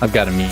I've got to mute.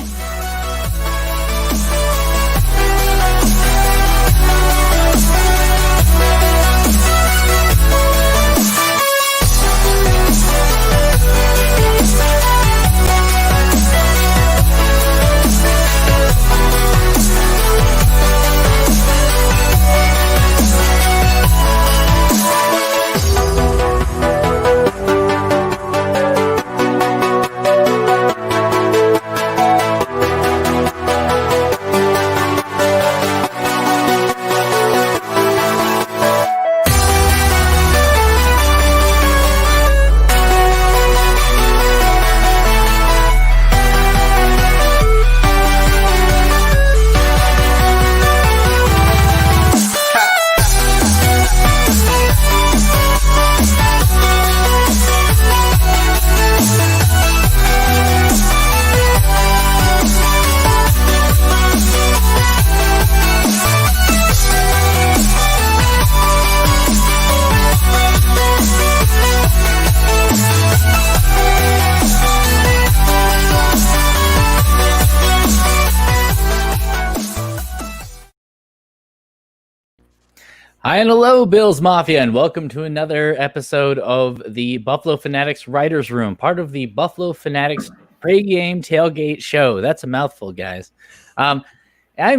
Hi and hello, Bills Mafia, and welcome to another episode of the Buffalo Fanatics Writers Room, part of the Buffalo Fanatics Pre-Game Tailgate show. That's a mouthful, guys. I'm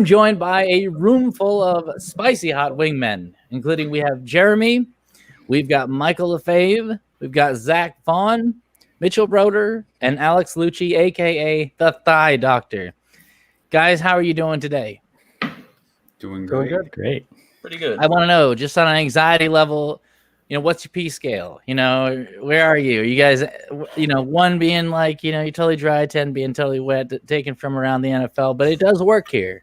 joined by a room full of spicy hot wingmen, including we have Jeremy, we've got Michael LaFave, we've got Zach Vaughn, Mitchell Broder, and Alex Lucci, a.k.a. the Thigh Doctor. Guys, how are you doing today? Doing great. Doing good. Great. Pretty good. I want to know, just on an anxiety level, what's your P scale? Where are you? You guys, 1 being like, you're totally dry, 10 being totally wet, taken from around the NFL, but it does work here.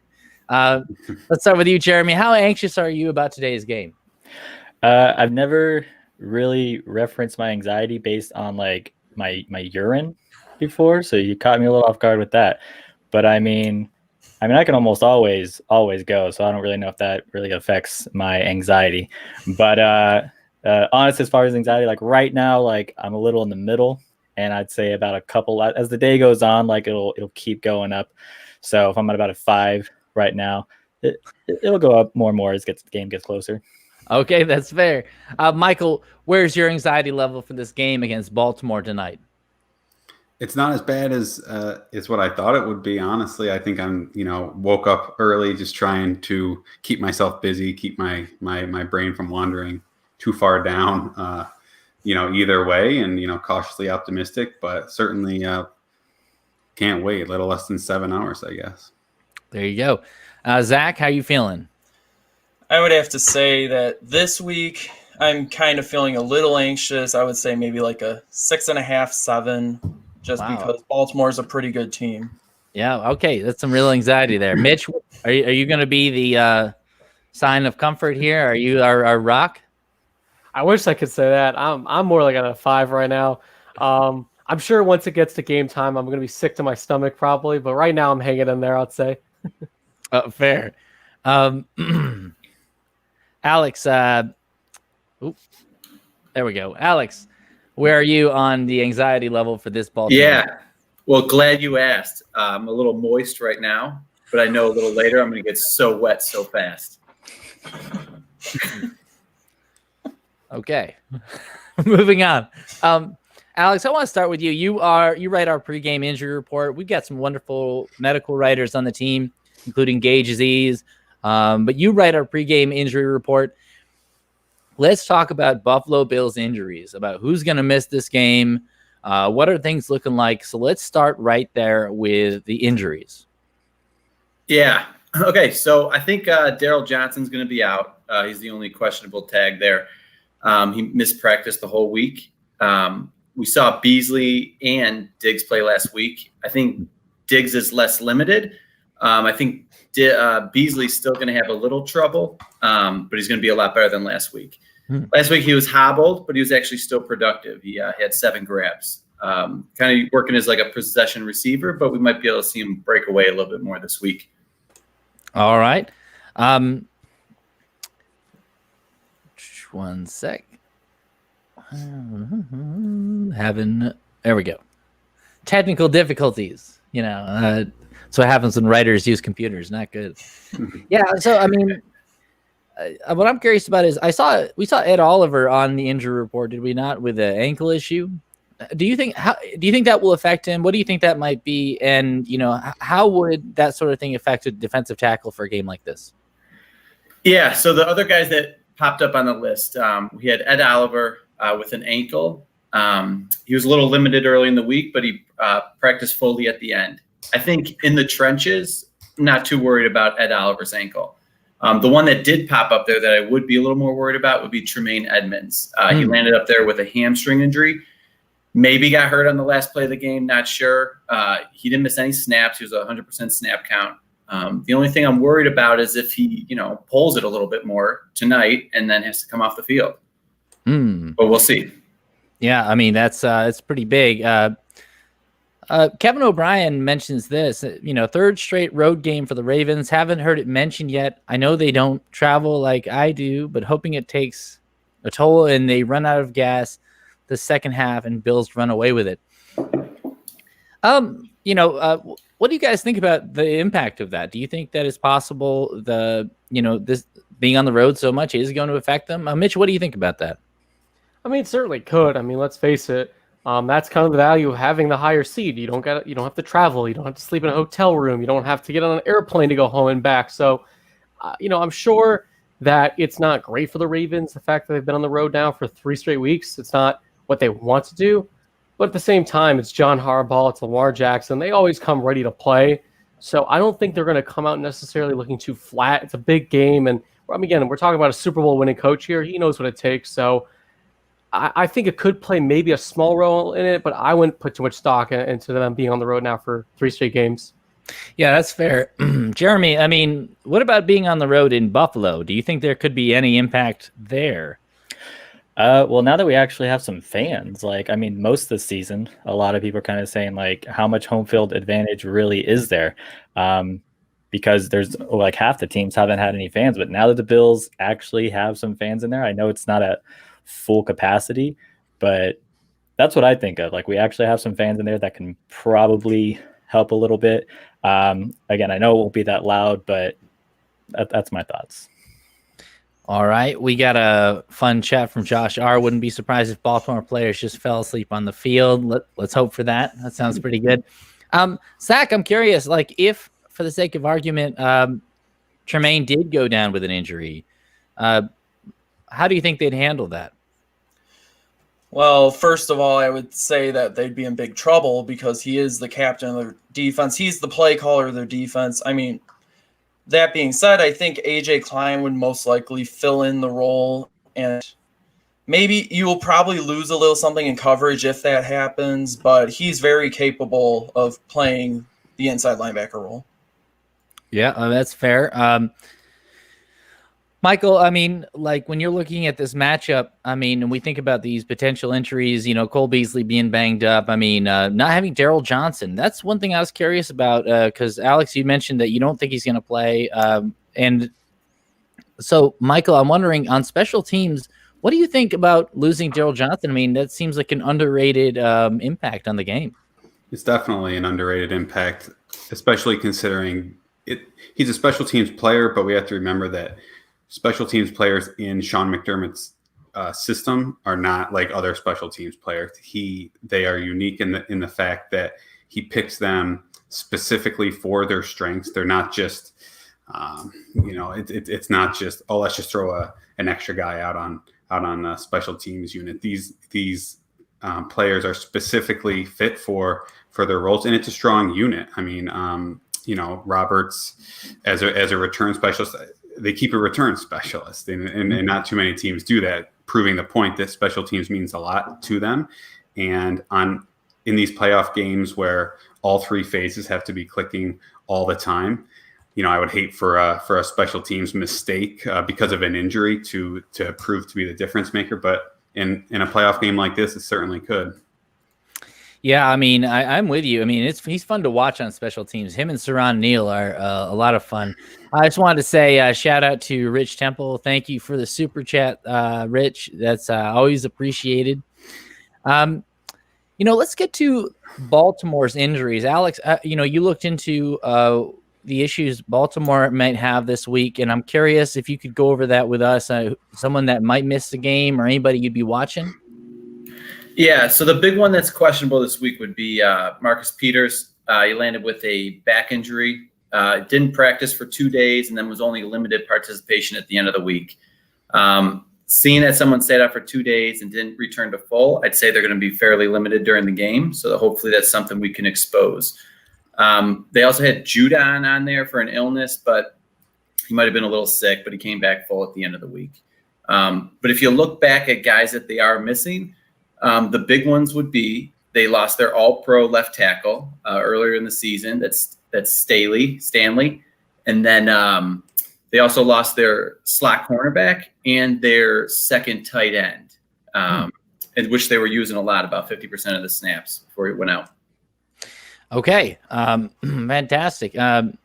Let's start with you, Jeremy. How anxious are you about today's game? I've never really referenced my anxiety based on like my urine before, so you caught me a little off guard with that. But I mean, I can almost always go, so I don't really know if that really affects my anxiety. But honestly, as far as anxiety, like right now, like I'm a little in the middle, and I'd say about a couple as the day goes on, like it'll keep going up. So if I'm at about a 5 right now, it'll go up more and more as the game gets closer. Okay, that's fair. Michael, where's your anxiety level for this game against Baltimore tonight? It's not as bad as what I thought it would be. Honestly, I think I'm, woke up early, just trying to keep myself busy, keep my brain from wandering too far down, either way, and, cautiously optimistic, but certainly can't wait. A little less than 7 hours, I guess. There you go. Zach, how you feeling? I would have to say that this week I'm kind of feeling a little anxious. I would say maybe like a 6.5, 7. Just because Baltimore's a pretty good team. Yeah, okay. That's some real anxiety there. Mitch, are you going to be the sign of comfort here? Are you our rock? I wish I could say that. I'm more like at a 5 right now. I'm sure once it gets to game time, I'm going to be sick to my stomach probably. But right now I'm hanging in there, I'd say. Fair. Alex, there we go. Alex, where are you on the anxiety level for this ball? Yeah, well, glad you asked. I'm a little moist right now, but I know a little later I'm going to get so wet so fast. Okay, moving on. Alex, I want to start with you. You write our pregame injury report. We've got some wonderful medical writers on the team, including Gage Aziz. But you write our pregame injury report. Let's talk about Buffalo Bills injuries, about who's going to miss this game. What are things looking like? So let's start right there with the injuries. Yeah. Okay. So I think Daryl Johnson's going to be out. He's the only questionable tag there. He missed practice the whole week. We saw Beasley and Diggs play last week. I think Diggs is less limited. I think Beasley's still going to have a little trouble, but he's going to be a lot better than last week. Last week he was hobbled, but he was actually still productive. He had 7 grabs, kind of working as like a possession receiver, but we might be able to see him break away a little bit more this week. All right. One sec. There we go. Technical difficulties. So what happens when writers use computers. Not good. Yeah. So I mean, what I'm curious about is we saw Ed Oliver on the injury report, did we not, with an ankle issue? Do you think that will affect him? What do you think that might be? And how would that sort of thing affect a defensive tackle for a game like this? Yeah. So the other guys that popped up on the list, we had Ed Oliver with an ankle. He was a little limited early in the week, but he practiced fully at the end. I think in the trenches, not too worried about Ed Oliver's ankle. The one that did pop up there that I would be a little more worried about would be Tremaine Edmonds. He landed up there with a hamstring injury. Maybe got hurt on the last play of the game, not sure. He didn't miss any snaps. He was a 100% snap count. The only thing I'm worried about is if he, pulls it a little bit more tonight and then has to come off the field. But we'll see. Yeah, I mean, that's pretty big. Kevin O'Brien mentions this, third straight road game for the Ravens. Haven't heard it mentioned yet. I know they don't travel like I do, but hoping it takes a toll and they run out of gas the second half and Bills run away with it. What do you guys think about the impact of that? Do you think that is possible? This being on the road so much is going to affect them? Mitch, what do you think about that? I mean, it certainly could. I mean, let's face it. That's kind of the value of having the higher seed. You don't have to travel. You don't have to sleep in a hotel room. You don't have to get on an airplane to go home and back. So, I'm sure that it's not great for the Ravens, the fact that they've been on the road now for 3 straight weeks. It's not what they want to do. But at the same time, it's John Harbaugh, it's Lamar Jackson. They always come ready to play. So I don't think they're going to come out necessarily looking too flat. It's a big game. And again, we're talking about a Super Bowl winning coach here. He knows what it takes. So I think it could play maybe a small role in it, but I wouldn't put too much stock into them being on the road now for 3 straight games. Yeah, that's fair. Jeremy, I mean, what about being on the road in Buffalo? Do you think there could be any impact there? Well, now that we actually have some fans, most of the season, a lot of people are kind of saying, how much home field advantage really is there? Because there's half the teams haven't had any fans, but now that the Bills actually have some fans in there, I know it's not at full capacity, but that's what I think of. We actually have some fans in there that can probably help a little bit. Again, I know it won't be that loud, but that's my thoughts. All right. We got a fun chat from Josh R. Wouldn't be surprised if Baltimore players just fell asleep on the field. Let's hope for that. That sounds pretty good. Zach, I'm curious, if, for the sake of argument, Tremaine did go down with an injury, how do you think they'd handle that? Well, first of all, I would say that they'd be in big trouble because he is the captain of their defense. He's the play caller of their defense. I mean, that being said, I think A.J. Klein would most likely fill in the role, and maybe you will probably lose a little something in coverage if that happens, but he's very capable of playing the inside linebacker role. Yeah, that's fair. Michael, I mean, when you're looking at this matchup, I mean, and we think about these potential injuries, Cole Beasley being banged up. I mean, not having Darryl Johnson. That's one thing I was curious about because, Alex, you mentioned that you don't think he's going to play. And so, Michael, I'm wondering, on special teams, what do you think about losing Darryl Johnson? I mean, that seems like an underrated impact on the game. It's definitely an underrated impact, especially considering he's a special teams player, but we have to remember that special teams players in Sean McDermott's system are not like other special teams players. They are unique in the fact that he picks them specifically for their strengths. They're not just, it's not just, let's just throw an extra guy out on a special teams unit. These players are specifically fit for their roles, and it's a strong unit. I mean, Roberts as a return specialist. They keep a return specialist, and not too many teams do that, proving the point that special teams means a lot to them. And in these playoff games where all 3 phases have to be clicking all the time, I would hate for a special teams mistake because of an injury to prove to be the difference maker. But in a playoff game like this, it certainly could. Yeah, I mean, I'm with you. I mean, he's fun to watch on special teams. Him and Saran Neal are a lot of fun. I just wanted to say shout out to Rich Temple. Thank you for the super chat, Rich. That's always appreciated. Let's get to Baltimore's injuries. Alex, you looked into the issues Baltimore might have this week, and I'm curious if you could go over that with us, someone that might miss the game or anybody you'd be watching. Yeah, so the big one that's questionable this week would be Marcus Peters. He landed with a back injury, didn't practice for 2 days, and then was only limited participation at the end of the week. Seeing that someone stayed out for 2 days and didn't return to full, I'd say they're going to be fairly limited during the game. So hopefully that's something we can expose. They also had Judon on there for an illness, but he might have been a little sick, but he came back full at the end of the week. But if you look back at guys that they are missing, the big ones would be they lost their all-pro left tackle earlier in the season. That's Stanley. And then they also lost their slot cornerback and their second tight end, in which they were using a lot, about 50% of the snaps before he went out. Okay, fantastic. Tim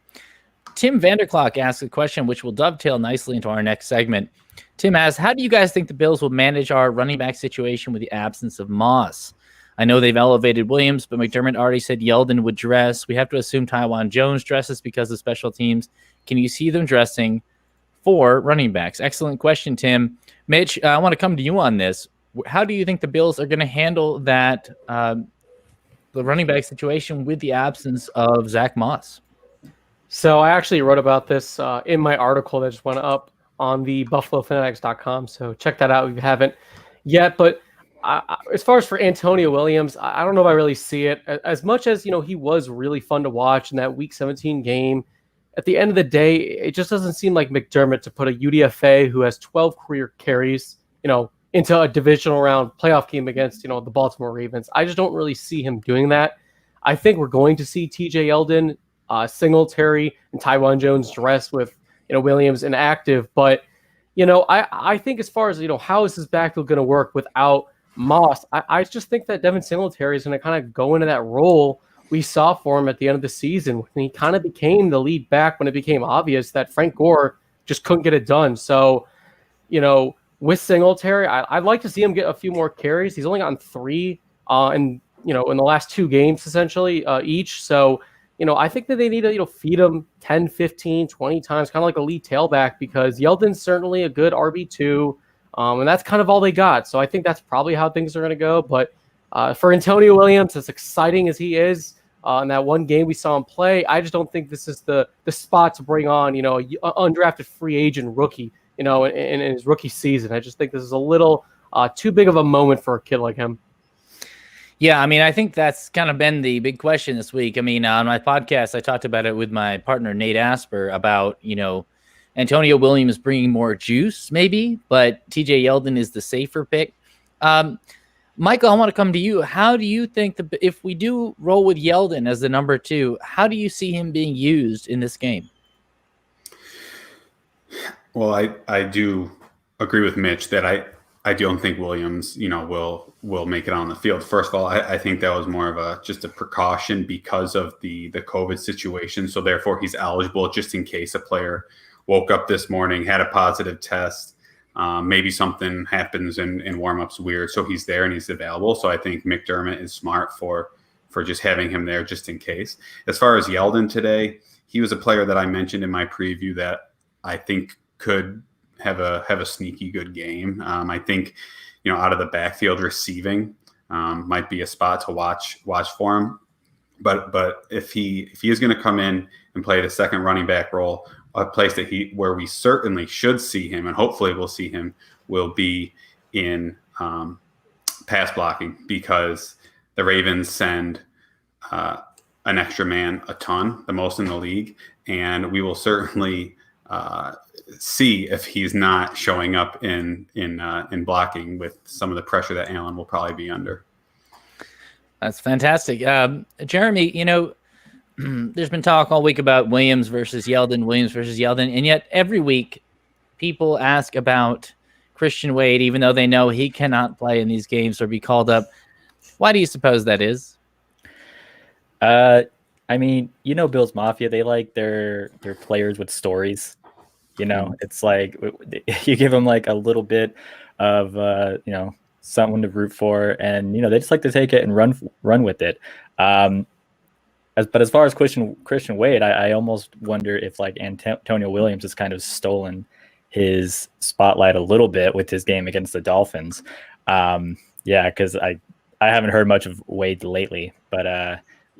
Vanderclock asked a question which will dovetail nicely into our next segment. Tim asks, how do you guys think the Bills will manage our running back situation with the absence of Moss? I know they've elevated Williams, but McDermott already said Yeldon would dress. We have to assume Tywan Jones dresses because of special teams. Can you see them dressing for running backs? Excellent question, Tim. Mitch, I want to come to you on this. How do you think the Bills are going to handle that, the running back situation with the absence of Zach Moss? So I actually wrote about this in my article that just went up on the BuffaloFanatics.com. So check that out if you haven't yet. But as far as for Antonio Williams, I don't know if I really see it. As much as, he was really fun to watch in that Week 17 game, at the end of the day, it just doesn't seem like McDermott to put a UDFA who has 12 career carries, into a divisional round playoff game against, the Baltimore Ravens. I just don't really see him doing that. I think we're going to see TJ Yeldon, Singletary, and Tywan Jones dress with, Williams inactive. But, I think as far as, how is his backfield going to work without Moss, I just think that Devin Singletary is going to kind of go into that role we saw for him at the end of the season when he kind of became the lead back when it became obvious that Frank Gore just couldn't get it done. So, with Singletary, I'd like to see him get a few more carries. He's only gotten 3 in the last 2 games essentially each. So, I think that they need to, feed him 10, 15, 20 times, kind of like a lead tailback, because Yeldon's certainly a good RB2. And that's kind of all they got. So I think that's probably how things are going to go. But for Antonio Williams, as exciting as he is in that one game we saw him play, I just don't think this is the spot to bring on, an undrafted free agent rookie, in his rookie season. I just think this is a little too big of a moment for a kid like him. Yeah, I think that's kind of been the big question this week. On my podcast, I talked about it with my partner, Nate Asper, about, Antonio Williams bringing more juice, maybe, but TJ Yeldon is the safer pick. Michael, I want to come to you. How do you think if we do roll with Yeldon as the number 2, how do you see him being used in this game? Well, I do agree with Mitch that I don't think Williams, will make it on the field. First of all, I think that was more of just a precaution because of the COVID situation. So therefore, he's eligible just in case a player woke up this morning, had a positive test. Maybe something happens in warmups weird. So he's there and he's available. So I think McDermott is smart for just having him there just in case. As far as Yeldon today, he was a player that I mentioned in my preview that I think could have a sneaky good game. I think, out of the backfield receiving might be a spot to watch for him. But if he is going to come in and play the second running back role, a place where we certainly should see him, and hopefully we'll see him, will be in pass blocking, because the Ravens send an extra man a ton, the most in the league, and we will certainly see if he's not showing up in blocking with some of the pressure that Allen will probably be under. That's fantastic. Jeremy, there's been talk all week about Williams versus Yeldon, and yet every week people ask about Christian Wade, even though they know he cannot play in these games or be called up. Why do you suppose that is? Bills Mafia, they like their players with stories. It's like you give them like a little bit of someone to root for, and they just like to take it and run with it. But as far as Christian Wade, I almost wonder if like Antonio Williams has kind of stolen his spotlight a little bit with his game against the Dolphins. Because I haven't heard much of Wade lately, but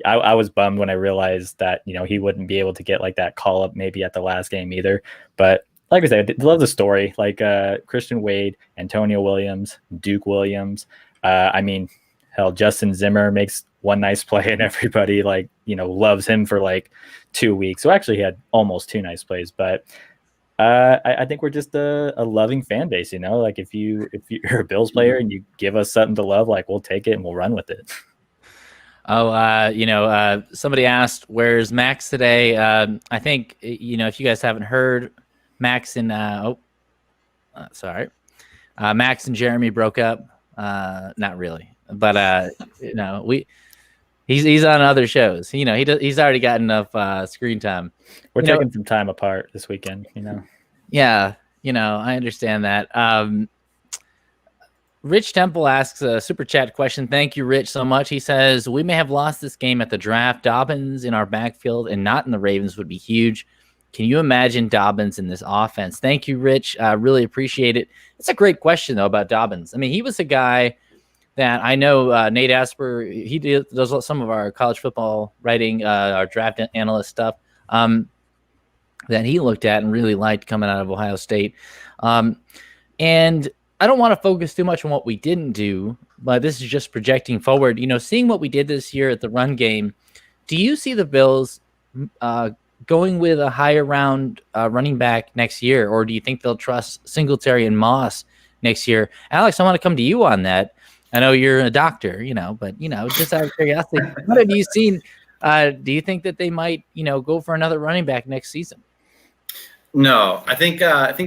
I was bummed when I realized that he wouldn't be able to get like that call up maybe at the last game either. But like I said, I love the story. Like Christian Wade, Antonio Williams, Duke Williams. Hell, Justin Zimmer makes one nice play and everybody loves him for like 2 weeks. So actually he had almost 2 nice plays, but I think we're just a loving fan base, like if you're a Bills player and you give us something to love, like we'll take it and we'll run with it. Somebody asked, where's Max today? I think, if you guys haven't heard, Max and Max and Jeremy broke up. Not really, but he's on other shows. He's already got enough screen time. We're taking some time apart this weekend. Yeah, I understand that. Rich Temple asks a super chat question. Thank you, Rich, so much. He says, we may have lost this game at the draft. Dobbins in our backfield and not in the Ravens would be huge. Can you imagine Dobbins in this offense? Thank you, Rich. Really appreciate it. It's a great question, though, about Dobbins. I mean, he was a guy that I know Nate Asper, he does some of our college football writing, our draft analyst stuff, that he looked at and really liked coming out of Ohio State. And I don't want to focus too much on what we didn't do, but this is just projecting forward. Seeing what we did this year at the run game, do you see the Bills going with a higher round running back next year, or do you think they'll trust Singletary and Moss next year? Alex, I want to come to you on that. I know you're a doctor, but just out of curiosity, what have you seen? Do you think that they might, go for another running back next season? No, I think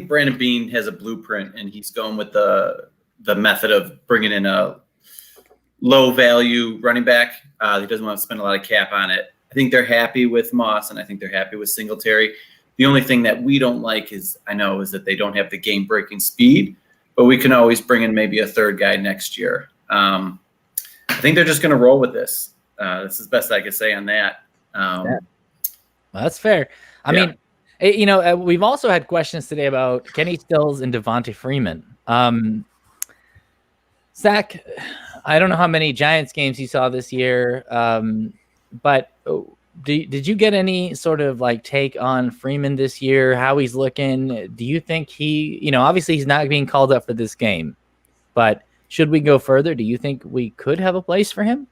Brandon Beane has a blueprint, and he's going with the method of bringing in a low value running back. He doesn't want to spend a lot of cap on it. I think they're happy with Moss, and I think they're happy with Singletary. The only thing that we don't like is that they don't have the game breaking speed, but we can always bring in maybe a third guy next year. I think they're just going to roll with this. This is the best I can say on that. Well, that's fair. I mean, we've also had questions today about Kenny Stills and Devontae Freeman. Zach, I don't know how many Giants games you saw this year, but did you get any sort of take on Freeman this year, how he's looking? Do you think he, obviously he's not being called up for this game, but should we go further? Do you think we could have a place for him?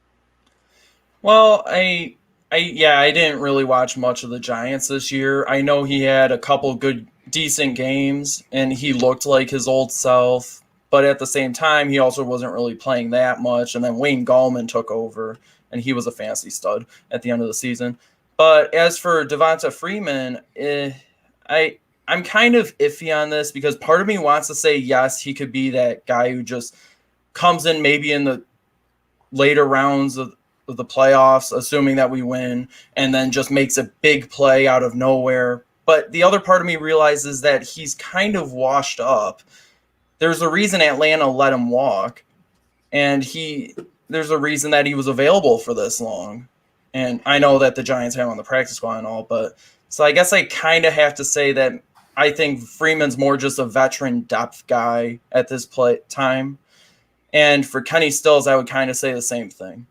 Well, I didn't really watch much of the Giants this year. I know he had a couple good, decent games, and he looked like his old self. But at the same time, he also wasn't really playing that much. And then Wayne Gallman took over, and he was a fantasy stud at the end of the season. But as for Devonta Freeman, I'm kind of iffy on this because part of me wants to say, yes, he could be that guy who just comes in maybe in the later rounds of the playoffs, assuming that we win, and then just makes a big play out of nowhere. But the other part of me realizes that he's kind of washed up. There's a reason Atlanta let him walk, and there's a reason that he was available for this long. And I know that the Giants have him on the practice squad and all, but so I guess I kind of have to say that I think Freeman's more just a veteran depth guy at this time. And for Kenny Stills, I would kind of say the same thing.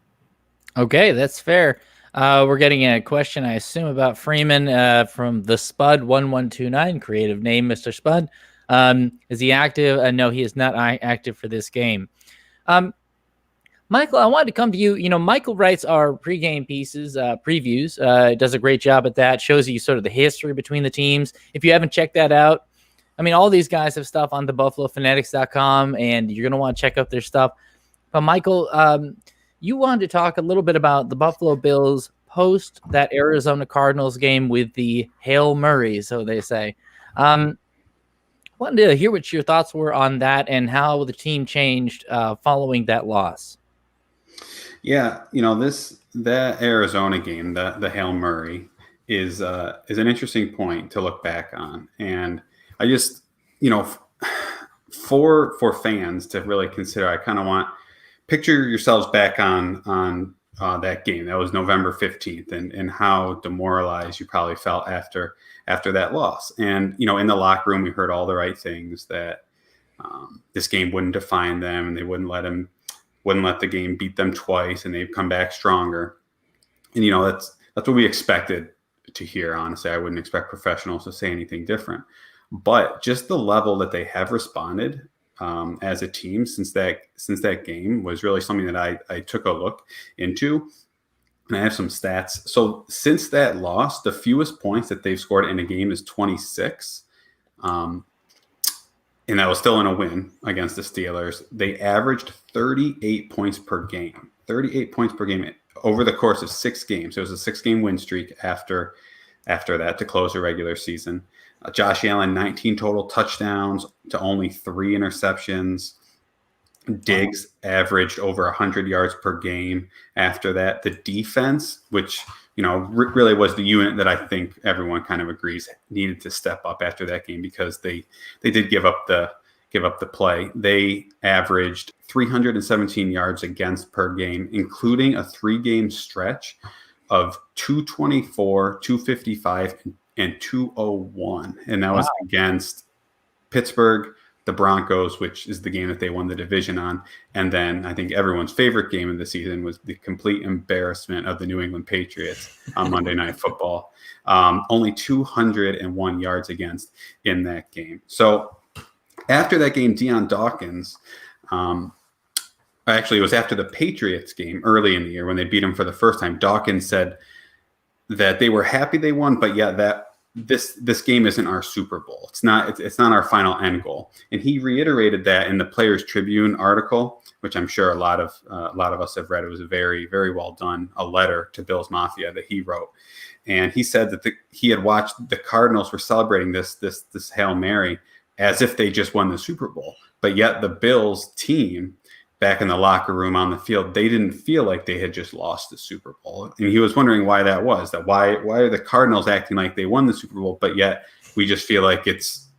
Okay, that's fair. We're getting a question, I assume, about Freeman from the Spud 1129, creative name, Mr. Spud. Is he active? No, he is not active for this game. Michael, I wanted to come to you. Michael writes our pregame pieces, previews. Does a great job at that. Shows you sort of the history between the teams. If you haven't checked that out, I mean, all these guys have stuff on the BuffaloFanatics.com, and you're going to want to check out their stuff. But Michael, you wanted to talk a little bit about the Buffalo Bills post that Arizona Cardinals game with the Hail Murray, so they say. Wanted to hear what your thoughts were on that and how the team changed following that loss. Yeah, that Arizona game, the Hail Murray, is an interesting point to look back on, and I just for fans to really consider, I kind of want picture yourselves back on that game. That was November 15th, and how demoralized you probably felt after that loss. And in the locker room, we heard all the right things, that this game wouldn't define them, and they wouldn't let the game beat them twice, and they'd come back stronger. And that's what we expected to hear. Honestly, I wouldn't expect professionals to say anything different. But just the level that they have responded as a team since that game was really something that I took a look into. And I have some stats. So since that loss, the fewest points that they've scored in a game is 26. And that was still in a win against the Steelers. They averaged 38 points per game. 38 points per game over the course of 6 games. It was a 6-game win streak after that to close the regular season. Josh Allen, 19 total touchdowns to only 3 interceptions. Diggs averaged over 100 yards per game after that. The defense, which really was the unit that I think everyone kind of agrees needed to step up after that game, because they did give up the play. They averaged 317 yards against per game, including a 3-game stretch of 224, 255, and 201. And that was against Pittsburgh, the Broncos, which is the game that they won the division on. And then I think everyone's favorite game of the season was the complete embarrassment of the New England Patriots on Monday Night Football. Only 201 yards against in that game. So after that game, Deion Dawkins, actually it was after the Patriots game early in the year when they beat them for the first time, Dawkins said that they were happy they won, but that this game isn't our Super Bowl. It's not our final end goal. And he reiterated that in the Players Tribune article, which I'm sure a lot of us have read. It was a very, very well done, a letter to Bills Mafia that he wrote. And he said that he had watched the Cardinals were celebrating this Hail Mary as if they just won the Super Bowl. But yet the Bills team back in the locker room on the field, they didn't feel like they had just lost the Super Bowl. And he was wondering why that was, that why are the Cardinals acting like they won the Super Bowl, but yet we just feel like it's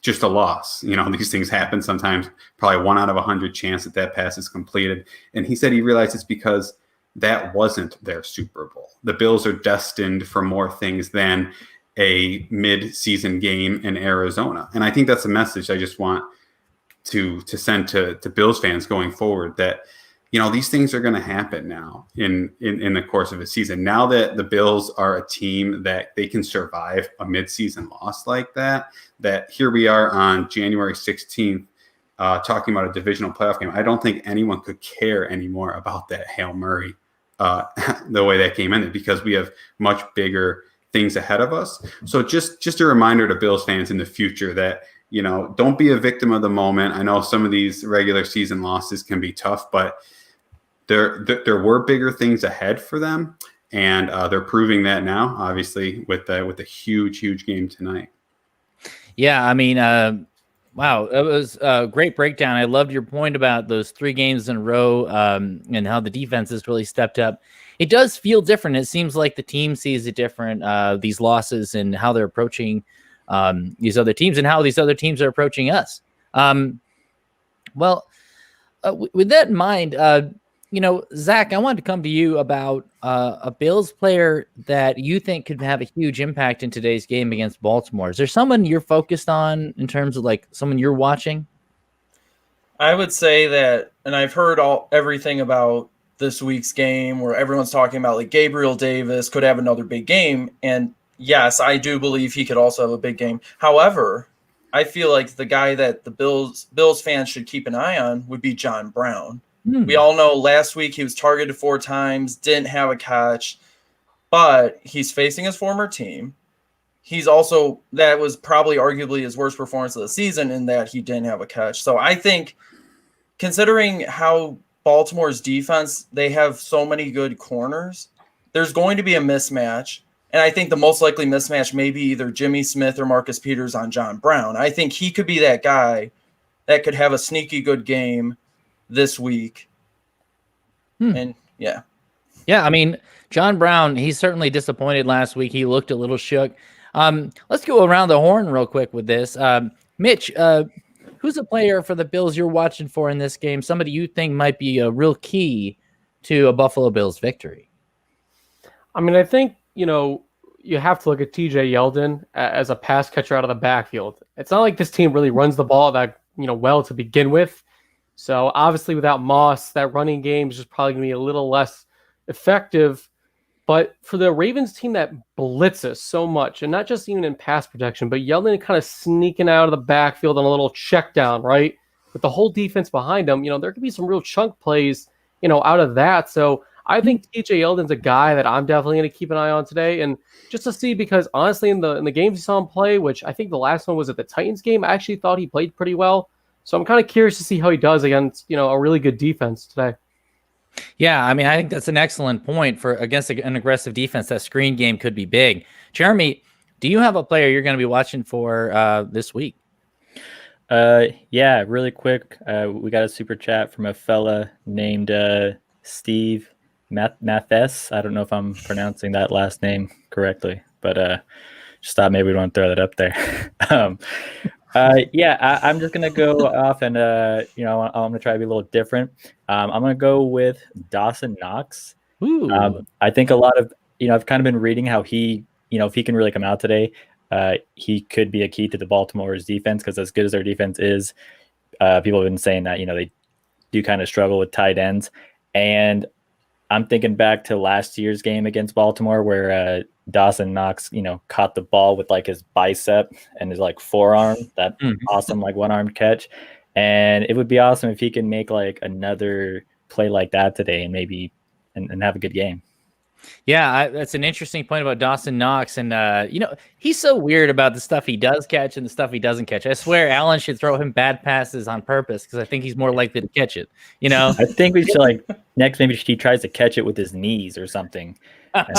just a loss. These things happen sometimes, probably 1 out of 100 chance that pass is completed. And he said he realized it's because that wasn't their Super Bowl. The Bills are destined for more things than a mid-season game in Arizona. And I think that's a message I just want to send to Bills fans going forward, that these things are going to happen now in the course of a season. Now that the Bills are a team that they can survive a midseason loss like that here we are on January 16th talking about a divisional playoff game. I don't think anyone could care anymore about that Hail Mary the way that game ended, because we have much bigger things ahead of us. So just a reminder to Bills fans in the future that don't be a victim of the moment. I know some of these regular season losses can be tough, but there were bigger things ahead for them, and they're proving that now, obviously, with a huge game tonight. Yeah, I mean, wow, it was a great breakdown. I loved your point about those 3 games in a row and how the defense has really stepped up. It does feel different. It seems like the team sees it different, these losses, and how they're approaching these other teams and how these other teams are approaching us. With that in mind, Zach, I wanted to come to you about a Bills player that you think could have a huge impact in today's game against Baltimore. Is there someone you're focused on in terms of like someone you're watching? I would say that, and I've heard everything about this week's game where everyone's talking about like Gabriel Davis could have another big game, and yes, I do believe he could also have a big game. However, I feel like the guy that the Bills fans should keep an eye on would be John Brown. We all know last week he was targeted 4 times, didn't have a catch, but he's facing his former team. That was probably arguably his worst performance of the season in that he didn't have a catch. So I think, considering how Baltimore's defense, they have so many good corners, there's going to be a mismatch. And I think the most likely mismatch may be either Jimmy Smith or Marcus Peters on John Brown. I think he could be that guy that could have a sneaky good game this week. And yeah. I mean, John Brown, he's certainly disappointed last week. He looked a little shook. Let's go around the horn real quick with this. Mitch, who who's a player for the Bills you're watching for in this game? Somebody you think might be a real key to a Buffalo Bills victory? I mean, I think, you have to look at TJ Yeldon as a pass catcher out of the backfield. It's not like this team really runs the ball that, well to begin with. So obviously without Moss, that running game is just probably going to be a little less effective. But for the Ravens team that blitzes so much, and not just even in pass protection, but Yeldon kind of sneaking out of the backfield on a little check down, right? With the whole defense behind him, there could be some real chunk plays, out of that. So I think TJ Yeldon's a guy that I'm definitely going to keep an eye on today. And just to see, because honestly, in the games you saw him play, which I think the last one was at the Titans game, I actually thought he played pretty well. So I'm kind of curious to see how he does against, a really good defense today. Yeah, I mean, I think that's an excellent point for against an aggressive defense. That screen game could be big. Jeremy, do you have a player you're going to be watching for this week? Yeah, really quick. We got a super chat from a fella named Steve Mathis. I don't know if I'm pronouncing that last name correctly, but just thought maybe we want to throw that up there. I'm just gonna go off and I'm gonna try to be a little different. I'm gonna go with Dawson Knox. I think a lot of I've kind of been reading how he if he can really come out today, he could be a key to the Baltimore's defense, because as good as their defense is, people have been saying that they do kind of struggle with tight ends. And I'm thinking back to last year's game against Baltimore where Dawson Knox, caught the ball with like his bicep and his like forearm, that awesome like one-armed catch. And it would be awesome if he can make like another play like that today and maybe and have a good game. Yeah, that's an interesting point about Dawson Knox. And, he's so weird about the stuff he does catch and the stuff he doesn't catch. I swear Allen should throw him bad passes on purpose, because I think he's more likely to catch it, I think we should next maybe he tries to catch it with his knees or something. And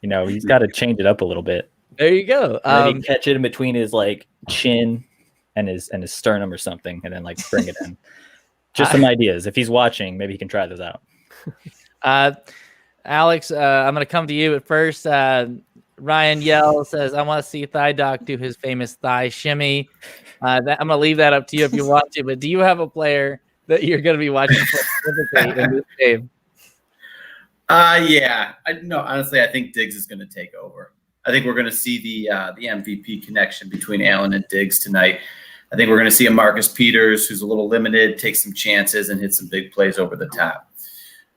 then, he's got to change it up a little bit. There you go. Maybe catch it in between his chin and his sternum or something, and then bring it in. Just some ideas. If he's watching, maybe he can try those out. Alex, I'm going to come to you at first. Ryan Yell says, I want to see Thigh Doc do his famous thigh shimmy. I'm going to leave that up to you if you want to, but do you have a player that you're going to be watching specifically in this game? Yeah. Honestly, I think Diggs is going to take over. I think we're going to see the MVP connection between Allen and Diggs tonight. I think we're going to see a Marcus Peters who's a little limited, take some chances, and hit some big plays over the top.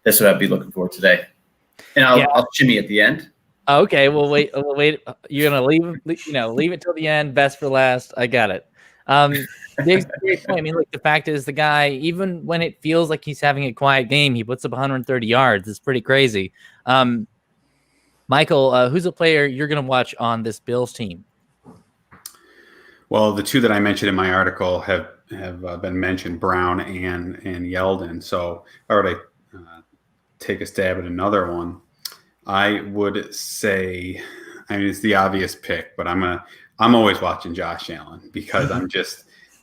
That's what I'd be looking for today. And I'll shimmy at the end. Okay, we'll wait. You're gonna leave it till the end. Best for last. I got it. Diggs, great point. I mean, the fact is, the guy, even when it feels like he's having a quiet game, he puts up 130 yards. It's pretty crazy. Michael, who's a player you're gonna watch on this Bills team? Well, the two that I mentioned in my article have been mentioned, Brown and Yeldon. So if I were to take a stab at another one, I would say, it's the obvious pick, but I'm always watching Josh Allen, because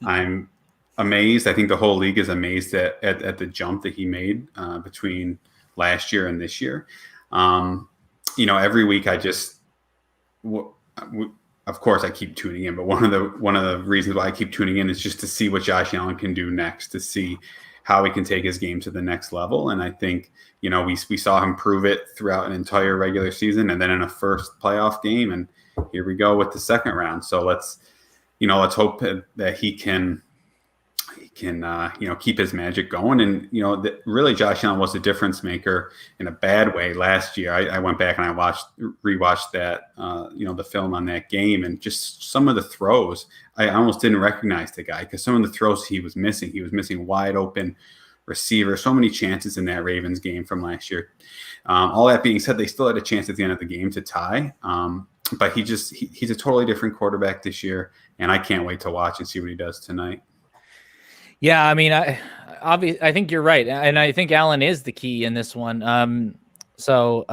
I'm amazed. I think the whole league is amazed at the jump that he made between last year and this year. Every week of course I keep tuning in, but one of the reasons why I keep tuning in is just to see what Josh Allen can do next, to see how he can take his game to the next level. And I think, we saw him prove it throughout an entire regular season and then in a first playoff game. And here we go with the second round. So let's hope that he can keep his magic going. And, really Josh Allen was a difference maker in a bad way last year. I went back and I rewatched that, the film on that game, and just some of the throws, I almost didn't recognize the guy, because some of the throws he was missing wide open receiver, so many chances in that Ravens game from last year. All that being said, they still had a chance at the end of the game to tie. But he's a totally different quarterback this year, and I can't wait to watch and see what he does tonight. Yeah, I mean, I think you're right, and I think Allen is the key in this one. So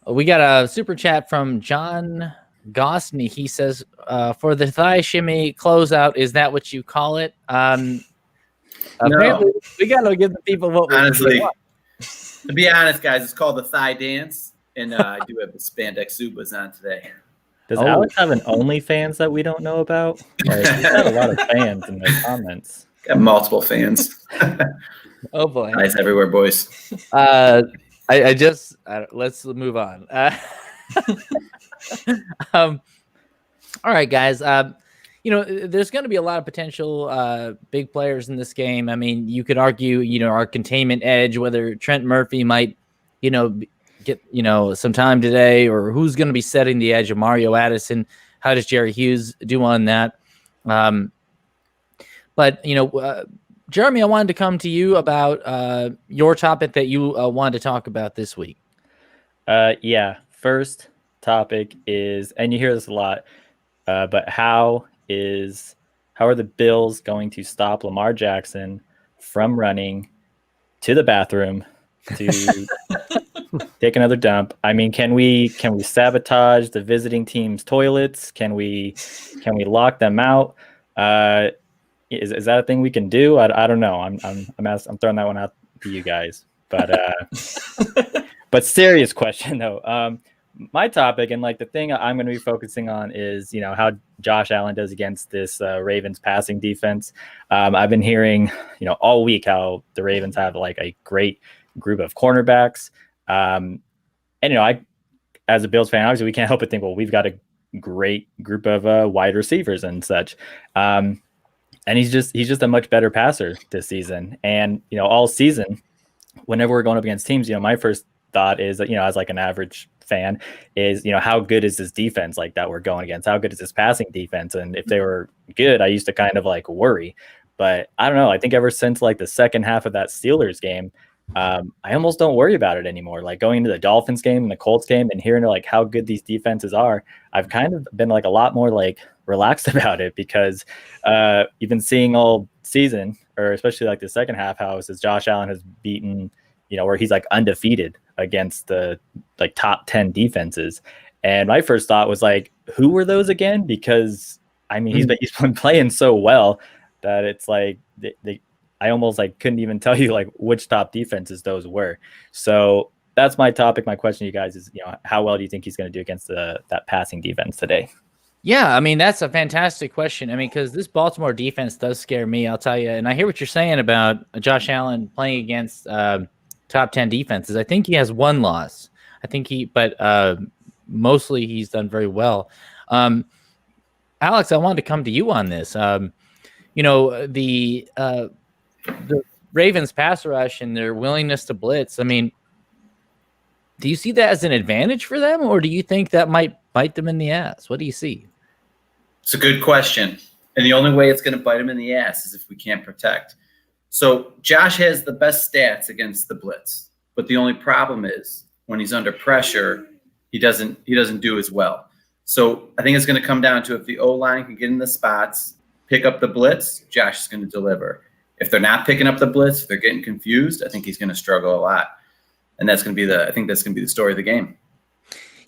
we got a super chat from John Gosney. He says, "For the thigh shimmy closeout, is that what you call it?" Apparently, we got to give the people what we want. To be honest, guys, it's called the thigh dance, and I do have the spandex Zubas on today. Does Alex have an OnlyFans that we don't know about? Like, he's got a lot of fans in the comments. Got multiple fans. Oh boy. Nice everywhere, boys. Let's move on. All right, guys. There's going to be a lot of potential big players in this game. I mean, you could argue, our containment edge, whether Trent Murphy might, get, some time today, or who's going to be setting the edge of Mario Addison. How does Jerry Hughes do on that? But Jeremy, I wanted to come to you about your topic that you wanted to talk about this week. Yeah. First topic is, and you hear this a lot, but how are the Bills going to stop Lamar Jackson from running to the bathroom to take another dump? I mean, can we sabotage the visiting team's toilets? Can we lock them out? Is that a thing we can do? I don't know. I'm throwing that one out to you guys. But but serious question though. My topic and the thing I'm going to be focusing on is how Josh Allen does against this Ravens passing defense. I've been hearing all week how the Ravens have a great group of cornerbacks. And I, as a Bills fan, obviously we can't help but think, well, we've got a great group of wide receivers and such. And he's just a much better passer this season. And all season, whenever we're going up against teams, my first thought is that as an average fan is how good is this defense that we're going against? How good is this passing defense? And if they were good, I used to kind of worry. But I don't know. I think ever since the second half of that Steelers game, I almost don't worry about it anymore. Going into the Dolphins game and the Colts game and hearing how good these defenses are, I've kind of been a lot more relaxed about it, because you've been seeing all season, or especially the second half, how says Josh Allen has beaten, where he's undefeated against the top 10 defenses. And my first thought was who were those again? Because I mean, he's been playing so well that it's I almost couldn't even tell you which top defenses those were. So that's my topic. My question to you guys is, how well do you think he's going to do against that passing defense today? Yeah, I mean, that's a fantastic question. I mean, because this Baltimore defense does scare me, I'll tell you. And I hear what you're saying about Josh Allen playing against top 10 defenses. I think he has one loss. But mostly he's done very well. Alex, I wanted to come to you on this. The Ravens pass rush and their willingness to blitz. I mean, do you see that as an advantage for them, or do you think that might bite them in the ass? What do you see? It's a good question. And the only way it's going to bite him in the ass is if we can't protect. So Josh has the best stats against the blitz, but the only problem is when he's under pressure, he doesn't do as well. So I think it's going to come down to if the O-line can get in the spots, pick up the blitz, Josh is going to deliver. If they're not picking up the blitz, if they're getting confused, I think he's going to struggle a lot. And that's going to be the story of the game.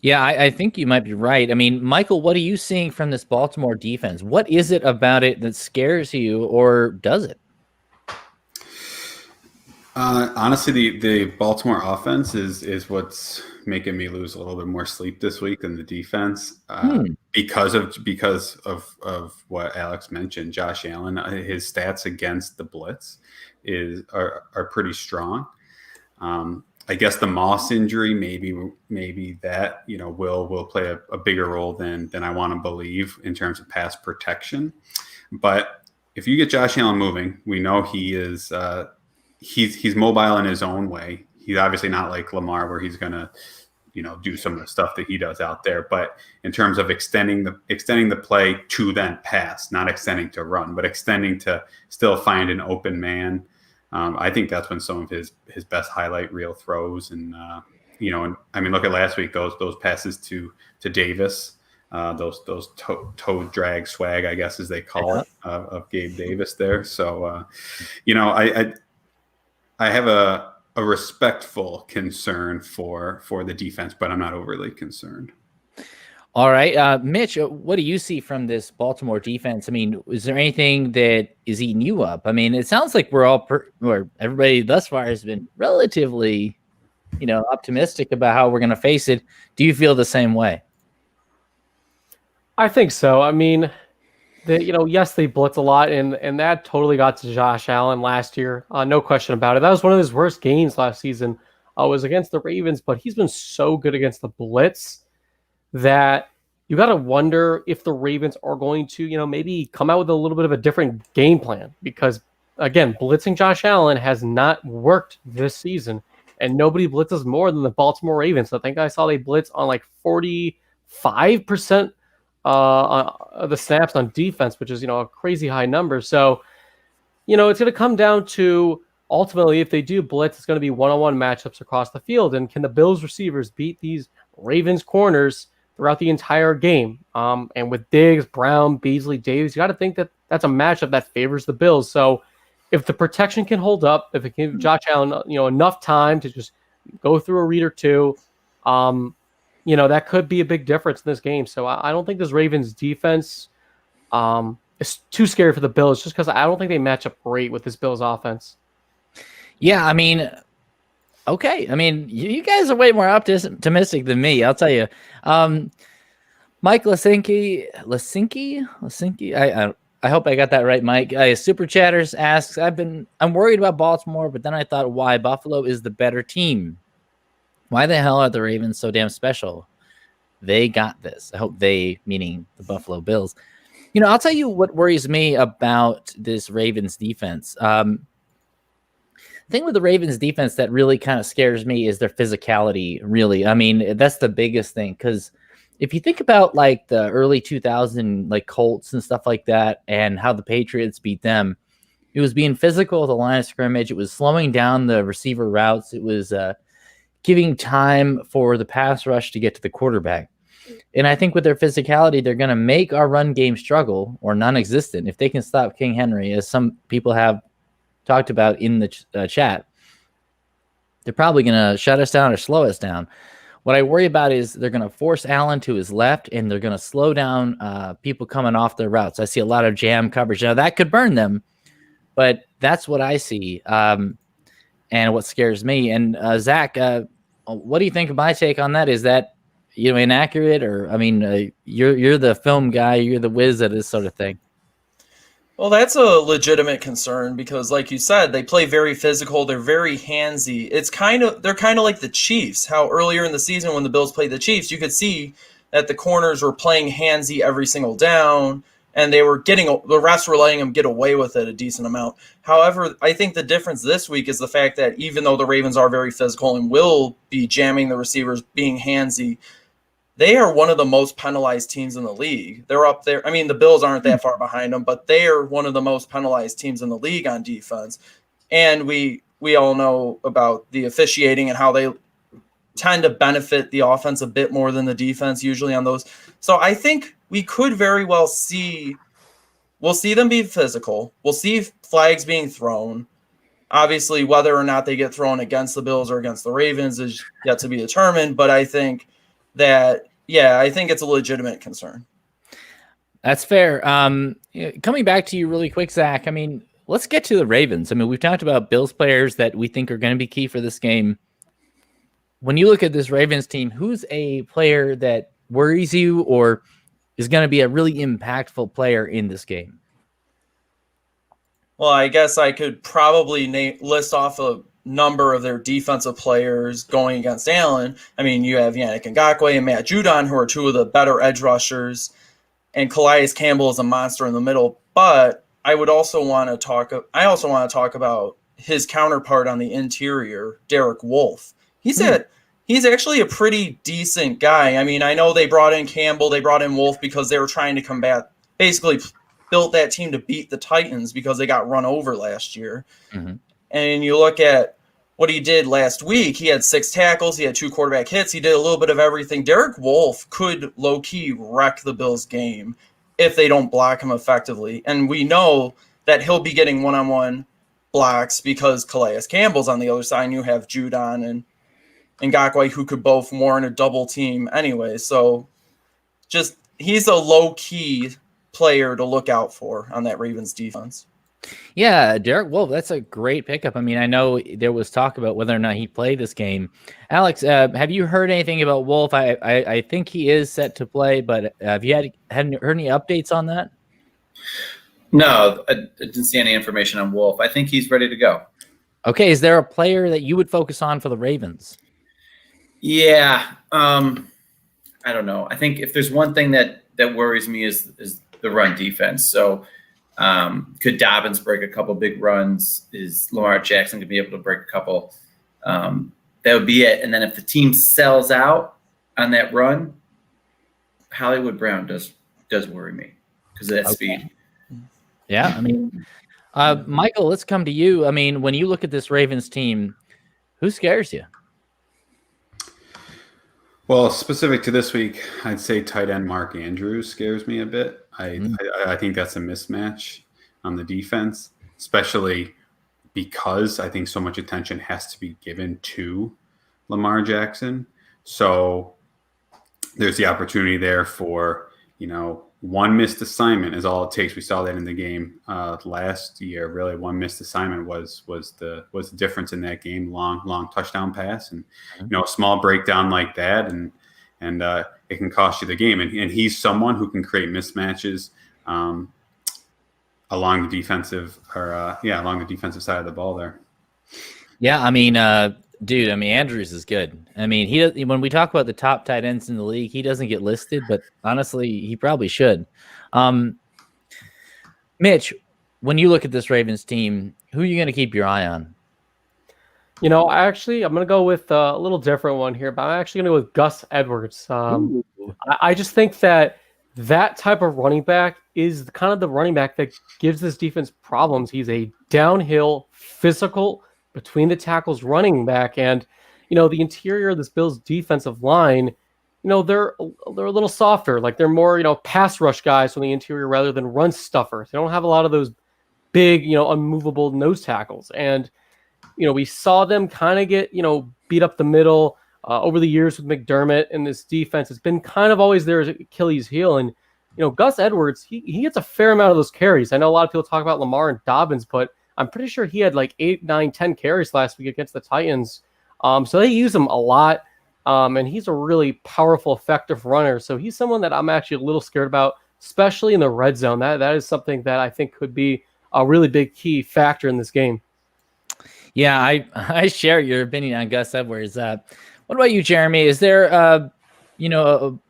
Yeah, I think you might be right. I mean, Michael, what are you seeing from this Baltimore defense? What is it about it that scares you, or does it? Honestly, the Baltimore offense is what's making me lose a little bit more sleep this week than the defense, because of what Alex mentioned. Josh Allen, his stats against the blitz are pretty strong. I guess the Moss injury, maybe that will play a bigger role than I want to believe in terms of pass protection. But if you get Josh Allen moving, we know he is. He's mobile in his own way. He's obviously not like Lamar, where he's going to, do some of the stuff that he does out there. But in terms of extending the play to then pass, not extending to run, but extending to still find an open man, I think that's when some of his best highlight reel throws. And and I mean, look at last week, those passes to Davis, those toe drag swag, I guess as they call it, of Gabe Davis there. So I have a respectful concern for the defense, but I'm not overly concerned. All right. Mitch, what do you see from this Baltimore defense? I mean, is there anything that is eating you up? I mean, it sounds like we're all or everybody thus far has been relatively, optimistic about how we're going to face it. Do you feel the same way? I think so. I mean, yes, they blitz a lot, and that totally got to Josh Allen last year. No question about it. That was one of his worst games last season. Was against the Ravens, but he's been so good against the blitz that you got to wonder if the Ravens are going to, maybe come out with a little bit of a different game plan because, again, blitzing Josh Allen has not worked this season, and nobody blitzes more than the Baltimore Ravens. I think I saw they blitz on like 45% of the snaps on defense, which is, a crazy high number. So, it's going to come down to ultimately if they do blitz, it's going to be one-on-one matchups across the field. And can the Bills receivers beat these Ravens corners throughout the entire game? And with Diggs, Brown, Beasley, Davis, you got to think that that's a matchup that favors the Bills. So if the protection can hold up, if it can give Josh Allen, enough time to just go through a read or two, that could be a big difference in this game. So I don't think this Ravens defense is too scary for the Bills just because I don't think they match up great with this Bills offense. Yeah, I mean, okay. I mean, you guys are way more optimistic than me, I'll tell you. Mike Lasinki, I hope I got that right, Mike. Super Chatters asks, I'm worried about Baltimore, but then I thought, why? Buffalo is the better team. Why the hell are the Ravens so damn special? They got this. I hope they, meaning the Buffalo Bills. I'll tell you what worries me about this Ravens defense. The thing with the Ravens defense that really kind of scares me is their physicality, really. I mean, that's the biggest thing, because if you think about like the early 2000 like Colts and stuff like that and how the Patriots beat them, it was being physical at the line of scrimmage. It was slowing down the receiver routes. It was giving time for the pass rush to get to the quarterback. And I think with their physicality, they're going to make our run game struggle or non-existent. If they can stop King Henry, as some people have talked about in the chat, they're probably going to shut us down or slow us down. What I worry about is they're going to force Allen to his left, and they're going to slow down people coming off their routes. I see a lot of jam coverage. Now, that could burn them, but that's what I see and what scares me. And Zach, what do you think of my take on that? Is that inaccurate, or I mean, you're the film guy, you're the whiz at this sort of thing. Well, that's a legitimate concern because, like you said, they play very physical. They're very handsy. They're kind of like the Chiefs. How earlier in the season when the Bills played the Chiefs, you could see that the corners were playing handsy every single down, and the refs were letting them get away with it a decent amount. However, I think the difference this week is the fact that even though the Ravens are very physical and will be jamming the receivers, being handsy, they are one of the most penalized teams in the league. They're up there. I mean, the Bills aren't that far behind them, but they are one of the most penalized teams in the league on defense. And we all know about the officiating and how they tend to benefit the offense a bit more than the defense usually on those. So I think we could very well we'll see them be physical. We'll see flags being thrown. Obviously, whether or not they get thrown against the Bills or against the Ravens is yet to be determined, but I think that, I think it's a legitimate concern. That's fair. Coming back to you really quick, Zach, I mean, let's get to the Ravens. I mean, we've talked about Bills players that we think are going to be key for this game. When you look at this Ravens team, who's a player that worries you or is going to be a really impactful player in this game? Well, I guess I could probably list off a number of their defensive players going against Allen. I mean, you have Yannick Ngakoue and Matt Judon, who are two of the better edge rushers, and Calais Campbell is a monster in the middle. But I also want to talk about his counterpart on the interior, Derek Wolfe. He's actually a pretty decent guy. I mean, I know they brought in Campbell, they brought in Wolfe because they were trying to basically built that team to beat the Titans because they got run over last year. Mm-hmm. And you look at what he did last week. He had 6 tackles. He had 2 quarterback hits. He did a little bit of everything. Derek Wolfe could low-key wreck the Bills' game if they don't block him effectively. And we know that he'll be getting one-on-one blocks because Calais Campbell's on the other side, and you have Judon and Ngakoue who could both warrant a double team anyway. So he's a low-key player to look out for on that Ravens defense. Yeah, Derek Wolfe, that's a great pickup. I mean, I know there was talk about whether or not he played this game. Alex, have you heard anything about Wolfe? I think he is set to play, but have you hadn't heard any updates on that? No, I didn't see any information on Wolf. I think he's ready to go. Okay, is there a player that you would focus on for the Ravens? Yeah, I don't know. I think if there's one thing that worries me is the run defense. So could Dobbins break a couple big runs? Is Lamar Jackson going to be able to break a couple? That would be it. And then if the team sells out on that run, Hollywood Brown does worry me because of that speed. Yeah, I mean, Michael, let's come to you. I mean, when you look at this Ravens team, who scares you? Well, specific to this week, I'd say tight end Mark Andrews scares me a bit. I think that's a mismatch on the defense, especially because I think so much attention has to be given to Lamar Jackson. So there's the opportunity there for, one missed assignment is all it takes. We saw that in the game last year. Really, one missed assignment was the difference in that game. Long touchdown pass, and a small breakdown like that, and it can cost you the game. And he's someone who can create mismatches along the defensive side of the ball there. Yeah, I mean, dude, Andrews is good. I mean, when we talk about the top tight ends in the league, he doesn't get listed, but honestly, he probably should. Mitch, when you look at this Ravens team, who are you going to keep your eye on? I'm going to go with a little different one here, but I'm actually going to go with Gus Edwards. I just think that type of running back is kind of the running back that gives this defense problems. He's a downhill, physical, between the tackles running back, and the interior of this Bills defensive line, they're a little softer, like they're more pass rush guys from the interior rather than run stuffers. They don't have a lot of those big unmovable nose tackles, and we saw them kind of get beat up the middle over the years with McDermott, and this defense has been kind of always their Achilles heel. And Gus Edwards, he gets a fair amount of those carries. I know a lot of people talk about Lamar and Dobbins, but I'm pretty sure he had like 8, 9, 10 carries last week against the Titans. So they use him a lot. And he's a really powerful, effective runner. So he's someone that I'm actually a little scared about, especially in the red zone. That is something that I think could be a really big key factor in this game. Yeah, I share your opinion on Gus Edwards. What about you, Jeremy? Is there a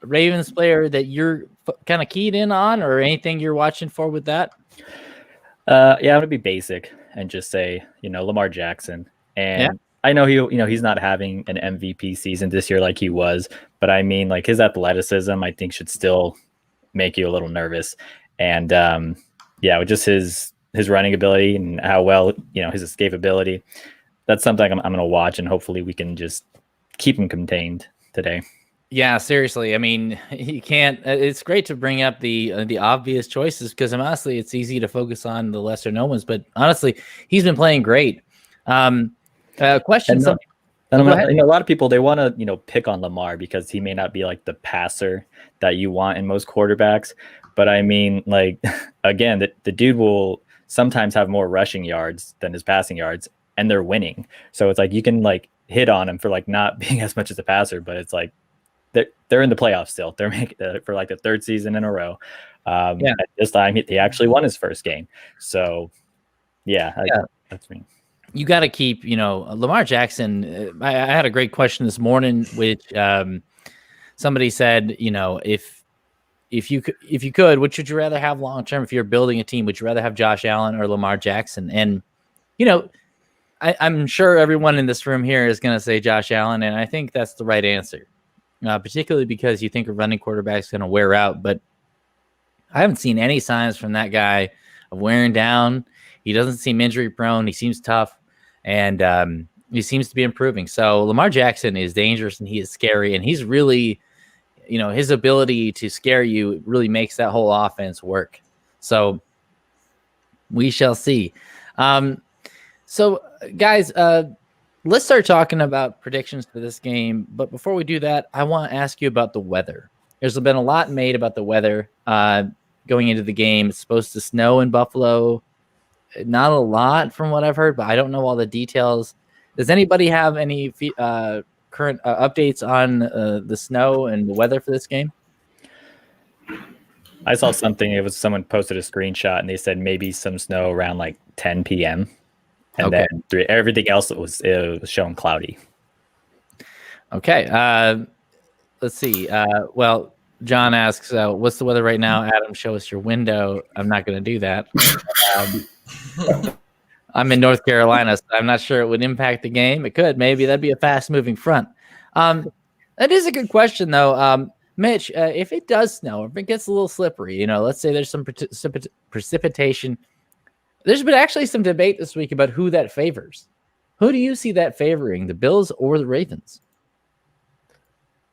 Ravens player that you're kind of keyed in on, or anything you're watching for with that? Yeah, I'm gonna be basic and just say, Lamar Jackson. And I know he's not having an MVP season this year like he was, but I mean, like, his athleticism, I think, should still make you a little nervous. And with just his running ability and how well, his escapability, that's something I'm gonna watch, and hopefully we can just keep him contained today. Yeah, seriously. I mean, you can't. It's great to bring up the obvious choices, because honestly, it's easy to focus on the lesser known ones. But honestly, he's been playing great. Questions. A lot of people, they want to pick on Lamar because he may not be like the passer that you want in most quarterbacks. But I mean, like, again, the dude will sometimes have more rushing yards than his passing yards, and they're winning. So it's like you can like hit on him for like not being as much as a passer, but it's like they're in the playoffs still. They're making for like the third season in a row. At this time, he actually won his first game. So, that's me. You got to keep, Lamar Jackson. I had a great question this morning, which somebody said, if you could, which would you rather have long term? If you're building a team, would you rather have Josh Allen or Lamar Jackson? And I'm sure everyone in this room here is going to say Josh Allen, and I think that's the right answer. Particularly because you think a running quarterback is going to wear out, but I haven't seen any signs from that guy of wearing down. He doesn't seem injury prone. He seems tough, and he seems to be improving. So Lamar Jackson is dangerous, and he is scary, and he's really, his ability to scare you really makes that whole offense work. So we shall see. So guys, let's start talking about predictions for this game. But before we do that, I want to ask you about the weather. There's been a lot made about the weather going into the game. It's supposed to snow in Buffalo. not a lot from what I've heard, but I don't know all the details. Does anybody have any current updates on the snow and the weather for this game? I saw something. It was someone posted a screenshot, and they said maybe some snow around like 10 p.m. And then everything else it was showing cloudy. Okay. Let's see. Well, John asks, what's the weather right now? Adam, show us your window. I'm not going to do that. I'm in North Carolina, so I'm not sure it would impact the game. It could. Maybe that'd be a fast-moving front. That is a good question, though. Mitch, if it does snow, if it gets a little slippery, let's say there's some precipitation. There's been actually some debate this week about who that favors. Who do you see that favoring, the Bills or the Ravens?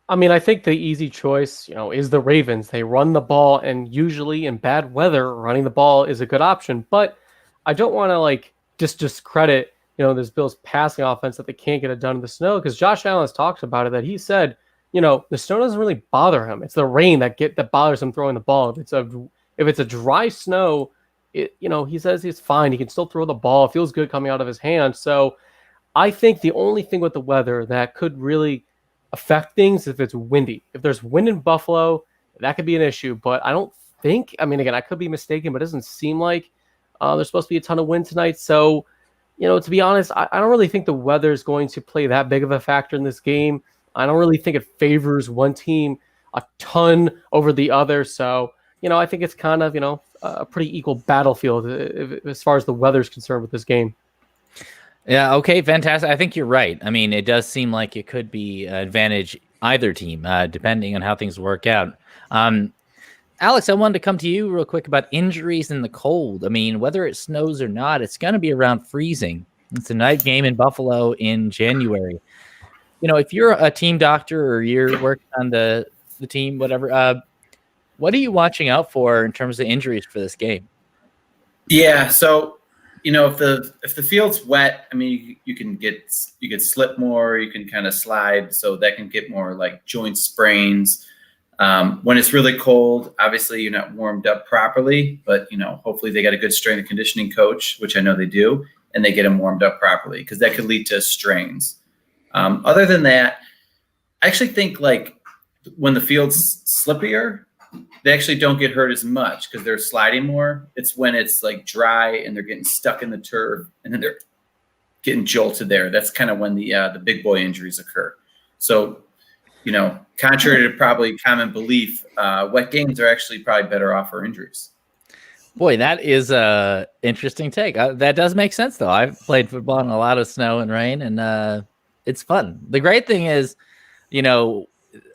I mean, I think the easy choice, is the Ravens. They run the ball, and usually in bad weather, running the ball is a good option. But I don't want to just discredit, this Bills passing offense that they can't get it done in the snow, because Josh Allen has talked about it, that he said, the snow doesn't really bother him. It's the rain that bothers him throwing the ball. If it's a dry snow, he says he's fine. He can still throw the ball. It feels good coming out of his hand. So I think the only thing with the weather that could really affect things if it's windy. If there's wind in Buffalo, that could be an issue. But I don't think, again, I could be mistaken, but it doesn't seem like there's supposed to be a ton of wind tonight. So, to be honest, I don't really think the weather is going to play that big of a factor in this game. I don't really think it favors one team a ton over the other. So, I think it's kind of, a pretty equal battlefield as far as the weather is concerned with this game. Yeah, okay, fantastic. I think you're right. It does seem like it could be advantage either team, depending on how things work out. Alex, I wanted to come to you real quick about injuries in the cold. Whether it snows or not, it's going to be around freezing. It's a night game in Buffalo in January. If you're a team doctor or you're working on the team, whatever, what are you watching out for in terms of injuries for this game? Yeah, so if the field's wet, you can slip more, you can kind of slide, so that can get more like joint sprains. When it's really cold, obviously you're not warmed up properly, but hopefully they got a good strength and conditioning coach, which I know they do, and they get them warmed up properly, because that could lead to strains. Other than that, I actually think when the field's slippier, they actually don't get hurt as much because they're sliding more. It's when it's dry and they're getting stuck in the turf and then they're getting jolted there. That's kind of when the big boy injuries occur. So, contrary to probably common belief, wet games are actually probably better off for injuries. Boy, that is a interesting take. That does make sense, though. I've played football in a lot of snow and rain, and it's fun. The great thing is, I don't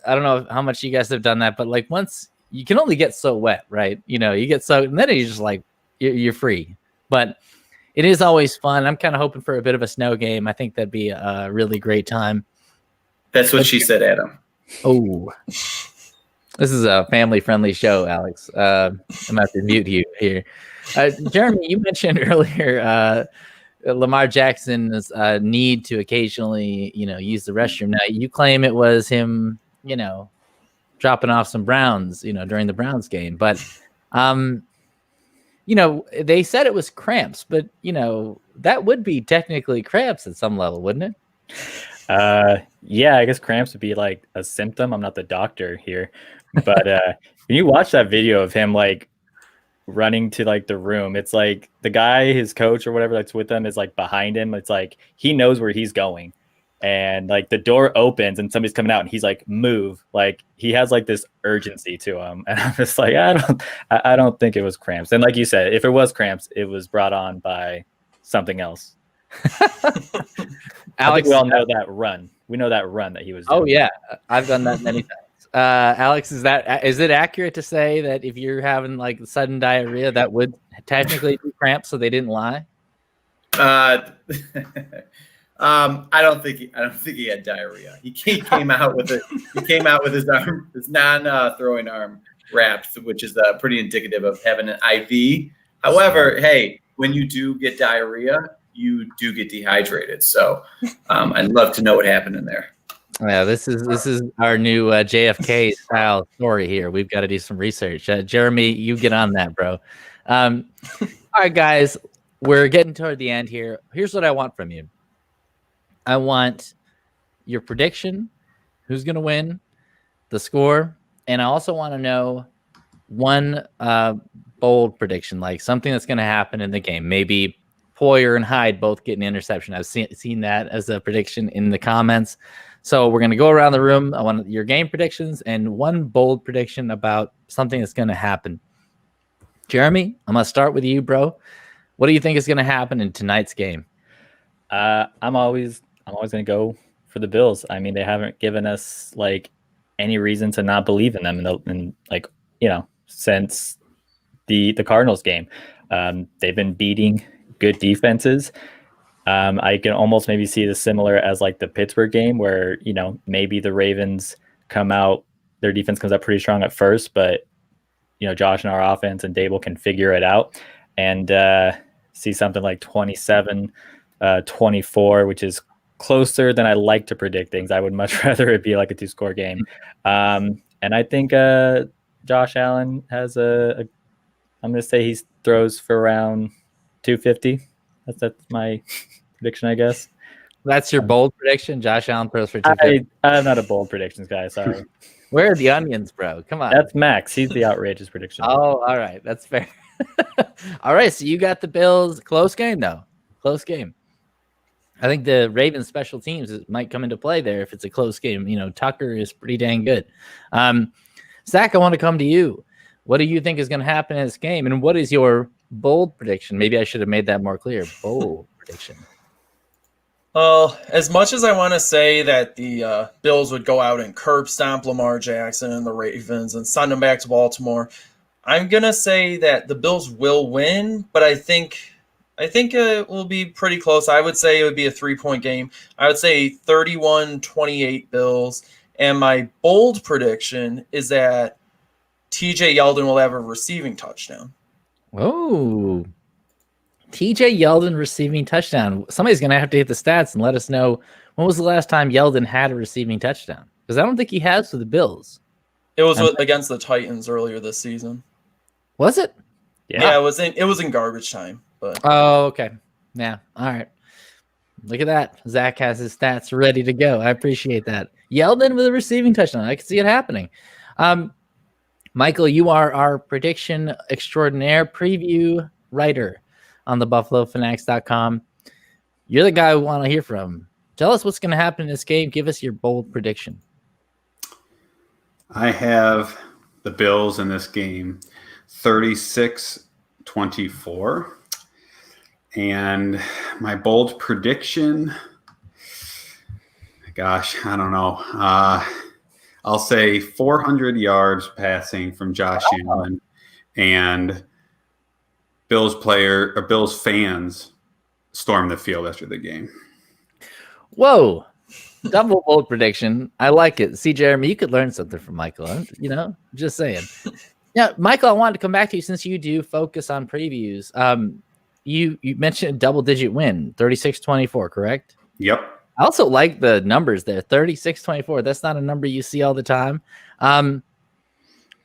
know how much you guys have done that, but once you can only get so wet, right? You get so, and then you're just you're free. But it is always fun. I'm kind of hoping for a bit of a snow game. I think that'd be a really great time. That's what she said, Adam. Oh, this is a family-friendly show, Alex. I'm going to have to mute you here. Jeremy, you mentioned earlier Lamar Jackson's need to occasionally, use the restroom. Now, you claim it was him, dropping off some Browns, during the Browns game. But, they said it was cramps, but, that would be technically cramps at some level, wouldn't it? Yeah, I guess cramps would be a symptom. I'm not the doctor here. But when you watch that video of him running to the room, it's the guy, his coach or whatever that's with him is behind him. It's he knows where he's going. And the door opens and somebody's coming out and he's move. He has this urgency to him. And I'm just I don't think it was cramps. And like you said, if it was cramps, it was brought on by something else. Alex, we all know that run. We know that run that he was doing. Oh yeah, I've done that many times. Alex, is it accurate to say that if you're having sudden diarrhea, that would technically be cramps, so they didn't lie? I don't think he had diarrhea. He came out with his arm, his non-throwing arm wrapped, which is pretty indicative of having an IV. However, hey, when you do get diarrhea, you do get dehydrated. So I'd love to know what happened in there. Yeah, this is our new JFK style story here. We've got to do some research. Jeremy, you get on that, bro. All right, guys. we're getting toward the end here. Here's what I want from you. I want your prediction, who's going to win, the score, and I also want to know one bold prediction, like something that's going to happen in the game. Maybe Poyer and Hyde both get an interception. I've seen that as a prediction in the comments. So we're going to go around the room. I want your game predictions and one bold prediction about something that's going to happen. Jeremy, I'm going to start with you, bro. What do you think is going to happen in tonight's game? I'm always going to go for the Bills. I mean, they haven't given us like any reason to not believe in them since the Cardinals game. They've been beating good defenses. I can almost maybe see this similar as like the Pittsburgh game where, maybe the Ravens come out, their defense comes out pretty strong at first, but Josh and our offense and Dable can figure it out and see something like 27-24, which is closer than I like to predict things. I would much rather it be like a 2-score game. And I think Josh Allen has I'm going to say he throws for around 250. That's my prediction, I guess. That's your bold prediction? Josh Allen throws for 250? I'm not a bold predictions guy, sorry. Where are the onions, bro? Come on. That's Max. He's the outrageous prediction. Oh, all right. That's fair. All right. So you got the Bills. Close game, though. Close game. I think the Ravens special teams might come into play there if it's a close game. Tucker is pretty dang good. Zach, I want to come to you. What do you think is going to happen in this game? And what is your bold prediction? Maybe I should have made that more clear. Bold prediction. Well, as much as I want to say that the Bills would go out and curb stomp Lamar Jackson and the Ravens and send them back to Baltimore, I'm going to say that the Bills will win, but I think it will be pretty close. I would say it would be a 3-point game. I would say 31-28 Bills. And my bold prediction is that TJ Yeldon will have a receiving touchdown. Oh, TJ Yeldon receiving touchdown. Somebody's going to have to hit the stats and let us know when was the last time Yeldon had a receiving touchdown? Because I don't think he has for the Bills. It was against the Titans earlier this season. Was it? Yeah, it was in garbage time. But oh, okay. Yeah. All right. Look at that. Zach has his stats ready to go. I appreciate that. Yeldon with a receiving touchdown. I can see it happening. Michael, you are our prediction extraordinaire preview writer on the BuffaloFanatics.com. You're the guy we want to hear from. Tell us what's going to happen in this game. Give us your bold prediction. I have the Bills in this game 36-24. And my bold prediction, gosh, I don't know. I'll say 400 yards passing from Josh Allen, and Bills fans storm the field after the game. Whoa. Double bold prediction. I like it. See, Jeremy, you could learn something from Michael. Just saying. Yeah, Michael, I wanted to come back to you since you do focus on previews. You mentioned a double-digit win, 36-24, correct? Yep. I also like the numbers there, 36-24. That's not a number you see all the time.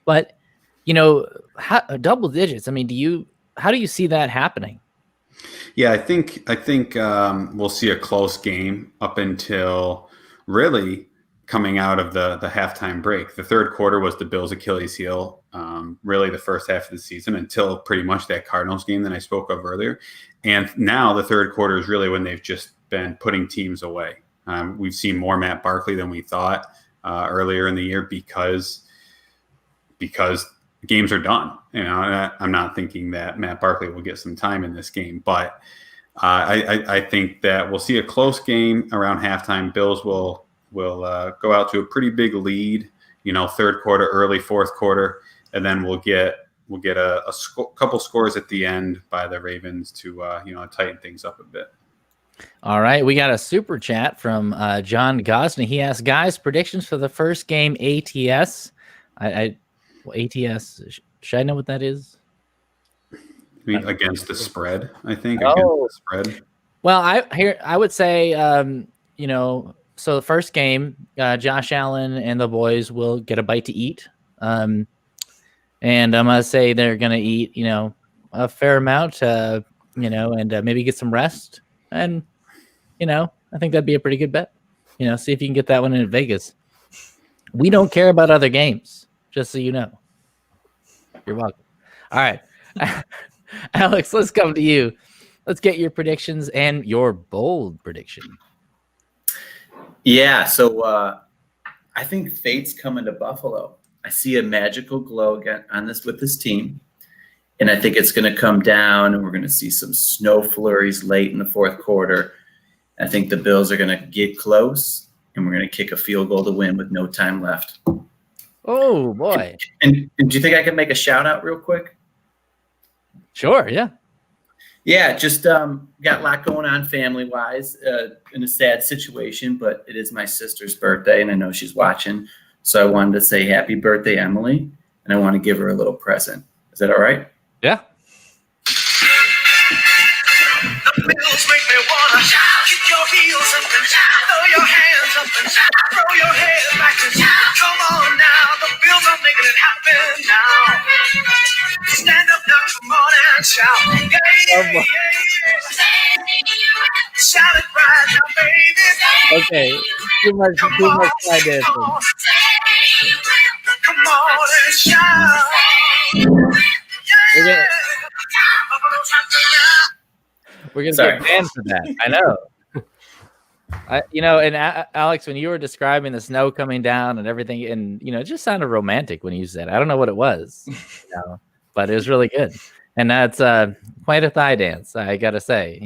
But, double digits, I mean, how do you see that happening? Yeah, I think we'll see a close game up until really coming out of the halftime break. The third quarter was the Bills' Achilles heel, really the first half of the season until pretty much that Cardinals game that I spoke of earlier. And now the third quarter is really when they've just been putting teams away. We've seen more Matt Barkley than we thought earlier in the year because games are done. I'm not thinking that Matt Barkley will get some time in this game, but I think that we'll see a close game around halftime. Bills will go out to a pretty big lead, third quarter, early fourth quarter, and then we'll get a couple scores at the end by the Ravens to tighten things up a bit. All right, we got a super chat from John Gosney. He asked, guys, predictions for the first game ATS. ATS, should I know what that is? Against the spread, I think. Oh. Against the spread. Well, I would say, so the first game, Josh Allen and the boys will get a bite to eat. And I'm going to say they're going to eat, a fair amount. and maybe get some rest. And, I think that'd be a pretty good bet. See if you can get that one in Vegas. We don't care about other games, just so you know. You're welcome. All right. Alex, let's come to you. Let's get your predictions and your bold prediction. Yeah, so I think fate's coming to Buffalo. I see a magical glow again with this team, and I think it's going to come down, and we're going to see some snow flurries late in the fourth quarter. I think the Bills are going to get close, and we're going to kick a field goal to win with no time left. Oh, boy. And do you think I can make a shout-out real quick? Sure, yeah. Yeah, just got a lot going on family-wise in a sad situation, but it is my sister's birthday, and I know she's watching. So I wanted to say happy birthday, Emily, and I want to give her a little present. Is that all right? Yeah. The Bills make me wanna shout. Kick your heels up and shout. Throw your hands up and shout. Throw your head back and shout. Come on now, the Bills are making it happen now. Stand up now, come on and shout. Yeah, yeah, yeah. Shout it right now, baby. Okay. Too much side dancing. Come on and shout. Yeah. We're going to get banned for that. I know. And Alex, when you were describing the snow coming down and everything, and, it just sounded romantic when you said it. I don't know what it was, but it was really good. And that's quite a thigh dance, I got to say.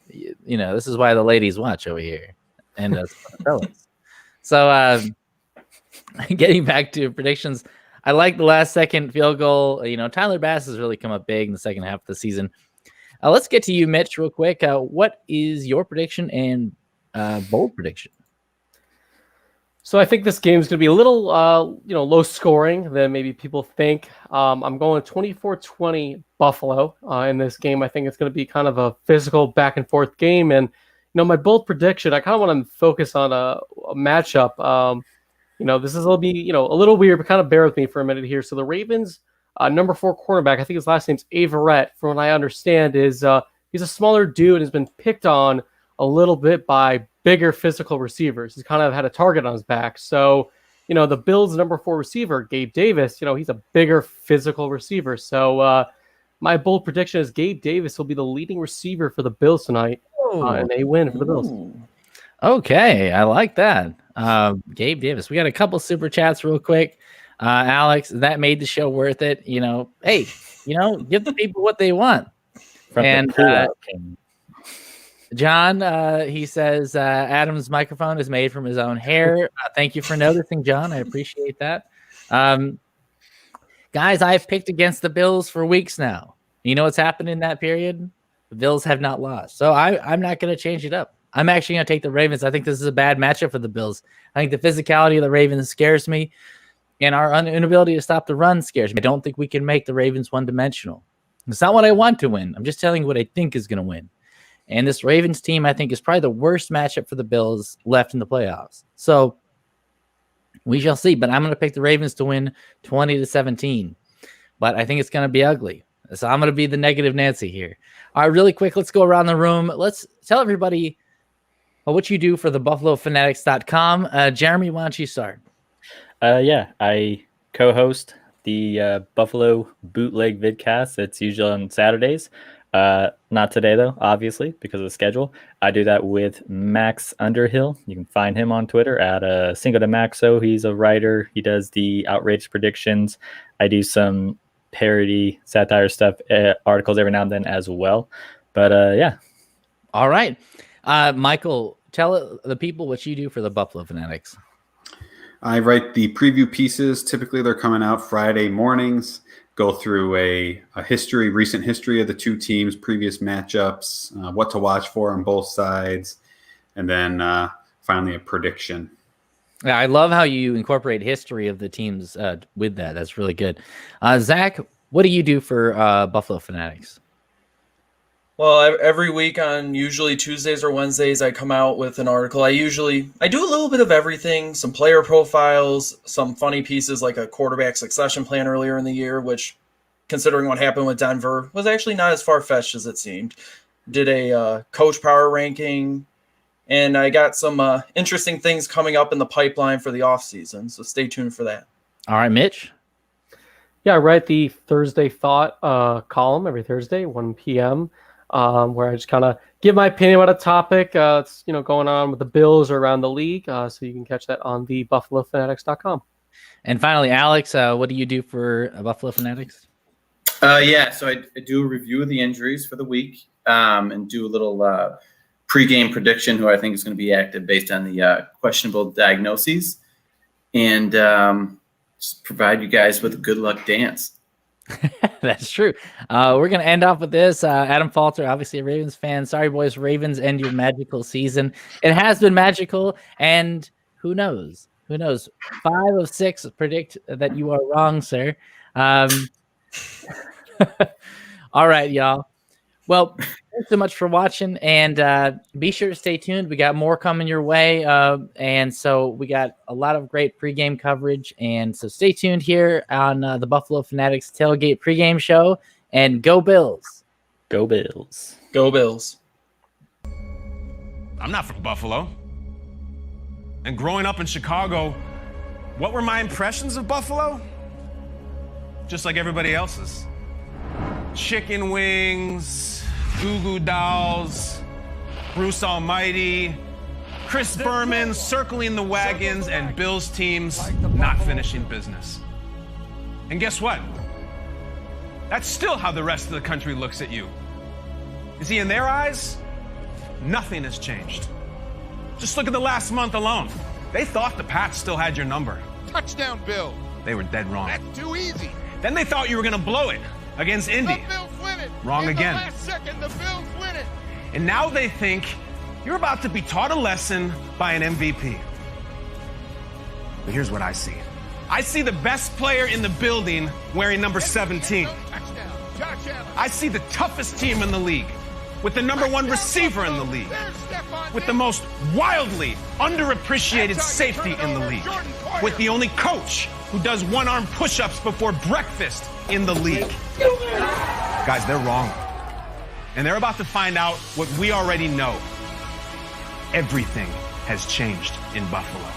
This is why the ladies watch over here. And us fellas. So getting back to predictions, I like the last second field goal. Tyler Bass has really come up big in the second half of the season. Let's get to you, Mitch, real quick. What is your prediction and bold prediction? So I think this game is going to be a little, low scoring than maybe people think. I'm going 24-20 Buffalo in this game. I think it's going to be kind of a physical back and forth game. And, my bold prediction, I kind of want to focus on a matchup. This is going to be, a little weird, but kind of bear with me for a minute here. So the Ravens, number 4 cornerback, I think his last name's Averett, from what I understand, is he's a smaller dude and has been picked on a little bit by bigger physical receivers. He's kind of had a target on his back. So, the Bills' number 4 receiver, Gabe Davis, he's a bigger physical receiver. So my bold prediction is Gabe Davis will be the leading receiver for the Bills tonight, and they win for the Bills. Okay, I like that. Gabe Davis. We got a couple super chats real quick. Alex, that made the show worth it. Hey, give the people what they want. John, he says Adam's microphone is made from his own hair. Thank you for noticing, John. I appreciate that. Guys, I've picked against the Bills for weeks now. You know what's happened in that period? The Bills have not lost. So I'm not going to change it up. I'm actually going to take the Ravens. I think this is a bad matchup for the Bills. I think the physicality of the Ravens scares me, and our inability to stop the run scares me. I don't think we can make the Ravens one-dimensional. It's not what I want to win. I'm just telling you what I think is going to win. And this Ravens team, I think, is probably the worst matchup for the Bills left in the playoffs. So we shall see. But I'm going to pick the Ravens to win 20-17. But I think it's going to be ugly. So I'm going to be the negative Nancy here. All right, really quick, let's go around the room. Let's tell everybody what you do for the BuffaloFanatics.com. Jeremy, why don't you start? I co-host the Buffalo Bootleg Vidcast. It's usually on Saturdays. Not today, though, obviously, because of the schedule. I do that with Max Underhill. You can find him on Twitter at Single to Maxo. He's a writer. He does the outrageous predictions. I do some parody, satire stuff, articles every now and then as well. But, yeah. All right. Michael, tell the people what you do for the Buffalo Fanatics. I write the preview pieces. Typically, they're coming out Friday mornings. Go through a recent history of the two teams, previous matchups, what to watch for on both sides, and then finally a prediction. Yeah, I love how you incorporate history of the teams with that. That's really good. Zach, what do you do for Buffalo Fanatics? Well, every week on usually Tuesdays or Wednesdays, I come out with an article. I do a little bit of everything, some player profiles, some funny pieces like a quarterback succession plan earlier in the year, which considering what happened with Denver, was actually not as far-fetched as it seemed. Did a coach power ranking, and I got some interesting things coming up in the pipeline for the offseason, so stay tuned for that. All right, Mitch. Yeah, I write the Thursday Thought column every Thursday, 1 p.m., where I just kind of give my opinion about a topic that's going on with the Bills or around the league. So you can catch that on the BuffaloFanatics.com. And finally, Alex, what do you do for Buffalo Fanatics? So I do a review of the injuries for the week and do a little pre-game prediction who I think is going to be active based on the questionable diagnoses, and just provide you guys with a good luck dance. That's true. We're going to end off with this. Adam Falter, obviously a Ravens fan. Sorry, boys. Ravens end your magical season. It has been magical, and who knows? Who knows? 5 of 6 predict that you are wrong, sir. All right, y'all. Well, thanks so much for watching, and be sure to stay tuned. We got more coming your way, and so we got a lot of great pregame coverage, and so stay tuned here on the Buffalo Fanatics Tailgate pregame show, and go Bills. Go Bills. Go Bills. I'm not from Buffalo. And growing up in Chicago, what were my impressions of Buffalo? Just like everybody else's. Chicken wings, Goo Goo Dolls, Bruce Almighty, Chris Berman circling the wagons, and Bills teams not finishing business. And guess what? That's still how the rest of the country looks at you. You see, in their eyes, nothing has changed. Just look at the last month alone. They thought the Pats still had your number. Touchdown, Bill. They were dead wrong. That's too easy. Then they thought you were going to blow it against Indy. The Bills win it. Wrong in again. The last second, the Bills win it. And now they think you're about to be taught a lesson by an MVP. But here's what I see. I see the best player in the building wearing number 17. Touchdown. Josh Allen. I see the toughest team in the league with the number 1 receiver in the league, with the most wildly underappreciated safety in the league, with the only coach who does one-arm push-ups before breakfast in the league. Guys, they're wrong. And they're about to find out what we already know. Everything has changed in Buffalo.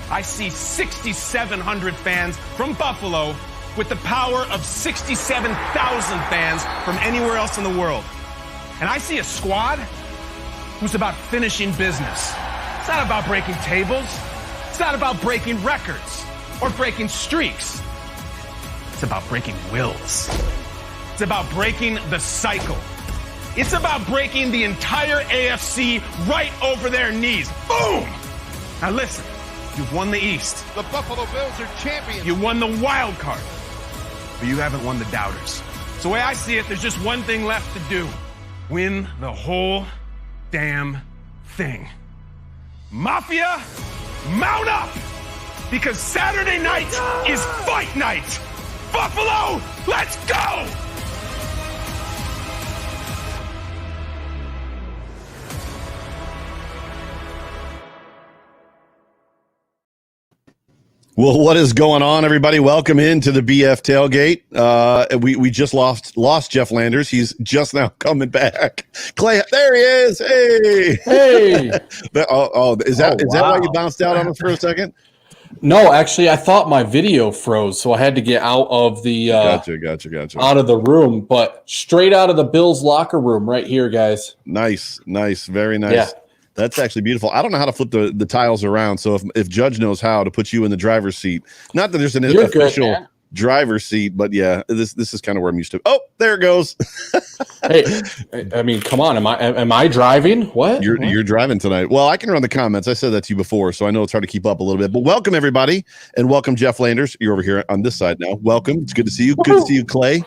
I see 6,700 fans from Buffalo with the power of 67,000 fans from anywhere else in the world. And I see a squad who's about finishing business. It's not about breaking tables. It's not about breaking records or breaking streaks. It's about breaking wills. It's about breaking the cycle. It's about breaking the entire AFC right over their knees. Boom! Now listen, you've won the East. The Buffalo Bills are champions. You won the wild card, but you haven't won the doubters. So the way I see it, there's just one thing left to do. Win the whole damn thing. Mafia, mount up! Because Saturday night is fight night! Buffalo, let's go! Well, what is going on, everybody? Welcome into the BF Tailgate. We just lost Jeff Landers. He's just now coming back. Clay, there he is. Hey. Is that why you bounced out on us for a second? No, actually, I thought my video froze, so I had to get out of the gotcha. out of the room, but straight out of the Bills locker room right here, guys. Nice, very nice. Yeah. That's actually beautiful. I don't know how to flip the tiles around, so if Judge knows how to put you in the driver's seat, not that there's an official driver's seat, but yeah, this is kind of where I'm used to. Oh, there it goes. Hey, I mean, come on, am I driving? What? You're driving tonight. Well, I can run the comments. I said that to you before, so I know it's hard to keep up a little bit. But welcome everybody, and welcome Jeff Landers. You're over here on this side now. Welcome. It's good to see you. Woo-hoo. Good to see you, Clay.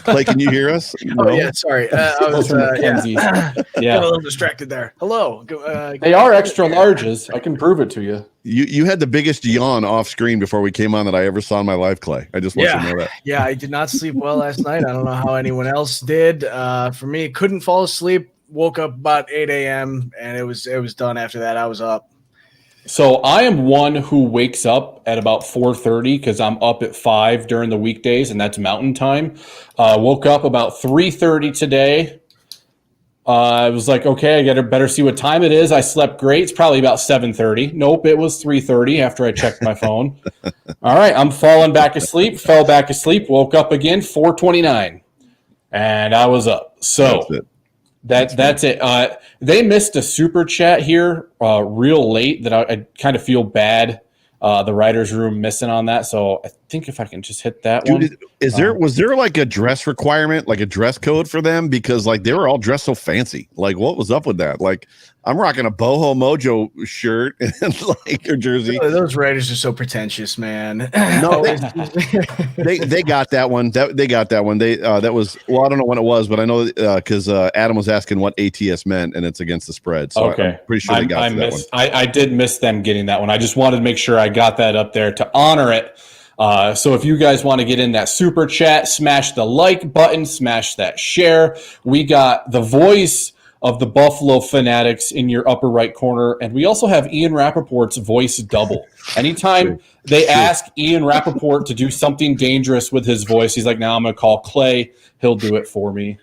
Clay, can you hear us? No? Oh yeah, sorry. I was got a little distracted there. Hello. They are extra larges. I can prove it to you. You had the biggest yawn off screen before we came on that I ever saw in my life, Clay. I just want you to know that. Yeah, I did not sleep well last night. I don't know how anyone else did. For me, couldn't fall asleep. Woke up about 8 a.m. and it was done after that. I was up. So I am one who wakes up at about 4:30 because I'm up at 5 during the weekdays, and that's Mountain Time. Woke up about 3:30 today. I was like, okay, I better see what time it is. I slept great. It's probably about 7:30. Nope, it was 3:30 after I checked my phone. All right, I'm falling back asleep. Fell back asleep. Woke up again 4:29, and I was up. So that's it. They missed a super chat here real late that I kind of feel bad. The writer's room missing on that. So I think if I can just hit that one. Was there like a dress requirement, like a dress code for them? Because like they were all dressed so fancy. Like what was up with that? Like I'm rocking a Boho Mojo shirt and like a jersey. Those writers are so pretentious, man. No, they got that one. They got that one. That was, well, I don't know when it was, but I know because Adam was asking what ATS meant, and it's against the spread. So okay, I'm pretty sure they got that one. I did miss them getting that one. I just wanted to make sure I got that up there to honor it. So if you guys want to get in that super chat, smash the like button, smash that share. We got the voice of the Buffalo Fanatics in your upper right corner. And we also have Ian Rappaport's voice double. Anytime they ask Ian Rappaport to do something dangerous with his voice, he's like, now I'm going to call Clay. He'll do it for me.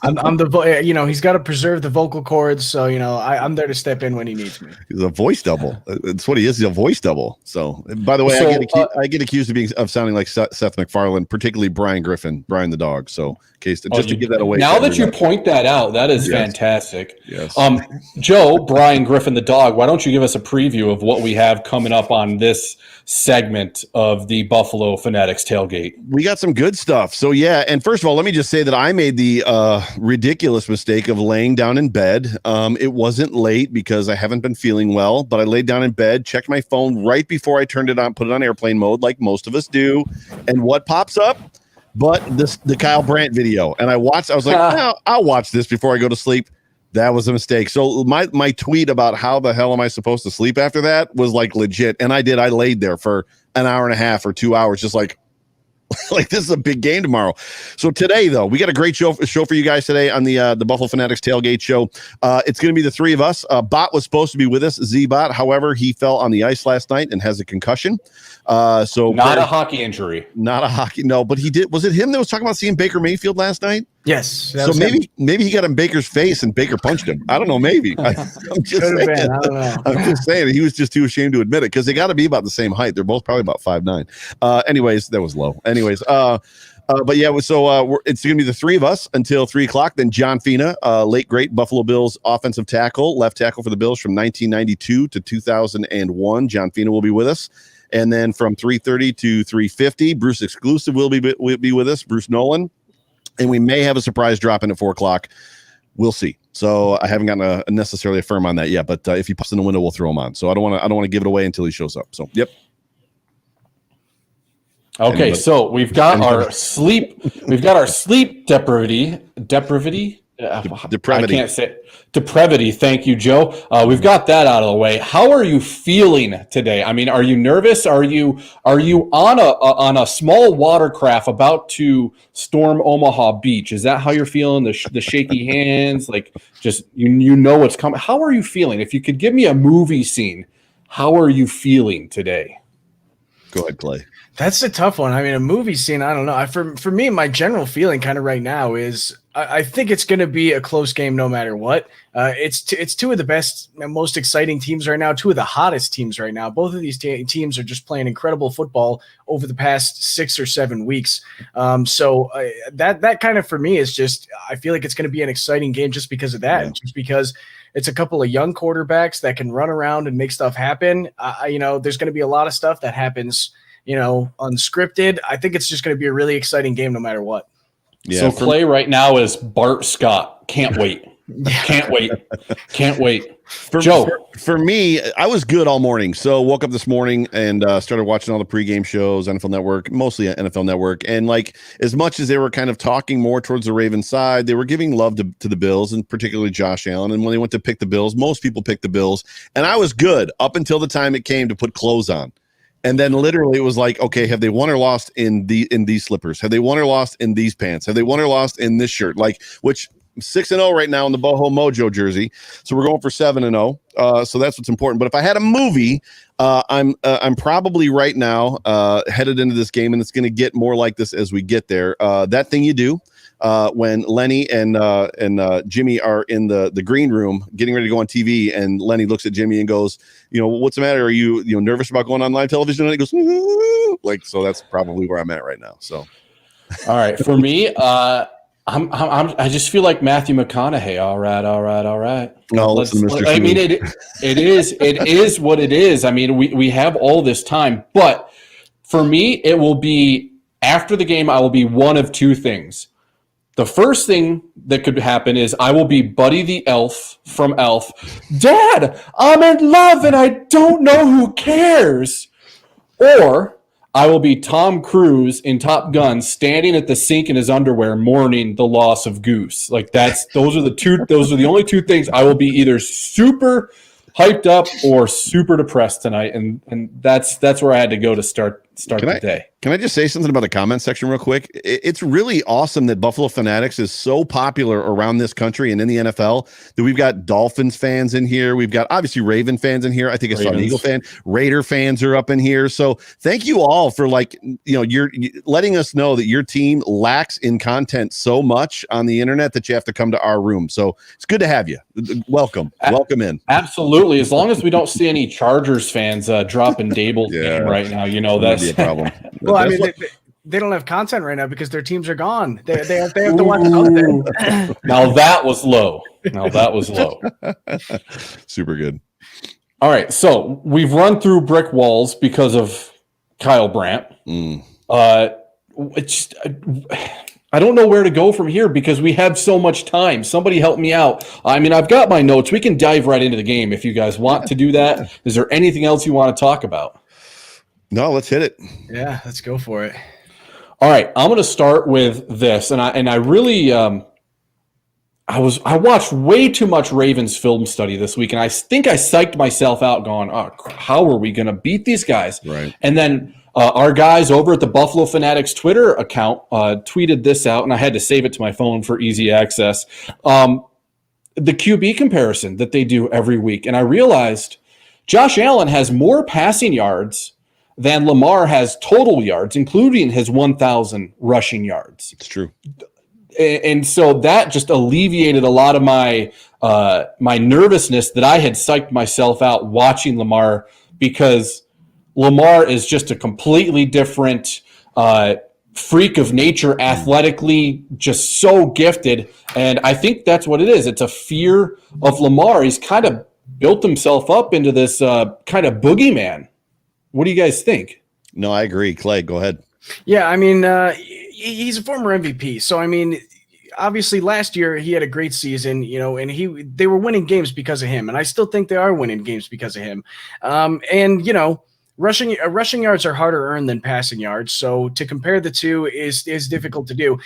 I'm the he's got to preserve the vocal cords, so I'm there to step in when he needs me. He's a voice double. That's what he is. He's a voice double. So, by the way, I get accused of sounding like Seth MacFarlane, particularly Brian Griffin, Brian the dog. So, to give that away. Now that you point that out, that is fantastic. Yes. Joe, Brian Griffin the dog. Why don't you give us a preview of what we have coming up on this segment of the Buffalo Fanatics tailgate? We got some good stuff. So yeah, and first of all, let me just say that I made the ridiculous mistake of laying down in bed. It wasn't late because I haven't been feeling well, but I laid down in bed, checked my phone right before I turned it on, put it on airplane mode like most of us do, and what pops up? But the Kyle Brandt video, and I was like, I'll watch this before I go to sleep. That was a mistake. So my tweet about how the hell am I supposed to sleep after that was like legit. And I did. I laid there for an hour and a half or 2 hours, just like this is a big game tomorrow. So today, though, we got a great show for you guys today on the Buffalo Fanatics Tailgate Show. It's going to be the three of us. Bot was supposed to be with us, Z-Bot. However, he fell on the ice last night and has a concussion. So not a hockey injury. Not a hockey. No, but he did. Was it him that was talking about seeing Baker Mayfield last night? Yes. So maybe he got in Baker's face and Baker punched him. I don't know. Maybe. I'm just saying. I don't know. I'm just saying he was just too ashamed to admit it because they got to be about the same height. They're both probably about 5'9". Anyways, that was low. Anyways, but yeah, so it's going to be the three of us until 3:00. Then John Fina, late great Buffalo Bills offensive tackle, left tackle for the Bills from 1992 to 2001. John Fina will be with us. And then from 3:30 to 3:50, Bruce Exclusive will be with us, Bruce Nolan. And we may have a surprise drop in at 4:00. We'll see. So I haven't gotten necessarily a firm on that yet, but if he pops in the window, we'll throw him on. So I don't want to give it away until he shows up. So yep. Okay, so we've got our sleep depravity. I can't say it. Depravity. Thank you, Joe. We've got that out of the way. How are you feeling today? I mean, are you nervous? Are you on a small watercraft about to storm Omaha Beach? Is that how you're feeling? The shaky hands, like just you know what's coming. How are you feeling? If you could give me a movie scene, how are you feeling today? Go ahead, Clay. That's a tough one. I mean, a movie scene, I don't know. For me, my general feeling kind of right now is I think it's going to be a close game no matter what. It's two of the best, most exciting teams right now, two of the hottest teams right now. Both of these teams are just playing incredible football over the past 6 or 7 weeks. So that kind of for me is just I feel like it's going to be an exciting game just because of that, just because it's a couple of young quarterbacks that can run around and make stuff happen. There's going to be a lot of stuff that happens unscripted. I think it's just going to be a really exciting game no matter what. Yeah, so Clay right now is Bart Scott. Can't wait. Can't wait. Joe. For me, I was good all morning. So woke up this morning and started watching all the pregame shows, NFL Network, mostly NFL Network. And like as much as they were kind of talking more towards the Ravens side, they were giving love to the Bills and particularly Josh Allen. And when they went to pick the Bills, most people picked the Bills. And I was good up until the time it came to put clothes on. And then literally it was like, okay, have they won or lost in these slippers? Have they won or lost in these pants? Have they won or lost in this shirt? Like, which 6-0 right now in the Boho Mojo jersey. So we're going for 7-0. So that's what's important. But if I had a movie, I'm probably right now headed into this game, and it's going to get more like this as we get there. That Thing You Do. When Lenny and Jimmy are in the green room getting ready to go on TV, and Lenny looks at Jimmy and goes, what's the matter? Are you nervous about going on live television? And he goes, like, so that's probably where I'm at right now. So, all right, for me, I just feel like Matthew McConaughey. All right. No, listen, Mr. I mean, it is what it is. I mean, we have all this time, but for me, it will be after the game. I will be one of two things. The first thing that could happen is I will be Buddy the Elf from Elf. Dad, I'm in love and I don't know who cares. Or I will be Tom Cruise in Top Gun standing at the sink in his underwear mourning the loss of Goose. Like those are the only two things. I will be either super hyped up or super depressed tonight, and that's where I had to go to start the day. Can I just say something about the comment section real quick? It's really awesome that Buffalo Fanatics is so popular around this country and in the NFL that we've got Dolphins fans in here. We've got obviously Raven fans in here. I think I saw an Eagle fan. Raider fans are up in here. So thank you all for you're letting us know that your team lacks in content so much on the internet that you have to come to our room. So it's good to have you. Welcome in. Absolutely. As long as we don't see any Chargers fans dropping Dable's game right now, that's a problem. Well, I mean, they don't have content right now because their teams are gone. They have to watch something. Now that was low. Super good. All right, so we've run through brick walls because of Kyle Brandt. I don't know where to go from here because we have so much time. Somebody help me out. I mean, I've got my notes. We can dive right into the game if you guys want to do that. Is there anything else you want to talk about? No, let's hit it. Yeah, let's go for it. All right, I'm going to start with this, and I really I watched way too much Ravens film study this week, and I think I psyched myself out, going, "Oh, how are we going to beat these guys?" Right. And then our guys over at the Buffalo Fanatics Twitter account tweeted this out, and I had to save it to my phone for easy access. The QB comparison that they do every week, and I realized Josh Allen has more passing yards than Lamar has total yards, including his 1,000 rushing yards. It's true. And so that just alleviated a lot of my my nervousness that I had psyched myself out watching Lamar, because Lamar is just a completely different freak of nature athletically, just so gifted. And I think that's what it is. It's a fear of Lamar. He's kind of built himself up into this kind of boogeyman. What do you guys think? No, I agree. Clay, go ahead. Yeah, I mean, he's a former MVP. So, I mean, obviously last year he had a great season, and they were winning games because of him. And I still think they are winning games because of him. Rushing yards are harder earned than passing yards. So to compare the two is difficult to do.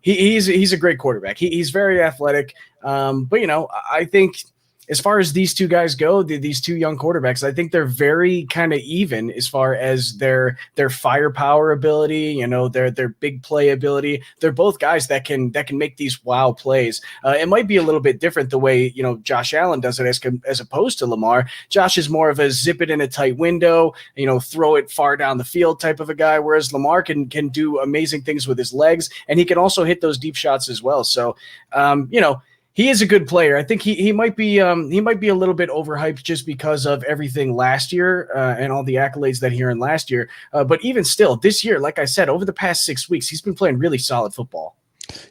He's a great quarterback. He's very athletic. But I think as far as these two guys go, these two young quarterbacks, I think they're very kind of even as far as their firepower ability, their big play ability. They're both guys that can make these wow plays. It might be a little bit different the way, Josh Allen does it as opposed to Lamar. Josh is more of a zip it in a tight window, throw it far down the field type of a guy, whereas Lamar can do amazing things with his legs, and he can also hit those deep shots as well. So, he is a good player. I think he might be a little bit overhyped just because of everything last year and all the accolades that he earned last year. But even still, this year, like I said, over the past 6 weeks, he's been playing really solid football.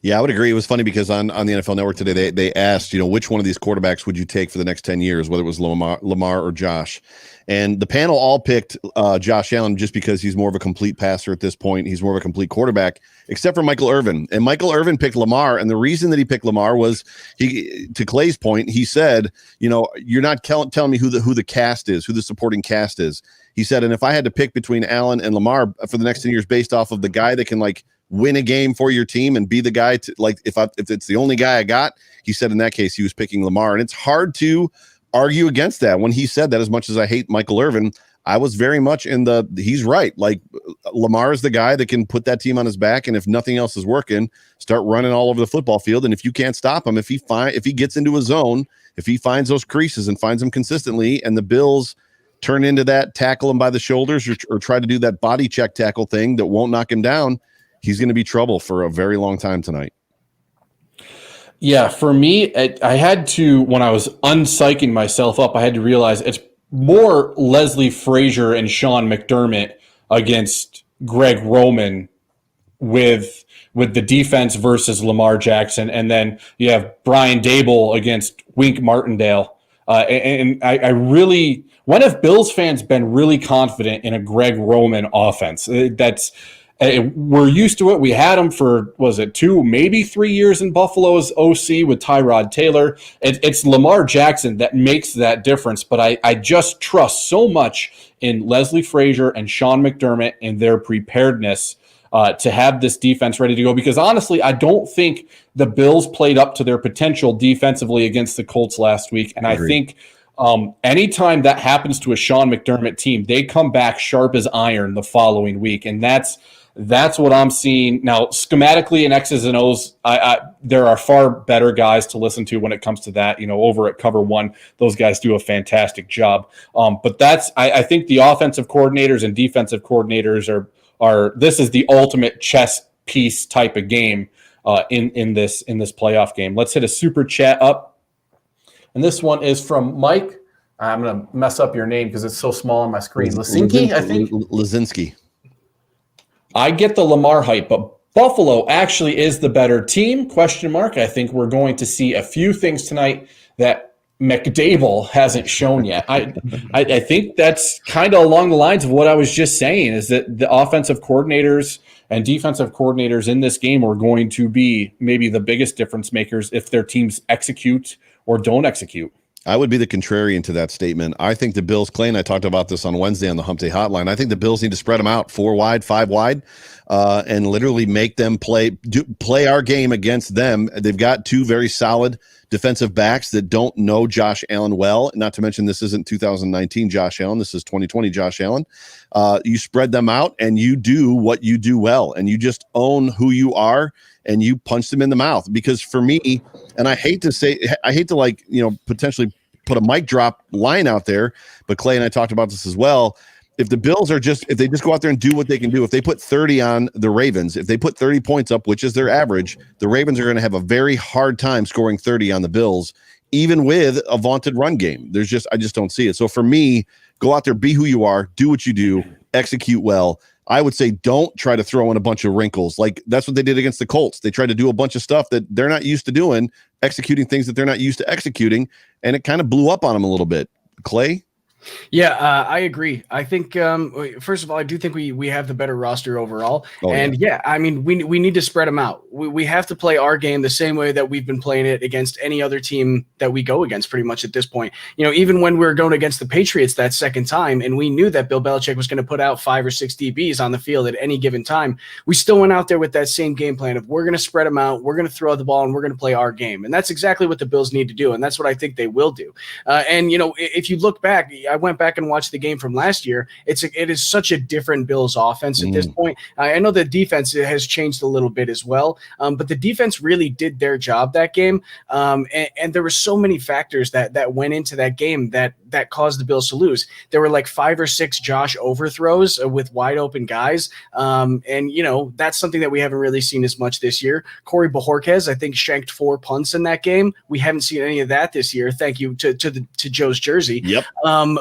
Yeah, I would agree. It was funny because on the NFL Network today, they asked, which one of these quarterbacks would you take for the next 10 years, whether it was Lamar or Josh. And the panel all picked Josh Allen just because he's more of a complete passer at this point. He's more of a complete quarterback, except for Michael Irvin. And Michael Irvin picked Lamar. And the reason that he picked Lamar was, to Clay's point, he said, you're not telling me who the cast is, who the supporting cast is. He said, and if I had to pick between Allen and Lamar for the next 10 years based off of the guy that can win a game for your team and be the guy to if it's the only guy I got, he said in that case he was picking Lamar. And it's hard to argue against that. When he said that, as much as I hate Michael Irvin, I was very much he's right. Like Lamar is the guy that can put that team on his back, and if nothing else is working, start running all over the football field. And if you can't stop him, if he gets into a zone, if he finds those creases and finds them consistently, and the Bills turn into that tackle him by the shoulders or try to do that body check tackle thing that won't knock him down, he's going to be trouble for a very long time tonight. Yeah, for me, I had to, when I was unpsyching myself up, I had to realize it's more Leslie Frazier and Sean McDermott against Greg Roman with the defense versus Lamar Jackson. And then you have Brian Dable against Wink Martindale. And I really, when have Bills fans been really confident in a Greg Roman offense? We're used to it. We had him for, 2, maybe 3 years in Buffalo as OC with Tyrod Taylor. It's Lamar Jackson that makes that difference. But I just trust so much in Leslie Frazier and Sean McDermott and their preparedness to have this defense ready to go. Because honestly, I don't think the Bills played up to their potential defensively against the Colts last week. And I think anytime that happens to a Sean McDermott team, they come back sharp as iron the following week. And that's what I'm seeing now. Schematically in X's and O's, there are far better guys to listen to when it comes to that. Over at Cover One, those guys do a fantastic job. But I think the offensive coordinators and defensive coordinators are this is the ultimate chess piece type of game in this playoff game. Let's hit a super chat up, and this one is from Mike. I'm gonna mess up your name because it's so small on my screen. Lisinski, I think. Lisinski. I get the Lamar hype, but Buffalo actually is the better team, ? I think we're going to see a few things tonight that McDable hasn't shown yet. I think that's kind of along the lines of what I was just saying, is that the offensive coordinators and defensive coordinators in this game are going to be maybe the biggest difference makers if their teams execute or don't execute. I would be the contrarian to that statement. I think the Bills, Clay and I talked about this on Wednesday on the Hump Day Hotline. I think the Bills need to spread them out 4 wide, 5 wide, and literally make them play our game against them. They've got 2 very solid defensive backs that don't know Josh Allen well. Not to mention this isn't 2019 Josh Allen. This is 2020 Josh Allen. You spread them out and you do what you do well, and you just own who you are and you punch them in the mouth. Because for me, and I hate to potentially put a mic drop line out there, but Clay and I talked about this as well. If the Bills if they just go out there and do what they can do, if they put 30 on the Ravens, if they put 30 points up, which is their average, the Ravens are going to have a very hard time scoring 30 on the Bills, even with a vaunted run game. I just don't see it. So for me, go out there, be who you are, do what you do, execute well. I would say don't try to throw in a bunch of wrinkles. Like that's what they did against the Colts. They tried to do a bunch of stuff that they're not used to doing, executing things that they're not used to executing, and it kind of blew up on them a little bit. Clay? Yeah, I agree. I think, first of all, I do think we have the better roster overall. I mean, we need to spread them out. We have to play our game the same way that we've been playing it against any other team that we go against pretty much at this point. Even when we were going against the Patriots that second time, and we knew that Bill Belichick was going to put out 5 or 6 DBs on the field at any given time, we still went out there with that same game plan of we're going to spread them out, we're going to throw the ball, and we're going to play our game. And that's exactly what the Bills need to do, and that's what I think they will do. If you look back, I went back and watched the game from last year. It is such a different Bills offense at this point. I know the defense has changed a little bit as well, but the defense really did their job that game. And there were so many factors that went into that game that caused the Bills to lose. There were like 5 or 6 Josh overthrows with wide open guys. That's something that we haven't really seen as much this year. Corey Bojorquez, I think, shanked 4 punts in that game. We haven't seen any of that this year. Thank you to Joe's jersey. Yep.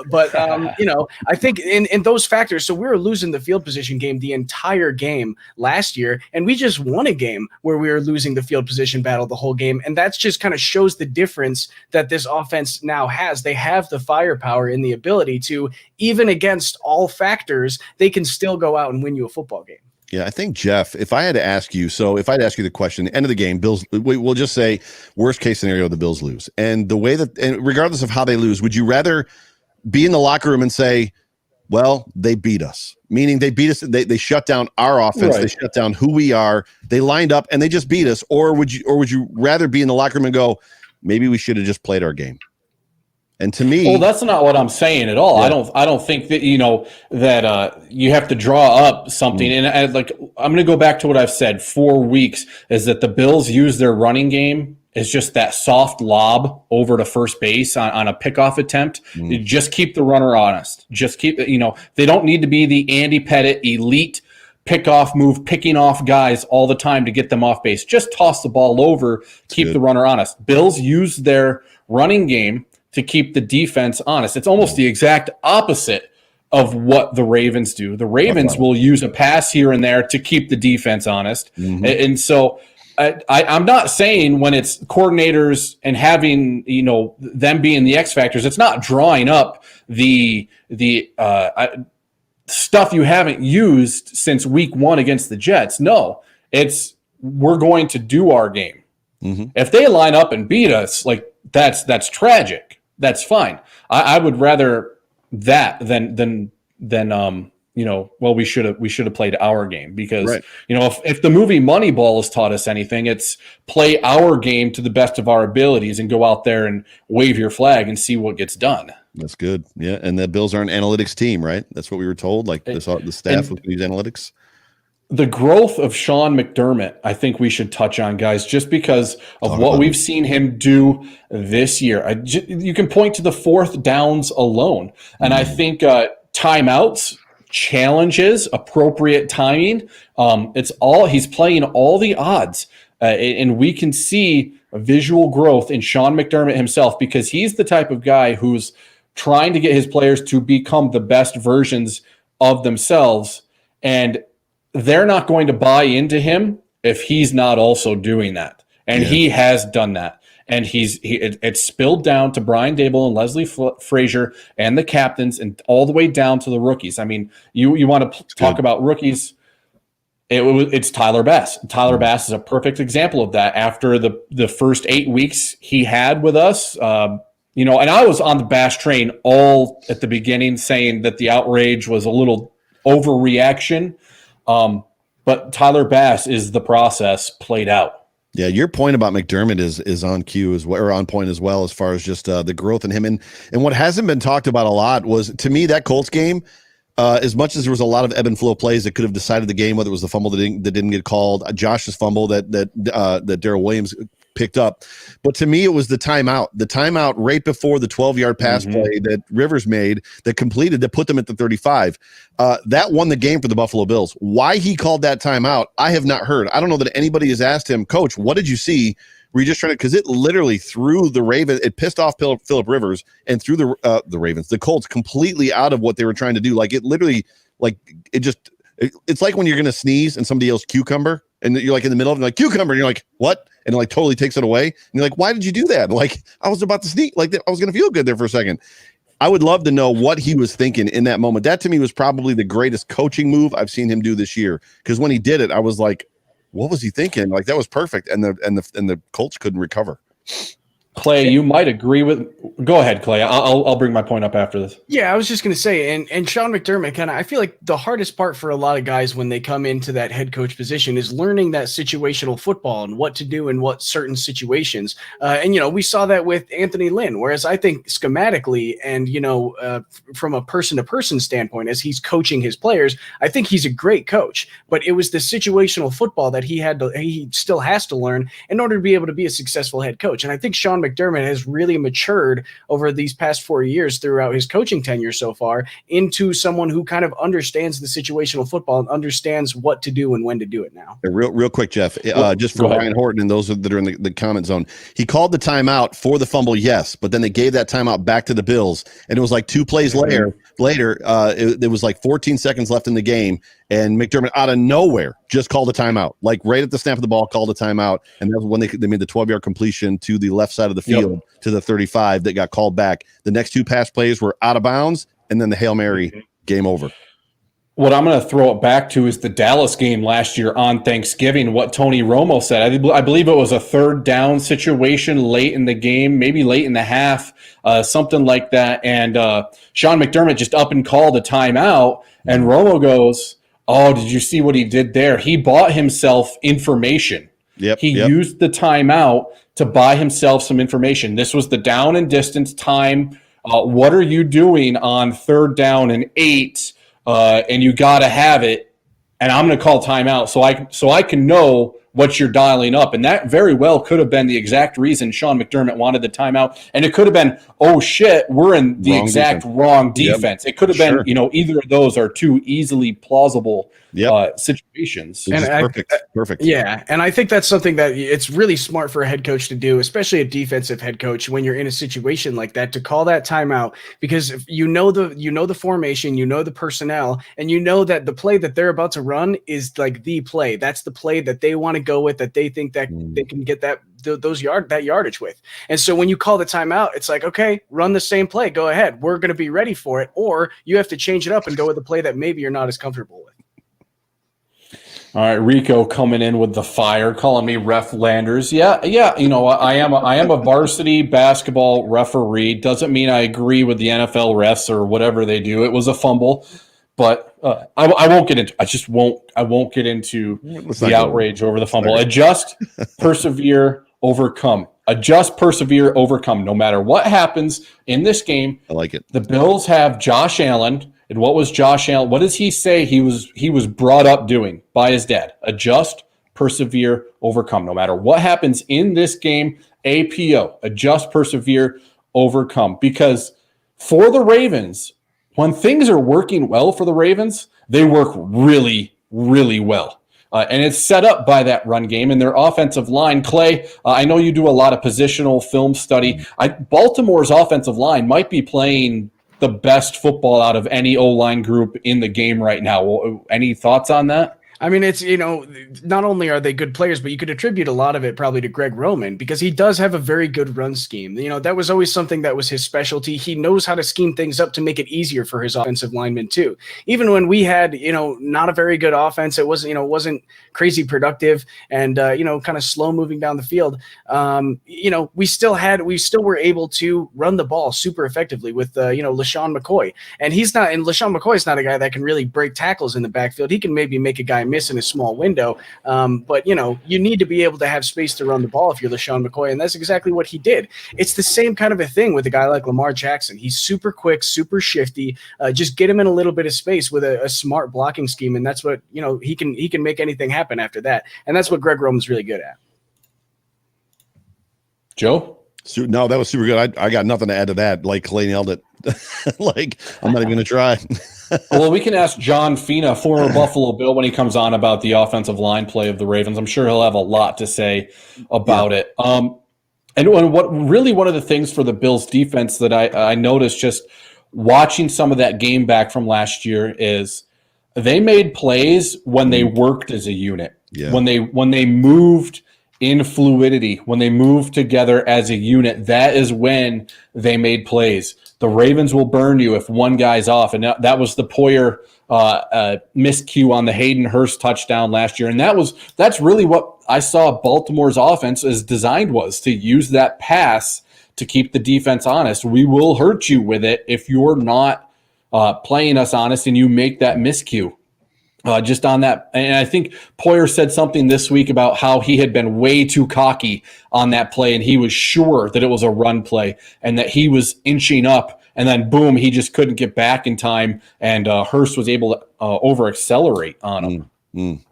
I think in those factors, so we were losing the field position game the entire game last year, and we just won a game where we were losing the field position battle the whole game. And that's just kind of shows the difference that this offense now has. They have the firepower and the ability to, even against all factors, they can still go out and win you a football game. Yeah, I think, Jeff, if I had to ask you the question, end of the game, Bills, we'll just say worst case scenario, the Bills lose. And regardless of how they lose, would you rather be in the locker room and say, well, they beat us, meaning they beat us, they shut down our offense, right. They shut down who we are, they lined up and they just beat us, or would you rather be in the locker room and go, maybe we should have just played our game? And to me, well, that's not what I'm saying at all. I don't think that that you have to draw up something. And like I'm going to go back to what I've said 4 weeks is that the Bills use their running game as just that soft lob over to first base on a pickoff attempt. You just keep the runner honest. Just keep they don't need to be the Andy Pettit elite pickoff move, picking off guys all the time to get them off base. Just toss the ball over, keep the runner honest. Bills use their running game to keep the defense honest. It's almost the exact opposite of what the Ravens do. The Ravens will use a pass here and there to keep the defense honest. And so I'm not saying when it's coordinators and having, them being the X factors, it's not drawing up the stuff you haven't used since week 1 against the Jets. No, it's we're going to do our game. If they line up and beat us, like that's tragic. That's fine. I would rather that than we should have played our game because if the movie Moneyball has taught us anything, it's play our game to the best of our abilities and go out there and wave your flag and see what gets done. That's good. Yeah, and the Bills are an analytics team, right? That's what we were told. Like the staff would use analytics. The growth of Sean McDermott, I think we should touch on, guys, just because of what we've seen him do this year. You can point to the 4th downs alone. And I think timeouts, challenges, appropriate timing, he's playing all the odds. And we can see a visual growth in Sean McDermott himself because he's the type of guy who's trying to get his players to become the best versions of themselves. And they're not going to buy into him if he's not also doing that. And he has done that. And it's spilled down to Brian Dable and Leslie Frazier and the captains and all the way down to the rookies. I mean, you want to talk about rookies. It's Tyler Bass. Tyler Bass is a perfect example of that. After the first 8 weeks he had with us, and I was on the Bass train all at the beginning saying that the outrage was a little overreaction. But Tyler Bass is the process played out. Yeah, your point about McDermott is on cue as well, or on point as well, as far as just the growth in him. And what hasn't been talked about a lot was, to me, that Colts game, as much as there was a lot of ebb and flow plays that could have decided the game, whether it was the fumble that didn't get called, Josh's fumble that Darrell Williams picked up. But to me, it was the timeout right before the 12-yard pass play that Rivers made that put them at the 35. That won the game for the Buffalo Bills. Why he called that timeout, I have not heard. I don't know that anybody has asked him, Coach, what did you see? Were you just trying to, because it literally threw the Ravens, it pissed off Phillip Rivers and threw the Colts completely out of what they were trying to do. Like it literally, it's like when you're going to sneeze and somebody yells cucumber and you're like in the middle of it, like cucumber, and you're like, what? And it like totally takes it away. And you're like, why did you do that? Like I was about to sneeze, like I was going to feel good there for a second. I would love to know what he was thinking in that moment. That to me was probably the greatest coaching move I've seen him do this year. Because when he did it, I was like, what was he thinking? Like that was perfect. And the Colts couldn't recover. Clay, you might agree with. Go ahead, Clay. I'll bring my point up after this. Yeah, I was just going to say, and Sean McDermott, I feel like the hardest part for a lot of guys when they come into that head coach position is learning that situational football and what to do in what certain situations. And we saw that with Anthony Lynn. Whereas I think schematically and from a person-to-person standpoint, as he's coaching his players, I think he's a great coach. But it was the situational football that he still has to learn in order to be able to be a successful head coach. And I think Sean McDermott has really matured over these past 4 years throughout his coaching tenure so far into someone who kind of understands the situational football and understands what to do and when to do it now. Real quick, Jeff, just for Ryan Horton and those that are in the comment zone, he called the timeout for the fumble, yes, but then they gave that timeout back to the Bills, and it was like 2 plays later, it was like 14 seconds left in the game, and McDermott out of nowhere just called a timeout, like right at the snap of the ball, called a timeout, and that was when they made the 12-yard completion to the left side of the field to the 35 that got called back. The next 2 pass plays were out of bounds, and then the Hail Mary, game over. What I'm going to throw it back to is the Dallas game last year on Thanksgiving, what Tony Romo said. I believe it was a 3rd down situation late in the game, maybe late in the half, something like that. And Sean McDermott just up and called a timeout, and Romo goes, oh, did you see what he did there? He bought himself information. He used the timeout to buy himself some information. This was the down and distance time What are you doing on 3rd down and 8? And you got to have it. And I'm going to call timeout so I can know what you're dialing up. And that very well could have been the exact reason Sean McDermott wanted the timeout. And it could have been, oh shit, we're in the wrong defense. It could have been, either of those are two easily plausible situations. And perfect. Yeah, and I think that's something that it's really smart for a head coach to do, especially a defensive head coach, when you're in a situation like that, to call that timeout, because if you know the formation, you know the personnel, and you know that the play that they're about to run is like the play. That's the play that they want to go with, that they think that they can get that yardage with. And so when you call the timeout, it's like, okay, run the same play, go ahead. We're going to be ready for it, or you have to change it up and go with the play that maybe you're not as comfortable with. All right, Rico coming in with the fire, calling me Ref Landers. Yeah. I am a varsity basketball referee. Doesn't mean I agree with the NFL refs or whatever they do. It was a fumble, but I won't get into. I won't get into the outrage over the fumble. Adjust, persevere, overcome. Adjust, persevere, overcome. No matter what happens in this game, I like it. The Bills have Josh Allen. And what was Josh Allen? What does he say he was brought up doing by his dad? Adjust, persevere, overcome. No matter what happens in this game, APO, adjust, persevere, overcome. Because for the Ravens, when things are working well for the Ravens, they work really, really well. And it's set up by that run game and their offensive line. Clay, I know you do a lot of positional film study. Baltimore's offensive line might be playing the best football out of any O-line group in the game right now. Any thoughts on that? I mean, it's, not only are they good players, but you could attribute a lot of it probably to Greg Roman, because he does have a very good run scheme. That was always something that was his specialty. He knows how to scheme things up to make it easier for his offensive linemen too. Even when we had, not a very good offense, it wasn't crazy productive and, kind of slow moving down the field. We still were able to run the ball super effectively with, LaShawn McCoy. And LaShawn McCoy's not a guy that can really break tackles in the backfield. He can maybe make a guy miss in a small window. But you need to be able to have space to run the ball if you're LaShawn McCoy. And that's exactly what he did. It's the same kind of a thing with a guy like Lamar Jackson. He's super quick, super shifty. Just get him in a little bit of space with a smart blocking scheme. And that's what, he can make anything happen after that. And that's what Greg Roman's really good at. Joe? No, that was super good. I got nothing to add to that. Like Clay nailed it. I'm not even going to try. Well, we can ask John Fina, former Buffalo Bill, when he comes on about the offensive line play of the Ravens. I'm sure he'll have a lot to say about it. And one of the things for the Bills defense that I noticed just watching some of that game back from last year is they made plays when they worked as a unit. Yeah. When they moved in fluidity, when they moved together as a unit, that is when they made plays. The Ravens will burn you if one guy's off, and that was the Poyer miscue on the Hayden Hurst touchdown last year, and that's really what I saw Baltimore's offense as designed was, to use that pass to keep the defense honest. We will hurt you with it if you're not playing us honest and you make that miscue. Just on that, and I think Poyer said something this week about how he had been way too cocky on that play, and he was sure that it was a run play and that he was inching up, and then boom, he just couldn't get back in time, and Hurst was able to over-accelerate on him.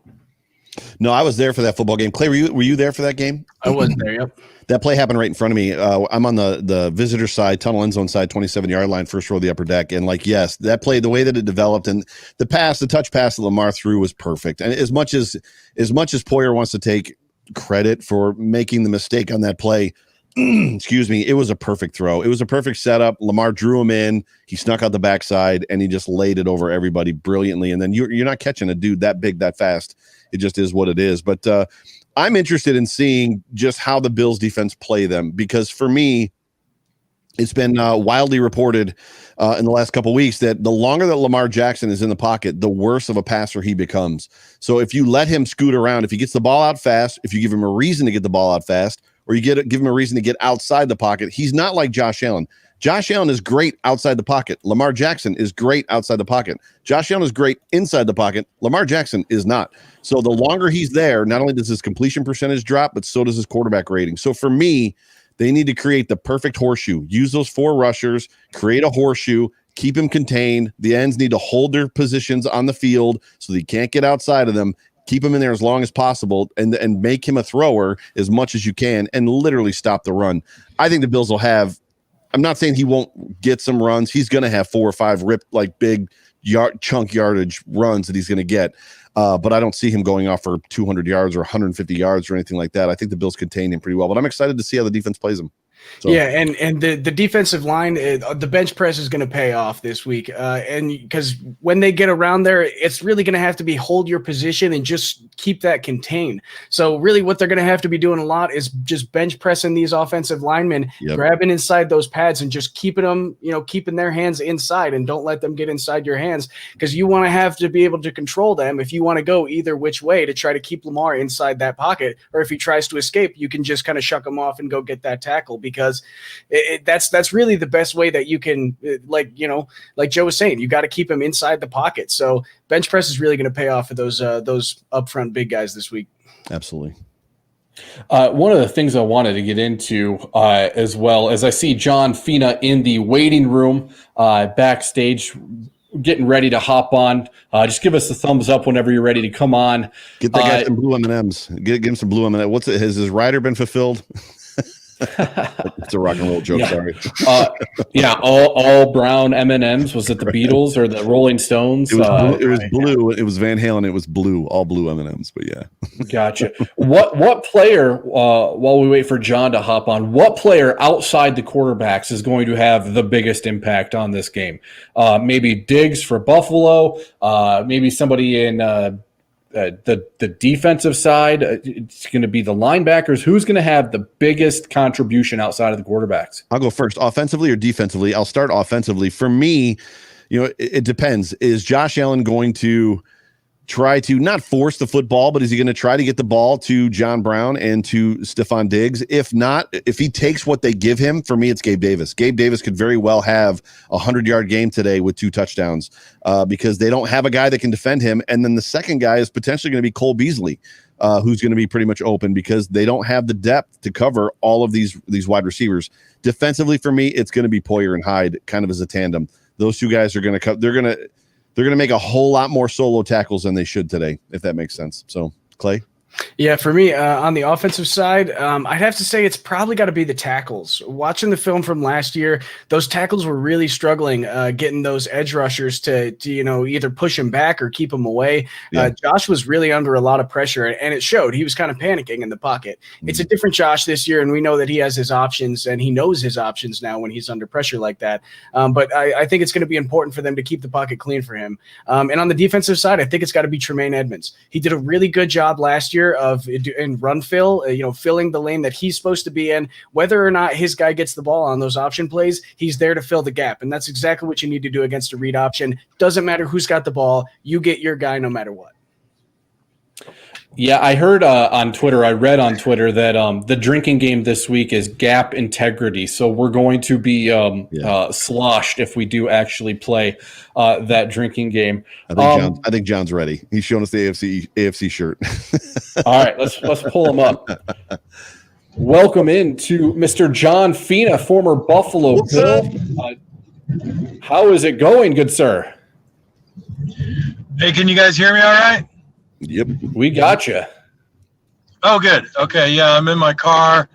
No, I was there for that football game. Clay, were you there for that game? I was there, yep. That play happened right in front of me. I'm on the visitor side, tunnel end zone side, 27-yard line, first row of the upper deck. And yes, that play, the way that it developed, and the touch pass that Lamar threw was perfect. And as much as Poyer wants to take credit for making the mistake on that play, excuse me, it was a perfect throw. It was a perfect setup. Lamar drew him in. He snuck out the backside, and he just laid it over everybody brilliantly. And then you're not catching a dude that big that fast. It just is what it is. But I'm interested in seeing just how the Bills defense play them, because for me, it's been wildly reported in the last couple of weeks that the longer that Lamar Jackson is in the pocket, the worse of a passer he becomes. So if you let him scoot around, if he gets the ball out fast, if you give him a reason to get the ball out fast, or you give him a reason to get outside the pocket, he's not like Josh Allen. Josh Allen is great outside the pocket. Lamar Jackson is great outside the pocket. Josh Allen is great inside the pocket. Lamar Jackson is not. So the longer he's there, not only does his completion percentage drop, but so does his quarterback rating. So for me, They need to create the perfect horseshoe. Use those 4 rushers, create a horseshoe, keep him contained. The ends need to hold their positions on the field so they can't get outside of them. Keep him in there as long as possible and make him a thrower as much as you can and literally stop the run. I think the Bills will have – I'm not saying he won't get some runs. He's going to have 4 or 5 big chunk yardage runs that he's going to get. But I don't see him going off for 200 yards or 150 yards or anything like that. I think the Bills contain him pretty well. But I'm excited to see how the defense plays him. So. Yeah, and the defensive line, the bench press is going to pay off this week. And because when they get around there, it's really going to have to be hold your position and just keep that contained. So really what they're going to have to be doing a lot is just bench pressing these offensive linemen, grabbing inside those pads and just keeping them, keeping their hands inside and don't let them get inside your hands because you want to have to be able to control them if you want to go either which way to try to keep Lamar inside that pocket. Or if he tries to escape, you can just kind of shuck him off and go get that tackle because that's really the best way that you can, like Joe was saying, you got to keep him inside the pocket. So bench press is really going to pay off for those upfront big guys this week. Absolutely. One of the things I wanted to get into as well as I see John Fina in the waiting room backstage getting ready to hop on. Just give us a thumbs up whenever you're ready to come on. Get that guy some blue M&Ms. Give him some blue M&Ms. Has his rider been fulfilled? It's a rock and roll joke. Sorry. All brown M&Ms. Was it the Beatles or the Rolling Stones? It was blue. It was Van Halen. It was blue. All blue M&Ms. But yeah. Gotcha. What player? While we wait for John to hop on, what player outside the quarterbacks is going to have the biggest impact on this game? Maybe Diggs for Buffalo. Maybe somebody in. The defensive side, it's going to be the linebackers. Who's going to have the biggest contribution outside of the quarterbacks? I'll go first. Offensively or defensively? I'll start offensively. For me, it depends. Is Josh Allen going to try to not force the football, but is he going to try to get the ball to John Brown and to Stephon Diggs? If not, if he takes what they give him, for me, it's Gabe Davis. Gabe Davis could very well have a 100-yard game today with 2 touchdowns because they don't have a guy that can defend him. And then the second guy is potentially going to be Cole Beasley, who's going to be pretty much open because they don't have the depth to cover all of these wide receivers. Defensively, for me, it's going to be Poyer and Hyde kind of as a tandem. Those 2 guys are going to they're going to make a whole lot more solo tackles than they should today, if that makes sense. So, Clay? Yeah, for me, on the offensive side, I'd have to say it's probably got to be the tackles. Watching the film from last year, those tackles were really struggling getting those edge rushers to either push him back or keep him away. Yeah. Josh was really under a lot of pressure, and it showed. He was kind of panicking in the pocket. Mm-hmm. It's a different Josh this year, and we know that he has his options, and he knows his options now when he's under pressure like that. But I think it's going to be important for them to keep the pocket clean for him. And on the defensive side, I think it's got to be Tremaine Edmonds. He did a really good job last year in run fill, filling the lane that he's supposed to be in. Whether or not his guy gets the ball on those option plays, he's there to fill the gap, and that's exactly what you need to do against a read option. Doesn't matter who's got the ball, you get your guy no matter what. Yeah, I heard on Twitter, I read on Twitter that the drinking game this week is gap integrity. So we're going to be sloshed if we do actually play that drinking game. I think John's ready. He's showing us the AFC shirt. All right, let's pull him up. Welcome in to Mr. John Fina, former Buffalo Bill. How is it going, good sir? Hey, can you guys hear me all right? Yep. We got you. Oh, good. Okay, yeah, I'm in my car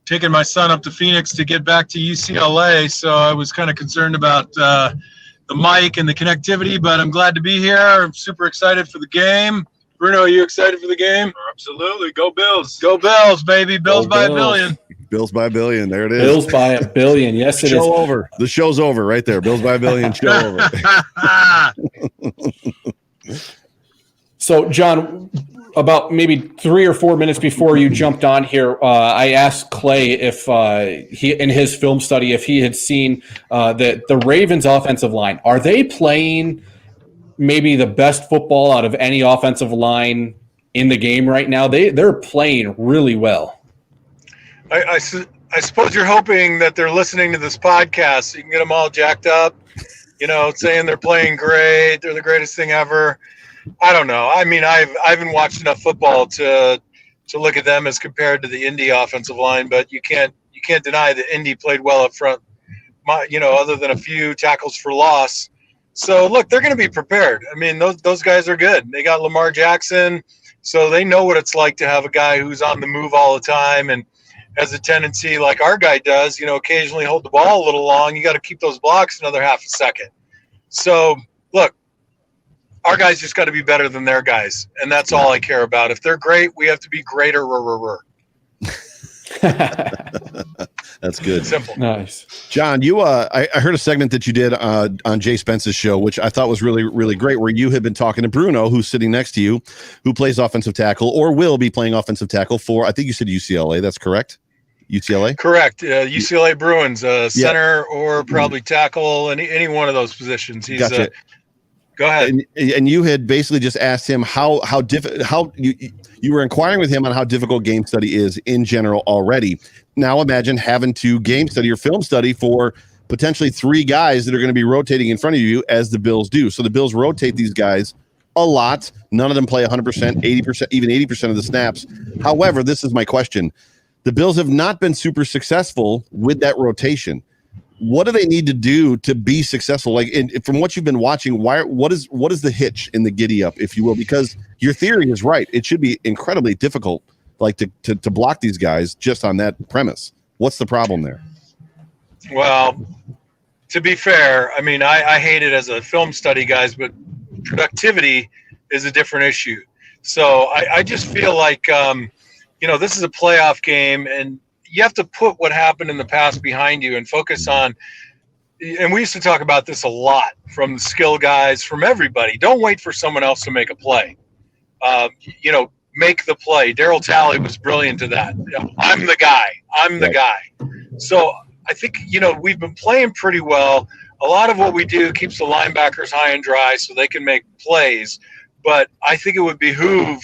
taking my son up to Phoenix to get back to UCLA, so I was kind of concerned about the mic and the connectivity, but I'm glad to be here. I'm super excited for the game. Bruno, are you excited for the game? Absolutely. Go Bills. Go Bills, baby. Bills by $1 billion. Bills by $1 billion. There it is. Bills by $1 billion. Yes, it is. Show over. The show's over right there. Bills by $1 billion. Show over. So, John, about maybe 3 or 4 minutes before you jumped on here, I asked Clay if he, in his film study, if he had seen the Ravens' offensive line. Are they playing maybe the best football out of any offensive line in the game right now? They're playing really well. I suppose you're hoping that they're listening to this podcast so you can get them all jacked up, saying they're playing great, they're the greatest thing ever. I don't know. I mean, I haven't watched enough football to look at them as compared to the Indy offensive line, but you can't you can't deny that Indy played well up front, other than a few tackles for loss. So, look, they're going to be prepared. I mean, those guys are good. They got Lamar Jackson, so they know what it's like to have a guy who's on the move all the time and has a tendency, like our guy does, occasionally hold the ball a little long. You got to keep those blocks another half a second. So, look, our guys just got to be better than their guys, and that's all I care about. If they're great, we have to be greater. That's good. Simple. Nice. John, you I heard a segment that you did on Jay Spence's show, which I thought was really, really great, where you had been talking to Bruno, who's sitting next to you, who plays offensive tackle or will be playing offensive tackle for, I think you said UCLA. That's correct? UCLA? Correct. UCLA Bruins, center or probably tackle, any one of those positions. He's gotcha. Go ahead. And you had basically just asked him how you were inquiring with him on how difficult game study is in general already. Now imagine having to game study or film study for potentially 3 guys that are going to be rotating in front of you, as the Bills do. So the Bills rotate these guys a lot. None of them play 100%, 80%, even 80% of the snaps. However, this is my question. The Bills have not been super successful with that rotation. What do they need to do to be successful? Like, from what you've been watching, what is the hitch in the giddy up, if you will? Because your theory is right. It should be incredibly difficult, like to block these guys just on that premise. What's the problem there? Well, to be fair, I mean, I hate it as a film study, guys, but productivity is a different issue. So I just feel like, this is a playoff game, and you have to put what happened in the past behind you and focus on, and we used to talk about this a lot from the skill guys, from everybody. Don't wait for someone else to make a play. Make the play. Darryl Talley was brilliant to that. I'm the guy. So I think, we've been playing pretty well. A lot of what we do keeps the linebackers high and dry so they can make plays. But I think it would behoove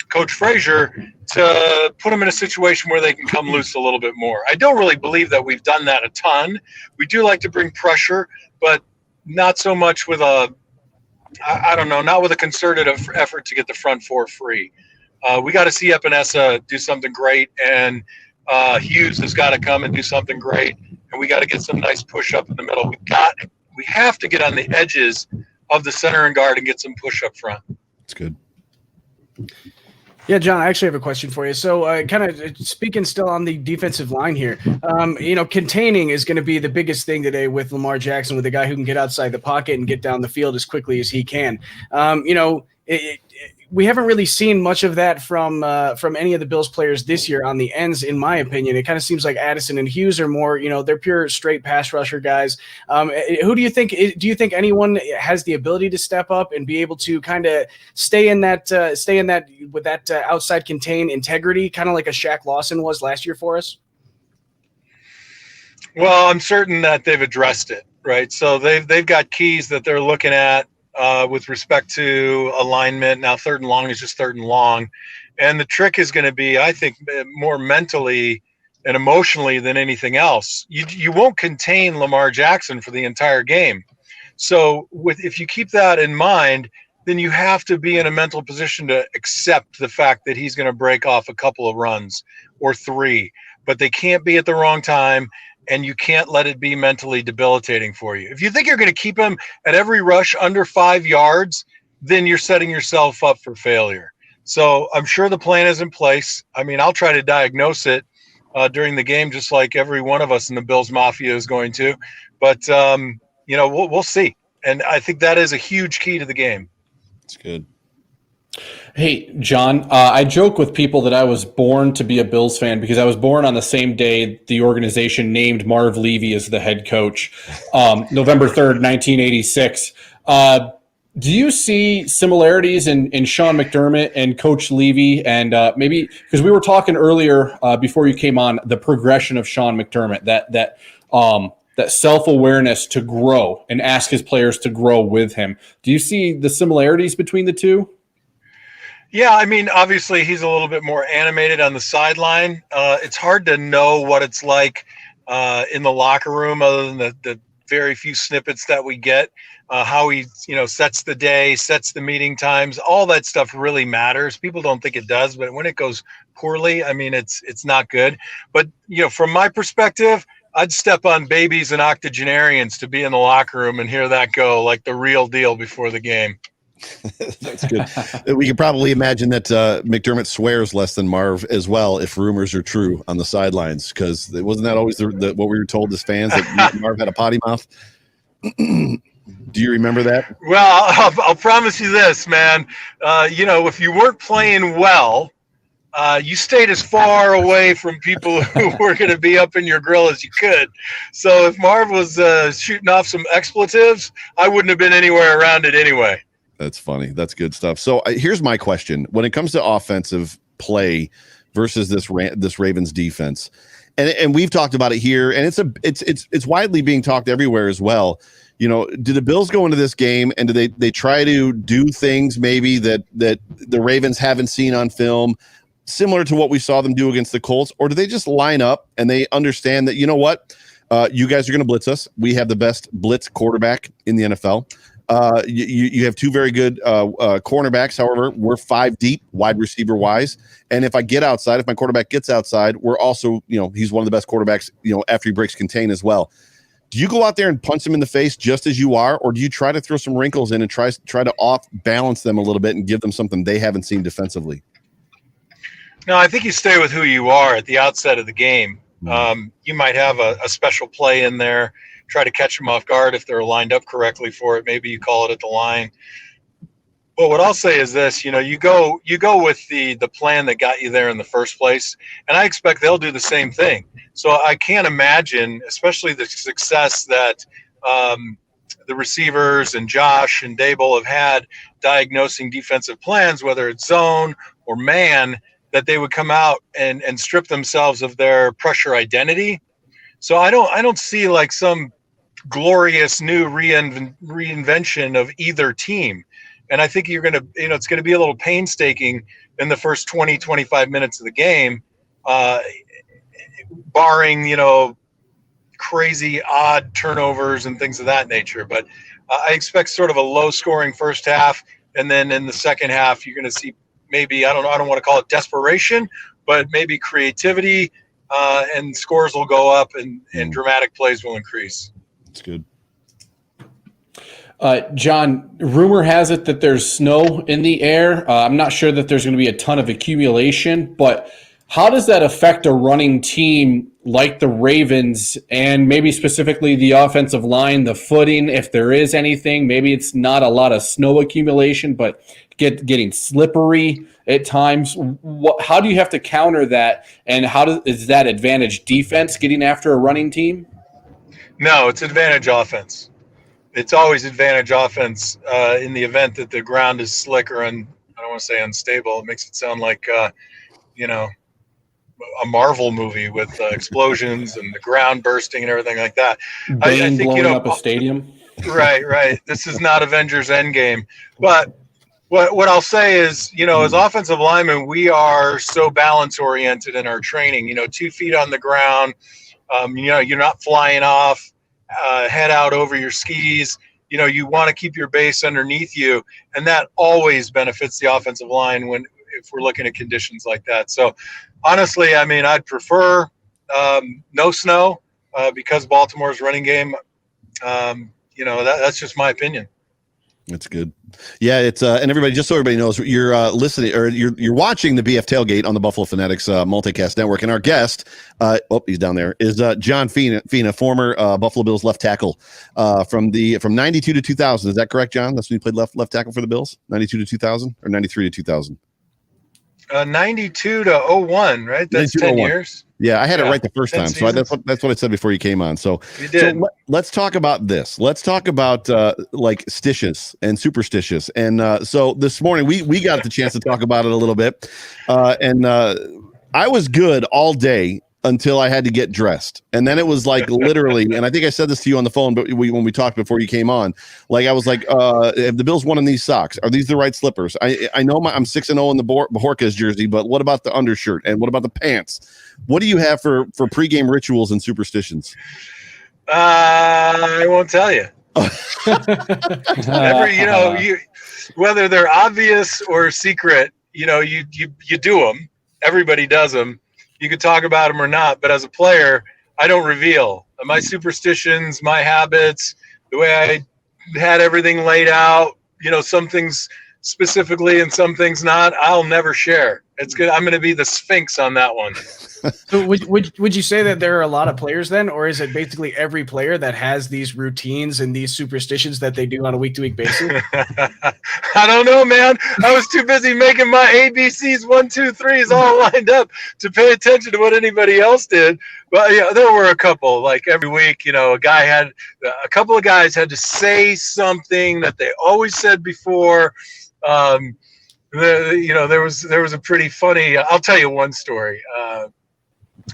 Coach Frazier to put them in a situation where they can come loose a little bit more. I don't really believe that we've done that a ton. We do like to bring pressure, but not so much with not with a concerted effort to get the front 4 free. We got to see Epinesa do something great, and Hughes has got to come and do something great, and we got to get some nice push up in the middle. We have to get on the edges of the center and guard and get some push up front. That's good. Yeah, John, I actually have a question for you. So kind of speaking still on the defensive line here, containing is going to be the biggest thing today with Lamar Jackson, with a guy who can get outside the pocket and get down the field as quickly as he can. We haven't really seen much of that from any of the Bills players this year on the ends, in my opinion. It kind of seems like Addison and Hughes are more, they're pure straight pass rusher guys. Who do you think anyone has the ability to step up and be able to kind of stay in that with that outside contain integrity, kind of like a Shaq Lawson was last year for us? Well, I'm certain that they've addressed it, right? So they've got keys that they're looking at. With respect to alignment. Now, 3rd and long is just 3rd and long. And the trick is going to be, I think, more mentally and emotionally than anything else. You won't contain Lamar Jackson for the entire game. So if you keep that in mind, then you have to be in a mental position to accept the fact that he's going to break off a couple of runs or 3. But they can't be at the wrong time. And you can't let it be mentally debilitating for you. If you think you're going to keep him at every rush under 5 yards, then you're setting yourself up for failure. So I'm sure the plan is in place. I mean, I'll try to diagnose it during the game, just like every one of us in the Bills Mafia is going to. But, we'll see. And I think that is a huge key to the game. That's good. Hey, John, I joke with people that I was born to be a Bills fan because I was born on the same day the organization named Marv Levy as the head coach, November 3rd, 1986. Do you see similarities in Sean McDermott and Coach Levy? And maybe because we were talking earlier before you came on, the progression of Sean McDermott, that self-awareness to grow and ask his players to grow with him. Do you see the similarities between the two? Yeah, I mean, obviously he's a little bit more animated on the sideline. It's hard to know what it's like in the locker room other than the very few snippets that we get. How he, sets the day, sets the meeting times, all that stuff really matters. People don't think it does, but when it goes poorly, I mean, it's not good. But, from my perspective, I'd step on babies and octogenarians to be in the locker room and hear that go like the real deal before the game. That's good. We could probably imagine that McDermott swears less than Marv as well if rumors are true on the sidelines, because wasn't that always what we were told as fans, that Marv had a potty mouth? Do you remember that? Well, I'll promise you this, man. If you weren't playing well, you stayed as far away from people who were going to be up in your grill as you could. So if Marv was shooting off some expletives, I wouldn't have been anywhere around it anyway. That's funny. That's good stuff. So here's my question: when it comes to offensive play versus this Ravens defense, and we've talked about it here, and it's widely being talked everywhere as well. Do the Bills go into this game and do they try to do things maybe that the Ravens haven't seen on film, similar to what we saw them do against the Colts, or do they just line up and they understand that, you guys are going to blitz us? We have the best blitz quarterback in the NFL. You have two very good cornerbacks. However, we're 5 deep, wide receiver wise. And if my quarterback gets outside, we're also, he's one of the best quarterbacks, after he breaks contain as well. Do you go out there and punch them in the face just as you are, or do you try to throw some wrinkles in and try to off balance them a little bit and give them something they haven't seen defensively? No, I think you stay with who you are at the outset of the game. You might have a special play in there, try to catch them off guard if they're lined up correctly for it. Maybe you call it at the line. But what I'll say is this, you go with the plan that got you there in the first place, and I expect they'll do the same thing. So I can't imagine, especially the success that the receivers and Josh and Dable have had diagnosing defensive plans, whether it's zone or man, that they would come out and strip themselves of their pressure identity. So I don't see like some glorious new reinvention of either team. And I think it's going to be a little painstaking in the first 20, 25 minutes of the game, barring, crazy odd turnovers and things of that nature. But I expect sort of a low scoring first half. And then in the second half, you're going to see maybe, I don't want to call it desperation, but maybe creativity, and scores will go up and dramatic plays will increase. That's good. John, rumor has it that there's snow in the air. I'm not sure that there's going to be a ton of accumulation, but how does that affect a running team like the Ravens, and maybe specifically the offensive line, the footing, if there is anything? Maybe it's not a lot of snow accumulation, but getting slippery at times. How do you have to counter that, and is that advantage defense getting after a running team? No, it's advantage offense. It's always advantage offense in the event that the ground is slick or I don't want to say unstable. It makes it sound like, a Marvel movie with explosions and the ground bursting and everything like that. I think blowing up a stadium. Right. This is not Avengers Endgame. But what I'll say is, as offensive linemen, we are so balance oriented in our training. 2 feet on the ground. You're not flying off. Head out over your skis. You want to keep your base underneath you, and that always benefits the offensive line if we're looking at conditions like that. So honestly, I mean, I'd prefer no snow because Baltimore's running game. That's just my opinion. That's good. Yeah, it's and everybody, just so everybody knows, you're listening or you're watching the BF Tailgate on the Buffalo Fanatics Multicast Network, and our guest, he's down there, is John Fina, former Buffalo Bills left tackle from 92 to 2000. Is that correct, John? That's when you played left tackle for the Bills, 92 to 2000 or 93 to 2000? 92 to 01, right? That's 10 years. Yeah, I had it right the first time. So that's what I said before you came on. So, let's talk about this. Let's talk about like stitches and superstitious. And so this morning we got the chance to talk about it a little bit. And I was good all day until I had to get dressed. And then it was like literally, and I think I said this to you on the phone, but when we talked before you came on, like I was like, have the Bills won in these socks? Are these the right slippers? I know I'm 6-0 in the Bajorquez jersey, but what about the undershirt? And what about the pants? What do you have for pregame rituals and superstitions? I won't tell you. Whether they're obvious or secret, you do them. Everybody does them. You could talk about them or not, but as a player, I don't reveal my superstitions, my habits, the way I had everything laid out. Some things specifically and some things not. I'll never share. It's good. I'm going to be the Sphinx on that one. So would you say that there are a lot of players then, or is it basically every player that has these routines and these superstitions that they do on a week-to-week basis? I don't know, man. I was too busy making my ABCs 1, 2, 3s all lined up to pay attention to what anybody else did. But there were a couple. Like every week, a couple of guys had to say something that they always said before. There was a pretty funny. I'll tell you one story.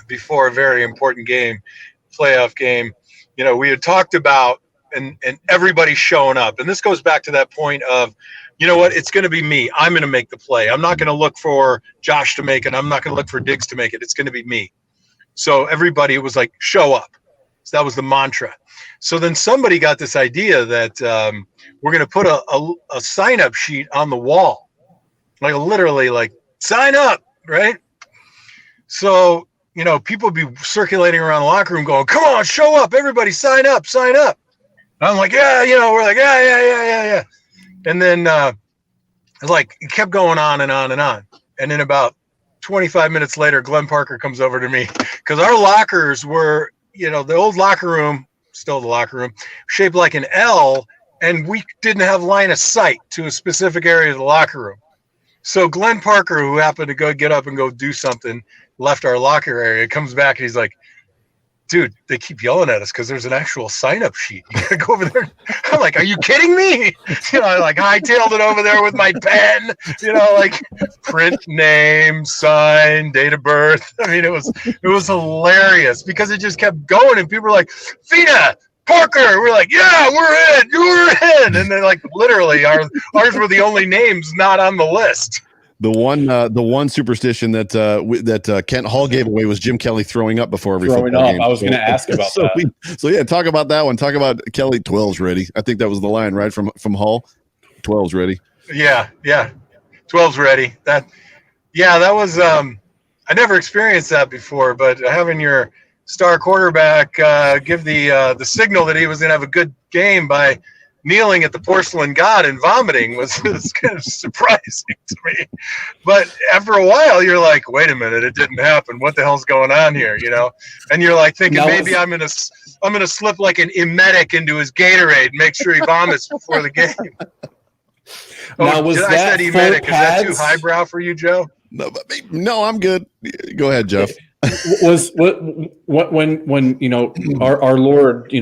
Before a very important playoff game, we had talked about and everybody's showing up. And this goes back to that point of, it's going to be me. I'm going to make the play. I'm not going to look for Josh to make it. I'm not going to look for Diggs to make it. It's going to be me. So everybody was like, show up. So that was the mantra. So then somebody got this idea that we're going to put a sign-up sheet on the wall. Like literally like sign up, right? So, people be circulating around the locker room going, come on, show up. Everybody sign up. And I'm like, yeah, we're like, yeah. And then it kept going on and on and on. And then about 25 minutes later, Glenn Parker comes over to me because our lockers were, the old locker room, still the locker room, shaped like an L, and we didn't have line of sight to a specific area of the locker room. So Glenn Parker, who happened to go get up and go do something, left our locker area, comes back and he's like, dude, they keep yelling at us because there's an actual sign-up sheet. You gotta go over there. I'm like, are you kidding me? I like hightailed it over there with my pen, like print name, sign, date of birth. I mean, it was hilarious because it just kept going and people were like, Fina, Parker. We're like, yeah, we're in. And then like literally ours were the only names not on the list. The one superstition that Kent Hall gave away was Jim Kelly throwing up before every football game. I was going to ask about that. Talk about that one. Talk about Kelly. 12's ready. I think that was the line, right, from Hall. 12's ready. Yeah. 12's ready. That was. I never experienced that before, but having your star quarterback give the signal that he was going to have a good game by kneeling at the porcelain god and vomiting was kind of surprising to me. But after a while, you're like, wait a minute, it didn't happen. What the hell's going on here? And you're like thinking maybe I'm gonna slip like an emetic into his Gatorade, make sure he vomits before the game. Now, was I said emetic? Is that too highbrow for you, Joe? No, I'm good. Go ahead, Jeff. Was when our Lord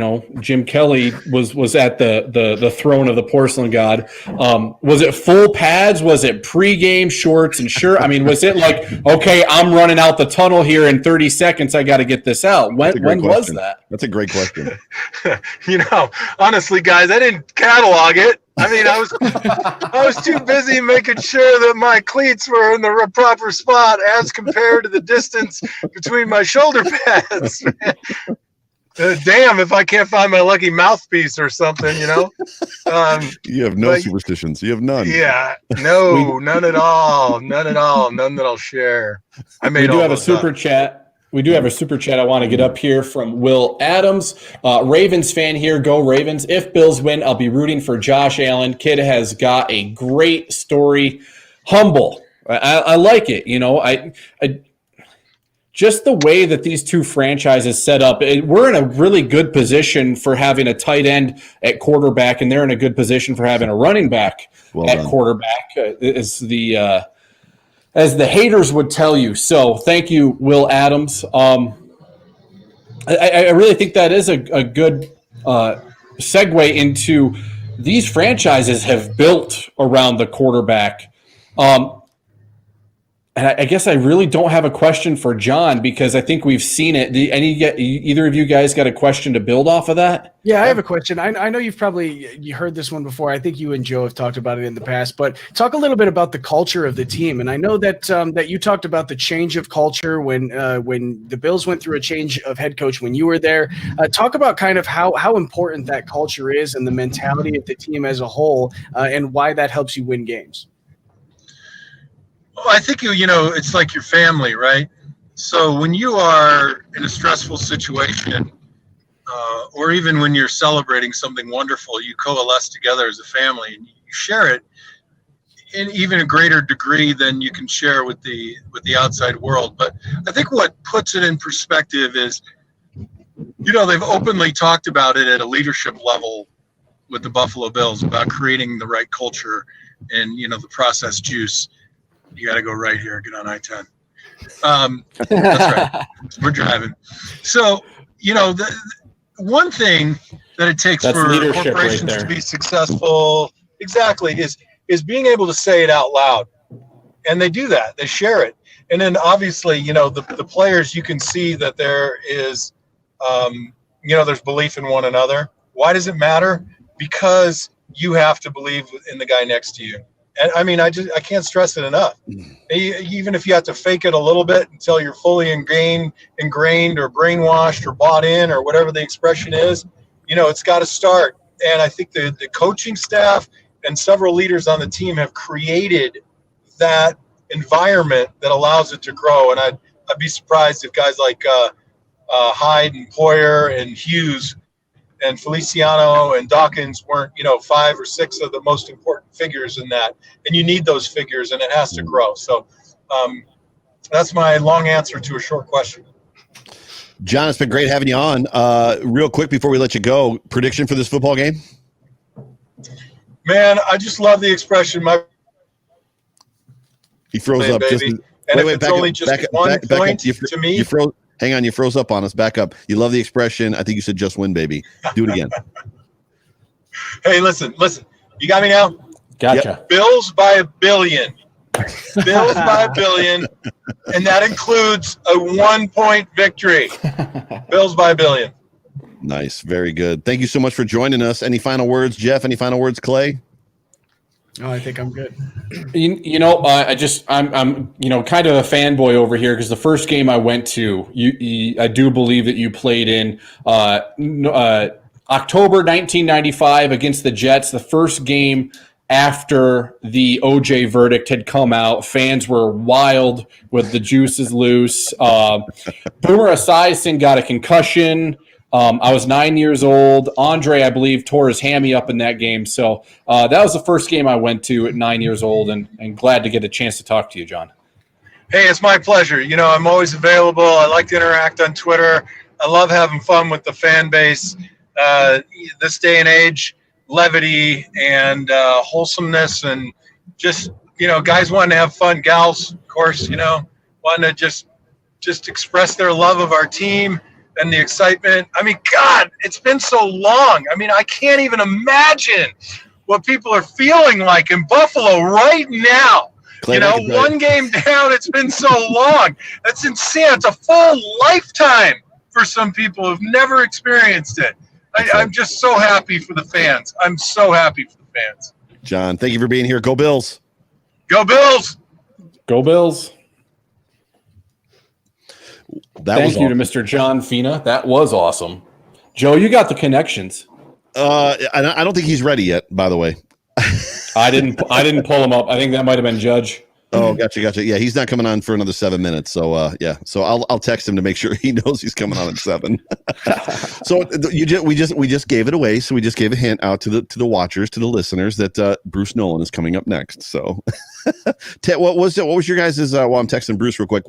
Jim Kelly was at the throne of the porcelain god, was it full pads? Was it pregame shorts and shirt? I mean, was it like, okay, I'm running out the tunnel here in 30 seconds, I got to get this out? When was that? That's a great question. Honestly, guys, I didn't catalog it. I mean, I was too busy making sure that my cleats were in the proper spot as compared to the distance between my shoulder pads. Damn, if I can't find my lucky mouthpiece or something, you have no superstitions. You have none. Yeah, no, none at all. None at all. None that I'll share. We do have a super chat. We do have a super chat I want to get up here from Will Adams. Ravens fan here. Go Ravens. If Bills win, I'll be rooting for Josh Allen. Kid has got a great story. Humble. I like it. I just the way that these two franchises set up, we're in a really good position for having a tight end at quarterback, and they're in a good position for having a running back at quarterback. As the haters would tell you. So thank you, Will Adams. I really think that is a good segue into these franchises have built around the quarterback. And I guess I really don't have a question for John because I think we've seen it. Either of you guys got a question to build off of that? Yeah, I have a question. I know you've probably heard this one before. I think you and Joe have talked about it in the past, but talk a little bit about the culture of the team. And I know that that you talked about the change of culture when the Bills went through a change of head coach when you were there. Talk about kind of how important that culture is and the mentality of the team as a whole, and why that helps you win games. Well, I think, it's like your family, right? So when you are in a stressful situation, or even when you're celebrating something wonderful, you coalesce together as a family and you share it in even a greater degree than you can share with the outside world. But I think what puts it in perspective is, they've openly talked about it at a leadership level with the Buffalo Bills about creating the right culture and, the processed juice. You got to go right here, get on I-10. That's right. We're driving. So, the one thing that it takes for corporations to be successful, exactly, is being able to say it out loud. And they do that. They share it. And then obviously, the players, you can see that there is, there's belief in one another. Why does it matter? Because you have to believe in the guy next to you. And I mean, I can't stress it enough. Even if you have to fake it a little bit until you're fully ingrained or brainwashed or bought in or whatever the expression is, it's got to start. And I think the coaching staff and several leaders on the team have created that environment that allows it to grow. And I'd be surprised if guys like Hyde and Poyer and Hughes and Feliciano and Dawkins weren't, 5 or 6 of the most important figures in that. And you need those figures, and it has to grow. So that's my long answer to a short question. John, it's been great having you on. Real quick before we let you go, prediction for this football game? Man, I just love the expression. He froze up. Baby. Wait, back only up, just back, one back, point back to me. You froze. Hang on, you froze up on us. Back up. You love the expression. I think you said just win, baby. Do it again. Hey, listen. You got me now? Gotcha. Yep. Bills by $1 billion. Bills by $1 billion. And that includes a 1-point victory. Bills by $1 billion. Nice. Very good. Thank you so much for joining us. Any final words, Jeff? Any final words, Clay? Oh, I think I'm good. I'm kind of a fanboy over here because the first game I went to, I do believe that you played in October 1995 against the Jets. The first game after the OJ verdict had come out, fans were wild with the juices loose. Boomer Esiason got a concussion. I was 9 years old. Andre, I believe, tore his hammy up in that game. So that was the first game I went to at 9 years old, and glad to get a chance to talk to you, John. Hey, it's my pleasure. I'm always available. I like to interact on Twitter. I love having fun with the fan base. This day and age, levity and wholesomeness and just, guys wanting to have fun, gals, of course, wanting to just express their love of our team and the excitement. I mean, God, it's been so long. I mean, I can't even imagine what people are feeling like in Buffalo right now. Clay, one game down, it's been so long. That's insane. It's a full lifetime for some people who've never experienced it. I'm just so happy for the fans. I'm so happy for the fans. John, thank you for being here. Go Bills. Go Bills. Go Bills. Thank you awesome. to Mr. John Fina. That was awesome. Joe, you got the connections. I don't think he's ready yet, by the way. I didn't pull him up. I think that might have been Judge. Oh, gotcha. Yeah, he's not coming on for another 7 minutes. So so I'll text him to make sure he knows he's coming on at 7. So we just gave it away. So we just gave a hint out to the watchers, to the listeners, that Bruce Nolan is coming up next. So what was your guys' while I'm texting Bruce real quick,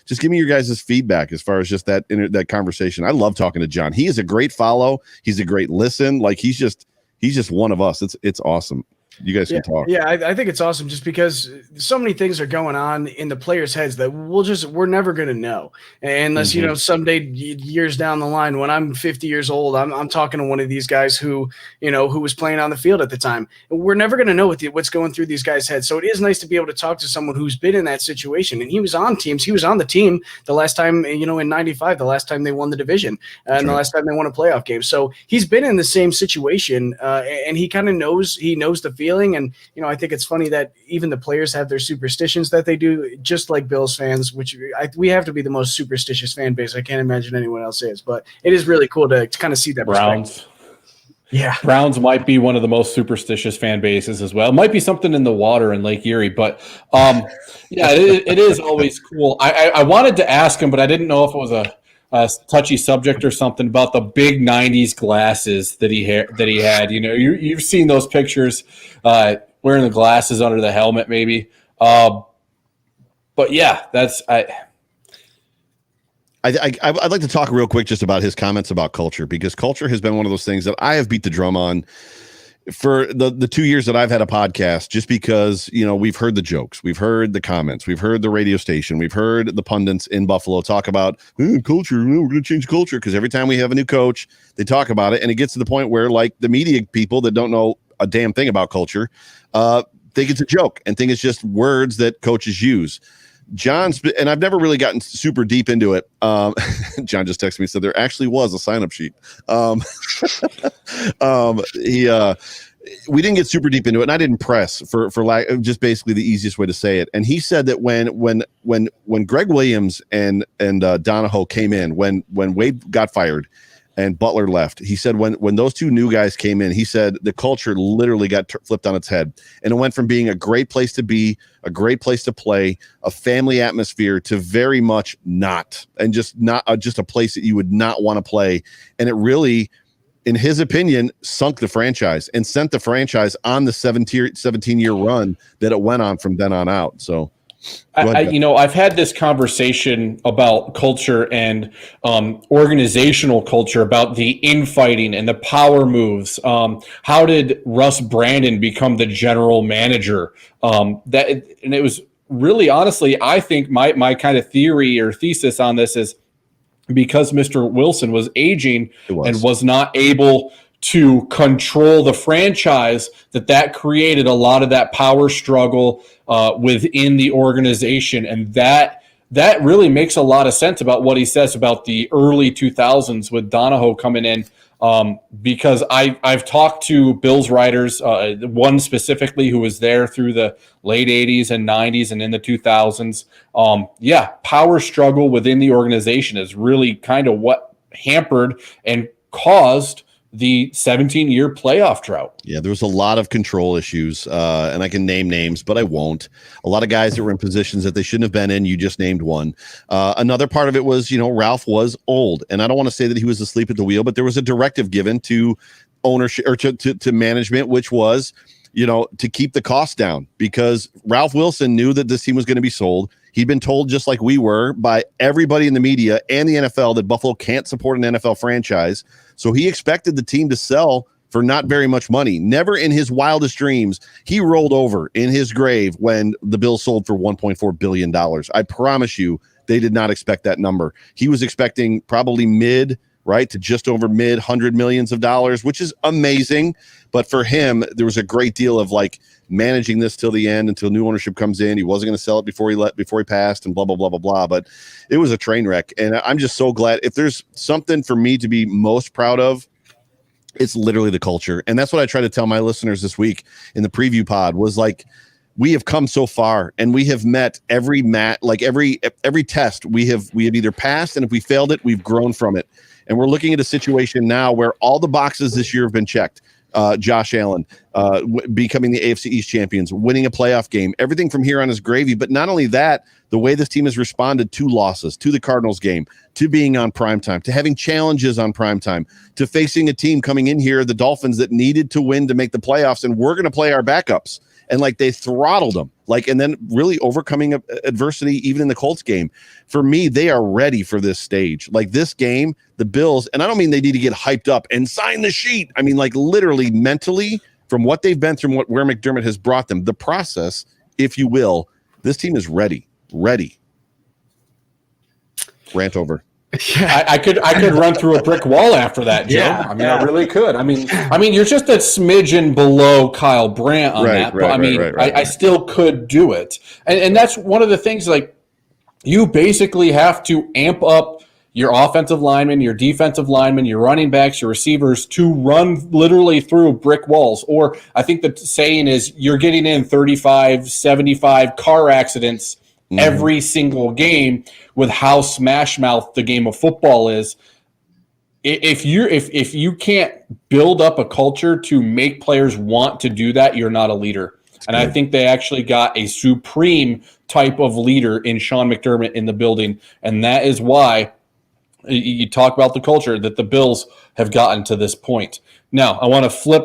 just give me your guys' feedback as far as just that conversation. I love talking to John. He is a great follow. He's a great listen. Like he's just one of us. It's awesome. You guys can talk. Yeah, I think it's awesome just because so many things are going on in the players' heads that we're never going to know unless, someday years down the line when I'm 50 years old, I'm talking to one of these guys who was playing on the field at the time. We're never going to know what's going through these guys' heads. So it is nice to be able to talk to someone who's been in that situation. And he was on teams. He was on the team the last time, in 95, the last time they won the division and the last time they won a playoff game. So he's been in the same situation and he kind of knows the feeling. And, I think it's funny that even the players have their superstitions that they do, just like Bills fans, which we have to be the most superstitious fan base. I can't imagine anyone else is, but it is really cool to kind of see that. Browns. Yeah. Browns might be one of the most superstitious fan bases as well. It might be something in the water in Lake Erie, but it is always cool. I wanted to ask him, but I didn't know if it was a touchy subject or something about the big 90s glasses that he had. You've seen those pictures, wearing the glasses under the helmet maybe. But yeah, that's I'd like to talk real quick just about his comments about culture, because culture has been one of those things that I have beat the drum on for the 2 years that I've had a podcast, just because, we've heard the jokes, we've heard the comments, we've heard the radio station, we've heard the pundits in Buffalo talk about culture. We're going to change culture because every time we have a new coach, they talk about it. And it gets to the point where, like, the media people that don't know a damn thing about culture think it's a joke and think it's just words that coaches use. And I've never really gotten super deep into it. John just texted me and said there actually was a sign-up sheet. We didn't get super deep into it, and I didn't press for just basically the easiest way to say it. And he said that when Greg Williams and Donahoe came in, when Wade got fired and Butler left, he said when those two new guys came in, he said the culture literally got flipped on its head, and it went from being a great place to be, a great place to play, a family atmosphere, to very much not, and just not just a place that you would not want to play. And it really, in his opinion, sunk the franchise and sent the franchise on the 17-year run that it went on from then on out. So I've had this conversation about culture and organizational culture, about the infighting and the power moves. How did Russ Brandon become the general manager? And it was really, honestly, I think my kind of theory or thesis on this is because Mr. Wilson was aging and was not able to control the franchise, that created a lot of that power struggle within the organization. And that really makes a lot of sense about what he says about the early 2000s with Donahoe coming in, because I've talked to Bills writers, one specifically who was there through the late 80s and 90s and in the 2000s. Power struggle within the organization is really kind of what hampered and caused the 17-year playoff drought. Yeah, there was a lot of control issues, and I can name names, but I won't. A lot of guys that were in positions that they shouldn't have been in. You just named one. Another part of it was, Ralph was old, and I don't want to say that he was asleep at the wheel, but there was a directive given to ownership or to management, which was, to keep the costs down, because Ralph Wilson knew that this team was going to be sold. He'd been told, just like we were, by everybody in the media and the NFL, that Buffalo can't support an NFL franchise. So he expected the team to sell for not very much money. Never in his wildest dreams, he rolled over in his grave when the Bills sold for $1.4 billion. I promise you, they did not expect that number. He was expecting probably mid, right, to just over mid $100 millions, which is amazing. But for him, there was a great deal of managing this till the end, until new ownership comes in. He wasn't going to sell it before he passed, and blah, blah, blah, blah, blah. But it was a train wreck. And I'm just so glad. If there's something for me to be most proud of, it's literally the culture. And that's what I try to tell my listeners this week in the preview pod was we have come so far, and we have met every test we have either passed, and if we failed it, we've grown from it. And we're looking at a situation now where all the boxes this year have been checked. Josh Allen becoming the AFC East champions, winning a playoff game, everything from here on is gravy. But not only that, the way this team has responded to losses, to the Cardinals game, to being on primetime, to having challenges on primetime, to facing a team coming in here, the Dolphins, that needed to win to make the playoffs, and we're going to play our backups. And they throttled them, and then really overcoming adversity, even in the Colts game. For me, they are ready for this stage. This game, the Bills, and I don't mean they need to get hyped up and sign the sheet. I mean, literally mentally, from what they've been through, where McDermott has brought them, the process, if you will, this team is ready. Rant over. I could run through a brick wall after that, Joe. Yeah, I mean, I really could. I mean, you're just a smidgen below Kyle Brandt on that, but I still could do it. And that's one of the things, like, you basically have to amp up your offensive linemen, your defensive linemen, your running backs, your receivers to run literally through brick walls. Or I think the saying is you're getting in 35, 75 car accidents every single game with how smash mouth the game of football is. If you can't build up a culture to make players want to do that, you're not a leader. And I think they actually got a supreme type of leader in Sean McDermott in the building. And that is why you talk about the culture that the Bills have gotten to this point. Now, I want to flip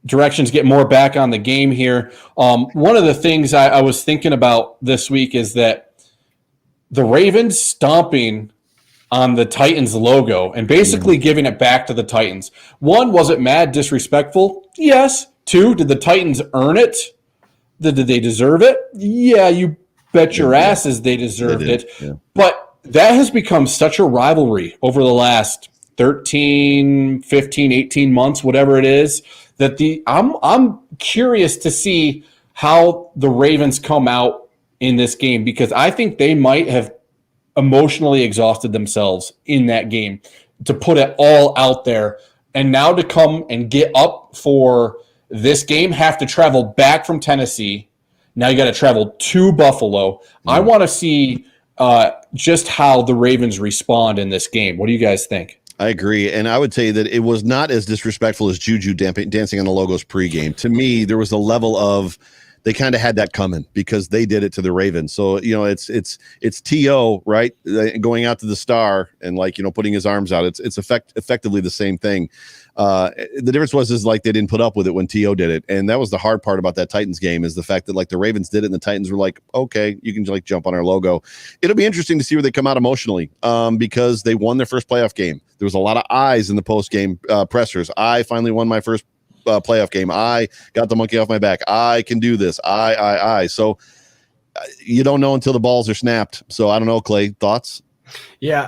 directions, get more back on the game here. One of the things I was thinking about this week is that the Ravens stomping on the Titans logo and basically giving it back to the Titans. One, was it mad disrespectful? Yes. Two, did the Titans earn it? Did they deserve it? Yeah, you bet your asses they deserved it. Yeah. But that has become such a rivalry over the last 13, 15, 18 months, whatever it is, that I'm curious to see how the Ravens come out in this game, because I think they might have emotionally exhausted themselves in that game to put it all out there. And now to come and get up for this game, have to travel back from Tennessee. Now you got to travel to Buffalo. I want to see just how the Ravens respond in this game. What do you guys think? I agree. And I would say that it was not as disrespectful as Juju dancing on the logos pregame. To me, there was a level of, they kind of had that coming because they did it to the Ravens. So, you know, it's T.O., right? Going out to the star and, like, you know, putting his arms out. It's effectively the same thing. The difference is like they didn't put up with it when T.O. did it. And that was the hard part about that Titans game, is the fact that, like, the Ravens did it and the Titans were like, okay, you can, like, jump on our logo. It'll be interesting to see where they come out emotionally, because they won their first playoff game. There was a lot of eyes in the post-game pressers. I finally won my first playoff game. I got the monkey off my back. I can do this. I. So you don't know until the balls are snapped. So I don't know, Clay, thoughts? Yeah,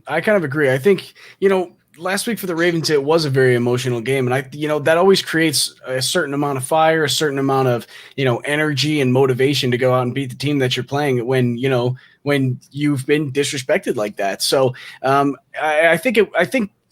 I kind of agree. I think, you know, last week for the Ravens, it was a very emotional game. And that always creates a certain amount of fire, a certain amount of, energy and motivation to go out and beat the team that you're playing when you've been disrespected like that. So I think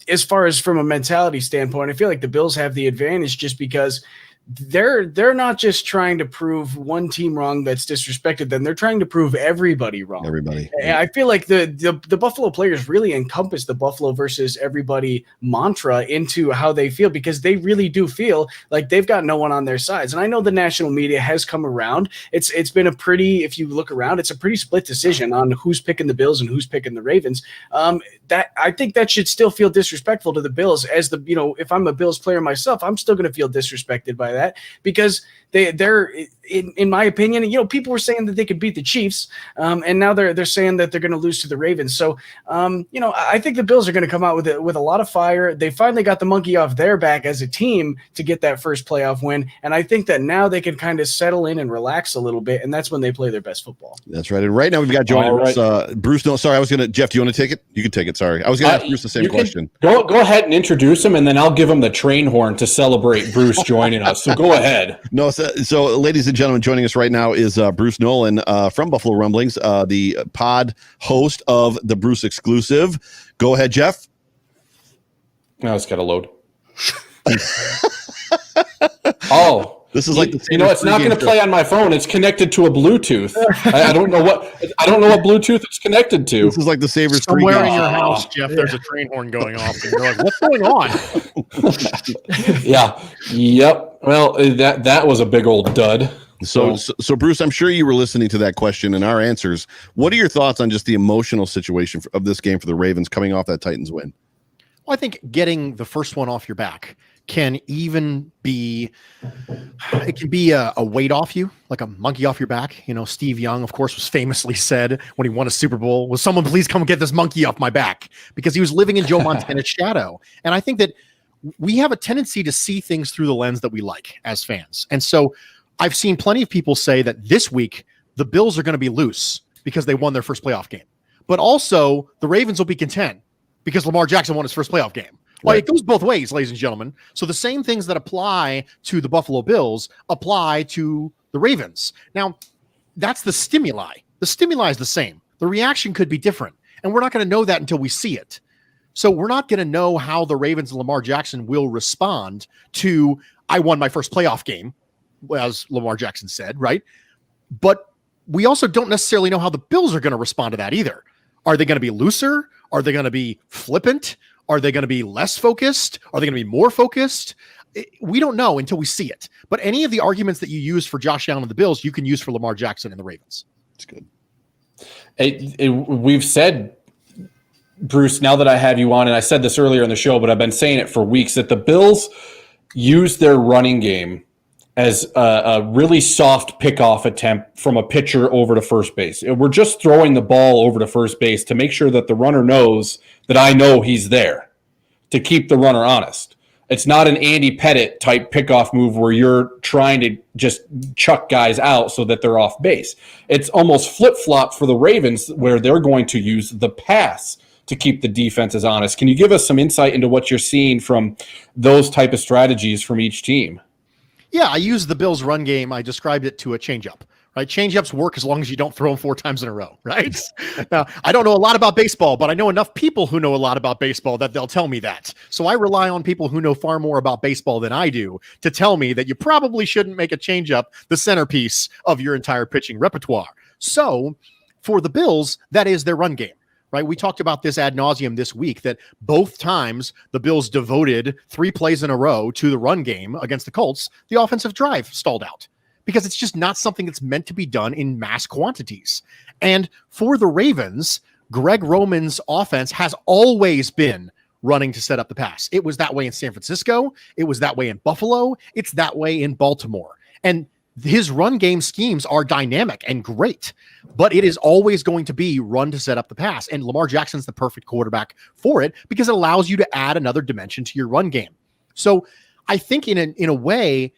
as far as from a mentality standpoint, I feel like the Bills have the advantage just because they're not just trying to prove one team wrong that's disrespected them. They're trying to prove everybody wrong. Everybody. And I feel like the Buffalo players really encompass the Buffalo versus everybody mantra into how they feel, because they really do feel like they've got no one on their sides. And I know the national media has come around. It's been if you look around, it's a pretty split decision on who's picking the Bills and who's picking the Ravens. That I think that should still feel disrespectful to the Bills. As if I'm a Bills player myself, I'm still going to feel disrespected by that, because they're in my opinion, people were saying that they could beat the Chiefs, and now they're saying that they're going to lose to the Ravens. So, I think the Bills are going to come out with a lot of fire. They finally got the monkey off their back as a team to get that first playoff win, and I think that now they can kind of settle in and relax a little bit, and that's when they play their best football. That's right. And right now we've got joining us, Bruce. No, sorry, Jeff. Do you want to take it? You can take it. Sorry, I was going to ask Bruce the same question. Go ahead and introduce him, and then I'll give him the train horn to celebrate Bruce joining us. So go ahead. No, so ladies and gentlemen, joining us right now is Bruce Nolan from Buffalo Rumblings, the pod host of the Bruce Exclusive. Go ahead, Jeff. Now it's got to load. Oh. This is like it's not going to play on my phone. It's connected to a Bluetooth. I don't know what Bluetooth it's connected to. This is like the Savers somewhere in your house, Jeff. There's a train horn going off, and you're like, "What's going on?" Yeah. Yep. Well, that was a big old dud. So Bruce, I'm sure you were listening to that question and our answers. What are your thoughts on just the emotional situation of this game for the Ravens coming off that Titans win? Well, I think getting the first one off your back can even be a weight off you, like a monkey off your back. Steve Young, of course, was famously said when he won a Super Bowl, "Will someone please come get this monkey off my back?" Because he was living in Joe Montana's shadow. And I think that we have a tendency to see things through the lens that we like as fans. And so I've seen plenty of people say that this week the Bills are going to be loose because they won their first playoff game. But also the Ravens will be content because Lamar Jackson won his first playoff game. Like, it goes both ways, ladies and gentlemen. So the same things that apply to the Buffalo Bills apply to the Ravens. Now, that's the stimuli. The stimuli is the same. The reaction could be different. And we're not going to know that until we see it. So we're not going to know how the Ravens and Lamar Jackson will respond to, I won my first playoff game, as Lamar Jackson said, right? But we also don't necessarily know how the Bills are going to respond to that either. Are they going to be looser? Are they going to be flippant? Are they going to be less focused? Are they going to be more focused? We don't know until we see it. But any of the arguments that you use for Josh Allen and the Bills, you can use for Lamar Jackson and the Ravens. It's good. We've said, Bruce, now that I have you on, and I said this earlier in the show, but I've been saying it for weeks, that the Bills use their running game as a really soft pickoff attempt from a pitcher over to first base. We're just throwing the ball over to first base to make sure that the runner knows that I know he's there, to keep the runner honest. It's not an Andy Pettit type pickoff move where you're trying to just chuck guys out so that they're off base. It's almost flip-flop for the Ravens where they're going to use the pass to keep the defenses honest. Can you give us some insight into what you're seeing from those type of strategies from each team? Yeah, I use the Bills' run game. I described it to a changeup, right? Changeups work as long as you don't throw them 4 times in a row, right? Now, I don't know a lot about baseball, but I know enough people who know a lot about baseball that they'll tell me that. So I rely on people who know far more about baseball than I do to tell me that you probably shouldn't make a changeup the centerpiece of your entire pitching repertoire. So for the Bills, that is their run game. Right, we talked about this ad nauseum this week, that both times the Bills devoted 3 plays in a row to the run game against the Colts, the offensive drive stalled out because it's just not something that's meant to be done in mass quantities. And for the Ravens, Greg Roman's offense has always been running to set up the pass. It was that way in San Francisco. It was that way in Buffalo. It's that way in Baltimore. And his run game schemes are dynamic and great, but it is always going to be run to set up the pass. And Lamar Jackson's the perfect quarterback for it because it allows you to add another dimension to your run game. So I think in a way,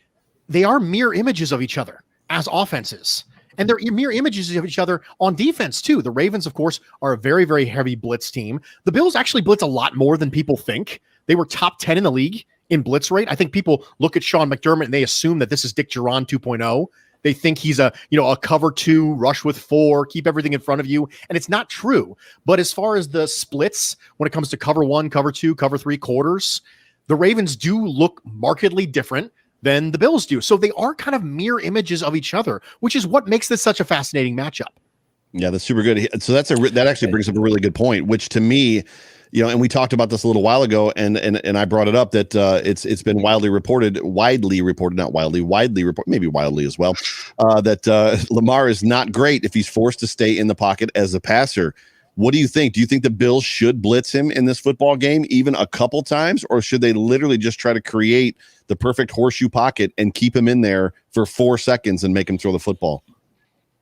they are mirror images of each other as offenses. And they're mirror images of each other on defense too. The Ravens, of course, are a very, very heavy blitz team. The Bills actually blitz a lot more than people think. They were top 10 in the league in blitz rate. I think people look at Sean McDermott and they assume that this is Dick Duran 2.0. They think he's a cover 2, rush with 4, keep everything in front of you. And it's not true. But as far as the splits, when it comes to cover 1, cover 2, cover 3 quarters, the Ravens do look markedly different than the Bills do. So they are kind of mirror images of each other, which is what makes this such a fascinating matchup. Yeah, that's super good. So that actually brings up a really good point, which to me, and we talked about this a little while ago, and I brought it up that it's been widely reported, maybe wildly as well, that Lamar is not great if he's forced to stay in the pocket as a passer. What do you think? Do you think the Bills should blitz him in this football game even a couple times, or should they literally just try to create the perfect horseshoe pocket and keep him in there for 4 seconds and make him throw the football?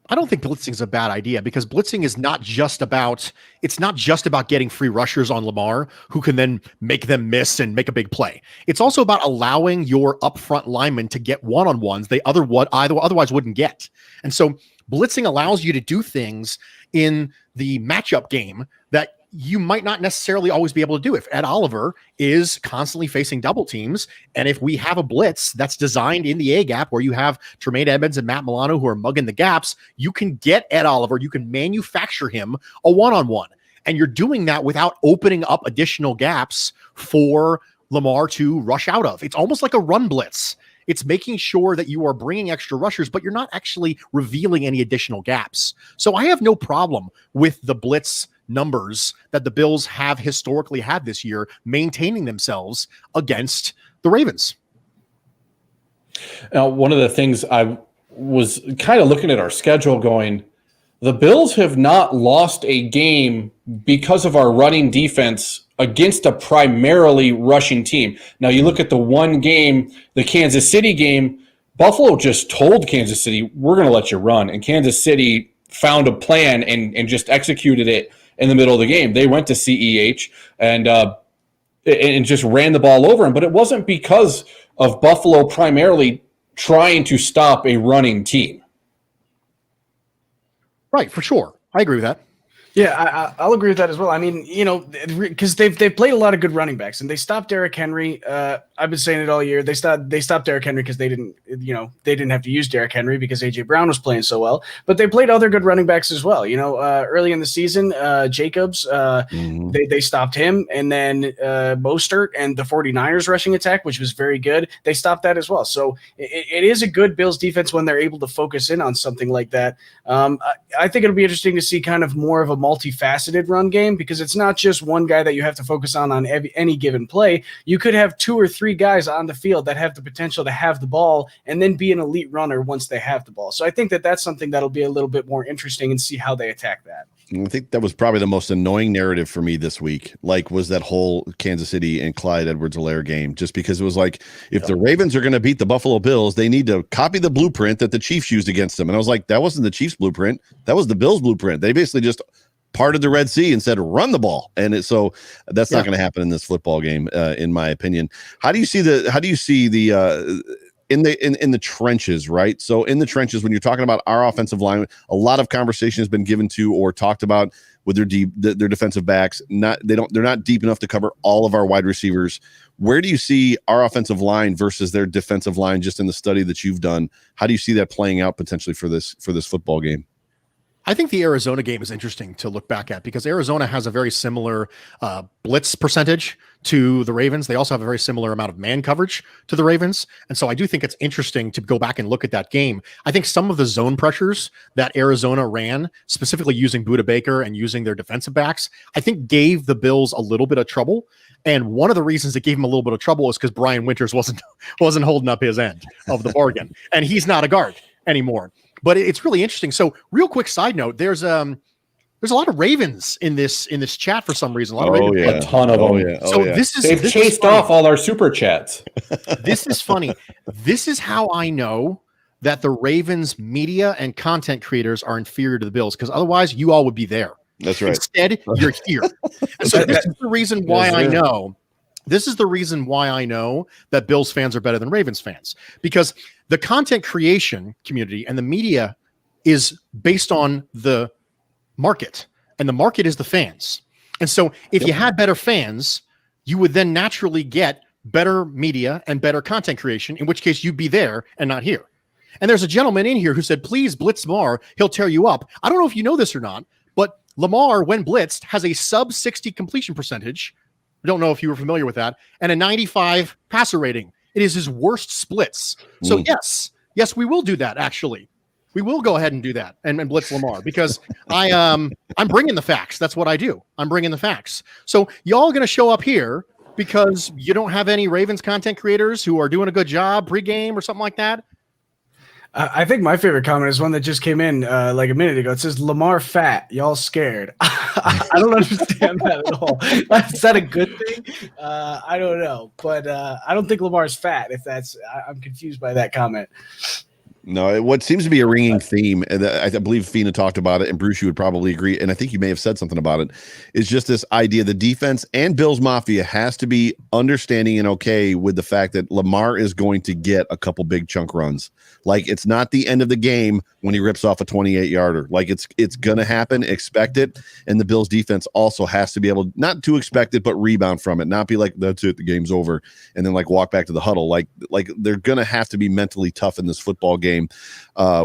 I don't think blitzing is a bad idea because blitzing is not just about getting free rushers on Lamar who can then make them miss and make a big play. It's also about allowing your upfront linemen to get one-on-ones they otherwise wouldn't get. And so blitzing allows you to do things in the matchup game that you might not necessarily always be able to do. If Ed Oliver is constantly facing double teams, and if we have a blitz that's designed in the A gap where you have Tremaine Edmonds and Matt Milano who are mugging the gaps, you can get Ed Oliver, you can manufacture him a one-on-one. And you're doing that without opening up additional gaps for Lamar to rush out of. It's almost like a run blitz. It's making sure that you are bringing extra rushers, but you're not actually revealing any additional gaps. So I have no problem with the blitz numbers that the Bills have historically had this year, maintaining themselves against the Ravens. Now, one of the things I was kind of looking at our schedule going, the Bills have not lost a game because of our running defense against a primarily rushing team. Now, you look at the one game, the Kansas City game, Buffalo just told Kansas City, we're going to let you run. And Kansas City found a plan and just executed it in the middle of the game. They went to CEH, and and just ran the ball over him. But it wasn't because of Buffalo primarily trying to stop a running team. Right, for sure. I agree with that. Yeah, I'll agree with that as well. I mean, because they've played a lot of good running backs, and they stopped Derrick Henry. I've been saying it all year. They stopped Derrick Henry because they didn't have to use Derrick Henry because AJ Brown was playing so well. But they played other good running backs as well. Early in the season, Jacobs, they stopped him, and then Mostert and the 49ers rushing attack, which was very good. They stopped that as well. So it is a good Bills defense when they're able to focus in on something like that. I think it'll be interesting to see kind of more of a multifaceted run game, because it's not just one guy that you have to focus on any given play. You could have 2 or 3 guys on the field that have the potential to have the ball and then be an elite runner once they have the ball. So I think that that's something that'll be a little bit more interesting and see how they attack that. I think that was probably the most annoying narrative for me this week, was that whole Kansas City and Clyde Edwards-Helaire game, just because it was like, if the Ravens are going to beat the Buffalo Bills, they need to copy the blueprint that the Chiefs used against them. And I was like, that wasn't the Chiefs blueprint. That was the Bills blueprint. They basically just parted the Red Sea and said, run the ball. And so that's not going to happen in this football game, in my opinion. How do you see the in the trenches, right? So in the trenches, when you're talking about our offensive line, a lot of conversation has been given to or talked about with their defensive backs. They're not deep enough to cover all of our wide receivers. Where do you see our offensive line versus their defensive line, just in the study that you've done? How do you see that playing out potentially for this football game? I think the Arizona game is interesting to look back at, because Arizona has a very similar blitz percentage to the Ravens. They also have a very similar amount of man coverage to the Ravens. And so I do think it's interesting to go back and look at that game. I think some of the zone pressures that Arizona ran, specifically using Budda Baker and using their defensive backs, I think gave the Bills a little bit of trouble. And one of the reasons it gave him a little bit of trouble is because Brian Winters wasn't holding up his end of the bargain. And he's not a guard anymore. But it's really interesting. So, real quick side note: there's a lot of Ravens in this chat for some reason. A ton of them. They've chased off all our super chats. This is funny. This is how I know that the Ravens media and content creators are inferior to the Bills, because otherwise you all would be there. That's right. Instead, you're here. So this is the reason why I know. This is the reason why I know that Bills fans are better than Ravens fans, because the content creation community and the media is based on the market, and the market is the fans. And so if you had better fans, you would then naturally get better media and better content creation, in which case you'd be there and not here. And there's a gentleman in here who said, please blitz Lamar. He'll tear you up. I don't know if you know this or not, but Lamar, when blitzed, has a sub 60 completion percentage. I don't know if you were familiar with that, and a 95 passer rating. It is his worst splits. So yes, we will do that. Actually, we will go ahead and do that and blitz Lamar, because I'm bringing the facts. That's what I do. I'm bringing the facts. So y'all going to show up here because you don't have any Ravens content creators who are doing a good job pregame or something like that. I think my favorite comment is one that just came in like a minute ago. It says, Lamar fat, y'all scared. I don't understand that at all. Is that a good thing? I don't know. But I don't think Lamar's fat, if that's – I'm confused by that comment. No, what seems to be a ringing theme, and I believe Fina talked about it, and Bruce, you would probably agree, and I think you may have said something about it, is just this idea the defense and Bills Mafia has to be understanding and okay with the fact that Lamar is going to get a couple big chunk runs. Like, it's not the end of the game when he rips off a 28-yarder. Like, it's going to happen. Expect it. And the Bills defense also has to be able not to expect it, but rebound from it. Not be like, that's it, the game's over, and then, like, walk back to the huddle. Like they're going to have to be mentally tough in this football game,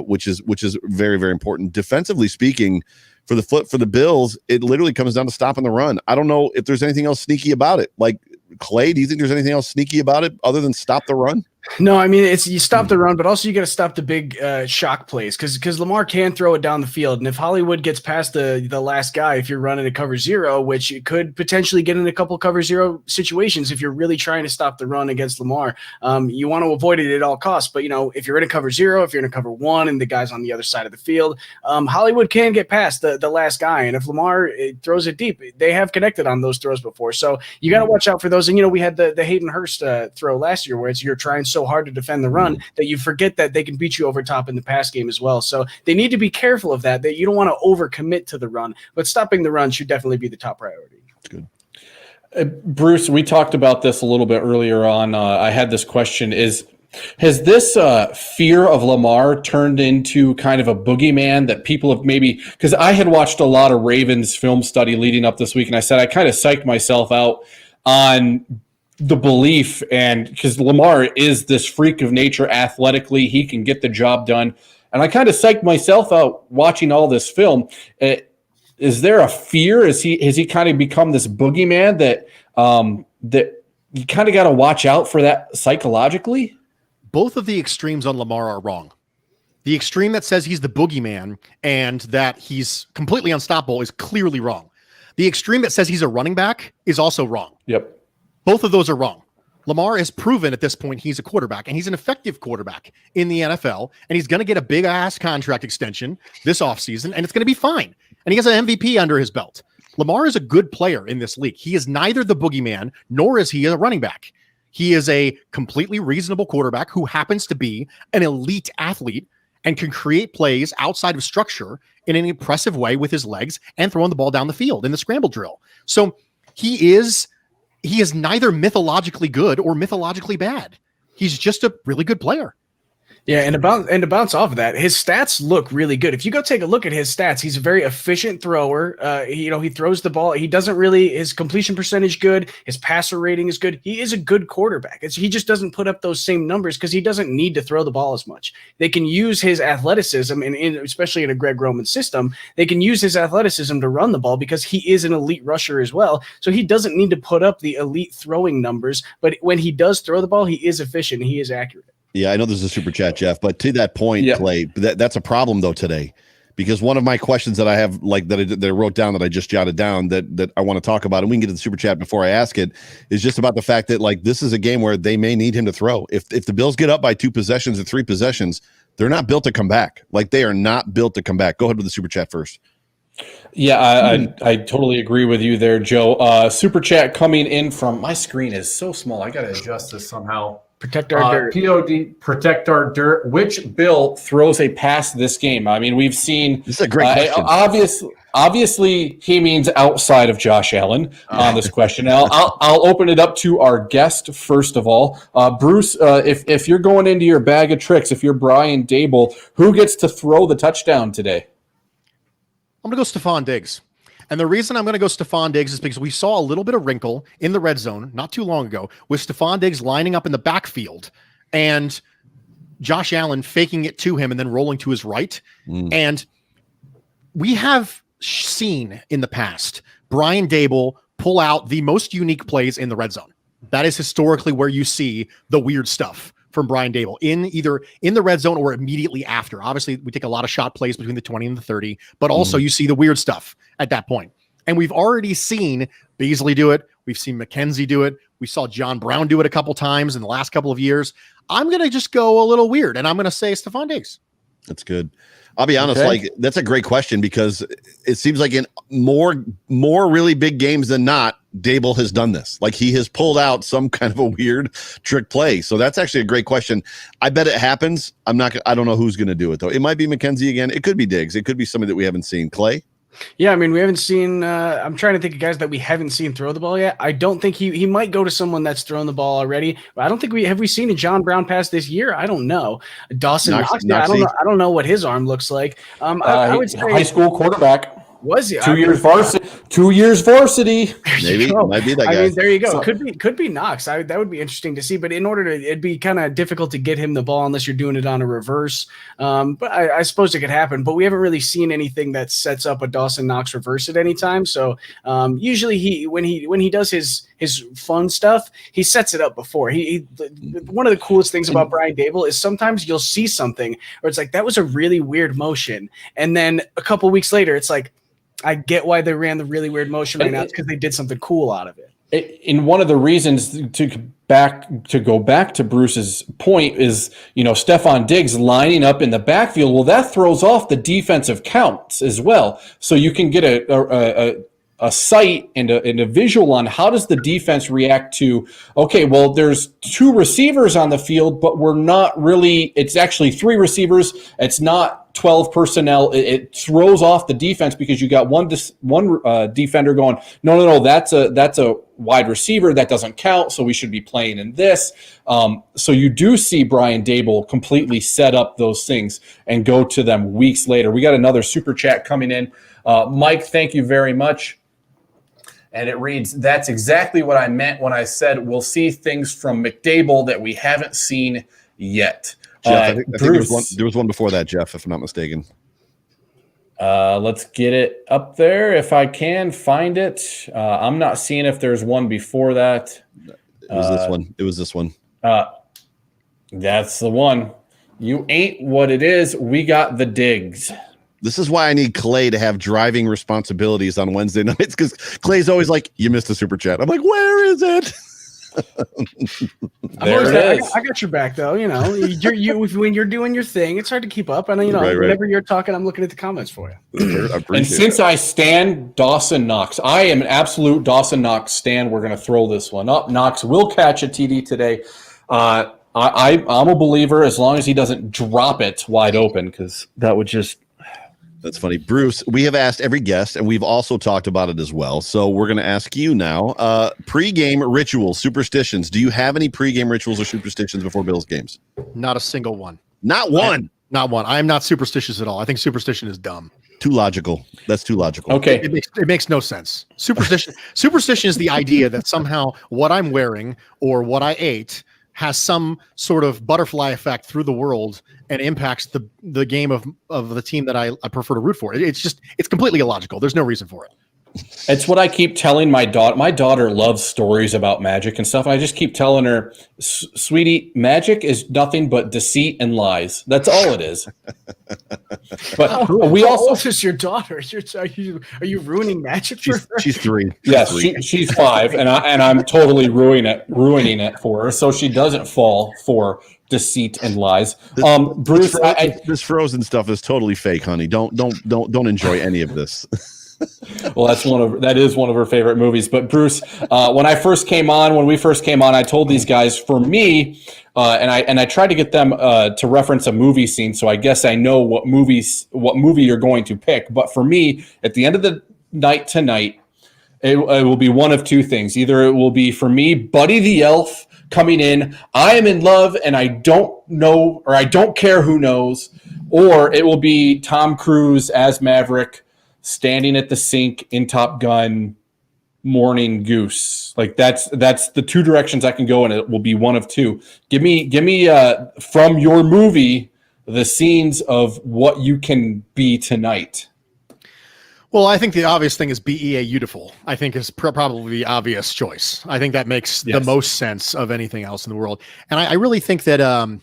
which is very, very important. Defensively speaking, for the Bills, it literally comes down to stopping the run. I don't know if there's anything else sneaky about it. Like, Clay, do you think there's anything else sneaky about it other than stop the run? No, I mean, it's you stop the run, but also you got to stop the big shock plays, because Lamar can throw it down the field. And if Hollywood gets past the last guy, if you're running a cover zero, which you could potentially get in a couple cover zero situations if you're really trying to stop the run against Lamar, you want to avoid it at all costs. But, if you're in a cover zero, if you're in a cover one and the guy's on the other side of the field, Hollywood can get past the last guy. And if Lamar throws it deep, they have connected on those throws before. So you got to watch out for those. And, we had the Hayden Hurst throw last year where you're trying so hard to defend the run that you forget that they can beat you over top in the pass game as well. So they need to be careful of that you don't want to overcommit to the run, but stopping the run should definitely be the top priority. That's good. Bruce, we talked about this a little bit earlier on. I had this question: has this fear of Lamar turned into kind of a boogeyman that people have maybe? Because I had watched a lot of Ravens film study leading up this week, and I said I kind of psyched myself out on the belief, and because Lamar is this freak of nature athletically, he can get the job done, and I kind of psyched myself out watching all this film. Is there a fear? Has he kind of become this boogeyman that you kind of got to watch out for that psychologically? Both of the extremes on Lamar are wrong. The extreme that says he's the boogeyman and that he's completely unstoppable is clearly wrong. The extreme that says he's a running back is also wrong. Yep. Both of those are wrong. Lamar has proven at this point he's a quarterback, and he's an effective quarterback in the NFL, and he's going to get a big-ass contract extension this offseason, and it's going to be fine. And he has an MVP under his belt. Lamar is a good player in this league. He is neither the boogeyman, nor is he a running back. He is a completely reasonable quarterback who happens to be an elite athlete and can create plays outside of structure in an impressive way with his legs and throwing the ball down the field in the scramble drill. So he is neither mythologically good or mythologically bad. He's just a really good player. Yeah, and to bounce off of that, his stats look really good. If you go take a look at his stats, he's a very efficient thrower. He throws the ball. He doesn't really, his completion percentage good. His passer rating is good. He is a good quarterback. He just doesn't put up those same numbers because he doesn't need to throw the ball as much. They can use his athleticism, and especially in a Greg Roman system, they can use his athleticism to run the ball because he is an elite rusher as well. So he doesn't need to put up the elite throwing numbers, but when he does throw the ball, he is efficient. He is accurate. Yeah, I know there's a super chat, Jeff, but to that point, Clay, that's a problem though today, because one of my questions that I have, like that I wrote down, that I just jotted down, that I want to talk about, and we can get to the super chat before I ask it, is just about the fact that like this is a game where they may need him to throw. If the Bills get up by 2 possessions or 3 possessions, they're not built to come back. Like they are not built to come back. Go ahead with the super chat first. Yeah, I totally agree with you there, Joe. Super chat coming in from, my screen is so small. I got to adjust this somehow. Protect our dirt. POD, protect our dirt. Which Bill throws a pass this game? I mean, we've seen. This is a great question. Obviously, he means outside of Josh Allen on this question. I'll open it up to our guest first of all. Bruce, if you're going into your bag of tricks, if you're Brian Dable, who gets to throw the touchdown today? I'm going to go Stephon Diggs. And the reason I'm going to go Stephon Diggs is because we saw a little bit of wrinkle in the red zone not too long ago with Stephon Diggs lining up in the backfield and Josh Allen faking it to him and then rolling to his right. And we have seen in the past Brian Dable pull out the most unique plays in the red zone. That is historically where you see the weird stuff from Brian Dable, either in the red zone or immediately after. Obviously, we take a lot of shot plays between the 20 and the 30, but also you see the weird stuff at that point. And we've already seen Beasley do it. We've seen McKenzie do it. We saw John Brown do it a couple times in the last couple of years. I'm going to just go a little weird, and I'm going to say Stephon Diggs. That's good. I'll be honest, like that's a great question because it seems like in more really big games than not, Dable has done this. Like he has pulled out some kind of a weird trick play. So that's actually a great question. I bet it happens. I don't know who's going to do it though. It might be McKenzie again. It could be Diggs. It could be somebody that we haven't seen. Clay? Yeah, I mean, we haven't seen I'm trying to think of guys that we haven't seen throw the ball yet. I don't think he might go to someone that's thrown the ball already. But I don't think we seen a John Brown pass this year. I don't know. Dawson Knox, I don't know what his arm looks like. I would say high school quarterback. Was he 2 years varsity? 2 years varsity. Maybe might be that guy. I mean, there you go. So, could be Knox. That would be interesting to see. But in order to, it'd be kind of difficult to get him the ball unless you're doing it on a reverse. But I suppose it could happen. But we haven't really seen anything that sets up a Dawson Knox reverse at any time. So usually when he does his fun stuff, he sets it up before. One of the coolest things about Brian Dable is sometimes you'll see something where it's like that was a really weird motion, and then a couple weeks later, it's like, I get why they ran the really weird motion right now. It's because they did something cool out of it. And one of the reasons to go back to Bruce's point is, Stephon Diggs lining up in the backfield. Well, that throws off the defensive counts as well. So you can get a sight and a visual on how does the defense react to, okay, well, there's 2 receivers on the field, but we're not really, it's actually 3 receivers. It's not 12 personnel, it throws off the defense because you got one defender going, no, that's a wide receiver that doesn't count, so we should be playing in this. So you do see Brian Dable completely set up those things and go to them weeks later. We got another super chat coming in. Mike, thank you very much. And it reads, that's exactly what I meant when I said we'll see things from McDable that we haven't seen yet. Jeff, I think there was one before that, Jeff, if I'm not mistaken. Let's get it up there if I can find it. I'm not seeing if there's one before that. It was this one. It was this one. That's the one. You ain't what it is. We got the digs. This is why I need Clay to have driving responsibilities on Wednesday nights, because Clay's always like, you missed a super chat. I'm like, where is it? I got your back, though. You know, when you're doing your thing, it's hard to keep up. And right. Whenever you're talking, I'm looking at the comments for you. And since I stand Dawson Knox, I am an absolute Dawson Knox stan. We're going to throw this one up. Knox will catch a TD today. I'm a believer as long as he doesn't drop it wide open, because that would just. That's funny. Bruce, we have asked every guest, and we've also talked about it as well. So we're going to ask you now. Pre-game rituals, superstitions. Do you have any pre-game rituals or superstitions before Bills games? Not a single one. Not one? Not one. I am not superstitious at all. I think superstition is dumb. Too logical. That's too logical. Okay. It makes no sense. Superstition is the idea that somehow what I'm wearing or what I ate has some sort of butterfly effect through the world and impacts the game of the team that I prefer to root for. It's completely illogical. There's no reason for it. It's what I keep telling my daughter. My daughter loves stories about magic and stuff. I just keep telling her, sweetie, magic is nothing but deceit and lies. That's all it is. But how old is your daughter? Are you ruining magic for her? She's 3. Yes, she's 5, and I'm totally ruining it for her, so she doesn't fall for deceit and lies. Bruce, this frozen stuff is totally fake, honey. Don't enjoy any of this. Well, that is one of her favorite movies. But Bruce, when we first came on, I told these guys, for me, and I tried to get them to reference a movie scene, so I guess I know what movie you're going to pick. But for me, at the end of the night tonight, it will be one of two things. Either it will be, for me, Buddy the Elf coming in, I am in love and I don't know, or I don't care who knows, or it will be Tom Cruise as Maverick standing at the sink in Top Gun, Morning Goose. Like that's the two directions I can go, and it will be one of two. Give me from your movie the scenes of what you can be tonight. Well, I think the obvious thing is BEA Beautiful. I think is probably the obvious choice. I think that makes the most sense of anything else in the world. And I really think that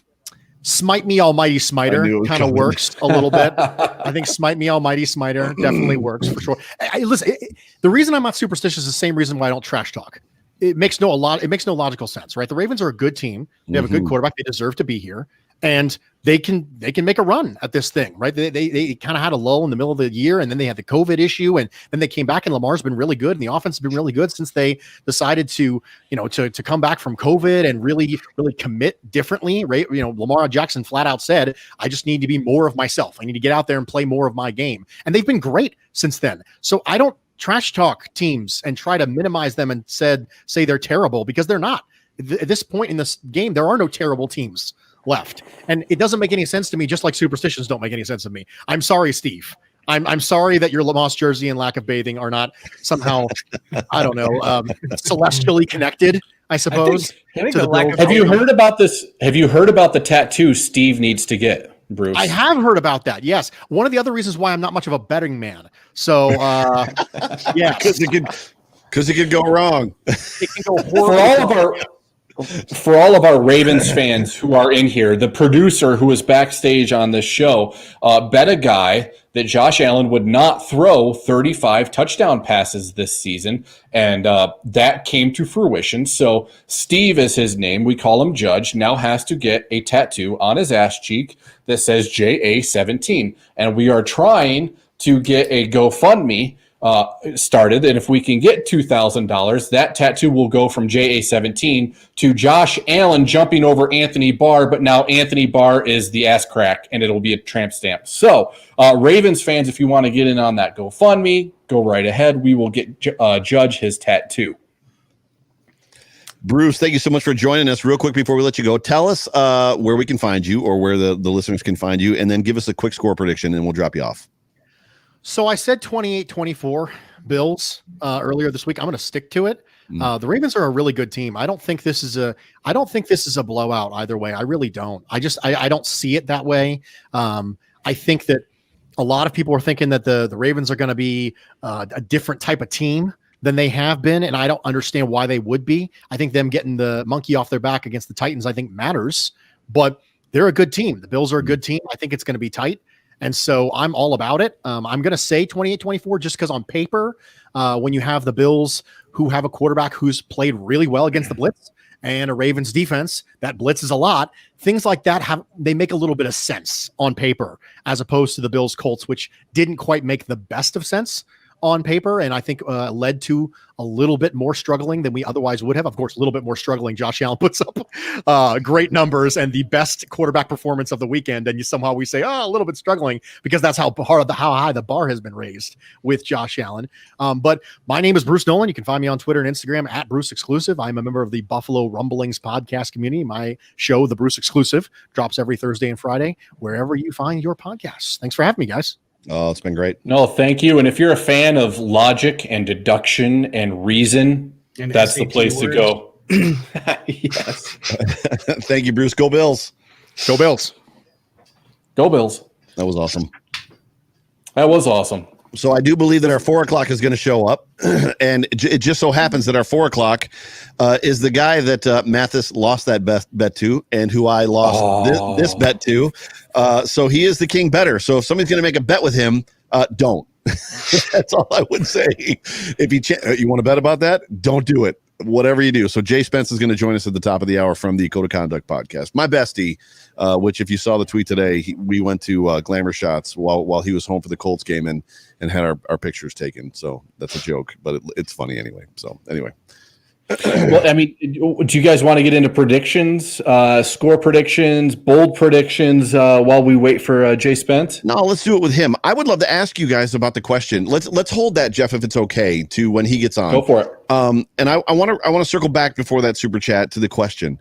Smite Me Almighty Smiter kind of works a little bit. I think Smite Me Almighty Smiter definitely works for sure. Listen, the reason I'm not superstitious is the same reason why I don't trash talk. It makes no logical sense, right? The Ravens are a good team. They have a good quarterback. They deserve to be here, and they can make a run at this thing, right? They kind of had a lull in the middle of the year, and then they had the COVID issue, and then they came back, and Lamar's been really good, and the offense has been really good since they decided to come back from COVID and really commit differently, right? Lamar Jackson flat out said, I just need to be more of myself. I need to get out there and play more of my game. And they've been great since then. So I don't trash talk teams and try to minimize them and say they're terrible, because they're not. At this point in this game, there are no terrible teams left, and it doesn't make any sense to me, just like superstitions don't make any sense to me. I'm sorry, Steve. I'm sorry that your Lamosse jersey and lack of bathing are not somehow I don't know, celestially connected, I suppose. Have you heard about this? Have you heard about the tattoo Steve needs to get, Bruce? I have heard about that, yes. One of the other reasons why I'm not much of a betting man. So yeah, because it could go wrong. It can go horribly. For all of our Ravens fans who are in here, the producer who was backstage on this show bet a guy that Josh Allen would not throw 35 touchdown passes this season, and that came to fruition. So Steve is his name. We call him Judge. Now has to get a tattoo on his ass cheek that says JA17, and we are trying to get a GoFundMe started. And if we can get $2,000, that tattoo will go from JA17 to Josh Allen jumping over Anthony Barr. But now Anthony Barr is the ass crack, and it'll be a tramp stamp. So Ravens fans, if you want to get in on that GoFundMe, go right ahead. We will get Judge his tattoo. Bruce, thank you so much for joining us. Real quick before we let you go, tell us where we can find you or where the listeners can find you, and then give us a quick score prediction, and we'll drop you off. So I said 28-24 Bills earlier this week. I'm going to stick to it. The Ravens are a really good team. I don't think this is a blowout either way. I really don't. I don't see it that way. I think that a lot of people are thinking that the Ravens are going to be a different type of team than they have been, and I don't understand why they would be. I think them getting the monkey off their back against the Titans, I think matters, but they're a good team. The Bills are a good team. I think it's going to be tight. And so I'm all about it. I'm going to say 28-24 just because on paper, when you have the Bills who have a quarterback who's played really well against the blitz and a Ravens defense that blitzes a lot, things like that they make a little bit of sense on paper as opposed to the Bills Colts, which didn't quite make the best of sense on paper, and I think led to a little bit more struggling than we otherwise would have. Of course, a little bit more struggling. Josh Allen puts up great numbers and the best quarterback performance of the weekend, and we say, a little bit struggling because that's how high the bar has been raised with Josh Allen. But my name is Bruce Nolan. You can find me on Twitter and Instagram at Bruce Exclusive. I'm a member of the Buffalo Rumblings podcast community. My show, The Bruce Exclusive, drops every Thursday and Friday wherever you find your podcasts. Thanks for having me, guys. Oh, it's been great. No, thank you. And if you're a fan of logic and deduction and reason, that's the place to go. Yes. Thank you, Bruce. Go Bills. Go Bills. Go Bills. That was awesome. That was awesome. So I do believe that our 4 o'clock is going to show up, and it just so happens that our 4 o'clock is the guy that Mathis lost that bet to, and who I lost this bet to. So he is the king better. So if somebody's going to make a bet with him, don't. That's all I would say. If you want to bet about that, don't do it. Whatever you do. So Jay Spence is going to join us at the top of the hour from the Code of Conduct podcast. My bestie, which if you saw the tweet today, we went to Glamour Shots while he was home for the Colts game and had our pictures taken. So that's a joke, but it's funny anyway. So anyway. Well, I mean, do you guys want to get into predictions, score predictions, bold predictions while we wait for Jay Spence? No, let's do it with him. I would love to ask you guys about the question. Let's hold that, Jeff, if it's okay, to when he gets on. Go for it. And I want to circle back before that super chat to the question.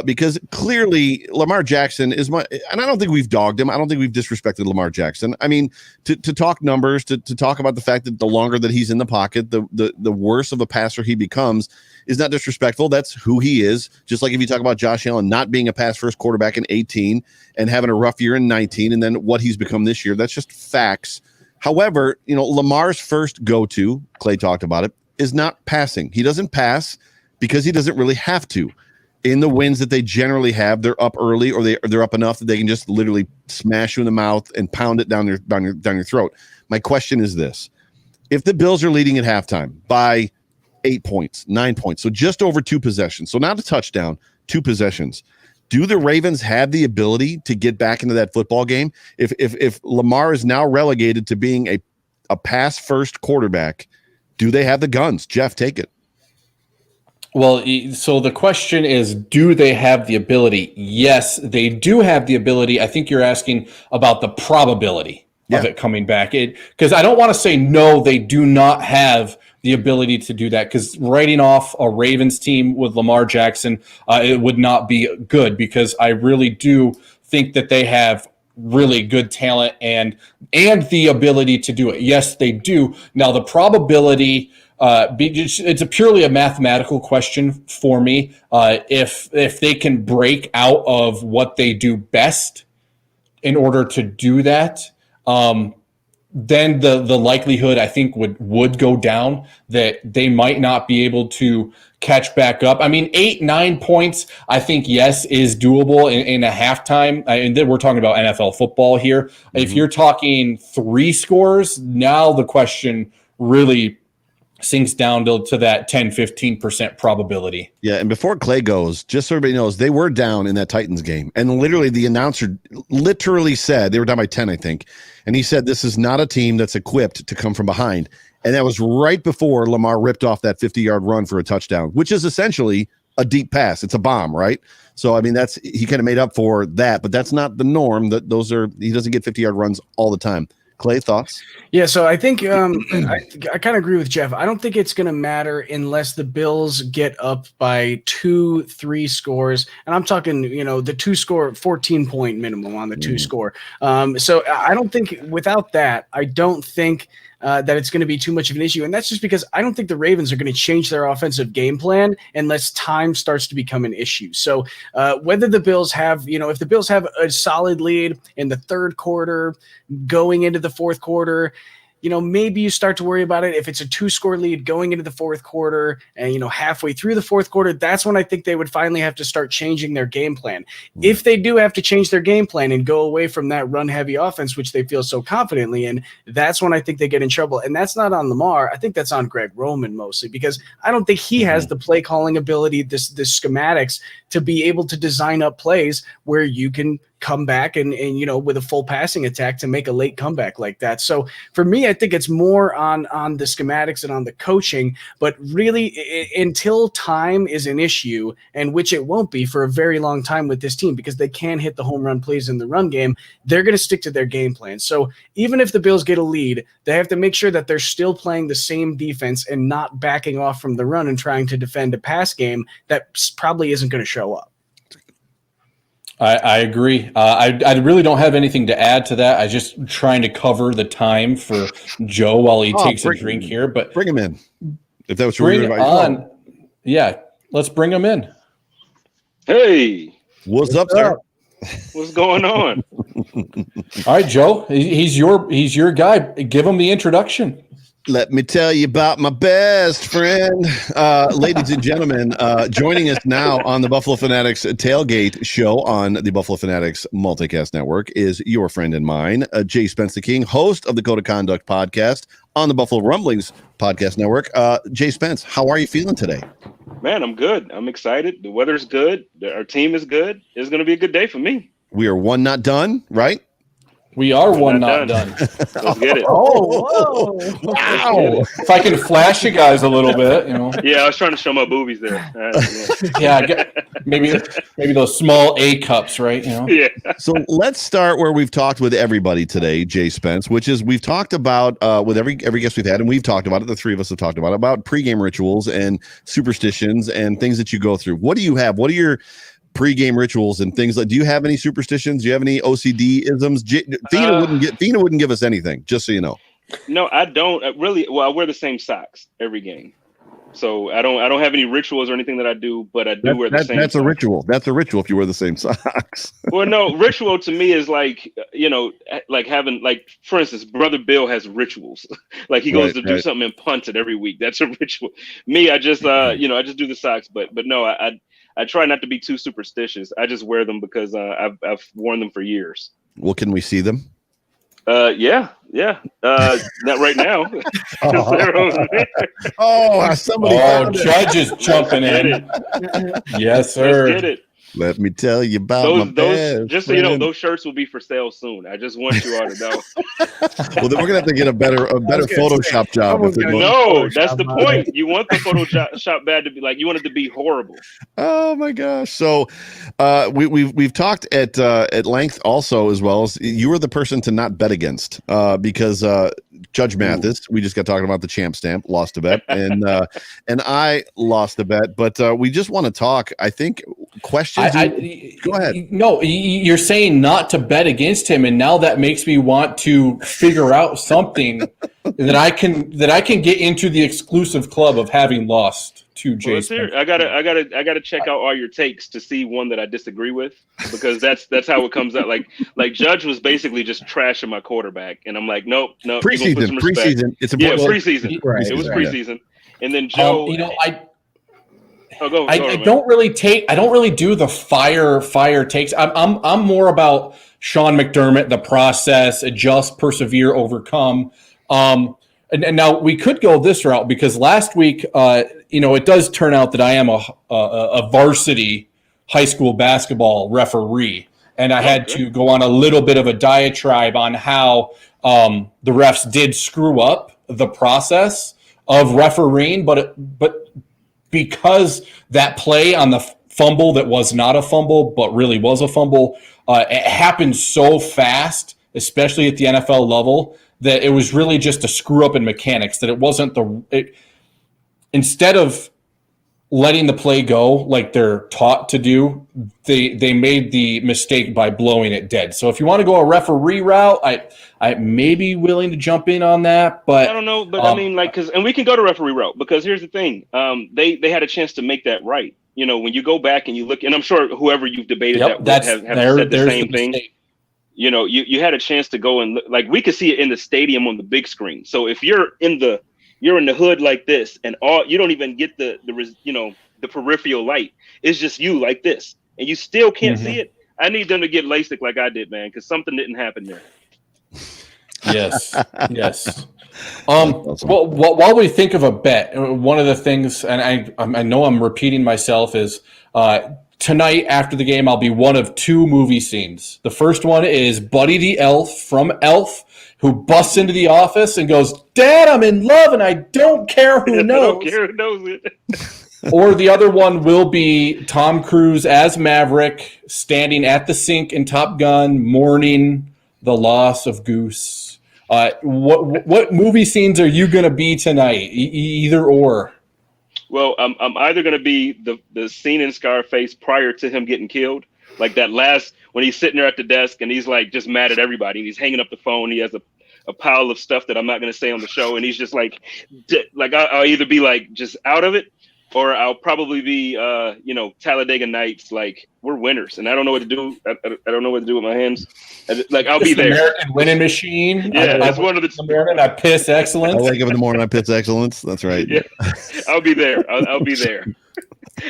Because clearly Lamar Jackson is and I don't think we've dogged him. I don't think we've disrespected Lamar Jackson. I mean, to talk numbers, to talk about the fact that the longer that he's in the pocket, the worse of a passer he becomes is not disrespectful. That's who he is. Just like if you talk about Josh Allen not being a pass first quarterback in 18 and having a rough year in 19, and then what he's become this year, that's just facts. However, Lamar's first go-to, Clay talked about it, is not passing. He doesn't pass because he doesn't really have to. In the wins that they generally have, they're up early, or they're up enough that they can just literally smash you in the mouth and pound it down your throat. My question is this: if the Bills are leading at halftime by 8 points, 9 points, so just over 2 possessions, so not a touchdown, 2 possessions, do the Ravens have the ability to get back into that football game? If Lamar is now relegated to being a pass first quarterback, do they have the guns? Jeff, take it. Well, so the question is, do they have the ability? Yes, they do have the ability. I think you're asking about the probability of it coming back. Because I don't want to say no, they do not have the ability to do that, because writing off a Ravens team with Lamar Jackson, it would not be good, because I really do think that they have really good talent and the ability to do it. Yes, they do. Now, the probability, it's purely a mathematical question for me. If they can break out of what they do best in order to do that, then the likelihood, I think, would go down that they might not be able to catch back up. I mean, 8-9 points, I think, yes, is doable in a halftime. And then we're talking about NFL football here. Mm-hmm. If you're talking 3 scores, now the question really sinks down to that 10-15% probability. Yeah, and before Clay goes, just so everybody knows, they were down in that Titans game. And literally the announcer literally said, they were down by 10, I think. And he said, this is not a team that's equipped to come from behind. And that was right before Lamar ripped off that 50-yard run for a touchdown, which is essentially a deep pass. It's a bomb, right? So, I mean, he kind of made up for that, but that's not the norm. He doesn't get 50-yard runs all the time. Clay, thoughts? Yeah, so I think I kind of agree with Jeff. I don't think it's going to matter unless the Bills get up by 2-3 scores. And I'm talking, the 2-score, 14-point minimum on the 2-score. So I don't think without that, I don't think that it's going to be too much of an issue. And that's just because I don't think the Ravens are going to change their offensive game plan unless time starts to become an issue. So whether the Bills have, if the Bills have a solid lead in the third quarter going into the fourth quarter, maybe you start to worry about it. If it's a 2-score lead going into the fourth quarter and, halfway through the fourth quarter, that's when I think they would finally have to start changing their game plan. If they do have to change their game plan and go away from that run-heavy offense, which they feel so confidently in, that's when I think they get in trouble. And that's not on Lamar. I think that's on Greg Roman mostly, because I don't think he has the play calling ability, the schematics to be able to design up plays where you can come back and with a full passing attack to make a late comeback like that. So for me, I think it's more on the schematics and on the coaching, but really until time is an issue, and which it won't be for a very long time with this team because they can hit the home run plays in the run game, they're going to stick to their game plan. So even if the Bills get a lead, they have to make sure that they're still playing the same defense and not backing off from the run and trying to defend a pass game that probably isn't going to show up. I agree. I really don't have anything to add to that. I just trying to cover the time for Joe while he takes a drink here. But bring him in. If that was bring on. Yeah, let's bring him in. Hey, what's up, sir? What's going on? All right, Joe. He's your guy. Give him the introduction. Let me tell you about my best friend. Ladies and gentlemen, joining us now on the Buffalo Fanatics Tailgate show on the Buffalo Fanatics Multicast Network is your friend and mine, Jay Spence the King, host of the Code of Conduct podcast on the Buffalo Rumblings podcast network. Jay Spence, how are you feeling today? Man, I'm good. I'm excited. The weather's good. Our team is good. It's going to be a good day for me. We are one not done, right? We are one not done. Let's get it. Oh, wow. If I can flash you guys a little bit, Yeah, I was trying to show my boobies there. Yeah, maybe those small A cups, right? Yeah. So let's start where we've talked with everybody today, Jay Spence, which is we've talked about with every guest we've had, and we've talked about it. The three of us have talked about pregame rituals and superstitions and things that you go through. What do you have? What are your pre-game rituals and things like? Do you have any superstitions? Do you have any OCD isms? Fina wouldn't give us anything, just so you know. No, I don't really. Well, I wear the same socks every game, so I don't have any rituals or anything that I do. But I do wear the same. That's a ritual. That's a ritual if you wear the same socks. Well, no, ritual to me is like like having for instance, Brother Bill has rituals. Like he goes to do something and punts it every week. That's a ritual. Me, I just I just do the socks. But no, I try not to be too superstitious. I just wear them because I've worn them for years. Well, can we see them? Yeah. Not right now. Somebody! Judge is jumping in. Yes, sir. Let's get it. Let me tell you about my best just so you know, those shirts will be for sale soon. I just want you all to know. Well, then we're gonna have to get a better Photoshop job. No, that's the point. You want the Photoshop bad to be you want it to be horrible. Oh my gosh! So, we've talked at length also, as well as you were the person to not bet against because Judge Mathis, we just got talking about the champ stamp, lost a bet, and I lost a bet, but we just want to talk. I think questions. Go ahead. No, you're saying not to bet against him, and now that makes me want to figure out something that I can get into the exclusive club of having lost to Jay Spence. I gotta check out all your takes to see one that I disagree with, because that's how it comes out. Like Judge was basically just trashing my quarterback, and I'm like, nope. Preseason. It's important. Yeah, preseason. Right. It was preseason, and then Joe. I don't really do the fire takes. I'm more about Sean McDermott, the process, adjust, persevere, overcome. And now we could go this route because last week, it does turn out that I am a varsity high school basketball referee, and I had to go on a little bit of a diatribe on how the refs did screw up the process of refereeing, but because that play on the fumble that was not a fumble but really was a fumble, it happened so fast, especially at the NFL level, that it was really just a screw up in mechanics, that it wasn't instead of letting the play go like they're taught to do, they made the mistake by blowing it dead. So if you want to go a referee route, I may be willing to jump in on that, but I don't know. But I mean, and we can go to referee route because here's the thing: they had a chance to make that right. When you go back and you look, and I'm sure whoever you've debated that with have said the same thing. You had a chance to go and look, we could see it in the stadium on the big screen. So if you're in the hood like this, and you don't even get the peripheral light. It's just you like this, and you still can't see it. I need them to get LASIK like I did, man, because something didn't happen there. Yes. Well, while we think of a bet, one of the things, and I know I'm repeating myself, is tonight after the game, I'll be one of two movie scenes. The first one is Buddy the Elf from Elf, who busts into the office and goes, "Dad, I'm in love, and I don't care who knows." I don't care who knows it. Or the other one will be Tom Cruise as Maverick, standing at the sink in Top Gun, mourning the loss of Goose. What movie scenes are you going to be tonight? Either or. Well, I'm either going to be the scene in Scarface prior to him getting killed, like that last when he's sitting there at the desk and he's just mad at everybody and he's hanging up the phone. He has a pile of stuff that I'm not going to say on the show, and he's just I'll either be just out of it, or I'll probably be Talladega Nights, we're winners and I don't know what to do. I don't know what to do with my hands. I'll be there. American winning machine. Yeah, that's one of the morning I piss excellence. I wake up in the morning I piss excellence. That's right. Yeah, I'll be there. I'll be there.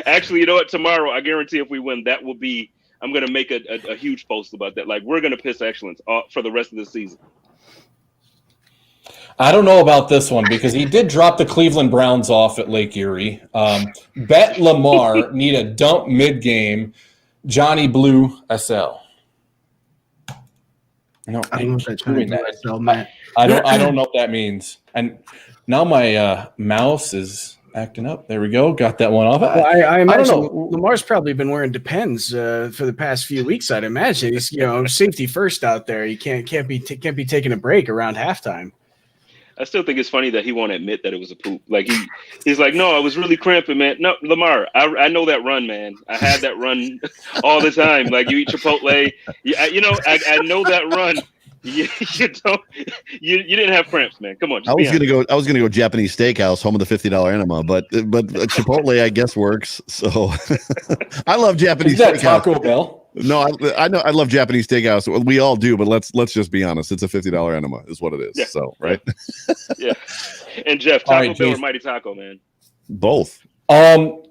Actually, you know what? Tomorrow, I guarantee if we win, that will be. I'm going to make a huge post about that. We're going to piss excellence for the rest of the season. I don't know about this one because he did drop the Cleveland Browns off at Lake Erie. Bet Lamar need a dump mid-game. Johnny Blue SL. No, I don't know what that Johnny Blue SL meant. I don't know what that means. And now my mouse is acting up. There we go. Got that one off. Well, I imagine I don't know. Lamar's probably been wearing Depends for the past few weeks. I'd imagine he's safety first out there. He can't be taking a break around halftime. I still think it's funny that he won't admit that it was a poop. He's like, no, I was really cramping, man. No, Lamar, I know that run, man. I had that run all the time. You eat Chipotle. I know that run. You didn't have cramps, man. Come on. I was gonna go Japanese steakhouse, home of the $50 enema, but Chipotle I guess works. So I love Japanese steakhouse. Taco Bell. No, I know I love Japanese steakhouse. We all do, but let's just be honest. It's a $50 enema, is what it is. Yeah. So right. Yeah. And Jeff, Taco Bell or Mighty Taco, man? Both. I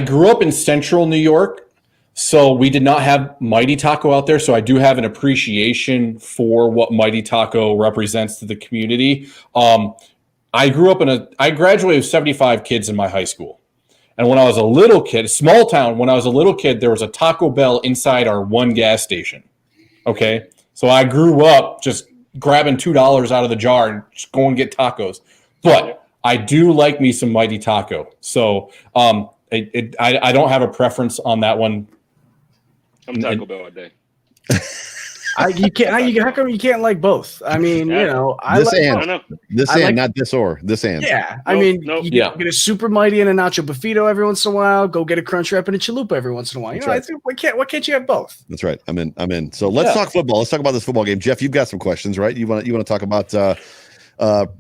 grew up in Central New York, so we did not have Mighty Taco out there. So I do have an appreciation for what Mighty Taco represents to the community. I graduated with 75 kids in my high school. And when I was a little kid, a small town, when I was a little kid, there was a Taco Bell inside our one gas station. Okay. So I grew up just grabbing $2 out of the jar and just going to get tacos. But I do like me some Mighty Taco. So I don't have a preference on that one. I'm Taco Bell all day. How come you can't like both? I mean, This and not this or this and. Yeah, you get a super mighty and a nacho buffito every once in a while. Go get a crunch wrap and a chalupa every once in a while. I think why can't you have both? That's right. I'm in. So let's talk football. Let's talk about this football game. Jeff, you've got some questions, right? You want to talk about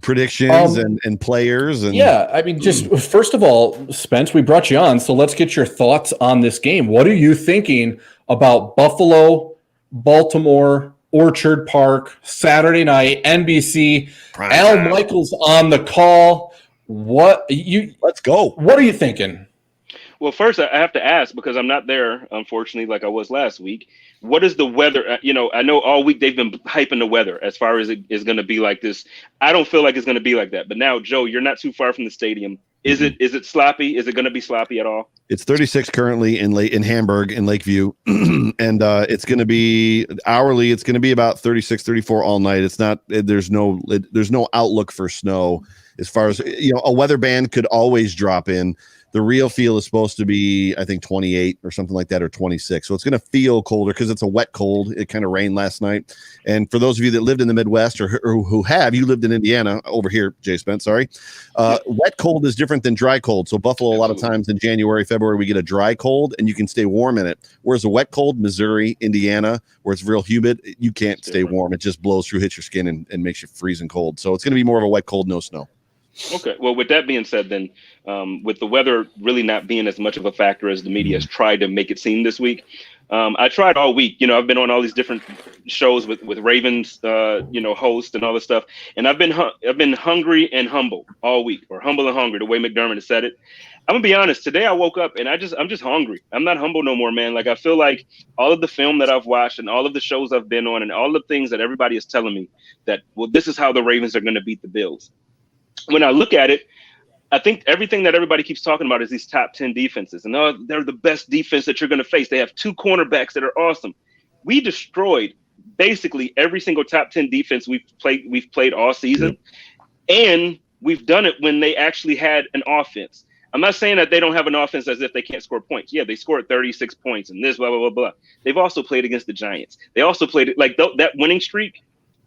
predictions and players and just first of all, Spence, we brought you on, so let's get your thoughts on this game. What are you thinking about Buffalo, Baltimore, Orchard Park, Saturday night, NBC, Al Michaels on the call? Let's go. What are you thinking? Well, first I have to ask, because I'm not there, unfortunately, like I was last week. What is the weather? I know all week they've been hyping the weather as far as it is going to be like this. I don't feel like it's going to be like that. But now, Joe, you're not too far from the stadium. Is it sloppy? Is it going to be sloppy at all? It's 36 currently in Hamburg in Lakeview, and it's going to be hourly. It's going to be about 36, 34 all night. It's not. There's no outlook for snow. As far as a weather band could always drop in. The real feel is supposed to be, I think, 28 or something like that, or 26. So it's going to feel colder because it's a wet cold. It kind of rained last night. And for those of you that lived in the Midwest or who you lived in Indiana over here, Jay Spence, sorry. Wet cold is different than dry cold. So Buffalo, a lot of times in January, February, we get a dry cold and you can stay warm in it. Whereas a wet cold, Missouri, Indiana, where it's real humid, you can't stay warm. It just blows through, hits your skin and makes you freezing cold. So it's going to be more of a wet cold, no snow. Okay. Well, with that being said, then with the weather really not being as much of a factor as the media has tried to make it seem this week, I tried all week. I've been on all these different shows with Ravens, host and all this stuff, and I've been hungry and humble all week, or humble and hungry, the way McDermott has said it. I'm gonna be honest. Today I woke up and I'm just hungry. I'm not humble no more, man. Like, I feel like all of the film that I've watched and all of the shows I've been on and all the things that everybody is telling me that, well, this is how the Ravens are going to beat the Bills. When I look at it, I think everything that everybody keeps talking about is these top 10 defenses, and they're the best defense that you're going to face. They have 2 cornerbacks that are awesome. We destroyed basically every single top 10 defense we've played all season, and we've done it when they actually had an offense. I'm not saying that they don't have an offense as if they can't score points. Yeah, they scored 36 points and this, blah, blah, blah, blah. They've also played against the Giants. They also played it like that winning streak.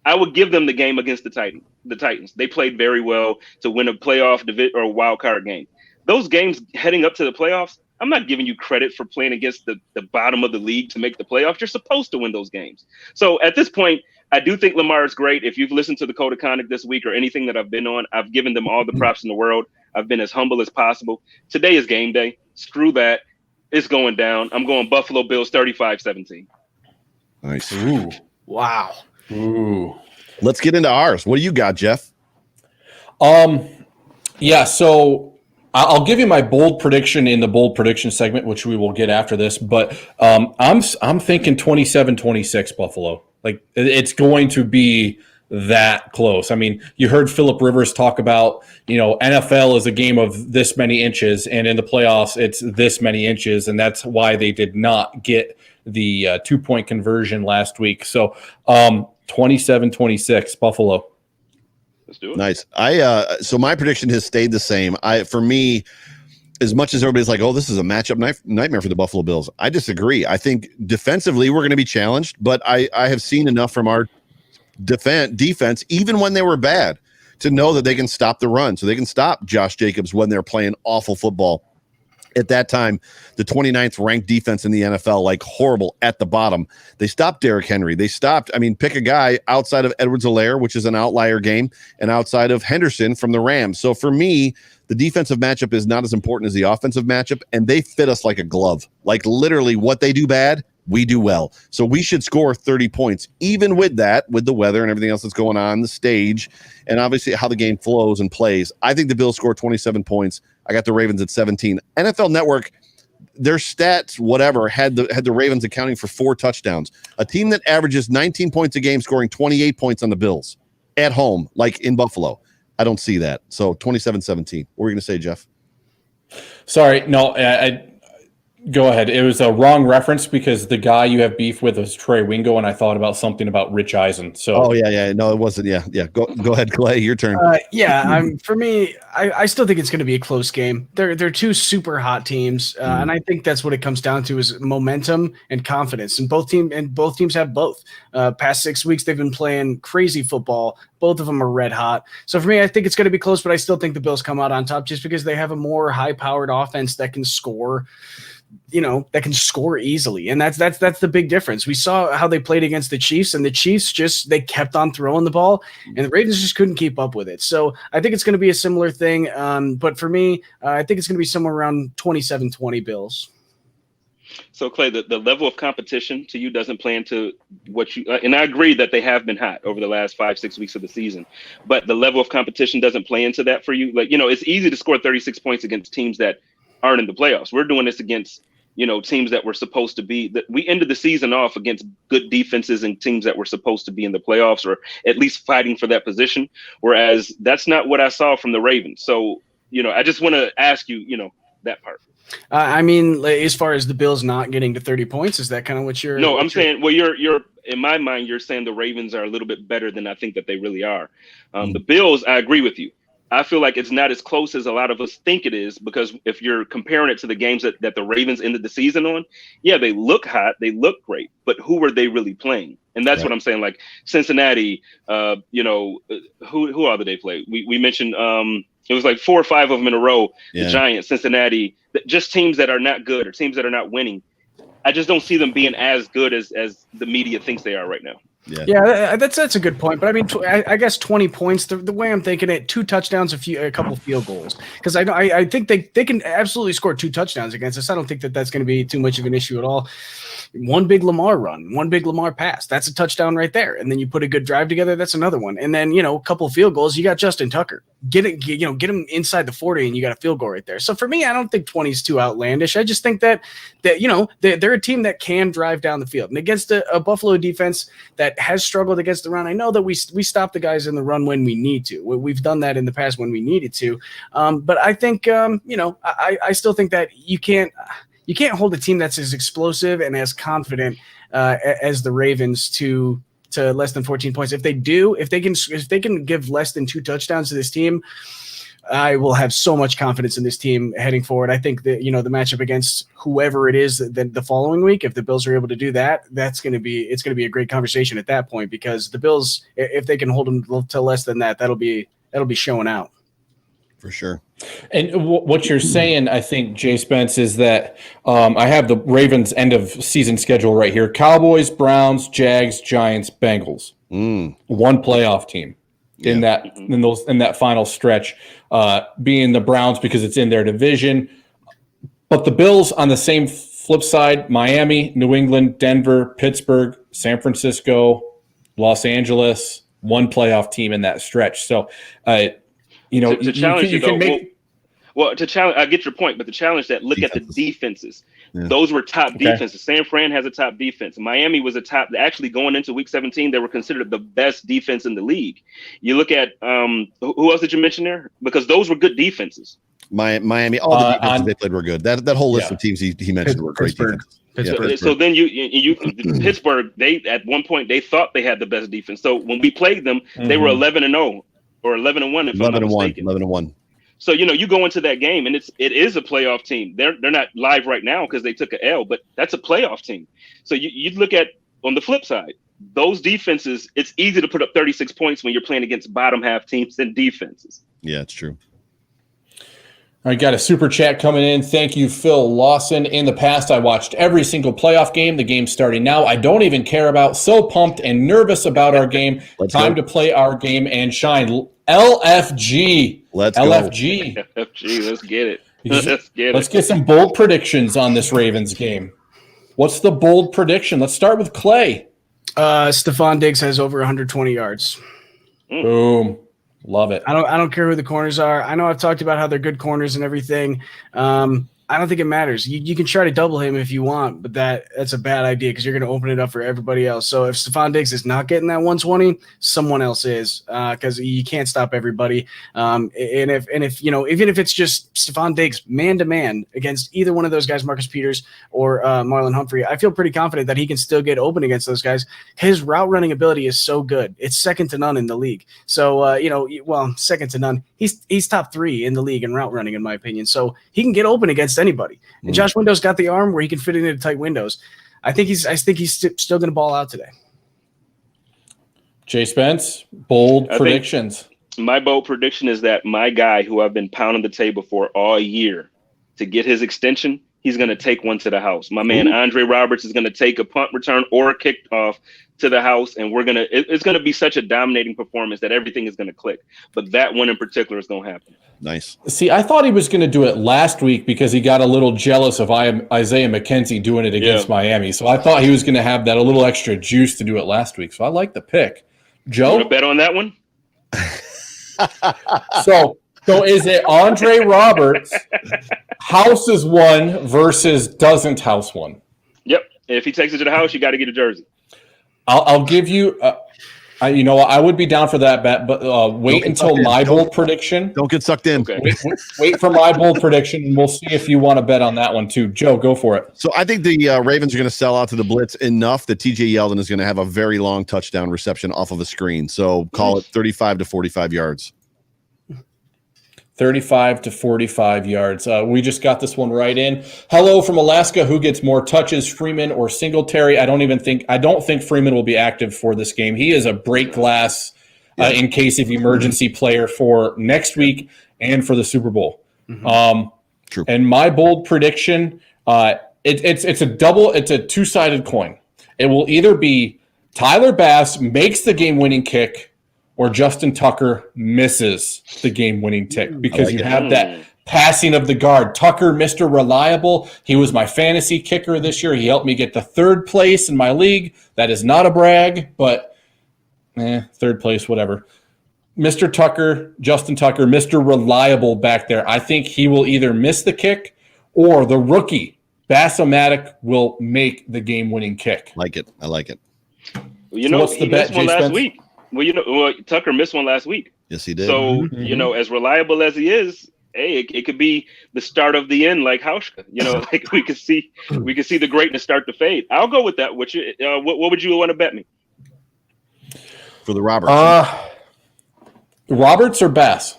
I would give them the game against the Titans. They played very well to win a playoff or a wild card game. Those games heading up to the playoffs, I'm not giving you credit for playing against the bottom of the league to make the playoffs. You're supposed to win those games. So at this point, I do think Lamar is great. If you've listened to the Code of Conduct this week or anything that I've been on, I've given them all the props in the world. I've been as humble as possible. Today is game day. Screw that. It's going down. I'm going Buffalo Bills 35-17. Nice. Ooh. Wow. Ooh. Let's get into ours. What do you got, Jeff? Yeah, so I'll give you my bold prediction in the bold prediction segment, which we will get after this. But I'm thinking 27-26 Buffalo. Like, it's going to be that close. I mean, you heard Phillip Rivers talk about, NFL is a game of this many inches, and in the playoffs, it's this many inches, and that's why they did not get the 2-point conversion last week. So 27-26 Buffalo. Let's do it. Nice. So my prediction has stayed the same. For me, as much as everybody's like, oh, this is a matchup nightmare for the Buffalo Bills, I disagree. I think defensively we're going to be challenged, but I have seen enough from our defense, even when they were bad, to know that they can stop the run. So they can stop Josh Jacobs when they're playing awful football. At that time, the 29th ranked defense in the NFL, like horrible at the bottom. They stopped Derrick Henry. Pick a guy outside of Edwards-Helaire, which is an outlier game, and outside of Henderson from the Rams. So for me, the defensive matchup is not as important as the offensive matchup, and they fit us like a glove. Like, literally, what they do bad, we do well. So we should score 30 points, even with that, with the weather and everything else that's going on the stage, and obviously how the game flows and plays. I think the Bills score 27 points. I got the Ravens at 17. NFL Network, their stats, whatever, had the Ravens accounting for 4 touchdowns. A team that averages 19 points a game scoring 28 points on the Bills at home, like in Buffalo. I don't see that. So 27-17. What were you going to say, Jeff? Sorry, no, I go ahead. It was a wrong reference because the guy you have beef with is Trey Wingo, and I thought about something about Rich Eisen. So, oh yeah, no, it wasn't. Yeah. Go ahead, Clay. Your turn. For me, I still think it's going to be a close game. They're 2 super hot teams, and I think that's what it comes down to is momentum and confidence. And both teams have both. Past 6 weeks, they've been playing crazy football. Both of them are red hot. So for me, I think it's going to be close, but I still think the Bills come out on top just because they have a more high-powered offense that can score. That can score easily. And that's the big difference. We saw how they played against the Chiefs, and the Chiefs they kept on throwing the ball, and the Ravens just couldn't keep up with it. So I think it's going to be a similar thing. But for me, I think it's going to be somewhere around 27-20 Bills. So, Clay, the level of competition to you doesn't play into what you and I agree that they have been hot over the last 5-6 weeks of the season, but the level of competition doesn't play into that for you. Like, it's easy to score 36 points against teams that aren't in the playoffs. We're doing this against, teams that were supposed to be that we ended the season off against good defenses and teams that were supposed to be in the playoffs or at least fighting for that position. Whereas that's not what I saw from the Ravens. So, I just want to ask you, that part. I mean, as far as the Bills not getting to 30 points, is that kind of what you're? No, I'm saying, well, you're in my mind, you're saying the Ravens are a little bit better than I think that they really are. The Bills, I agree with you. I feel like it's not as close as a lot of us think it is, because if you're comparing it to the games that the Ravens ended the season on, yeah, they look hot, they look great, but who were they really playing? And that's what I'm saying. Like Cincinnati, who other they played? We mentioned it was like 4 or 5 of them in a row. Yeah. The Giants, Cincinnati, just teams that are not good or teams that are not winning. I just don't see them being as good as the media thinks they are right now. Yeah, that's a good point. But I mean, I guess 20 points. The way I'm thinking it, 2 touchdowns, a couple field goals. Because I think they can absolutely score 2 touchdowns against us. I don't think that's going to be too much of an issue at all. One big Lamar run, one big Lamar pass, that's a touchdown right there. And then you put a good drive together, that's another one. And then a couple field goals, you got Justin Tucker. Get him inside the 40, and you got a field goal right there. So for me, I don't think 20 is too outlandish. I just think that they're a team that can drive down the field, and against a Buffalo defense that has struggled against the run. I know that we stop the guys in the run when we need to. We've done that in the past when we needed to. But I think I still think that you can't hold a team that's as explosive and as confident as the Ravens to less than 14 points. If they can give less than 2 touchdowns to this team, I will have so much confidence in this team heading forward. I think that the matchup against whoever it is the following week, if the Bills are able to do that, it's going to be a great conversation at that point, because the Bills, if they can hold them to less than that, that'll be showing out. For sure. And what you're saying, I think, Jay Spence, is that I have the Ravens end of season schedule right here: Cowboys, Browns, Jags, Giants, Bengals. One playoff team in that final stretch, being the Browns because it's in their division. But the Bills, on the same flip side, Miami, New England, Denver, Pittsburgh, San Francisco, Los Angeles, one playoff team in that stretch. So to challenge to challenge, I get your point, but the challenge that look at the defenses. Yeah. Those were top defenses. San Fran has a top defense. Miami was actually going into week 17, they were considered the best defense in the league. You look at who else did you mention there? Because those were good defenses. Miami, all the defenses they played were good. That whole list of temes he mentioned were great defenses. So then you Pittsburgh, they at one point they thought they had the best defense. So when we played them, they were 11-0 or 11-1 if I'm not mistaken. 11-1. So you go into that game and it is a playoff team. They're not live right now because they took an L, but that's a playoff team. So you look at on the flip side, those defenses. It's easy to put up 36 points when you're playing against bottom half teams and defenses. Yeah, it's true. I got a super chat coming in. Thank you, Phil Lawson. In the past, I watched every single playoff game. The game's starting now. I don't even care about. So pumped and nervous about our game. Time to play our game and shine. LFG. Let's LFG. Go. LFG. Let's get it. Let's get some bold predictions on this Ravens game. What's the bold prediction? Let's start with Clay. Stephon Diggs has over 120 yards. Boom. Love it. I don't care who the corners are. I know I've talked about how they're good corners and everything. I don't think it matters. You can try to double him if you want, but that's a bad idea because you're going to open it up for everybody else. So if Stephon Diggs is not getting that 120, someone else is, because you can't stop everybody. And if even if it's just Stephon Diggs man to man against either one of those guys, Marcus Peters or Marlon Humphrey, I feel pretty confident that he can still get open against those guys. His route running ability is so good; it's second to none in the league. So second to none. He's top 3 in the league in route running, in my opinion. So he can get open against anybody. And Josh Window's got the arm where he can fit into tight windows. I think he's still going to ball out today. Jay Spence, bold predictions. My bold prediction is that my guy, who I've been pounding the table for all year to get his extension, he's going to take one to the house. My man Andre Roberts is going to take a punt return or a kickoff to the house, and it's going to be such a dominating performance that everything is going to click. But that one in particular is going to happen. Nice. See, I thought he was going to do it last week because he got a little jealous of Isaiah McKenzie doing it against Miami. So I thought he was going to have that a little extra juice to do it last week. So I like the pick. Joe? You want to bet on that one? So is it Andre Roberts houses one versus doesn't house one. Yep. If he takes it to the house, you got to get a jersey. I'll give you. I would be down for that bet, but wait until my bold prediction. Don't get sucked in. Okay. Wait for my bold prediction, and we'll see if you want to bet on that one too. Joe, go for it. So I think the Ravens are going to sell out to the blitz enough that TJ Yeldon is going to have a very long touchdown reception off of a screen. So call it 35 to 45 yards. 35 to 45 yards. We just got this one right in. Hello from Alaska. Who gets more touches, Freeman or Singletary? I don't think Freeman will be active for this game. He is a break glass in case of emergency player for next week and for the Super Bowl. True. And my bold prediction, it's a two-sided coin. It will either be Tyler Bass makes the game-winning kick or Justin Tucker misses the game-winning kick, because you have that passing of the guard. Tucker, Mr. Reliable. He was my fantasy kicker this year. He helped me get to third place in my league. That is not a brag, but third place, whatever. Mr. Tucker, Justin Tucker, Mr. Reliable back there. I think he will either miss the kick or the rookie, Bass-O-Matic, will make the game-winning kick. I like it. Well, what's the bet, missed one Jay last Spence? week. Well, Tucker missed one last week. Yes, he did. So, as reliable as he is, hey, it could be the start of the end, like Hauschka. Like we could see the greatness start to fade. I'll go with that. What would you want to bet me? For the Roberts. Roberts or Bass?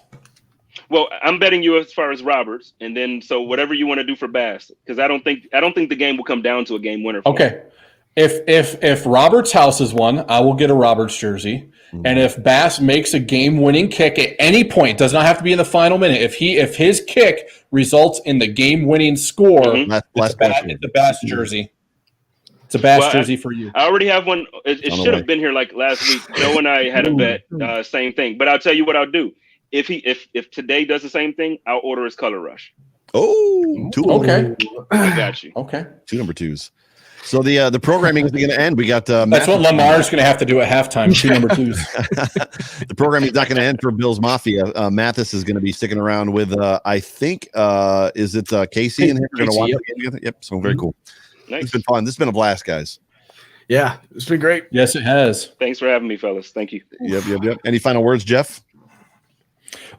Well, I'm betting you as far as Roberts, and then so whatever you want to do for Bass, because I don't think the game will come down to a game winner. Okay. If Roberts houses one, I will get a Roberts jersey. And if Bass makes a game-winning kick at any point, does not have to be in the final minute. If his kick results in the game-winning score, it's a Bass jersey. It's a Bass jersey for you. I already have one. It should have been here like last week. Joe and I had a bet, same thing. But I'll tell you what I'll do. If today does the same thing, I'll order his color rush. Oh, two. Okay. I got you. Okay. 2 number 2s. So the programming is going to end. We got that's what Lamar's going to have to do at halftime. 2 number 2s. The programming is not going to end for Bills Mafia. Mathis is going to be sticking around with I think is it Casey and him? We're going to watch the game together. Yep. So very cool. Nice. It's been fun. This has been a blast, guys. Yeah, it's been great. Yes, it has. Thanks for having me, fellas. Thank you. Yep. Any final words, Jeff?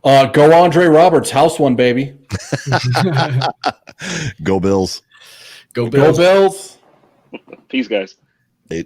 Go Andre Roberts. House one, baby. Go Bills. Go Bills. Go Bills. Peace, guys. Hey.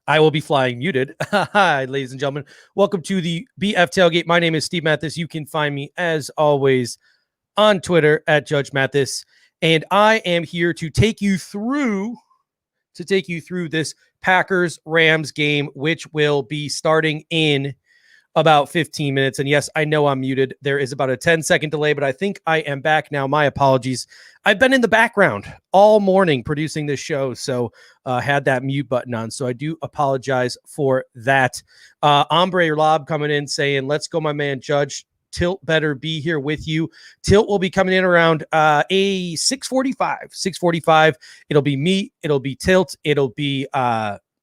I will be flying muted. Hi, ladies and gentlemen. Welcome to the BF Tailgate. My name is Steve Mathis. You can find me, as always, on Twitter at Judge Mathis. And I am here to take you through this Packers-Rams game, which will be starting in about 15 minutes. And yes, I know I'm muted. There is about a 10-second delay, but I think I am back now. My apologies. I've been in the background all morning producing this show, so had that mute button on. So I do apologize for that. Ombre Lob coming in saying, let's go, my man Judge. Tilt better be here with you. Tilt will be coming in around a 6:45. 6:45. It'll be me. It'll be Tilt. It'll be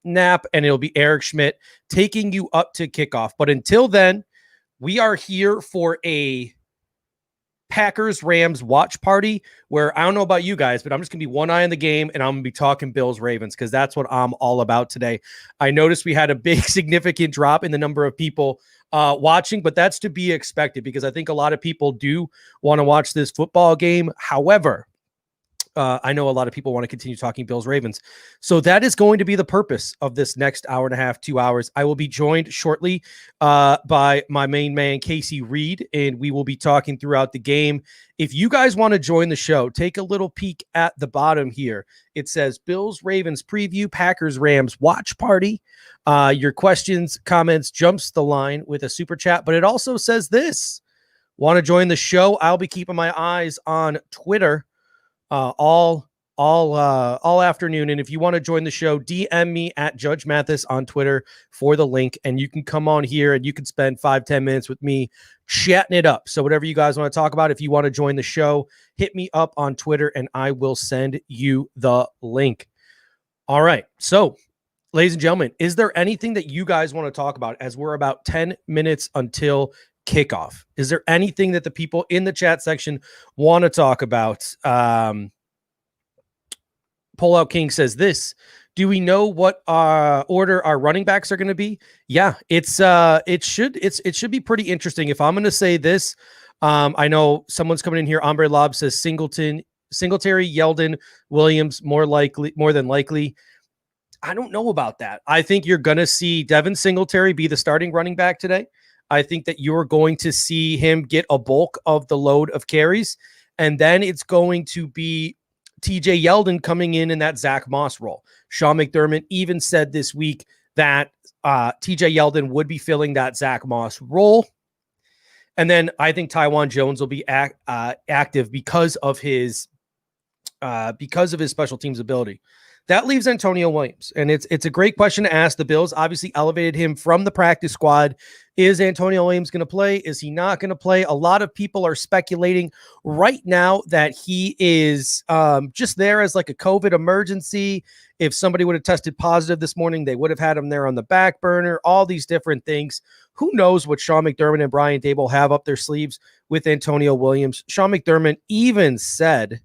Nap, and it'll be Eric Schmidt taking you up to kickoff. But until then, we are here for a Packers-Rams watch party where I don't know about you guys, but I'm just going to be one eye on the game, and I'm going to be talking Bills-Ravens because that's what I'm all about today. I noticed we had a big significant drop in the number of people watching, but that's to be expected because I think a lot of people do want to watch this football game. However, I know a lot of people want to continue talking Bills-Ravens. So that is going to be the purpose of this next hour and a half, 2 hours. I will be joined shortly by my main man, Casey Reed, and we will be talking throughout the game. If you guys want to join the show, take a little peek at the bottom here. It says Bills-Ravens preview, Packers-Rams watch party. Your questions, comments, jumps the line with a super chat, but it also says this. Want to join the show? I'll be keeping my eyes on Twitter all afternoon. And if you want to join the show, DM me at Judge Mathis on Twitter for the link, and you can come on here and you can spend 5-10 minutes with me chatting it up. So whatever you guys want to talk about, if you want to join the show, hit me up on Twitter and I will send you the link. All right. So, ladies and gentlemen, is there anything that you guys want to talk about as we're about 10 minutes until kickoff? Is there anything that the people in the chat section want to talk about? Pullout King says this. Do we know what order our running backs are going to be? Yeah, it should be pretty interesting. If I'm going to say this, I know someone's coming in here. Ombre Lob says Singletary, Yeldon, Williams, more than likely. I don't know about that. I think you're going to see Devin Singletary be the starting running back today. I think that you're going to see him get a bulk of the load of carries, and then it's going to be TJ Yeldon coming in that Zach Moss role. Sean McDermott even said this week that TJ Yeldon would be filling that Zach Moss role. And then I think Tywan Jones will be active because of his special teams ability. That leaves Antonio Williams, and it's a great question to ask. The Bills obviously elevated him from the practice squad. Is Antonio Williams going to play? Is he not going to play? A lot of people are speculating right now that he is just there as like a COVID emergency. If somebody would have tested positive this morning, they would have had him there on the back burner, all these different things. Who knows what Sean McDermott and Brian Daboll have up their sleeves with Antonio Williams. Sean McDermott even said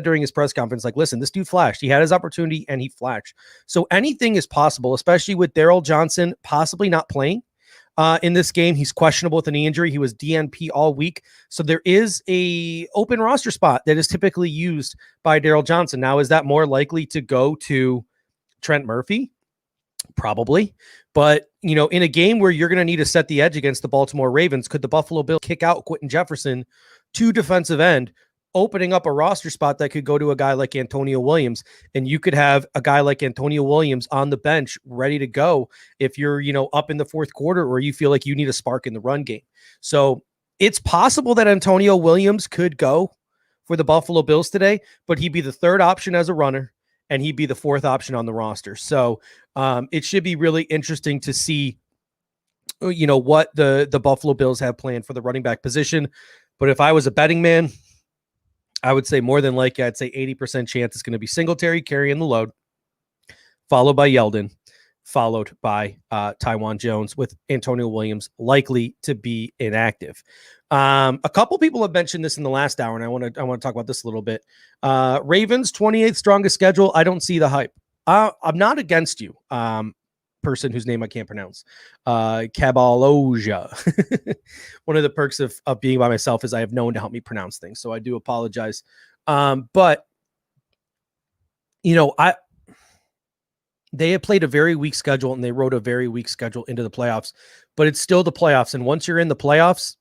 during his press conference, like, listen, this dude flashed. He had his opportunity and he flashed. So anything is possible, especially with Daryl Johnson possibly not playing in this game. He's questionable with an knee injury. He was DNP all week. So there is a open roster spot that is typically used by Daryl Johnson. Now, is that more likely to go to Trent Murphy? Probably. But, in a game where you're going to need to set the edge against the Baltimore Ravens, could the Buffalo Bills kick out Quentin Jefferson to defensive end, opening up a roster spot that could go to a guy like Antonio Williams, and you could have a guy like Antonio Williams on the bench ready to go if you're, up in the fourth quarter or you feel like you need a spark in the run game. So it's possible that Antonio Williams could go for the Buffalo Bills today, but he'd be the third option as a runner and he'd be the fourth option on the roster. So it should be really interesting to see, what the Buffalo Bills have planned for the running back position. But if I was a betting man, I would say more than likely, I'd say 80% chance it's going to be Singletary carrying the load, followed by Yeldon, followed by Tywan Jones, with Antonio Williams likely to be inactive. A couple people have mentioned this in the last hour, and I want to talk about this a little bit. Ravens 28th strongest schedule. I don't see the hype. I'm not against you. Person whose name I can't pronounce. Cabaloja. One of the perks of being by myself is I have no one to help me pronounce things. So I do apologize. But they have played a very weak schedule and they wrote a very weak schedule into the playoffs, but it's still the playoffs. And once you're in the playoffs,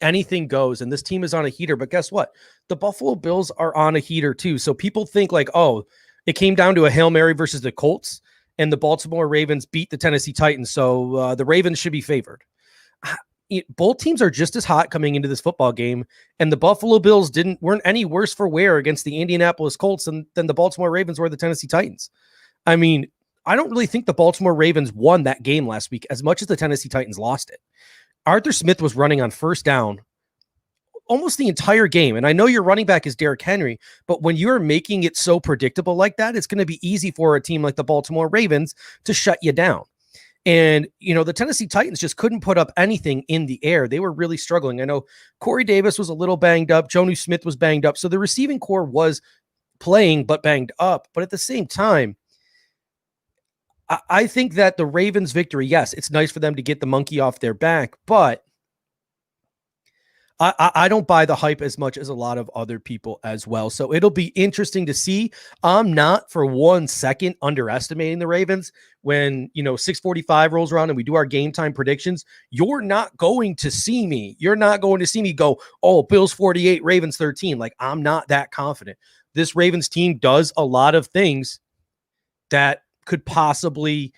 anything goes. And this team is on a heater, but guess what? The Buffalo Bills are on a heater too. So people think like, oh, it came down to a Hail Mary versus the Colts, and the Baltimore Ravens beat the Tennessee Titans, so the Ravens should be favored. Both teams are just as hot coming into this football game, and the Buffalo Bills weren't any worse for wear against the Indianapolis Colts than the Baltimore Ravens were the Tennessee Titans. I mean, I don't really think the Baltimore Ravens won that game last week as much as the Tennessee Titans lost it. Arthur Smith was running on first down almost the entire game. And I know your running back is Derrick Henry, but when you're making it so predictable like that, it's going to be easy for a team like the Baltimore Ravens to shut you down. And, the Tennessee Titans just couldn't put up anything in the air. They were really struggling. I know Corey Davis was a little banged up. Jonnu Smith was banged up. So the receiving core was playing, but banged up. But at the same time, I think that the Ravens' victory, yes, it's nice for them to get the monkey off their back, but I don't buy the hype as much as a lot of other people as well. So it'll be interesting to see. I'm not for 1 second underestimating the Ravens. When 6:45 rolls around and we do our game time predictions, you're not going to see me. You're not going to see me go, oh, Bills 48, Ravens 13. Like, I'm not that confident. This Ravens team does a lot of things that could possibly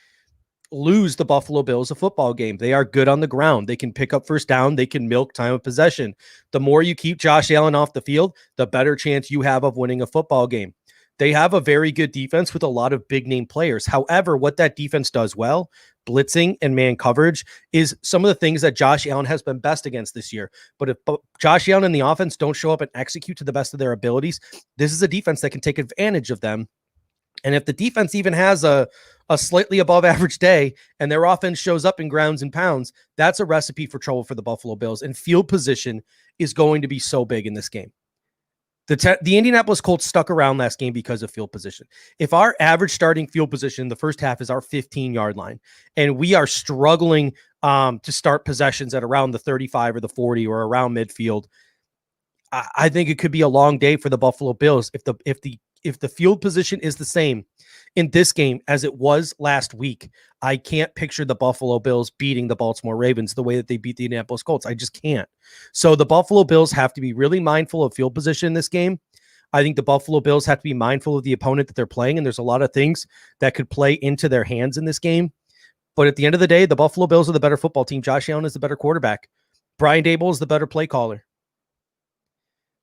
lose the Buffalo Bills a football game. They are good on the ground. They can pick up first down. They can milk time of possession. The more you keep Josh Allen off the field, the better chance you have of winning a football game. They have a very good defense with a lot of big name players. However, what that defense does well, blitzing and man coverage, is some of the things that Josh Allen has been best against this year. But if Josh Allen and the offense don't show up and execute to the best of their abilities, this is a defense that can take advantage of them. And if the defense even has a slightly above average day and their offense shows up in grounds and pounds, that's a recipe for trouble for the Buffalo Bills. And field position is going to be so big in this game. The Indianapolis Colts stuck around last game because of field position. If our average starting field position in the first half is our 15-yard line, and we are struggling to start possessions at around the 35 or the 40 or around midfield, I think it could be a long day for the Buffalo Bills if the field position is the same in this game as it was last week. I can't picture the Buffalo Bills beating the Baltimore Ravens the way that they beat the Indianapolis Colts. I just can't. So the Buffalo Bills have to be really mindful of field position in this game. I think the Buffalo Bills have to be mindful of the opponent that they're playing, and there's a lot of things that could play into their hands in this game. But at the end of the day, the Buffalo Bills are the better football team. Josh Allen is the better quarterback. Brian Daboll is the better play caller.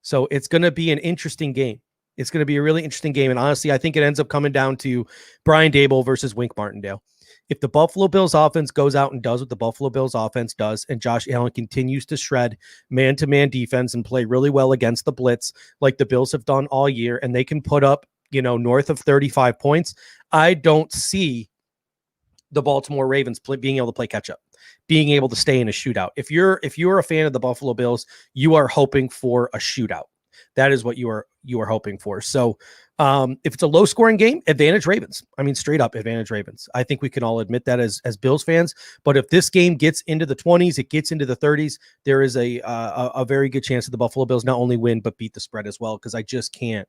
So it's going to be an interesting game. It's going to be a really interesting game. And honestly, I think it ends up coming down to Brian Daboll versus Wink Martindale. If the Buffalo Bills offense goes out and does what the Buffalo Bills offense does, and Josh Allen continues to shred man-to-man defense and play really well against the blitz like the Bills have done all year, and they can put up, north of 35 points, I don't see the Baltimore Ravens being able to play catch up, being able to stay in a shootout. If you're a fan of the Buffalo Bills, you are hoping for a shootout. That is what you are hoping for. So if it's a low scoring game, advantage Ravens. I mean, straight up advantage Ravens. I think we can all admit that as Bills fans. But if this game gets into the 20s, it gets into the 30s, there is a very good chance that the Buffalo Bills not only win, but beat the spread as well. Because I just can't,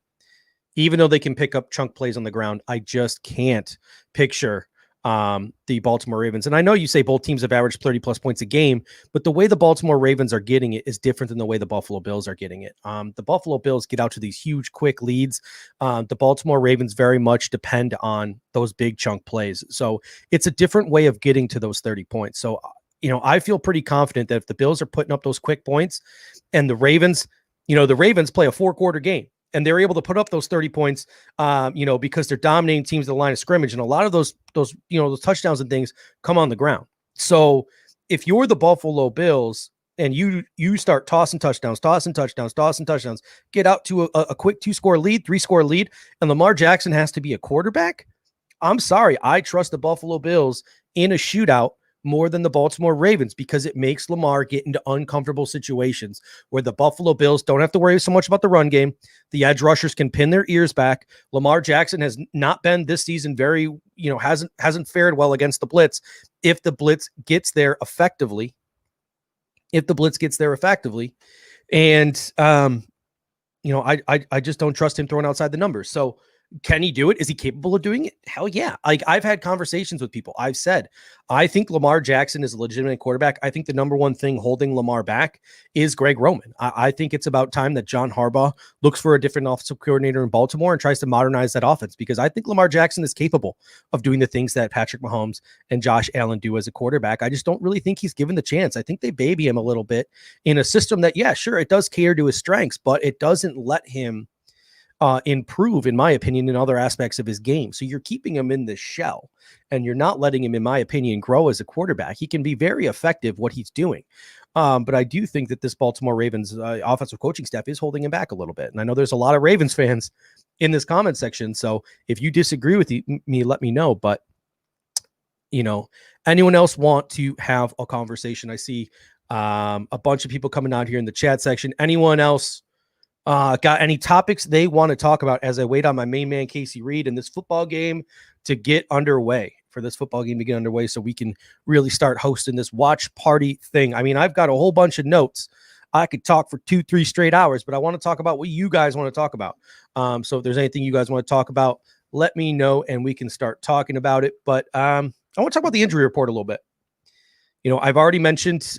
even though they can pick up chunk plays on the ground, I just can't picture the Baltimore Ravens. And I know you say both teams have averaged 30 plus points a game, but the way the Baltimore Ravens are getting it is different than the way the Buffalo Bills are getting it. The Buffalo Bills get out to these huge, quick leads. The Baltimore Ravens very much depend on those big chunk plays. So it's a different way of getting to those 30 points. So, I feel pretty confident that if the Bills are putting up those quick points and the Ravens play a 4-quarter game, and they're able to put up those 30 points, because they're dominating teams at the line of scrimmage. And a lot of those touchdowns and things come on the ground. So if you're the Buffalo Bills and you start tossing touchdowns, get out to a quick 2-score lead, 3-score lead, and Lamar Jackson has to be a quarterback, I'm sorry. I trust the Buffalo Bills in a shootout more than the Baltimore Ravens, because it makes Lamar get into uncomfortable situations where the Buffalo Bills don't have to worry so much about the run game. The edge rushers can pin their ears back. Lamar Jackson has not been this season hasn't fared well against the blitz. If the blitz gets there effectively, and I just don't trust him throwing outside the numbers. So can he do it? Is he capable of doing it? Hell yeah. Like, I've had conversations with people. I've said, I think Lamar Jackson is a legitimate quarterback. I think the number one thing holding Lamar back is Greg Roman. I think it's about time that John Harbaugh looks for a different offensive coordinator in Baltimore and tries to modernize that offense, because I think Lamar Jackson is capable of doing the things that Patrick Mahomes and Josh Allen do as a quarterback. I just don't really think he's given the chance. I think they baby him a little bit in a system that, yeah, sure, it does cater to his strengths, but it doesn't let him improve, in my opinion, in other aspects of his game. So you're keeping him in the shell and you're not letting him, in my opinion, grow as a quarterback. He can be very effective what he's doing. But I do think that this Baltimore Ravens offensive coaching staff is holding him back a little bit. And I know there's a lot of Ravens fans in this comment section. So if you disagree with me, let me know. But, anyone else want to have a conversation? I see a bunch of people coming out here in the chat section. Anyone else got any topics they want to talk about as I wait on my main man, Casey Reed, in this football game to get underway? So we can really start hosting this watch party thing. I mean, I've got a whole bunch of notes. I could talk for 2-3 straight hours, but I want to talk about what you guys want to talk about. So if there's anything you guys want to talk about, let me know and we can start talking about it. But I want to talk about the injury report a little bit. I've already mentioned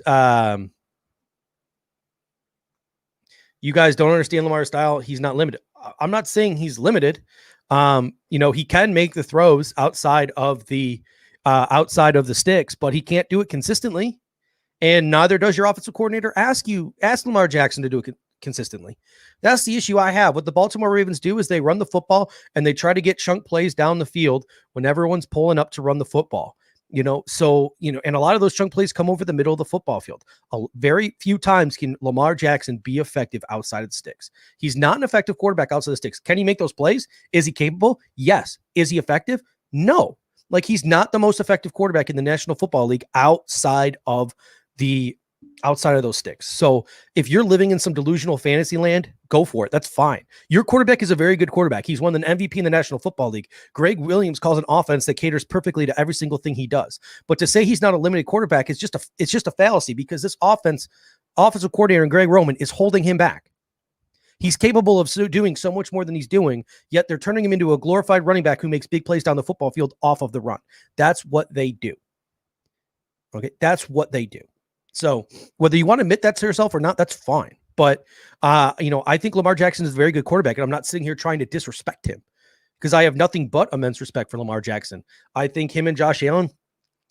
you guys don't understand Lamar's style. He's not limited. I'm not saying he's limited. He can make the throws outside of the sticks, but he can't do it consistently. And neither does your offensive coordinator ask Lamar Jackson to do it consistently. That's the issue I have. What the Baltimore Ravens do is they run the football and they try to get chunk plays down the field when everyone's pulling up to run the football. And a lot of those chunk plays come over the middle of the football field. Very few times can Lamar Jackson be effective outside of the sticks. He's not an effective quarterback outside the sticks. Can he make those plays? Is he capable? Yes. Is he effective? No. He's not the most effective quarterback in the National Football League outside of those sticks. So if you're living in some delusional fantasy land, go for it. That's fine. Your quarterback is a very good quarterback. He's won an MVP in the National Football League. Greg Williams calls an offense that caters perfectly to every single thing he does. But to say he's not a limited quarterback is just a fallacy, because this offensive coordinator and Greg Roman is holding him back. He's capable of doing so much more than he's doing, yet they're turning him into a glorified running back who makes big plays down the football field off of the run. That's what they do. Okay, that's what they do. So whether you want to admit that to yourself or not, that's fine. But, I think Lamar Jackson is a very good quarterback, and I'm not sitting here trying to disrespect him, because I have nothing but immense respect for Lamar Jackson. I think him and Josh Allen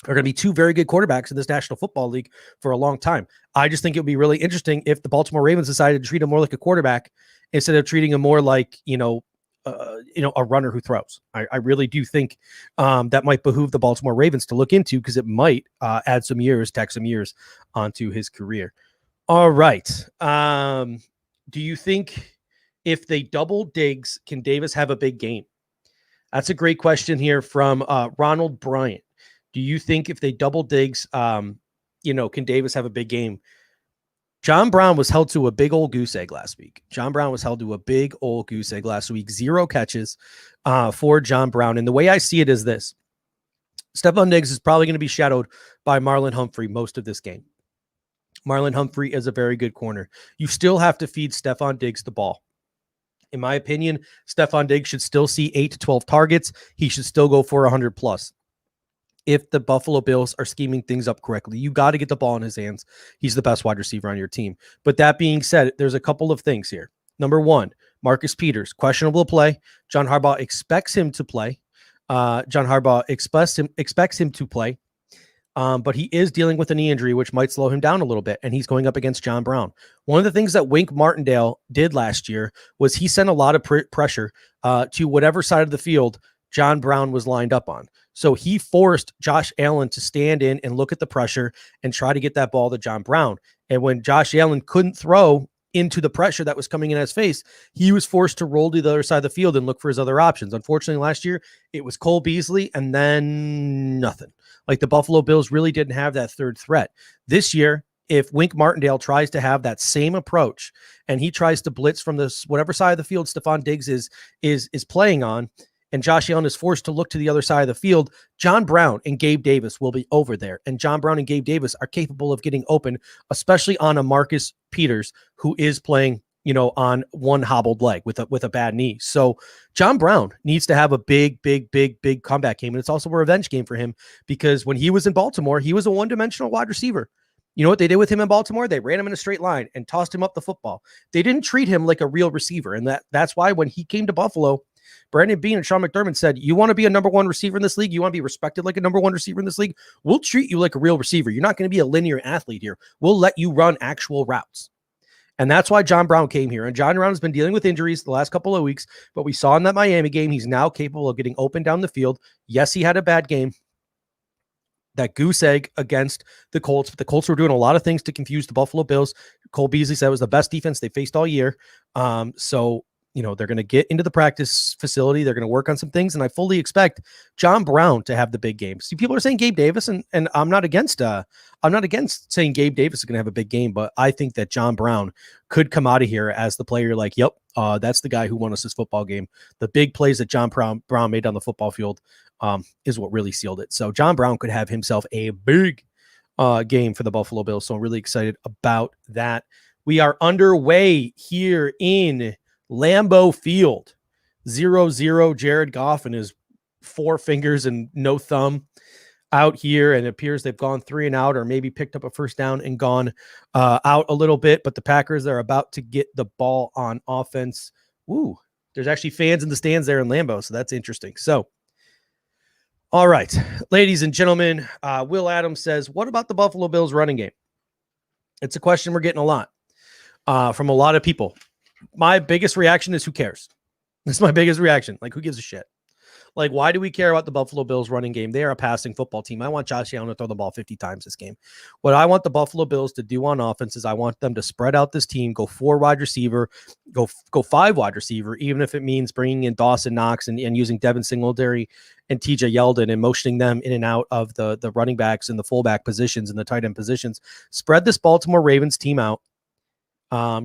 are going to be two very good quarterbacks in this National Football League for a long time. I just think it would be really interesting if the Baltimore Ravens decided to treat him more like a quarterback instead of treating him more like, a runner who throws. I really do think that might behoove the Baltimore Ravens to look into, because it might tack some years onto his career. All right. Do you think if they double Diggs, can Davis have a big game? That's a great question here from Ronald Bryant. Do you think if they double Diggs, can Davis have a big game? John Brown was held to a big old goose egg last week. 0 catches for John Brown. And the way I see it is this. Stephon Diggs is probably going to be shadowed by Marlon Humphrey most of this game. Marlon Humphrey is a very good corner. You still have to feed Stephon Diggs the ball. In my opinion, Stephon Diggs should still see 8 to 12 targets. He should still go for 100 plus. If the Buffalo Bills are scheming things up correctly, you got to get the ball in his hands. He's the best wide receiver on your team. But that being said, there's a couple of things here. Number one, Marcus Peters, questionable to play. John Harbaugh expects him to play. But he is dealing with a knee injury, which might slow him down a little bit, and he's going up against John Brown. One of the things that Wink Martindale did last year was he sent a lot of pressure to whatever side of the field John Brown was lined up on. So he forced Josh Allen to stand in and look at the pressure and try to get that ball to John Brown. And when Josh Allen couldn't throw into the pressure that was coming in his face, he was forced to roll to the other side of the field and look for his other options. Unfortunately, last year, it was Cole Beasley and then nothing. The Buffalo Bills really didn't have that third threat. This year, if Wink Martindale tries to have that same approach and he tries to blitz from this whatever side of the field Stephon Diggs is playing on, and Josh Allen is forced to look to the other side of the field, John Brown and Gabe Davis will be over there. And John Brown and Gabe Davis are capable of getting open, especially on a Marcus Peters who is playing, on one hobbled leg with a bad knee. So John Brown needs to have a big comeback game. And it's also a revenge game for him, because when he was in Baltimore, he was a one-dimensional wide receiver. You know what they did with him in Baltimore? They ran him in a straight line and tossed him up the football. They didn't treat him like a real receiver. And that's why when he came to Buffalo, Brandon Beane and Sean McDermott said, you want to be a number one receiver in this league? You want to be respected like a number one receiver in this league? We'll treat you like a real receiver. You're not going to be a linear athlete here. We'll let you run actual routes. And that's why John Brown came here. And John Brown has been dealing with injuries the last couple of weeks, but we saw in that Miami game, he's now capable of getting open down the field. Yes, he had a bad game, that goose egg against the Colts, but the Colts were doing a lot of things to confuse the Buffalo Bills. Cole Beasley said it was the best defense they faced all year. So, they're going to get into the practice facility. They're going to work on some things, and I fully expect John Brown to have the big game. See, people are saying Gabe Davis, and I'm not against saying Gabe Davis is going to have a big game, but I think that John Brown could come out of here as the player like, yep, that's the guy who won us this football game. The big plays that John Brown made on the football field is what really sealed it. So John Brown could have himself a big game for the Buffalo Bills. So I'm really excited about that. We are underway here in Lambeau Field. 0-0 Jared Goff and his 4 fingers and no thumb out here, and it appears they've gone 3 and out, or maybe picked up a first down and gone out a little bit. But the Packers are about to get the ball on offense. Ooh, there's actually fans in the stands there in Lambeau, so that's interesting. So, all right, ladies and gentlemen, Will Adams says, what about the Buffalo Bills running game? It's a question we're getting a lot from a lot of people. My biggest reaction is, who cares? That's my biggest reaction. Like, who gives a shit? Like, why do we care about the Buffalo Bills running game? They are a passing football team. I want Josh Allen to throw the ball 50 times this game. What I want the Buffalo Bills to do on offense is I want them to spread out this team, go 4 wide receiver, go 5 wide receiver, even if it means bringing in Dawson Knox and using Devin Singletary and TJ Yeldon and motioning them in and out of the running backs and the fullback positions and the tight end positions. Spread this Baltimore Ravens team out.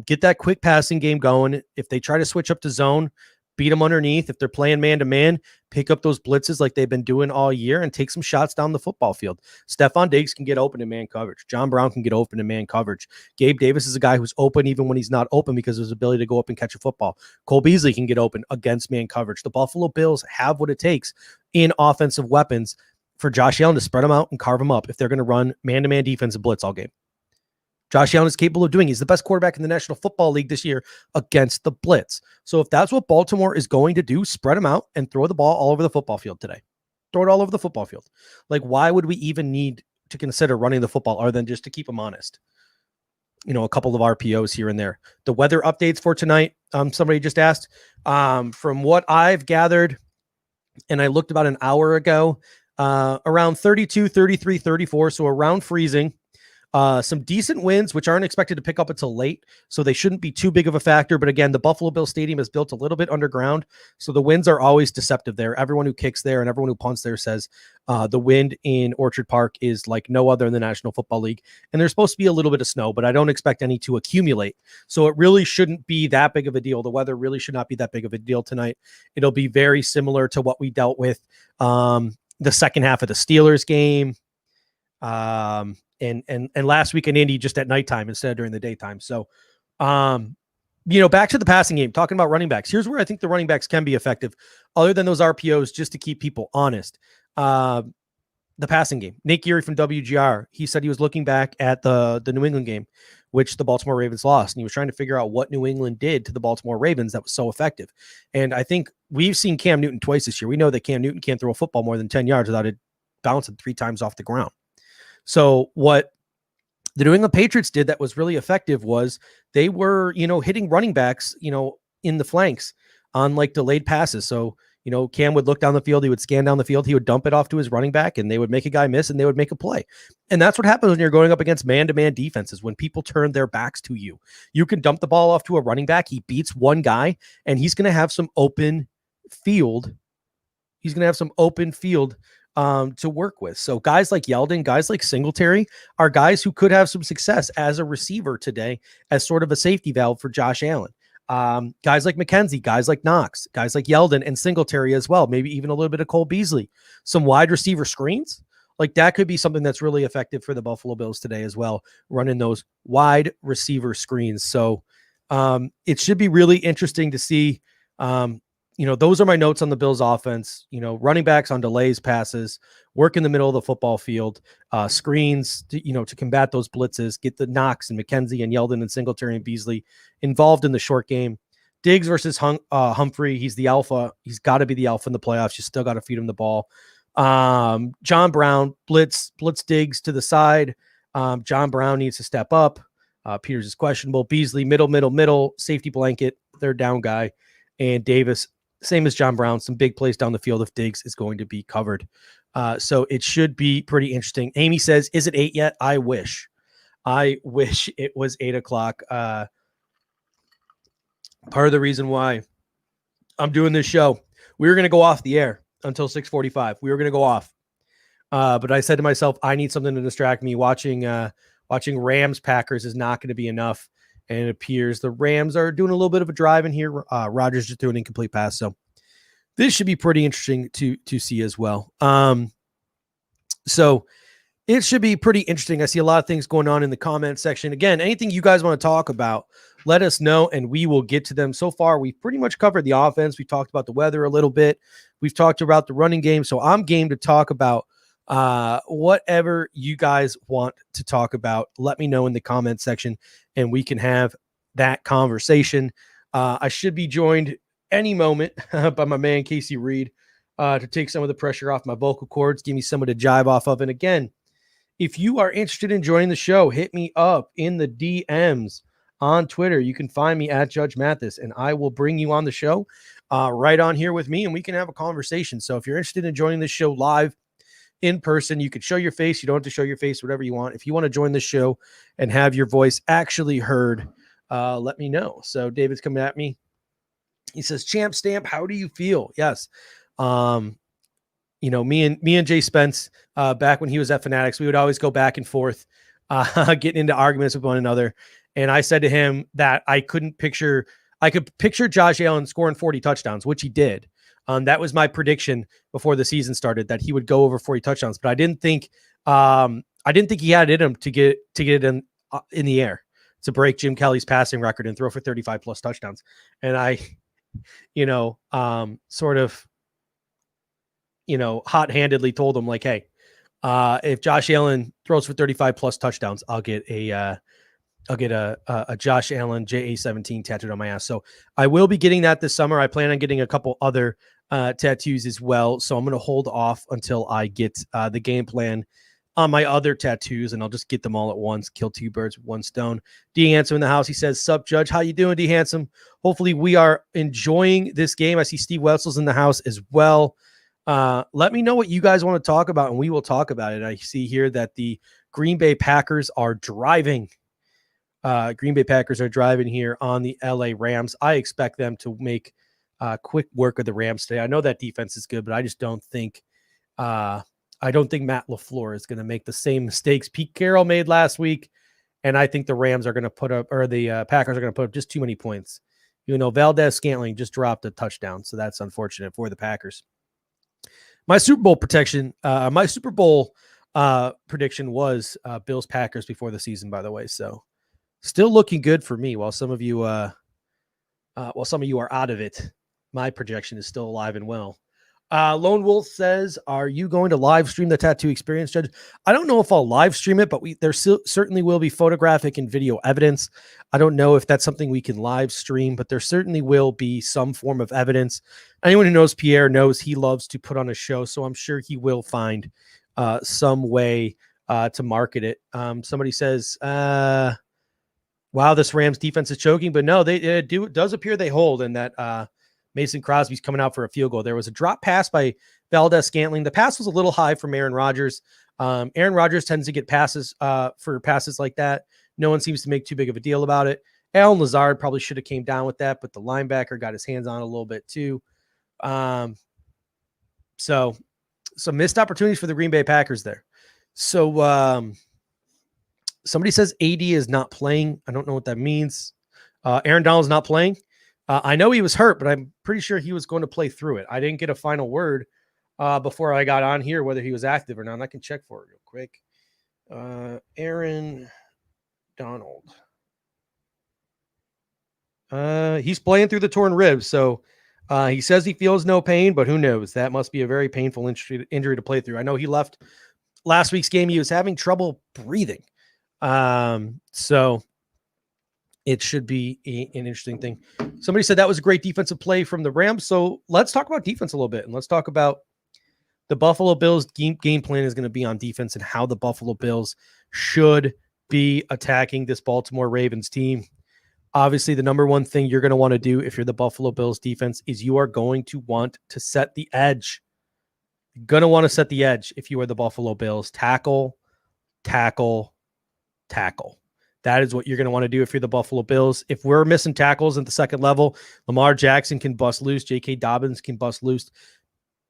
Get that quick passing game going. If they try to switch up to zone, beat them underneath. If they're playing man-to-man, pick up those blitzes like they've been doing all year and take some shots down the football field. Stephon Diggs can get open in man coverage. John Brown can get open in man coverage. Gabe Davis is a guy who's open even when he's not open because of his ability to go up and catch a football. Cole Beasley can get open against man coverage. The Buffalo Bills have what it takes in offensive weapons for Josh Allen to spread them out and carve them up if they're going to run man-to-man defensive blitz all game. Josh Allen is capable of doing. He's the best quarterback in the National Football League this year against the blitz. So if that's what Baltimore is going to do, spread them out and throw the ball all over the football field today. Throw it all over the football field. Like, why would we even need to consider running the football other than just to keep them honest? A couple of RPOs here and there. The weather updates for tonight, somebody just asked. From what I've gathered, and I looked about an hour ago, around 32, 33, 34, so around freezing. Some decent winds, which aren't expected to pick up until late, so they shouldn't be too big of a factor. But again, the Buffalo Bills Stadium is built a little bit underground, so the winds are always deceptive there. Everyone who kicks there and everyone who punts there says the wind in Orchard Park is like no other in the National Football League. And there's supposed to be a little bit of snow, but I don't expect any to accumulate. So it really shouldn't be that big of a deal. The weather really should not be that big of a deal tonight. It'll be very similar to what we dealt with the second half of the Steelers game. And last week in Indy, just at nighttime instead of during the daytime. So, back to the passing game, talking about running backs. Here's where I think the running backs can be effective, other than those RPOs, just to keep people honest. The passing game. Nate Geary from WGR, he said he was looking back at the New England game, which the Baltimore Ravens lost, and he was trying to figure out what New England did to the Baltimore Ravens that was so effective. And I think we've seen Cam Newton twice this year. We know that Cam Newton can't throw a football more than 10 yards without it bouncing 3 times off the ground. So what the New England Patriots did that was really effective was they were, hitting running backs, in the flanks on like delayed passes. So, Cam would look down the field, he would scan down the field, he would dump it off to his running back, and they would make a guy miss and they would make a play. And that's what happens when you're going up against man-to-man defenses. When people turn their backs to you, you can dump the ball off to a running back. He beats one guy and he's going to have some open field. To work with. So guys like Yeldon, guys like Singletary are guys who could have some success as a receiver today as sort of a safety valve for Josh Allen. Guys like McKenzie, guys like Knox, guys like Yeldon and Singletary as well. Maybe even a little bit of Cole Beasley. Some wide receiver screens. Like that could be something that's really effective for the Buffalo Bills today as well, running those wide receiver screens. So it should be really interesting to see. Those are my notes on the Bills offense, running backs on delays, passes, work in the middle of the football field, screens, to combat those blitzes, get the Knox and McKenzie and Yeldon and Singletary and Beasley involved in the short game. Diggs versus Humphrey. He's the alpha. He's got to be the alpha in the playoffs. You still got to feed him the ball. John Brown, blitz Diggs to the side. John Brown needs to step up. Peters is questionable. Beasley, middle, safety blanket, third down guy. And Davis, same as John Brown, some big plays down the field if Diggs is going to be covered. So it should be pretty interesting. Amy says, is it 8 yet? I wish it was 8 o'clock. Part of the reason why I'm doing this show, we were going to go off the air until 6:45. We were going to go off. But I said to myself, I need something to distract me. Watching Rams Packers is not going to be enough. And it appears the Rams are doing a little bit of a drive in here. Rodgers just threw an incomplete pass. So this should be pretty interesting to see as well. So it should be pretty interesting. I see a lot of things going on in the comment section. Again, anything you guys want to talk about, let us know and we will get to them. So far, we've pretty much covered the offense. We talked about the weather a little bit. We've talked about the running game. So I'm game to talk about whatever you guys want to talk about. Let me know in the comment section and we can have that conversation. I should be joined any moment by my man Casey Reed to take some of the pressure off my vocal cords, give me someone to jive off of. And again, if you are interested in joining the show, hit me up in the DMs on Twitter. You can find me at Judge Mathis, and I will bring you on the show right on here with me, and we can have a conversation. So if you're interested in joining the show live in person, you could show your face. You don't have to show your face, whatever you want. If you want to join the show and have your voice actually heard, let me know. So David's coming at me. He says, Champ Stamp, how do you feel? Yes. Me and Jay Spence, back when he was at Fanatics, we would always go back and forth, getting into arguments with one another. And I said to him that I could picture Josh Allen scoring 40 touchdowns, which he did. That was my prediction before the season started, that he would go over 40 touchdowns, but I didn't think he had it in him to get it in the air to break Jim Kelly's passing record and throw for 35 plus touchdowns. And I, hot-handedly told him, like, hey, if Josh Allen throws for 35 plus touchdowns, I'll get a Josh Allen JA17 tattooed on my ass. So I will be getting that this summer. I plan on getting a couple other tattoos as well. So I'm going to hold off until I get the game plan on my other tattoos, and I'll just get them all at once. Kill two birds with one stone. D Handsome in the house. He says, "Sup, Judge? How you doing, D Handsome? Hopefully we are enjoying this game." I see Steve Wetzel's in the house as well. Let me know what you guys want to talk about, and we will talk about it. I see here that the Green Bay Packers are driving. Green Bay Packers are driving here on the LA Rams. I expect them to make quick work of the Rams today. I know that defense is good, but I just don't think Matt LaFleur is going to make the same mistakes Pete Carroll made last week. And I think the Rams are going to the Packers are going to put up just too many points. Valdez-Scantling just dropped a touchdown, so that's unfortunate for the Packers. My Super Bowl prediction was Bills Packers before the season, by the way. So still looking good for me. While some of you are out of it, my projection is still alive and well. Lone Wolf says, "Are you going to live stream the tattoo experience, Judge?" I don't know if I'll live stream it, but there certainly will be photographic and video evidence. I don't know if that's something we can live stream, but there certainly will be some form of evidence. Anyone who knows Pierre knows he loves to put on a show, so I'm sure he will find some way to market it. Somebody says, "Wow, this Rams defense is choking," but no, it does appear they hold, and that Mason Crosby's coming out for a field goal. There was a drop pass by Valdez-Scantling. The pass was a little high from Aaron Rodgers. Aaron Rodgers tends to get passes for passes like that. No one seems to make too big of a deal about it. Allen Lazard probably should have came down with that, but the linebacker got his hands on it a little bit too. So some missed opportunities for the Green Bay Packers there. So somebody says AD is not playing. I don't know what that means. Aaron Donald's not playing. I know he was hurt, but I'm pretty sure he was going to play through it. I didn't get a final word before I got on here whether he was active or not. And I can check for it real quick. Aaron Donald. He's playing through the torn ribs, so he says he feels no pain, but who knows? That must be a very painful injury to play through. I know he left last week's game. He was having trouble breathing. So it should be an interesting thing. Somebody said that was a great defensive play from the Rams. So let's talk about defense a little bit, and let's talk about the Buffalo Bills game plan is going to be on defense and how the Buffalo Bills should be attacking this Baltimore Ravens team. Obviously, the number one thing you're going to want to do if you're the Buffalo Bills defense is you are going to want to set the edge. You're going to want to set the edge if you are the Buffalo Bills. Tackle, tackle, tackle. That is what you're going to want to do if you're the Buffalo Bills. If we're missing tackles at the second level, Lamar Jackson can bust loose. J.K. Dobbins can bust loose.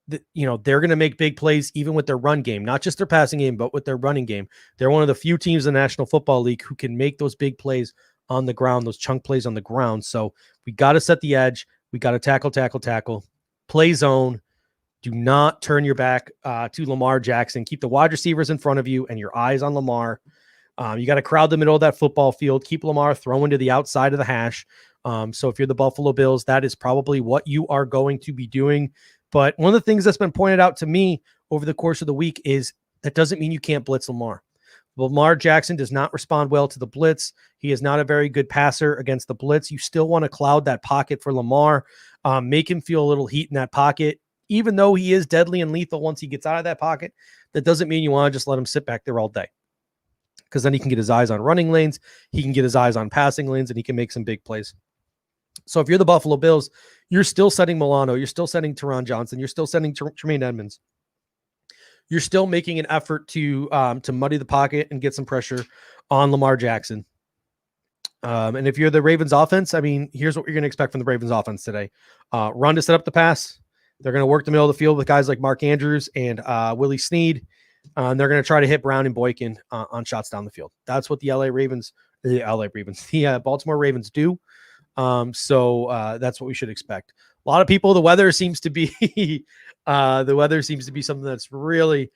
They're going to make big plays even with their run game, not just their passing game, but with their running game. They're one of the few teams in the National Football League who can make those big plays on the ground, those chunk plays on the ground. So we got to set the edge. We got to tackle, tackle, tackle. Play zone. Do not turn your back to Lamar Jackson. Keep the wide receivers in front of you and your eyes on Lamar. You got to crowd the middle of that football field. Keep Lamar throwing to the outside of the hash. So if you're the Buffalo Bills, that is probably what you are going to be doing. But one of the things that's been pointed out to me over the course of the week is that doesn't mean you can't blitz Lamar. Lamar Jackson does not respond well to the blitz. He is not a very good passer against the blitz. You still want to cloud that pocket for Lamar, make him feel a little heat in that pocket. Even though he is deadly and lethal once he gets out of that pocket, that doesn't mean you want to just let him sit back there all day. Because then he can get his eyes on running lanes, he can get his eyes on passing lanes, and he can make some big plays. So if you're the Buffalo Bills, you're still setting Milano, you're still setting Teron Johnson, you're still setting Tremaine Edmonds. You're still making an effort to muddy the pocket and get some pressure on Lamar Jackson. And if you're the Ravens offense, I mean, here's what you're going to expect from the Ravens offense today. Run to set up the pass. They're going to work the middle of the field with guys like Mark Andrews and Willie Snead. And they're going to try to hit Brown and Boykin on shots down the field. That's what the Baltimore Ravens do. So that's what we should expect. A lot of people, the weather seems to be something that's really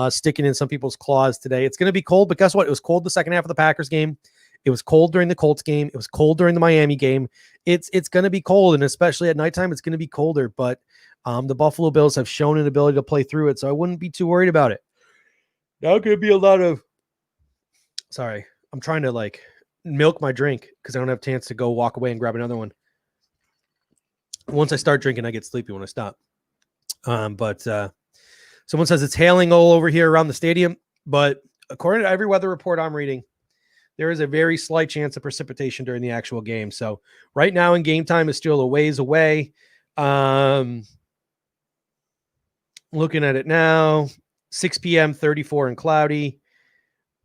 sticking in some people's claws today. It's going to be cold, but guess what? It was cold the second half of the Packers game. It was cold during the Colts game. It was cold during the Miami game. It's going to be cold, and especially at nighttime, it's going to be colder. But the Buffalo Bills have shown an ability to play through it, so I wouldn't be too worried about it. Now could be a lot of. Sorry, I'm trying to milk my drink because I don't have a chance to go walk away and grab another one. Once I start drinking, I get sleepy when I stop. But someone says it's hailing all over here around the stadium, but according to every weather report I'm reading, there is a very slight chance of precipitation during the actual game. So right now in game time is still a ways away. Looking at it now, 6 p.m., 34 and cloudy,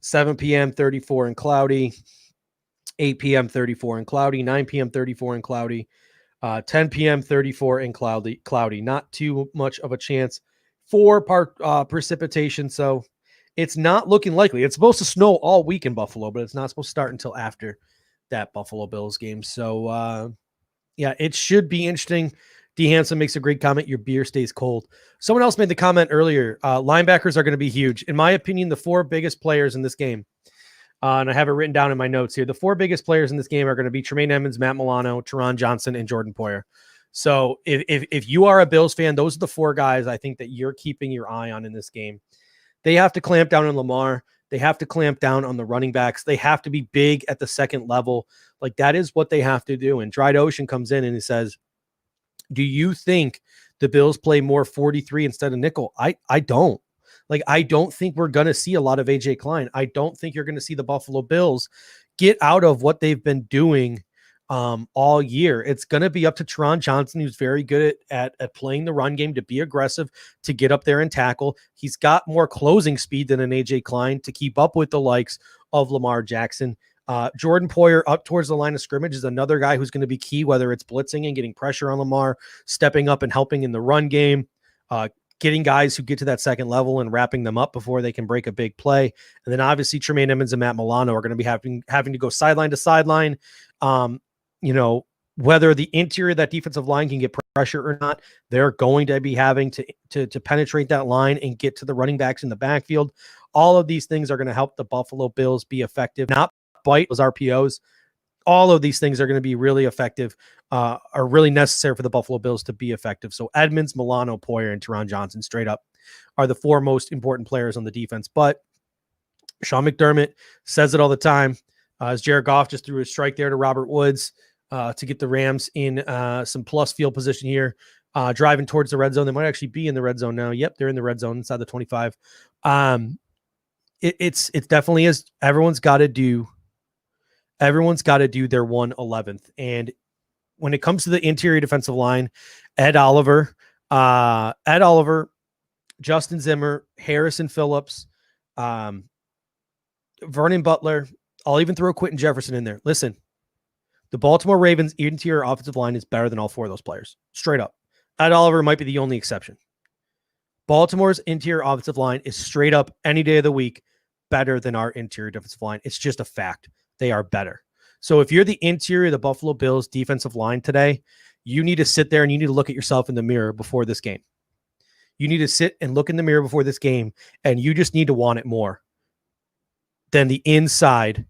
7 p.m., 34 and cloudy, 8 p.m., 34 and cloudy, 9 p.m., 34 and cloudy, 10 p.m., 34 and cloudy. Not too much of a chance for precipitation. So it's not looking likely. It's supposed to snow all week in Buffalo, but it's not supposed to start until after that Buffalo Bills game. So, it should be interesting. D. Hansen makes a great comment. Your beer stays cold. Someone else made the comment earlier. Linebackers are going to be huge. In my opinion, the four biggest players in this game, and I have it written down in my notes here, the four biggest players in this game are going to be Tremaine Edmonds, Matt Milano, Teron Johnson, and Jordan Poyer. So if you are a Bills fan, those are the four guys I think that you're keeping your eye on in this game. They have to clamp down on Lamar. They have to clamp down on the running backs. They have to be big at the second level. That is what they have to do. And Dried Ocean comes in and he says, do you think the Bills play more 43 instead of nickel? I don't. I don't think we're going to see a lot of AJ Klein. I don't think you're going to see the Buffalo Bills get out of what they've been doing all year. It's going to be up to Teron Johnson, who's very good at playing the run game, to be aggressive, to get up there and tackle. He's got more closing speed than an AJ Klein to keep up with the likes of Lamar Jackson. Jordan Poyer up towards the line of scrimmage is another guy who's going to be key, whether it's blitzing and getting pressure on Lamar, stepping up and helping in the run game, getting guys who get to that second level and wrapping them up before they can break a big play. And then obviously Tremaine Edmonds and Matt Milano are going to be having to go sideline to sideline. Whether the interior of that defensive line can get pressure or not, they're going to be having to penetrate that line and get to the running backs in the backfield. All of these things are going to help the Buffalo Bills be effective, not bite those RPOs. All of these things are going to be really effective, are really necessary for the Buffalo Bills to be effective. So Edmonds, Milano, Poyer, and Teron Johnson straight up are the four most important players on the defense. But Sean McDermott says it all the time. As Jared Goff just threw a strike there to Robert Woods to get the Rams in some plus field position here, driving towards the red zone. They might actually be in the red zone now. Yep, they're in the red zone inside the 25. It's definitely is. Everyone's got to do their 1/11th. And when it comes to the interior defensive line, Ed Oliver, Justin Zimmer, Harrison Phillips, Vernon Butler. I'll even throw Quentin Jefferson in there. Listen, the Baltimore Ravens interior offensive line is better than all four of those players. Straight up. Ed Oliver might be the only exception. Baltimore's interior offensive line is straight up any day of the week better than our interior defensive line. It's just a fact. They are better. So if you're the interior of the Buffalo Bills defensive line today, you need to sit there and you need to look at yourself in the mirror before this game. You need to sit and look in the mirror before this game, and you just need to want it more than the inside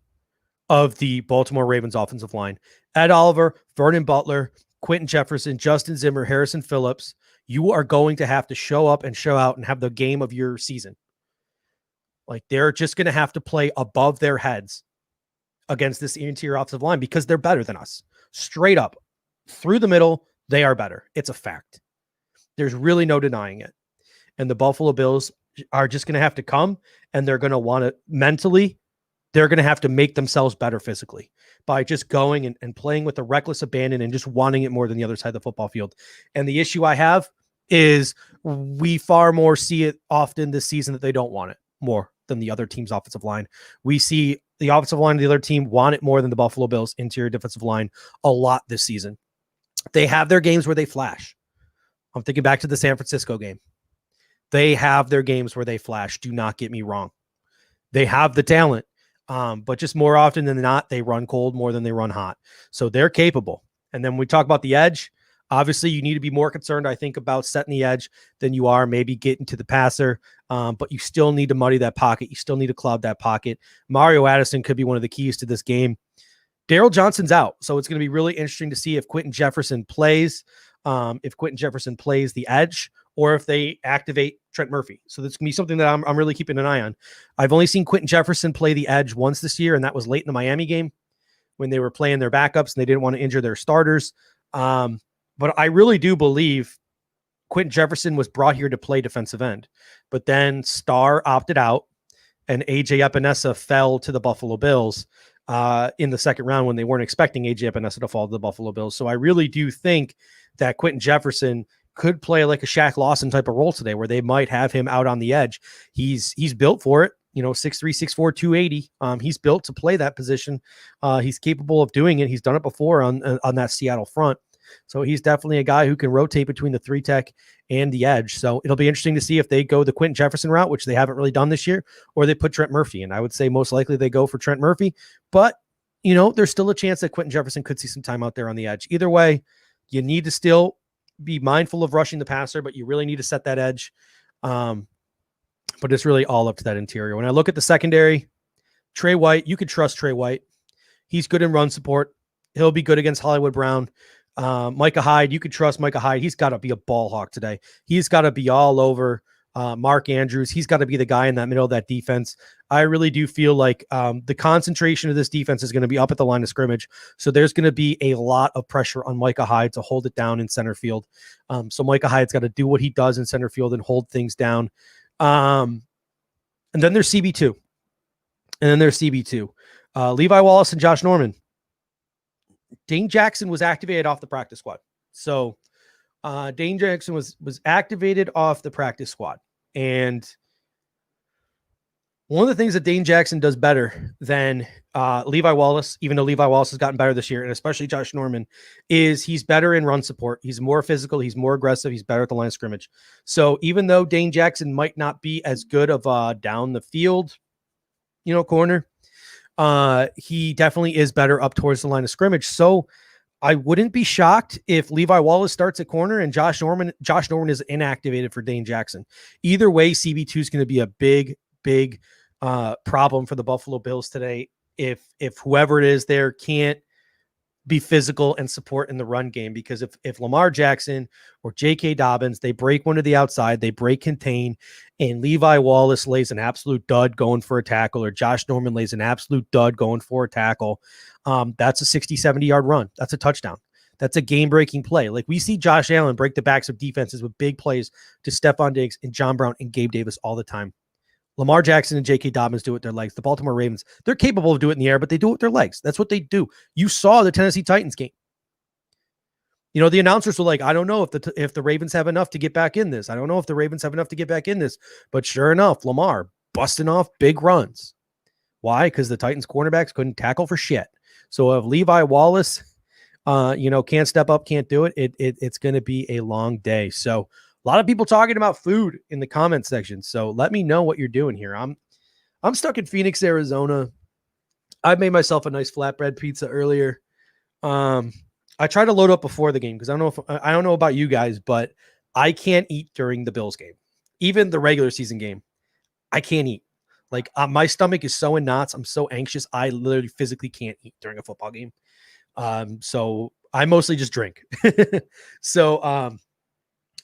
of the Baltimore Ravens offensive line. Ed Oliver, Vernon Butler, Quentin Jefferson, Justin Zimmer, Harrison Phillips, you are going to have to show up and show out and have the game of your season. Like, they're just going to have to play above their heads against this interior offensive line because they're better than us. Straight up, through the middle, they are better. It's a fact. There's really no denying it. And the Buffalo Bills are just going to have to come, and they're going to want to mentally, they're going to have to make themselves better physically by just going and playing with a reckless abandon and just wanting it more than the other side of the football field. And the issue I have is we far more see it often this season that they don't want it more than the other team's offensive line. We see the offensive line of the other team want it more than the Buffalo Bills interior defensive line a lot this season. They have their games where they flash. I'm thinking back to the San Francisco game. They have their games where they flash. Do not get me wrong. They have the talent, but just more often than not, they run cold more than they run hot. So they're capable. And then when we talk about the edge, obviously you need to be more concerned, I think, about setting the edge than you are maybe getting to the passer. But you still need to muddy that pocket. You still need to cloud that pocket. Mario Addison could be one of the keys to this game. Daryl Johnson's out. So it's going to be really interesting to see if Quentin Jefferson plays the edge, or if they activate Trent Murphy. So that's going to be something that I'm really keeping an eye on. I've only seen Quentin Jefferson play the edge once this year, and that was late in the Miami game when they were playing their backups and they didn't want to injure their starters. But I really do believe Quentin Jefferson was brought here to play defensive end. But then Starr opted out, and A.J. Epinesa fell to the Buffalo Bills in the second round when they weren't expecting A.J. Epinesa to fall to the Buffalo Bills. So I really do think that Quentin Jefferson could play like a Shaq Lawson type of role today, where they might have him out on the edge. He's built for it, 6'3", 6'4", 280. He's built to play that position. He's capable of doing it. He's done it before on that Seattle front. So he's definitely a guy who can rotate between the 3-tech and the edge. So it'll be interesting to see if they go the Quentin Jefferson route, which they haven't really done this year, or they put Trent Murphy. And I would say most likely they go for Trent Murphy, but there's still a chance that Quentin Jefferson could see some time out there on the edge. Either way, you need to still be mindful of rushing the passer, but you really need to set that edge. But it's really all up to that interior. When I look at the secondary, Trey White, you could trust Trey White. He's good in run support. He'll be good against Hollywood Brown. Micah Hyde, you could trust Micah Hyde. He's got to be a ball hawk today. He's got to be all over Mark Andrews. He's got to be the guy in that middle of that defense. I really do feel like the concentration of this defense is going to be up at the line of scrimmage. So there's going to be a lot of pressure on Micah Hyde to hold it down in center field. So Micah Hyde's got to do what he does in center field and hold things down. And then there's CB2. Levi Wallace and Josh Norman. Dane Jackson was activated off the practice squad. So Dane Jackson was activated off the practice squad. And one of the things that Dane Jackson does better than Levi Wallace, even though Levi Wallace has gotten better this year, and especially Josh Norman, is he's better in run support. He's more physical. He's more aggressive. He's better at the line of scrimmage. So even though Dane Jackson might not be as good of a down the field, corner, he definitely is better up towards the line of scrimmage. So I wouldn't be shocked if Levi Wallace starts at corner and Josh Norman is inactivated for Dane Jackson. Either way, CB2 is going to be a big problem for the Buffalo Bills today. If whoever it is there can't be physical and support in the run game, because if Lamar Jackson or J.K. Dobbins, they break one to the outside, they break contain, and Levi Wallace lays an absolute dud going for a tackle, or Josh Norman lays an absolute dud going for a tackle, that's a 60, 70-yard run. That's a touchdown. That's a game-breaking play. Like, we see Josh Allen break the backs of defenses with big plays to Stephon Diggs and John Brown and Gabe Davis all the time. Lamar Jackson and J.K. Dobbins do it with their legs. The Baltimore Ravens, they're capable of doing it in the air, but they do it with their legs. That's what they do. You saw the Tennessee Titans game. You know, the announcers were like, I don't know if the Ravens have enough to get back in this. I don't know if the Ravens have enough to get back in this. But sure enough, Lamar busting off big runs. Why? Because the Titans cornerbacks couldn't tackle for shit. So if Levi Wallace, can't step up, can't do it, it's going to be a long day. So a lot of people talking about food in the comment section. So let me know what you're doing here. I'm stuck in Phoenix, Arizona. I made myself a nice flatbread pizza earlier. I try to load up before the game because I don't know about you guys, but I can't eat during the Bills game, even the regular season game. I can't eat. Like my stomach is so in knots. I'm so anxious. I literally physically can't eat during a football game. So I mostly just drink.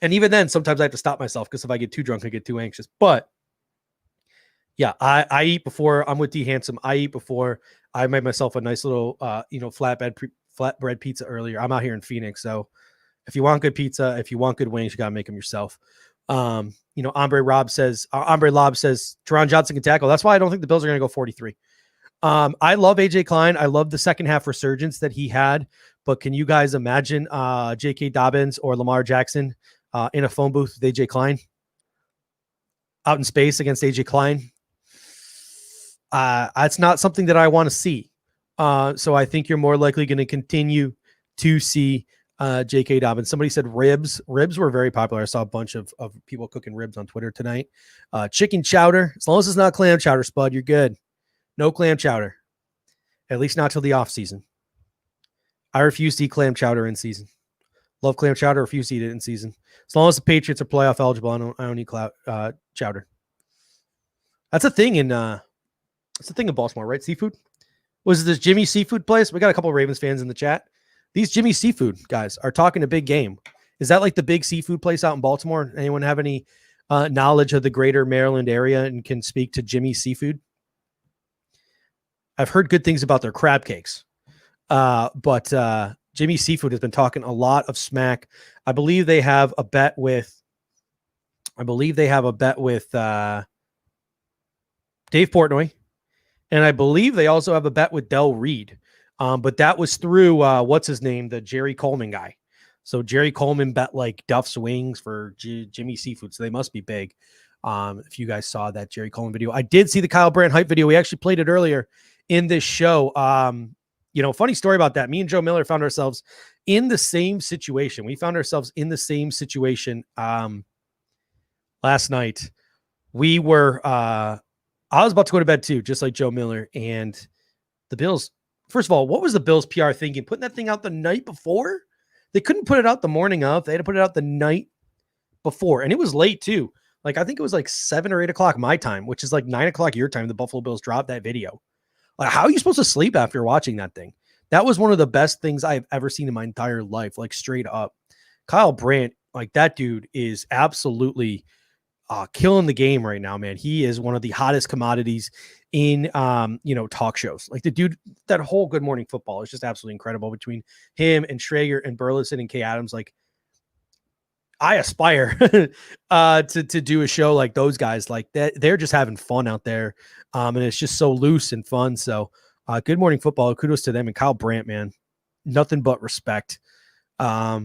And even then, sometimes I have to stop myself because if I get too drunk, I get too anxious. But yeah, I eat before. I'm with D Handsome. I eat before. I made myself a nice little, flatbread pizza earlier. I'm out here in Phoenix, so if you want good pizza, if you want good wings, you gotta make them yourself. Ombre Lob says Teron Johnson can tackle. That's why I don't think the Bills are gonna go 43. I love AJ Klein. I love the second half resurgence that he had, but can you guys imagine J.K. Dobbins or Lamar Jackson in a phone booth with AJ Klein out in space against AJ Klein? That's not something that I want to see. So I think you're more likely going to continue to see J.K. Dobbins. Somebody said ribs. Ribs were very popular. I saw a bunch of people cooking ribs on Twitter tonight. Chicken chowder. As long as it's not clam chowder, Spud, you're good. No clam chowder. At least not till the off season. I refuse to eat clam chowder in season. Love clam chowder. Refuse to eat it in season. As long as the Patriots are playoff eligible, I don't eat chowder. That's a thing in Baltimore, right? Seafood. Was it this Jimmy Seafood place? We got a couple of Ravens fans in the chat. These Jimmy Seafood guys are talking a big game. Is that like the big seafood place out in Baltimore? Anyone have any knowledge of the greater Maryland area and can speak to Jimmy Seafood? I've heard good things about their crab cakes. But Jimmy Seafood has been talking a lot of smack. I believe they have a bet with Dave Portnoy. And I believe they also have a bet with Del Reed. But that was through, what's his name? The Jerry Coleman guy. So Jerry Coleman bet like Duff's Wings for Jimmy Seafood. So they must be big. If you guys saw that Jerry Coleman video. I did see the Kyle Brandt hype video. We actually played it earlier in this show. Funny story about that. Me and Joe Miller found ourselves in the same situation. We found ourselves in the same situation last night. We were I was about to go to bed too, just like Joe Miller. And the Bills, first of all, what was the Bills PR thinking? Putting that thing out the night before? They couldn't put it out the morning of. They had to put it out the night before. And it was late too. Like, I think it was like 7 or 8 o'clock my time, which is like 9 o'clock your time. The Buffalo Bills dropped that video. Like, how are you supposed to sleep after watching that thing? That was one of the best things I've ever seen in my entire life, like straight up. Kyle Brandt, like that dude is absolutely killing the game right now, man. He is one of the hottest commodities in, talk shows. Like the dude, that whole Good Morning Football is just absolutely incredible between him and Schrager and Burleson and Kay Adams. Like, I aspire to do a show like those guys. Like that, they're just having fun out there, and it's just so loose and fun. So, Good Morning Football, kudos to them. And Kyle Brandt, man, nothing but respect. A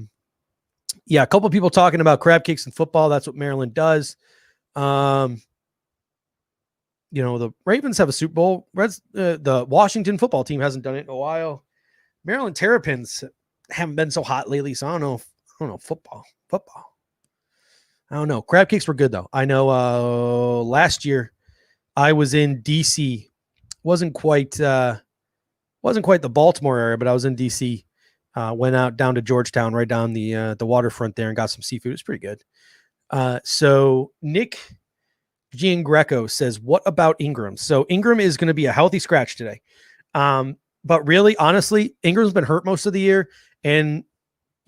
couple of people talking about crab cakes and football. That's what Maryland does. The Ravens have a Super Bowl. The Washington football team hasn't done it in a while. Maryland Terrapins haven't been so hot lately, so I don't know. Football. I don't know. Crab cakes were good though. I know last year I was in DC. Wasn't quite the Baltimore area, but I was in DC. Went out down to Georgetown, right down the waterfront there, and got some seafood. It was pretty good. So Nick Giangreco says, what about Ingram? So Ingram is going to be a healthy scratch today. But really, honestly, Ingram's been hurt most of the year, and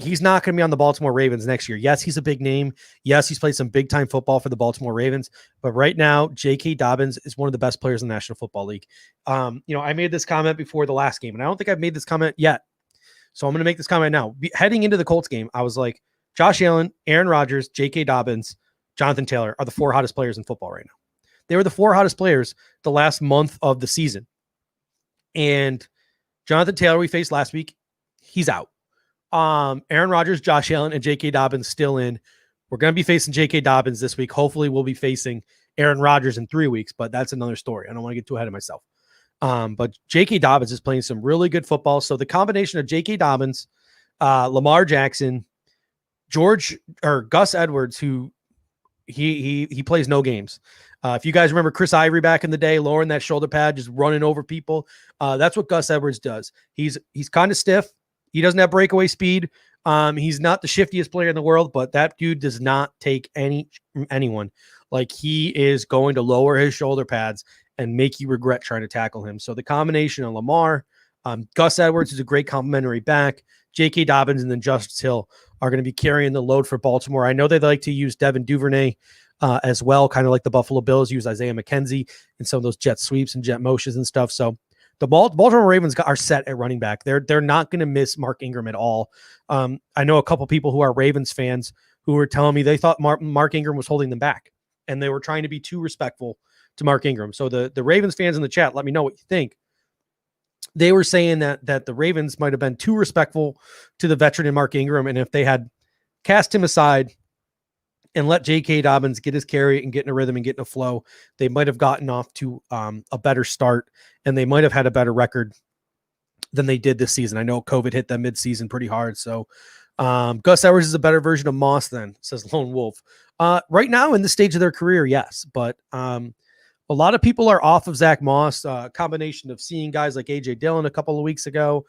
he's not going to be on the Baltimore Ravens next year. Yes, he's a big name. Yes, he's played some big-time football for the Baltimore Ravens. But right now, J.K. Dobbins is one of the best players in the National Football League. I made this comment before the last game, and I don't think I've made this comment yet. So I'm going to make this comment now. Heading into the Colts game, I was like, Josh Allen, Aaron Rodgers, J.K. Dobbins, Jonathan Taylor are the 4 hottest players in football right now. They were the 4 hottest players the last month of the season. And Jonathan Taylor, we faced last week, he's out. Aaron Rodgers, Josh Allen, and J.K. Dobbins still in. We're going to be facing J.K. Dobbins this week. Hopefully, we'll be facing Aaron Rodgers in 3 weeks, but that's another story. I don't want to get too ahead of myself. But J.K. Dobbins is playing some really good football. So the combination of J.K. Dobbins, Lamar Jackson, Gus Edwards, who he plays no games. If you guys remember Chris Ivory back in the day, lowering that shoulder pad, just running over people, that's what Gus Edwards does. He's kind of stiff. He doesn't have breakaway speed. He's not the shiftiest player in the world, but that dude does not take anyone. Like, he is going to lower his shoulder pads and make you regret trying to tackle him. So the combination of Lamar, Gus Edwards is a great complimentary back. J.K. Dobbins and then Justice Hill are going to be carrying the load for Baltimore. I know they like to use Devin Duvernay as well, kind of like the Buffalo Bills use Isaiah McKenzie in some of those jet sweeps and jet motions and stuff. So the Baltimore Ravens are set at running back. They're not going to miss Mark Ingram at all. I know a couple people who are Ravens fans who were telling me they thought Mark Ingram was holding them back, and they were trying to be too respectful to Mark Ingram. So the Ravens fans in the chat, let me know what you think. They were saying that the Ravens might have been too respectful to the veteran in Mark Ingram, and if they had cast him aside and let J.K. Dobbins get his carry and get in a rhythm and get in a flow, they might have gotten off to a better start, and they might have had a better record than they did this season. I know COVID hit them mid-season pretty hard. So Gus Edwards is a better version of Moss then, says Lone Wolf. Right now in the stage of their career, yes, but a lot of people are off of Zach Moss. Combination of seeing guys like A.J. Dillon a couple of weeks ago,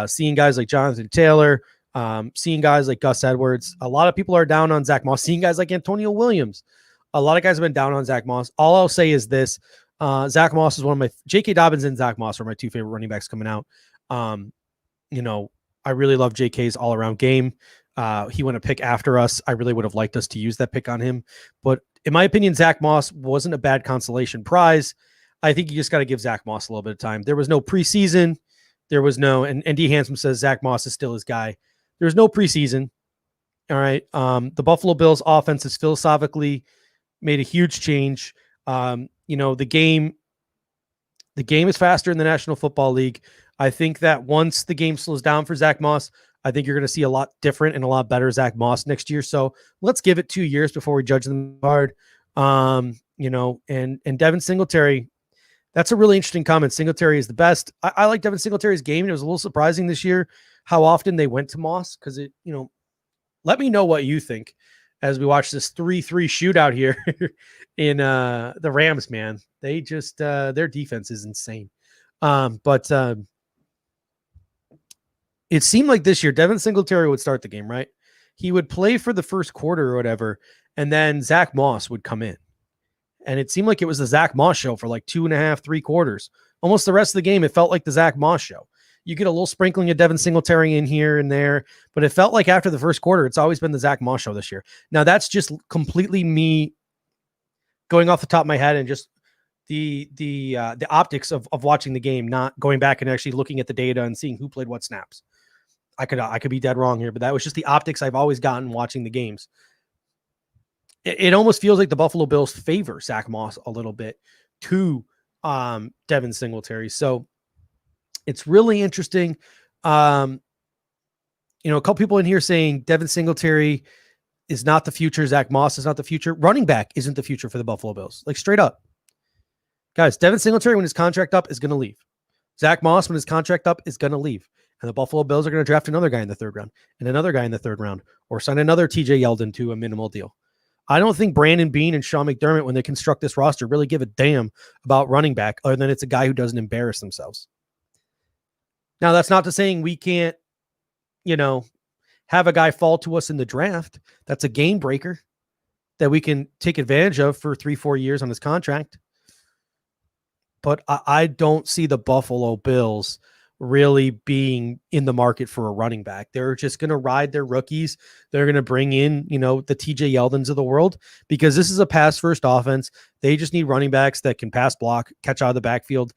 seeing guys like Jonathan Taylor, seeing guys like Gus Edwards. A lot of people are down on Zach Moss, seeing guys like Antonio Williams. A lot of guys have been down on Zach Moss. All I'll say is this. Zach Moss is one of my J.K. Dobbins and Zach Moss are my 2 favorite running backs coming out. I really love J.K.'s all around game. He went a pick after us. I really would have liked us to use that pick on him, but in my opinion, Zach Moss wasn't a bad consolation prize. I think you just got to give Zach Moss a little bit of time. There was no preseason. There was no, and D. Handsome says Zach Moss is still his guy. There's no preseason. All right. The Buffalo Bills offense has philosophically made a huge change. The game is faster in the National Football League. I think that once the game slows down for Zach Moss, I think you're going to see a lot different and a lot better Zach Moss next year. So let's give it 2 years before we judge them hard. And Devin Singletary, that's a really interesting comment. Singletary is the best. I like Devin Singletary's game. It was a little surprising this year how often they went to Moss, because let me know what you think as we watch this 3-3 shootout here in the Rams, man. They just their defense is insane. But it seemed like this year Devin Singletary would start the game, right? He would play for the first quarter or whatever, and then Zach Moss would come in. And it seemed like it was the Zach Moss show for like 2.5, 3 quarters. Almost the rest of the game, it felt like the Zach Moss show. You get a little sprinkling of Devin Singletary in here and there, but it felt like after the first quarter, it's always been the Zach Moss show this year. Now, that's just completely me going off the top of my head and just the optics of watching the game, not going back and actually looking at the data and seeing who played what snaps. I could be dead wrong here, but that was just the optics I've always gotten watching the games. It almost feels like the Buffalo Bills favor Zach Moss a little bit to Devin Singletary. So it's really interesting. A couple people in here saying Devin Singletary is not the future. Zach Moss is not the future. Running back isn't the future for the Buffalo Bills. Like, straight up. Guys, Devin Singletary, when his contract up, is going to leave. Zach Moss, when his contract up, is going to leave. And the Buffalo Bills are going to draft another guy in the 3rd round and another guy in the 3rd round, or sign another TJ Yeldon to a minimal deal. I don't think Brandon Beane and Sean McDermott, when they construct this roster, really give a damn about running back other than it's a guy who doesn't embarrass themselves. Now, that's not to saying we can't, have a guy fall to us in the draft. That's a game breaker that we can take advantage of for 3-4 years on his contract. But I don't see the Buffalo Bills really being in the market for a running back. They're just going to ride their rookies. They're going to bring in, the TJ Yeldons of the world, because this is a pass first offense. They just need running backs that can pass block, catch out of the backfield,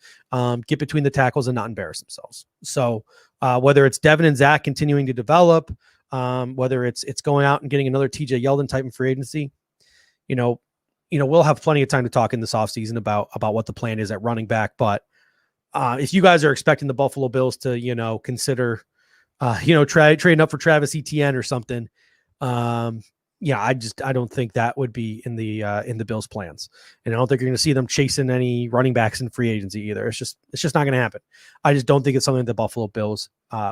get between the tackles and not embarrass themselves. So whether it's Devin and Zach continuing to develop, whether it's going out and getting another TJ Yeldon type in free agency, we'll have plenty of time to talk in this offseason about what the plan is at running back. But if you guys are expecting the Buffalo Bills to, consider, trading up for Travis Etienne or something, I don't think that would be in the Bills' plans, and I don't think you're going to see them chasing any running backs in free agency either. It's just not going to happen. I just don't think it's something the Buffalo Bills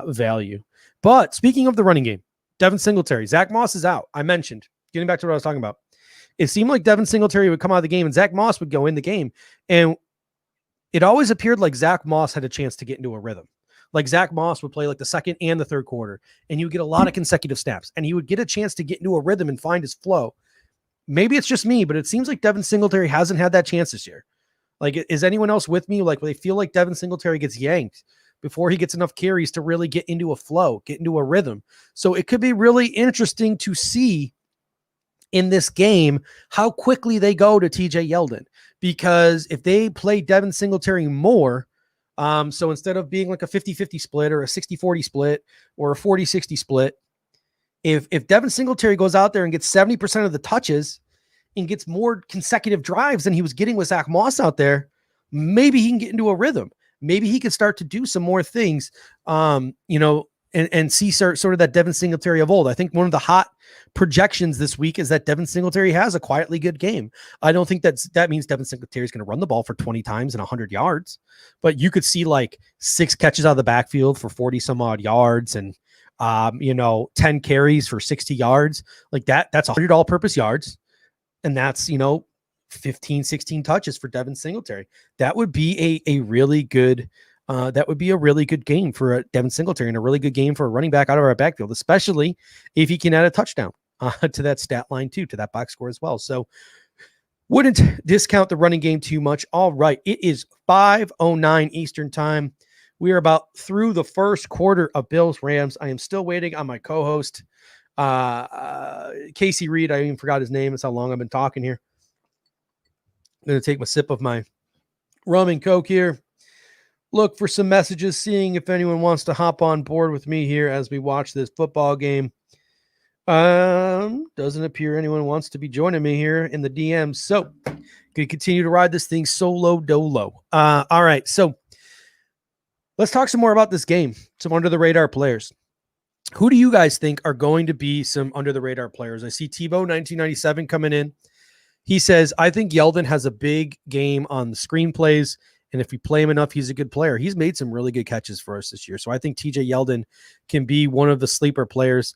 value. But speaking of the running game, Devin Singletary, Zach Moss is out. I mentioned, getting back to what I was talking about, it seemed like Devin Singletary would come out of the game and Zach Moss would go in the game, and it always appeared like Zach Moss had a chance to get into a rhythm. Like Zach Moss would play like the second and the third quarter, and you would get a lot of consecutive snaps, and he would get a chance to get into a rhythm and find his flow. Maybe it's just me, but it seems like Devin Singletary hasn't had that chance this year. Like, is anyone else with me? Like, they feel like Devin Singletary gets yanked before he gets enough carries to really get into a flow, get into a rhythm. So it could be really interesting to see in this game how quickly they go to TJ Yeldon, because if they play Devin Singletary more, so instead of being like a 50-50 split or a 60-40 split or a 40-60 split, if Devin Singletary goes out there and gets 70% of the touches and gets more consecutive drives than he was getting with Zach Moss out there, maybe he can get into a rhythm. Maybe he can start to do some more things, and see sort of that Devin Singletary of old. I think one of the hot projections this week is that Devin Singletary has a quietly good game. I don't think that means Devin Singletary is going to run the ball for 20 times and 100 yards, but you could see like 6 catches out of the backfield for 40 some odd yards and 10 carries for 60 yards. Like that's 100 all-purpose yards. And that's, 15, 16 touches for Devin Singletary. That would be a really good game for Devin Singletary and a really good game for a running back out of our backfield, especially if he can add a touchdown to that stat line too, to that box score as well. So wouldn't discount the running game too much. All right. It is 5:09 Eastern time. We are about through the first quarter of Bills Rams. I am still waiting on my co-host, Casey Reed. I even forgot his name. That's how long I've been talking here. I'm going to take my sip of my rum and Coke here. Look for some messages, seeing if anyone wants to hop on board with me here as we watch this football game. Doesn't appear anyone wants to be joining me here in the DMs. So could continue to ride this thing solo dolo. All right. So let's talk some more about this game. Some under the radar players. Who do you guys think are going to be some under the radar players? I see Tebow 1997 coming in. He says, I think Yeldon has a big game on the screenplays, and if we play him enough, he's a good player. He's made some really good catches for us this year. So I think TJ Yeldon can be one of the sleeper players.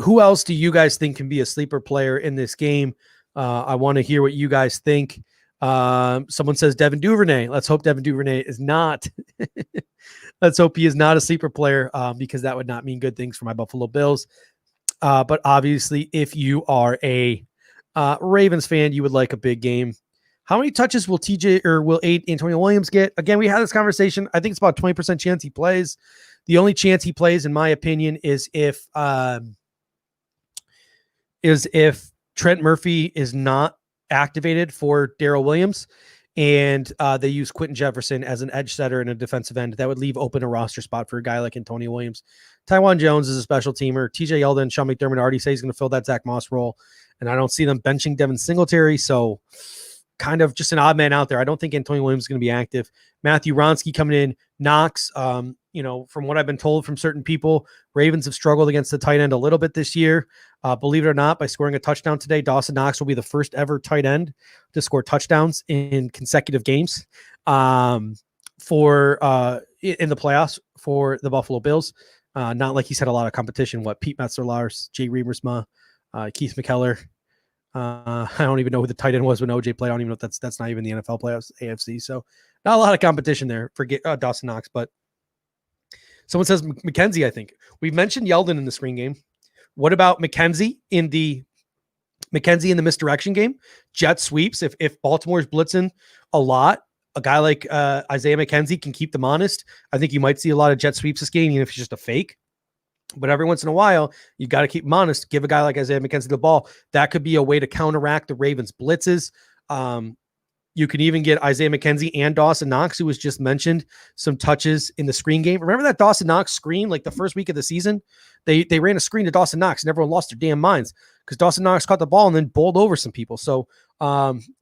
Who else do you guys think can be a sleeper player in this game? I want to hear what you guys think. Someone says Devin Duvernay. Let's hope Devin Duvernay is not. Let's hope he is not a sleeper player, because that would not mean good things for my Buffalo Bills. But obviously, if you are a Ravens fan, you would like a big game. How many touches will Antonio Williams get? Again, we had this conversation. I think it's about 20% chance he plays. The only chance he plays, in my opinion, is if Trent Murphy is not activated for Darrell Williams and they use Quentin Jefferson as an edge setter and a defensive end. That would leave open a roster spot for a guy like Antonio Williams. Tywan Jones is a special teamer. TJ Yeldon, Sean McDermott already say he's going to fill that Zach Moss role, and I don't see them benching Devin Singletary, so kind of just an odd man out there. I don't think Antonio Williams is going to be active. Matthew Ronsky coming in. Knox, from what I've been told from certain people, Ravens have struggled against the tight end a little bit this year. Believe it or not, by scoring a touchdown today, Dawson Knox will be the first ever tight end to score touchdowns in consecutive games in the playoffs for the Buffalo Bills. Not like he's had a lot of competition. Pete Metzler, Jay Reamersma, Keith McKellar. I don't even know who the tight end was when OJ played. I don't even know if that's not even the NFL playoffs, AFC. So not a lot of competition there for Dawson Knox. But someone says McKenzie, I think. We've mentioned Yeldon in the screen game. What about McKenzie in the misdirection game? Jet sweeps. If Baltimore's blitzing a lot, a guy like Isaiah McKenzie can keep them honest. I think you might see a lot of jet sweeps this game, even if it's just a fake. But every once in a while, you got to keep them honest. Give a guy like Isaiah McKenzie the ball. That could be a way to counteract the Ravens' blitzes. You can even get Isaiah McKenzie and Dawson Knox, who was just mentioned, some touches in the screen game. Remember that Dawson Knox screen, like the first week of the season? They ran a screen to Dawson Knox and everyone lost their damn minds because Dawson Knox caught the ball and then bowled over some people. So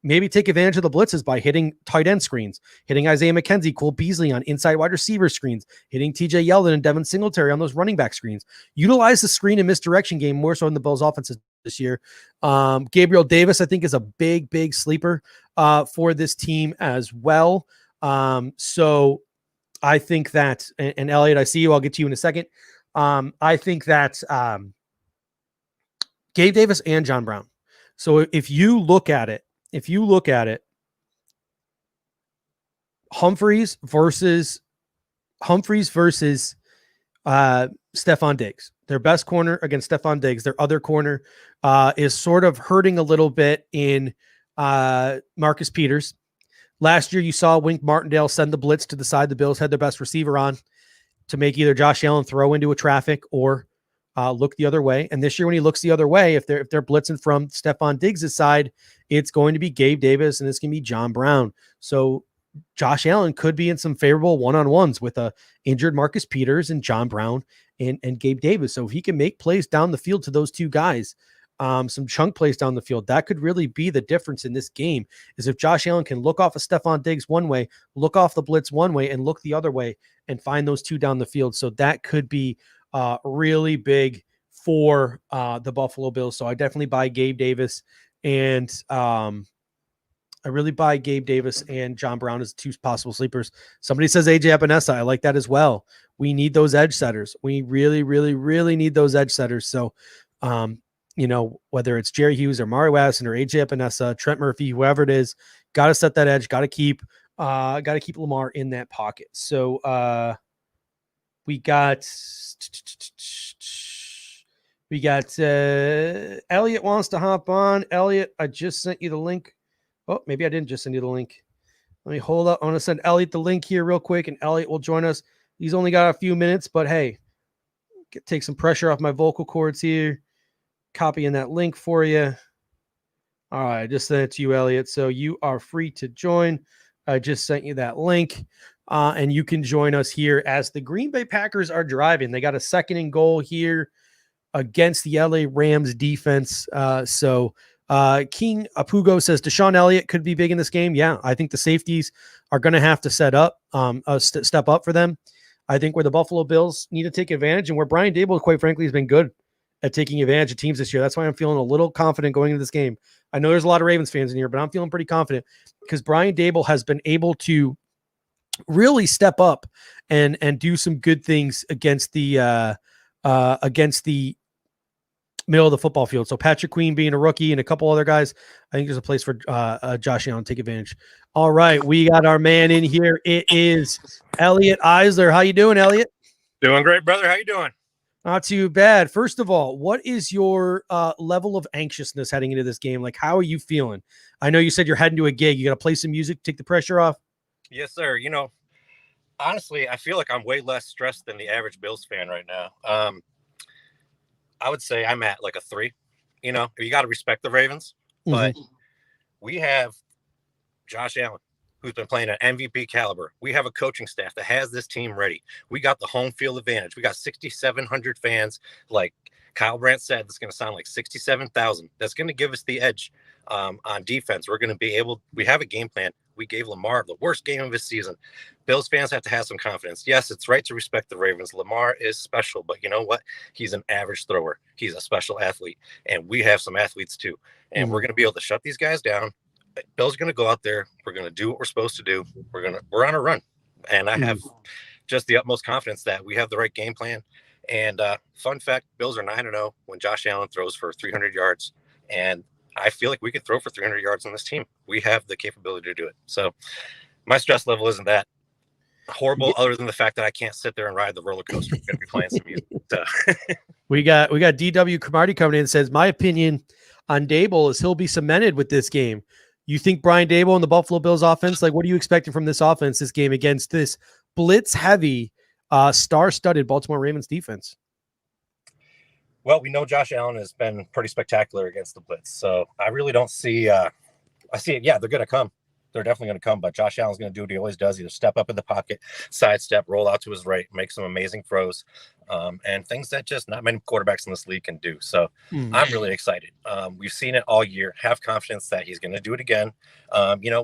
maybe take advantage of the blitzes by hitting tight end screens, hitting Isaiah McKenzie, Cole Beasley on inside wide receiver screens, hitting TJ Yeldon and Devin Singletary on those running back screens. Utilize the screen and misdirection game more so in the Bills offenses this year. Gabriel Davis, I think, is a big sleeper for this team as well. So I think that, and Elliot, I see you. I'll get to you in a second. I think that Gabe Davis and John Brown. So if you look at it, Humphreys versus Stephon Diggs, their best corner against Stephon Diggs. Their other corner is sort of hurting a little bit in Marcus Peters. Last year, you saw Wink Martindale send the blitz to the side. The Bills had their best receiver on to make either Josh Allen throw into a traffic or look the other way. And this year, when he looks the other way, if they're blitzing from Stephon Diggs' side, it's going to be Gabe Davis and it's going to be John Brown. So Josh Allen could be in some favorable one-on-ones with a injured Marcus Peters and John Brown and Gabe Davis. So if he can make plays down the field to those two guys, some chunk plays down the field, that could really be the difference in this game, is if Josh Allen can look off of Stephon Diggs one way, look off the blitz one way, and look the other way and find those two down the field. So that could be really big for the Buffalo Bills. So I definitely buy Gabe Davis and John Brown as two possible sleepers. Somebody says AJ Epinesa. I like that as well. We need those edge setters. We really need those edge setters. So, whether it's Jerry Hughes or Mario Addison or AJ Epinesa, Trent Murphy, whoever it is, got to set that edge. Got to keep Lamar in that pocket. So we got Elliot wants to hop on. Elliot, I just sent you the link. Oh, maybe I didn't just send you the link. Let me hold up. I want to send Elliot the link here real quick, and Elliot will join us. He's only got a few minutes, but hey, take some pressure off my vocal cords here. Copying that link for you. All right, I just sent it to you, Elliot. So you are free to join. I just sent you that link, and you can join us here as the Green Bay Packers are driving. They got a 2nd and goal here against the LA Rams defense. King Apugo says Deshaun Elliott could be big in this game. Yeah, I think the safeties are going to have to step up for them. I think where the Buffalo Bills need to take advantage, and where Brian Daboll, quite frankly, has been good at taking advantage of teams this year. That's why I'm feeling a little confident going into this game. I know there's a lot of Ravens fans in here, but I'm feeling pretty confident because Brian Daboll has been able to really step up and do some good things against the middle of the football field. So Patrick Queen being a rookie and a couple other guys, I think there's a place for Josh Allen to take advantage. All right, we got our man in here. It is Elliot Eisler. How you doing, Elliot? Doing great, brother. How you doing? Not too bad. First of all, what is your level of anxiousness heading into this game? Like, how are you feeling? I know you said you're heading to a gig. You got to play some music, take the pressure off. Yes, sir. Honestly, I feel like I'm way less stressed than the average Bills fan right now. I would say I'm at like a 3. You got to respect the Ravens, but we have Josh Allen, who's been playing at MVP caliber. We have a coaching staff that has this team ready. We got the home field advantage. We got 6,700 fans. Like Kyle Brandt said, it's going to sound like 67,000. That's going to give us the edge on defense. We're going to be able – we have a game plan. We gave Lamar the worst game of his season. Bills fans have to have some confidence. Yes, it's right to respect the Ravens. Lamar is special, but you know what? He's an average thrower. He's a special athlete, and we have some athletes too. And we're going to be able to shut these guys down. Bill's going to go out there. We're going to do what we're supposed to do. We're on a run. And I have just the utmost confidence that we have the right game plan. And fun fact, Bills are 9-0 when Josh Allen throws for 300 yards. And I feel like we could throw for 300 yards on this team. We have the capability to do it. So my stress level isn't that horrible, other than the fact that I can't sit there and ride the roller coaster. We're going to be playing some music. So. We got DW Cromartie coming in and says, my opinion on Daboll is he'll be cemented with this game. You think Brian Daboll and the Buffalo Bills offense, like what are you expecting from this offense this game against this blitz-heavy, star-studded Baltimore Ravens defense? Well, we know Josh Allen has been pretty spectacular against the blitz, so I really don't see I see it. Yeah, they're going to come, They're definitely going to come, but Josh Allen's going to do what he always does: either step up in the pocket, sidestep, roll out to his right, make some amazing throws, and things that just not many quarterbacks in this league can do. So I'm really excited. We've seen it all year. Have confidence that he's going to do it again.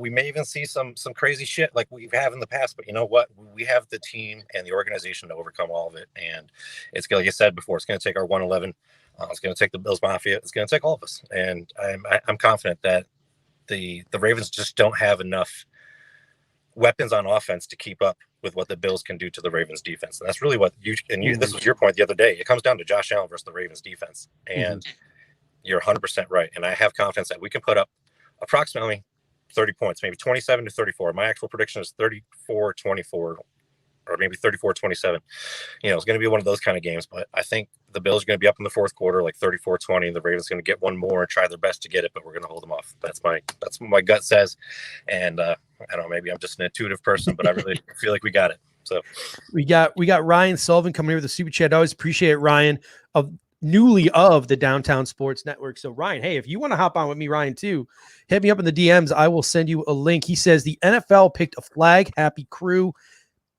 We may even see some crazy shit like we have in the past, but you know what? We have the team and the organization to overcome all of it. And it's like I said before, it's going to take our 111. It's going to take the Bills Mafia. It's going to take all of us. And I'm confident that the Ravens just don't have enough weapons on offense to keep up with what the Bills can do to the Ravens defense. And that's really what this was your point the other day. It comes down to Josh Allen versus the Ravens defense. And you're 100% right. And I have confidence that we can put up approximately 30 points, maybe 27 to 34. My actual prediction is 34-24 or maybe 34-27. It's going to be one of those kind of games, but I think the Bills are going to be up in the fourth quarter, like 34-20, and the Ravens are going to get one more and try their best to get it, but we're going to hold them off. That's what my gut says. And I don't know, maybe I'm just an intuitive person, but I really feel like we got it. So we got Ryan Sullivan coming here with the super chat. I always appreciate it, Ryan, newly of the Downtown Sports Network. So Ryan, hey, if you want to hop on with me, Ryan, too, hit me up in the DMs. I will send you a link. He says the NFL picked a flag happy crew.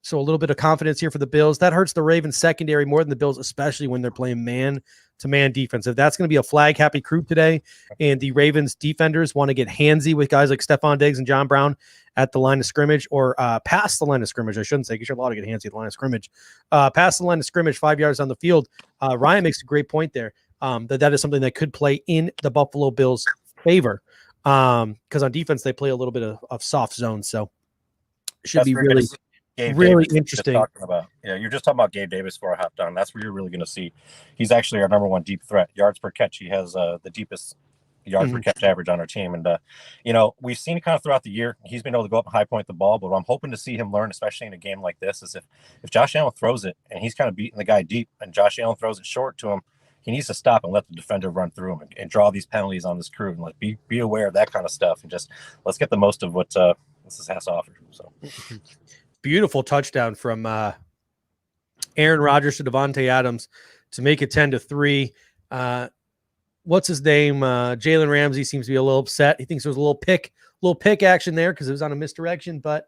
So a little bit of confidence here for the Bills. That hurts the Ravens secondary more than the Bills, especially when they're playing man-to-man defense. If that's going to be a flag-happy crew today and the Ravens defenders want to get handsy with guys like Stephon Diggs and John Brown at the line of scrimmage or past the line of scrimmage, I shouldn't say, because you're allowed to get handsy at the line of scrimmage. Past the line of scrimmage, 5 yards on the field, Ryan makes a great point there, that is something that could play in the Buffalo Bills' favor because on defense they play a little bit of soft zone. So it should be really – really interesting. You're just talking about Gabe Davis before I hopped on. That's where you're really going to see. He's actually our number one deep threat. Yards per catch. He has the deepest yards per catch average on our team. And, we've seen it kind of throughout the year. He's been able to go up and high point the ball, but what I'm hoping to see him learn, especially in a game like this, is if Josh Allen throws it and he's kind of beating the guy deep and Josh Allen throws it short to him, he needs to stop and let the defender run through him and draw these penalties on this crew and like be aware of that kind of stuff and just let's get the most of what this has to offer. So. Beautiful touchdown from Aaron Rodgers to Devontae Adams to make it 10-3. What's his name? Jalen Ramsey seems to be a little upset. He thinks there was a little pick action there because it was on a misdirection. But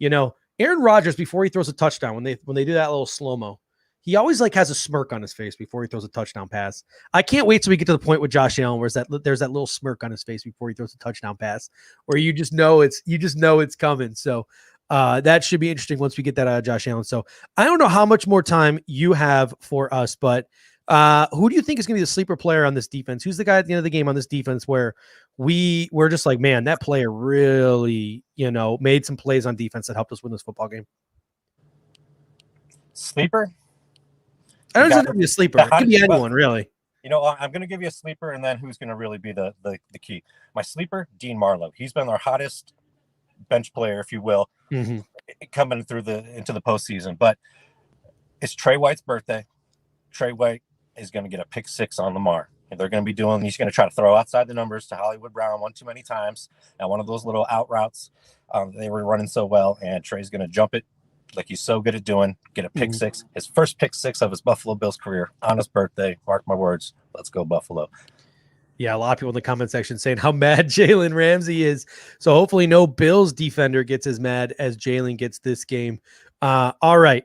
Aaron Rodgers, before he throws a touchdown, when they do that little slow-mo, he always has a smirk on his face before he throws a touchdown pass. I can't wait till we get to the point with Josh Allen where there's that little smirk on his face before he throws a touchdown pass, where you just know it's coming. So. That should be interesting once we get that out of Josh Allen. So I don't know how much more time you have for us, but who do you think is going to be the sleeper player on this defense? Who's the guy at the end of the game on this defense where we're just like, man, that player really, made some plays on defense that helped us win this football game? Sleeper? I don't know if it's going to be a sleeper. It could be anyone, really. I'm going to give you a sleeper, and then who's going to really be the key. My sleeper, Dean Marlowe. He's been our hottest bench player, if you will, coming into the postseason. But it's Trey White's birthday. Trey White is going to get a pick six on Lamar. And he's going to try to throw outside the numbers to Hollywood Brown one too many times at one of those little out routes. They were running so well, and Trey's going to jump it like he's so good at doing, get a pick six. His first pick six of his Buffalo Bills career on his birthday. Mark my words. Let's go Buffalo. Yeah, a lot of people in the comment section saying how mad Jalen Ramsey is. So hopefully no Bills defender gets as mad as Jalen gets this game. All right.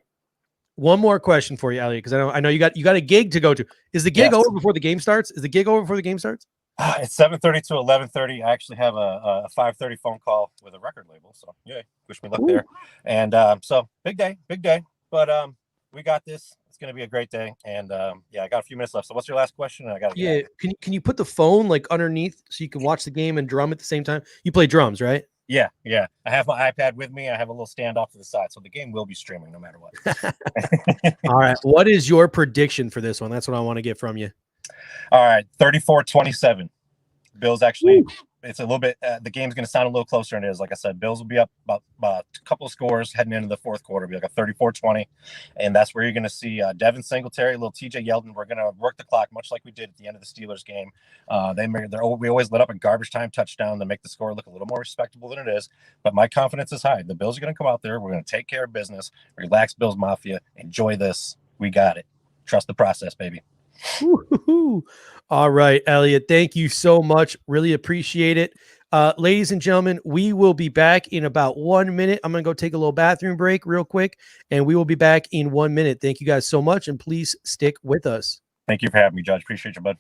One more question for you, Elliot, because I know you got a gig to go to. Is the gig over before the game starts? It's 7:30 to 11:30. I actually have a 5:30 phone call with a record label. So yeah, wish me luck there. And so big day. But we got this. Going to be a great day, and I got a few minutes left. So what's your last question? I got can you put the phone underneath so you can watch the game and drum at the same time? You play drums, right? Yeah I have my iPad with me. I have a little stand off to the side, so the game will be streaming no matter what. All right, what is your prediction for this one? That's what I want to get from you. All right, 34-27. Bills actually. It's a little bit. The game's going to sound a little closer than it is. Like I said, Bills will be up about a couple of scores heading into the fourth quarter. It'll be like a 34-20, and that's where you're going to see Devin Singletary, little TJ Yeldon. We're going to work the clock much like we did at the end of the Steelers game. We always let up a garbage time touchdown to make the score look a little more respectable than it is. But my confidence is high. The Bills are going to come out there. We're going to take care of business. Relax, Bills Mafia. Enjoy this. We got it. Trust the process, baby. All right, Elliot, thank you so much. Really appreciate it. Ladies and gentlemen, we will be back in about 1 minute. I'm going to go take a little bathroom break real quick, and we will be back in 1 minute. Thank you guys so much, and please stick with us. Thank you for having me, Judge. Appreciate you, bud.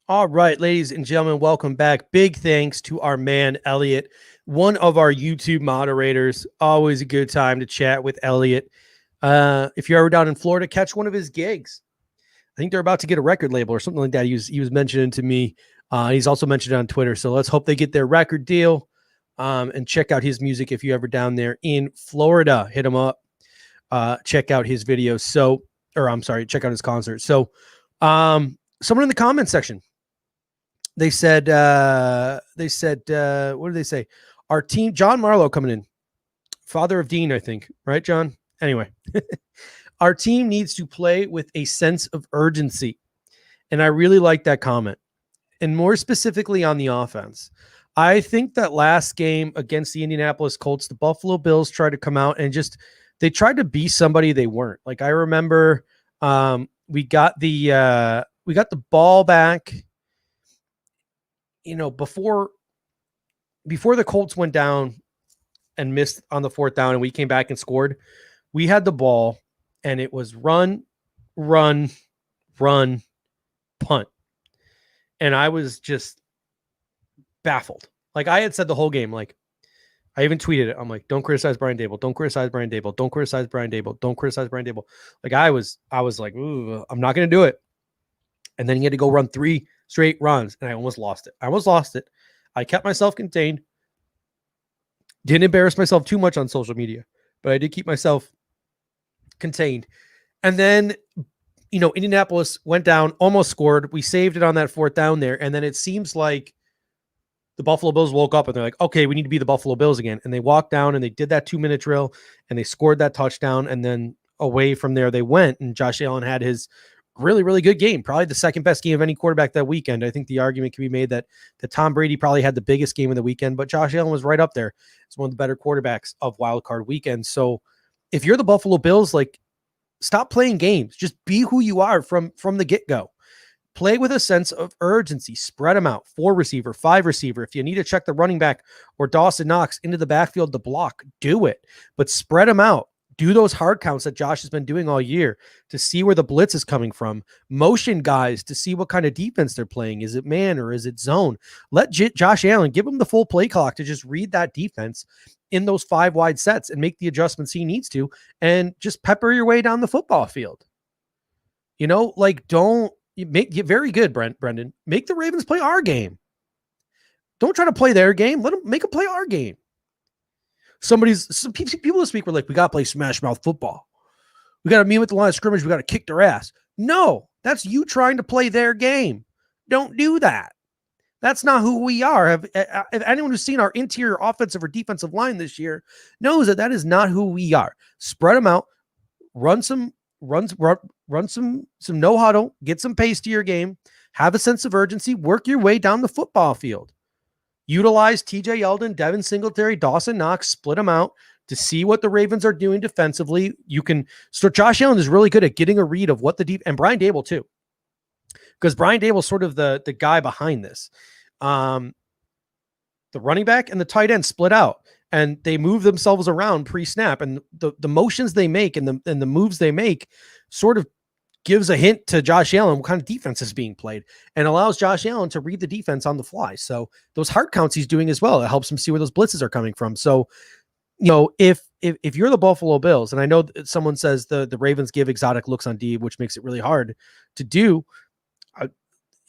All right, ladies and gentlemen, welcome back. Big thanks to our man, Elliot, one of our YouTube moderators. Always a good time to chat with Elliot. If you're ever down in Florida, catch one of his gigs. I think they're about to get a record label or something like that. He was mentioning to me. He's also mentioned it on Twitter. So let's hope they get their record deal and check out his music if you're ever down there in Florida. Hit him up. Check out his videos. Check out his concert. So someone in the comment section, they said, what did they say? Our team, John Marlowe coming in, father of Dean, I think, right, John? Anyway, our team needs to play with a sense of urgency. And I really like that comment. And more specifically on the offense, I think that last game against the Indianapolis Colts, the Buffalo Bills tried to come out and they tried to be somebody they weren't. Like, I remember we got the ball back, before the Colts went down and missed on the fourth down and we came back and scored. We had the ball and it was run, punt. And I was just baffled. Like, I had said the whole game, like, I even tweeted it. I'm like, don't criticize Brian Dable. Don't criticize Brian Dable. Don't criticize Brian Dable. Don't criticize Brian Dable. Like, I was like, ooh, I'm not going to do it. And then he had to go run 3 straight runs, and I almost lost it. I kept myself contained. Didn't embarrass myself too much on social media, but I did keep myself contained. And then, Indianapolis went down, almost scored. We saved it on that fourth down there. And then it seems like the Buffalo Bills woke up and they're like, okay, we need to be the Buffalo Bills again. And they walked down and they did that 2-minute drill and they scored that touchdown. And then away from there they went. And Josh Allen had his really, really good game. Probably the second best game of any quarterback that weekend. I think the argument can be made that Tom Brady probably had the biggest game of the weekend, but Josh Allen was right up there. It's one of the better quarterbacks of Wild Card Weekend. So if you're the Buffalo Bills, like, stop playing games. Just be who you are from the get-go. Play with a sense of urgency. Spread them out. 4 receiver, 5 receiver. If you need to check the running back or Dawson Knox into the backfield to block, do it. But spread them out. Do those hard counts that Josh has been doing all year to see where the blitz is coming from. Motion guys to see what kind of defense they're playing. Is it man or is it zone? Let Josh Allen, give him the full play clock to just read that defense in those 5 wide sets and make the adjustments he needs to, and just pepper your way down the football field. Don't get very good, Brendan. Make the Ravens play our Don't try to play their game. Let them make them play our game. Some people this week were like, we got to play smash mouth football. We got to meet with the line of scrimmage. We got to kick their ass. No, that's you trying to play their game. Don't do that. That's not who we are. If anyone who's seen our interior offensive or defensive line this year knows that is not who we are. Spread them out, run some no huddle, get some pace to your game, have a sense of urgency, work your way down the football field. Utilize TJ Yeldon, Devin Singletary, Dawson Knox, split them out to see what the Ravens are doing defensively. Josh Allen is really good at getting a read of what and Brian Dable too. Because Brian Dable is sort of the guy behind this. The running back and the tight end split out, and they move themselves around pre-snap, and the motions they make and the moves they make sort of gives a hint to Josh Allen what kind of defense is being played and allows Josh Allen to read the defense on the fly. So those hard counts he's doing as well. It helps him see where those blitzes are coming from. So, if you're the Buffalo Bills, and I know that someone says the Ravens give exotic looks on D, which makes it really hard to do.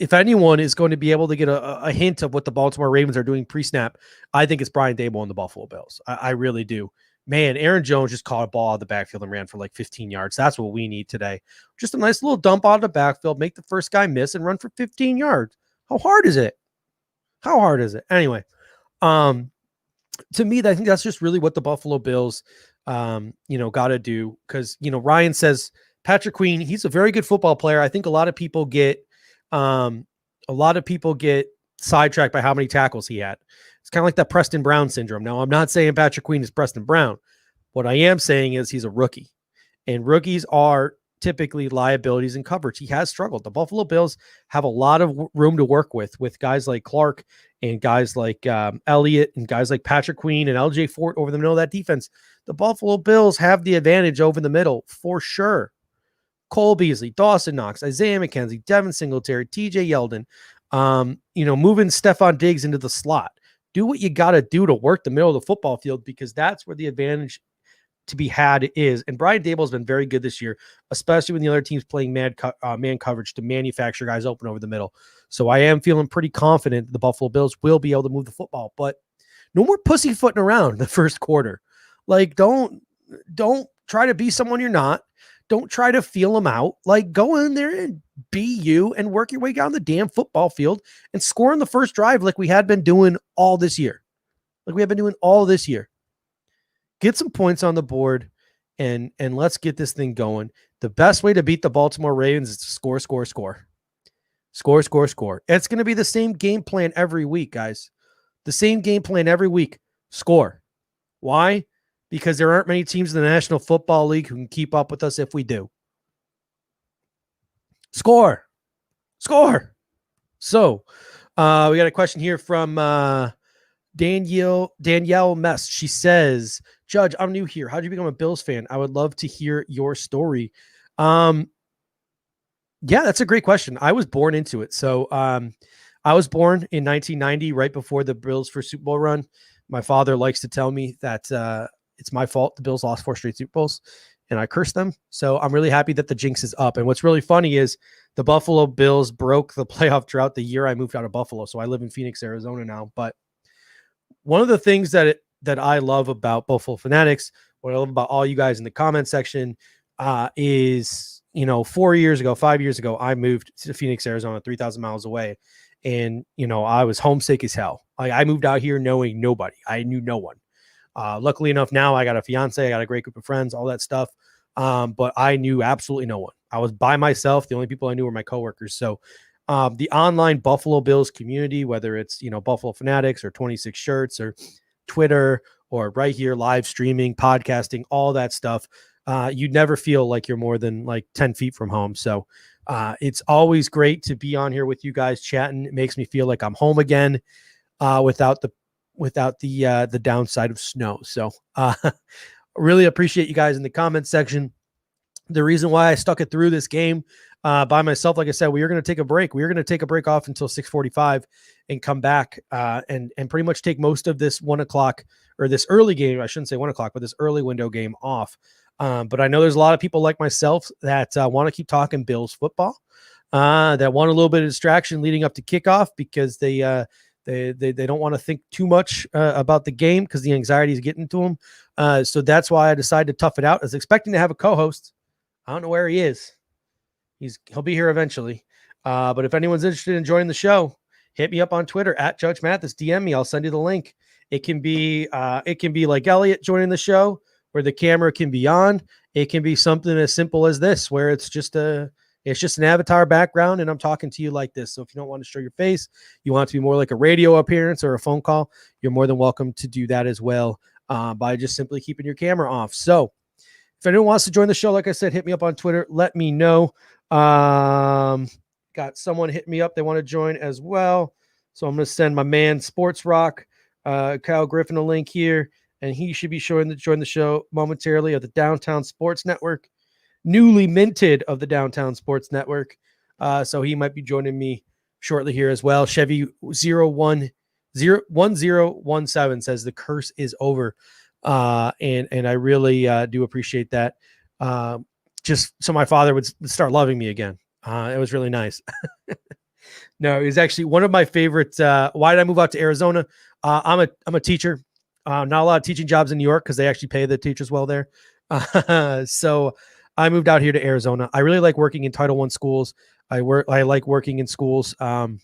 If anyone is going to be able to get a hint of what the Baltimore Ravens are doing pre-snap, I think it's Brian Daboll and the Buffalo Bills. I really do. Man, Aaron Jones just caught a ball out of the backfield and ran for like 15 yards. That's what we need today. Just a nice little dump out of the backfield, make the first guy miss and run for 15 yards. How hard is it? How hard is it? Anyway, to me, I think that's just really what the Buffalo Bills, got to do. Because, Ryan says Patrick Queen, he's a very good football player. I think a lot of people get sidetracked by how many tackles he had. It's kind of like that Preston Brown syndrome. Now, I'm not saying Patrick Queen is Preston Brown. What I am saying is he's a rookie, and rookies are typically liabilities in coverage. He has struggled. The Buffalo Bills have a lot of room to work with guys like Clark and guys like Elliott and guys like Patrick Queen and LJ Fort over the middle of that defense. The Buffalo Bills have the advantage over the middle for sure. Cole Beasley, Dawson Knox, Isaiah McKenzie, Devin Singletary, TJ Yeldon, moving Stephon Diggs into the slot. Do what you got to do to work the middle of the football field, because that's where the advantage to be had is. And Brian Daboll has been very good this year, especially when the other team's playing man coverage to manufacture guys open over the middle. So I am feeling pretty confident the Buffalo Bills will be able to move the football, but no more pussyfooting around the first quarter. Like, don't try to be someone you're not. Don't try to feel them out. Like, go in there and be you and work your way down the damn football field and score on the first drive like we had been doing all this year. Get some points on the board and let's get this thing going. The best way to beat the Baltimore Ravens is to score. It's going to be the same game plan every week, guys. The same game plan every week. Score. Why? Because there aren't many teams in the National Football League who can keep up with us if we do. Score. So, we got a question here from Danielle Mess. She says, Judge, I'm new here. How did you become a Bills fan? I would love to hear your story. Yeah, that's a great question. I was born into it. So, I was born in 1990, right before the Bills' first Super Bowl run. My father likes to tell me that it's my fault the Bills lost 4 straight Super Bowls, and I curse them. So I'm really happy that the jinx is up. And what's really funny is the Buffalo Bills broke the playoff drought the year I moved out of Buffalo. So I live in Phoenix, Arizona now. But one of the things that I love about Buffalo Fanatics, what I love about all you guys in the comment section is, 5 years ago, I moved to Phoenix, Arizona, 3,000 miles away. And, I was homesick as hell. I moved out here knowing nobody. I knew no one. Luckily enough, now I got a fiance, I got a great group of friends, all that stuff. But I knew absolutely no one. I was by myself. The only people I knew were my coworkers. So the online Buffalo Bills community, whether it's, Buffalo Fanatics or 26 Shirts or Twitter or right here, live streaming, podcasting, all that stuff, you'd never feel like you're more than like 10 feet from home. So it's always great to be on here with you guys chatting. It makes me feel like I'm home again without the downside of snow. So really appreciate you guys in the comment section. The reason why I stuck it through this game by myself, like I said, we are going to take a break. We are going to take a break off until 6:45 and come back and pretty much take most of this 1 o'clock or this early game. I shouldn't say 1 o'clock, but this early window game off. But I know there's a lot of people like myself that want to keep talking Bills football, that want a little bit of distraction leading up to kickoff because they don't want to think too much about the game because the anxiety is getting to them. So that's why I decided to tough it out. I was expecting to have a co-host. I don't know where he is. He'll be here eventually. But if anyone's interested in joining the show, hit me up on Twitter at Judge Mathis. DM me. I'll send you the link. It can be like Elliot joining the show where the camera can be on. It can be something as simple as this, where it's just an avatar background and I'm talking to you like this. So if you don't want to show your face, you want it to be more like a radio appearance or a phone call, you're more than welcome to do that as well by just simply keeping your camera off. So if anyone wants to join the show, like I said, hit me up on Twitter. Let me know. Got someone hit me up. They want to join as well. So I'm going to send my man Sports Rock, Kyle Griffin, a link here, and he should be join the show momentarily of the Downtown Sports Network. newly minted of the Downtown Sports Network. So he might be joining me shortly here as well. Chevy 1017 says the curse is over. And I really do appreciate that. Just so my father would start loving me again. It was really nice. No, it was actually one of my favorites. Why did I move out to Arizona? I'm a teacher. Not a lot of teaching jobs in New York because they actually pay the teachers well there. So I moved out here to Arizona. I really like working in Title I schools. I like working in schools, where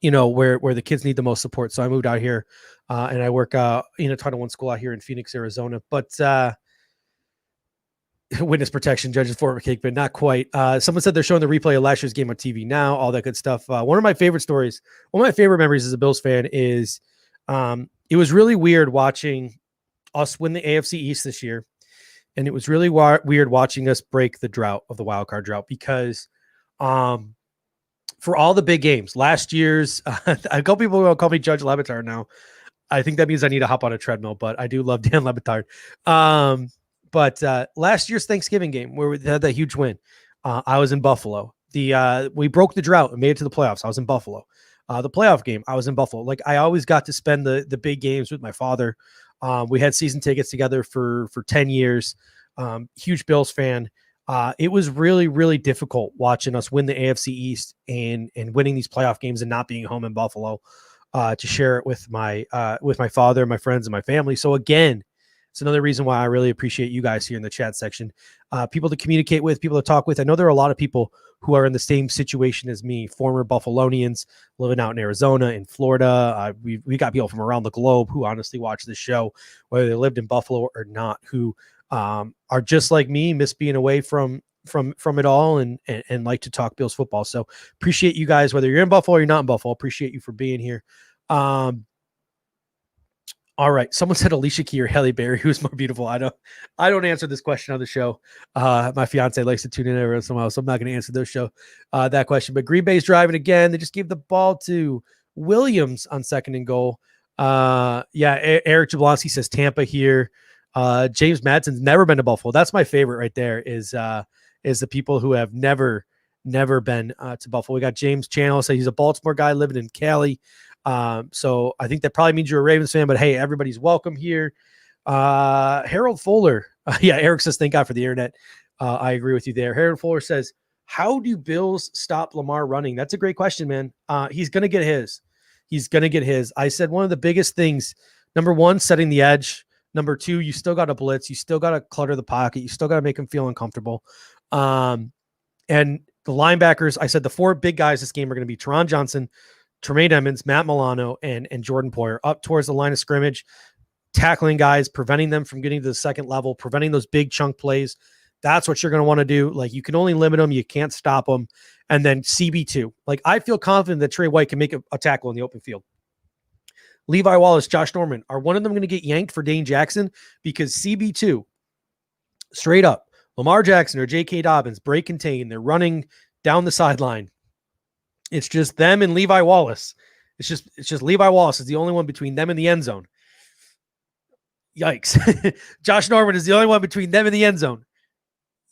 the kids need the most support. So I moved out here, and I work in a Title I school out here in Phoenix, Arizona. But witness protection, judges for cake, but not quite. Someone said they're showing the replay of last year's game on TV now, all that good stuff. One of my favorite stories, one of my favorite memories as a Bills fan is it was really weird watching us win the AFC East this year. And it was really weird watching us break the drought of the wild card drought because for all the big games, last year's, a couple people will call me Judge Lebatard now. I think that means I need to hop on a treadmill, but I do love Dan Lebatard. But last year's Thanksgiving game where we had that huge win, I was in Buffalo. We broke the drought and made it to the playoffs. I was in Buffalo. The playoff game, I was in Buffalo. Like I always got to spend the big games with my father. We had season tickets together for 10 years. Huge Bills fan. It was really, really difficult watching us win the AFC East and winning these playoff games and not being home in Buffalo to share it with my father, my friends, and my family. So again, it's another reason why I really appreciate you guys here in the chat section. People to communicate with, people to talk with. I know there are a lot of people who are in the same situation as me, former Buffalonians living out in Arizona, in Florida. We got people from around the globe who honestly watch this show, whether they lived in Buffalo or not, who are just like me, miss being away from it all and like to talk Bills football. So appreciate you guys, whether you're in Buffalo or you're not in Buffalo. Appreciate you for being here. All right. Someone said Alicia Key or Halle Berry, who's more beautiful. I don't answer this question on the show. My fiance likes to tune in every once in a while, so I'm not going to answer that question. But Green Bay's driving again. They just gave the ball to Williams on 2nd and goal. Eric Jablonski says Tampa here. James Madsen's never been to Buffalo. That's my favorite right there is the people who have never been to Buffalo. We got James Channel say he's a Baltimore guy living in Cali. So I think that probably means you're a Ravens fan, but hey, everybody's welcome here. Harold Fuller. Eric says, thank God for the internet. I agree with you there. Harold Fuller says, how do Bills stop Lamar running? That's a great question, man. He's going to get his. I said one of the biggest things, number one, setting the edge. Number two, you still got to blitz. You still got to clutter the pocket. You still got to make him feel uncomfortable. And the linebackers, I said the four big guys this game are going to be Teron Johnson, Tremaine Edmonds, Matt Milano, and Jordan Poyer up towards the line of scrimmage, tackling guys, preventing them from getting to the second level, preventing those big chunk plays. That's what you're going to want to do. Like, you can only limit them. You can't stop them. And then CB2. Like, I feel confident that Trey White can make a tackle in the open field. Levi Wallace, Josh Norman, are one of them going to get yanked for Dane Jackson? Because CB2, straight up, Lamar Jackson or J.K. Dobbins break contain. They're running down the sideline. It's just them and Levi Wallace. It's just Levi Wallace is the only one between them and the end zone. Yikes. Josh Norman is the only one between them and the end zone.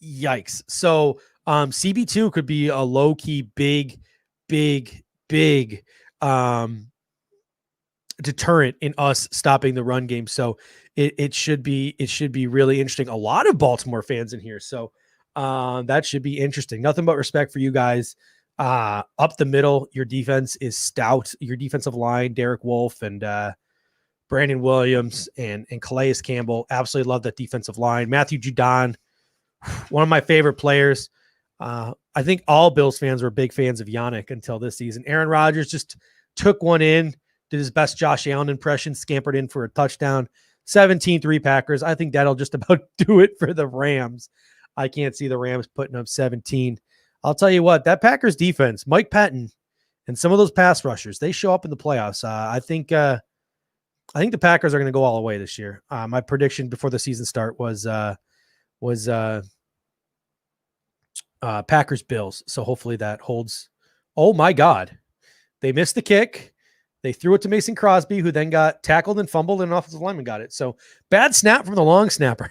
Yikes. So CB2 could be a low-key big deterrent in us stopping the run game. So it should be really interesting. A lot of Baltimore fans in here. So that should be interesting. Nothing but respect for you guys. Up the middle, your defense is stout. Your defensive line, Derek Wolfe and Brandon Williams and Calais Campbell. Absolutely love that defensive line. Matthew Judon, one of my favorite players. I think all Bills fans were big fans of Yannick until this season. Aaron Rodgers just took one in, did his best Josh Allen impression, scampered in for a touchdown. 17-3 Packers. I think that'll just about do it for the Rams. I can't see the Rams putting up 17. I'll tell you what, that Packers defense, Mike Patton, and some of those pass rushers, they show up in the playoffs. I think the Packers are going to go all the way this year. My prediction before the season start was Packers Bills. So hopefully that holds. Oh my God, they missed the kick. They threw it to Mason Crosby, who then got tackled and fumbled, and an offensive lineman got it. So bad snap from the long snapper.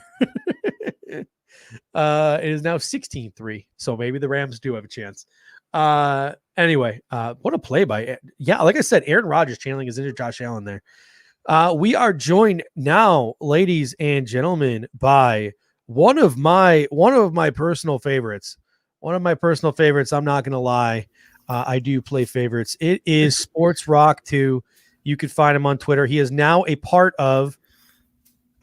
It is now 16-3. So maybe the Rams do have a chance. Anyway, what a play by, like I said, Aaron Rodgers channeling his inner Josh Allen there. We are joined now, ladies and gentlemen, by one of my personal favorites. One of my personal favorites. I'm not going to lie. I do play favorites. It is Sports Rock 2. You can find him on Twitter. He is now a part of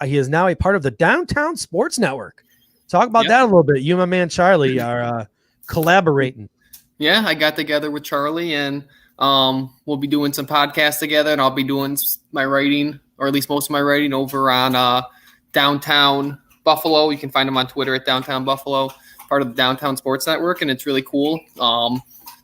the Downtown Sports Network. Talk about that a little bit. You and my man Charlie are collaborating. Yeah, I got together with Charlie, and we'll be doing some podcasts together, and I'll be doing my writing, or at least most of my writing, over on Downtown Buffalo. You can find him on Twitter at Downtown Buffalo, part of the Downtown Sports Network, and it's really cool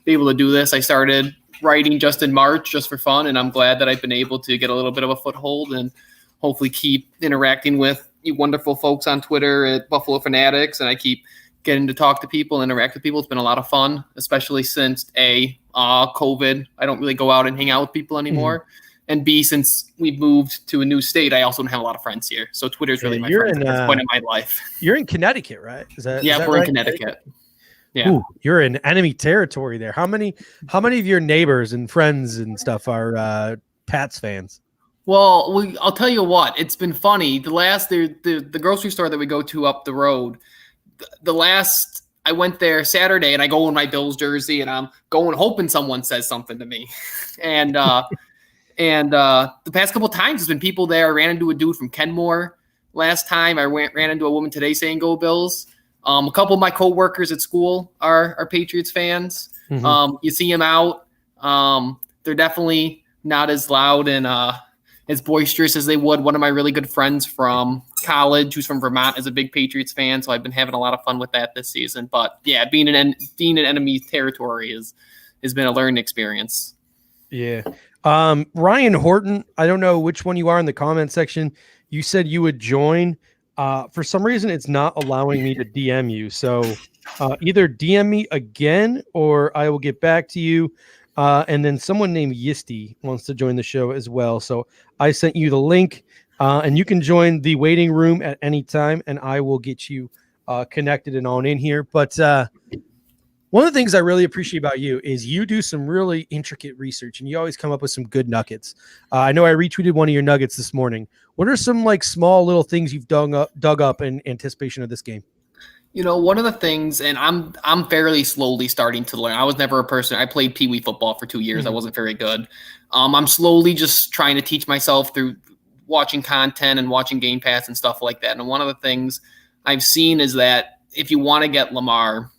be able to do this. I started writing just in March, just for fun, and I'm glad that I've been able to get a little bit of a foothold and hopefully keep interacting with you wonderful folks on Twitter at Buffalo Fanatics, and I keep getting to talk to people, interact with people. It's been a lot of fun, especially since COVID. I don't really go out and hang out with people anymore. And B, since we've moved to a new state, I also don't have a lot of friends here. So Twitter's really my friend at this point in my life. You're in Connecticut, right? We're in Connecticut. Yeah. Ooh, you're in enemy territory there. How many of your neighbors and friends and stuff are Pats fans? Well, I'll tell you what. It's been funny. The grocery store that we go to up the road, I went there Saturday, and I go in my Bills jersey, and I'm going hoping someone says something to me. And the past couple of times there's been people there. I ran into a dude from Kenmore last time. I ran into a woman today saying "Go Bills." A couple of my coworkers at school are Patriots fans. You see them out. They're definitely not as loud and as boisterous as they would. One of my really good friends from college, who's from Vermont, is a big Patriots fan, so I've been having a lot of fun with that this season. But yeah, being in enemy territory has been a learning experience. Yeah. Ryan Horton, I don't know which one you are in the comment section. You said you would join. For some reason, it's not allowing me to DM you. So either DM me again, or I will get back to you. And then someone named Yisty wants to join the show as well. So I sent you the link, and you can join the waiting room at any time, and I will get you connected and on in here. But one of the things I really appreciate about you is you do some really intricate research, and you always come up with some good nuggets. I know I retweeted one of your nuggets this morning. What are some small little things you've dug up in anticipation of this game? One of the things, and I'm fairly slowly starting to learn. I was never a person. I played Pee Wee football for 2 years. I wasn't very good. I'm slowly just trying to teach myself through watching content and watching Game Pass and stuff like that. And one of the things I've seen is that if you want to get Lamar,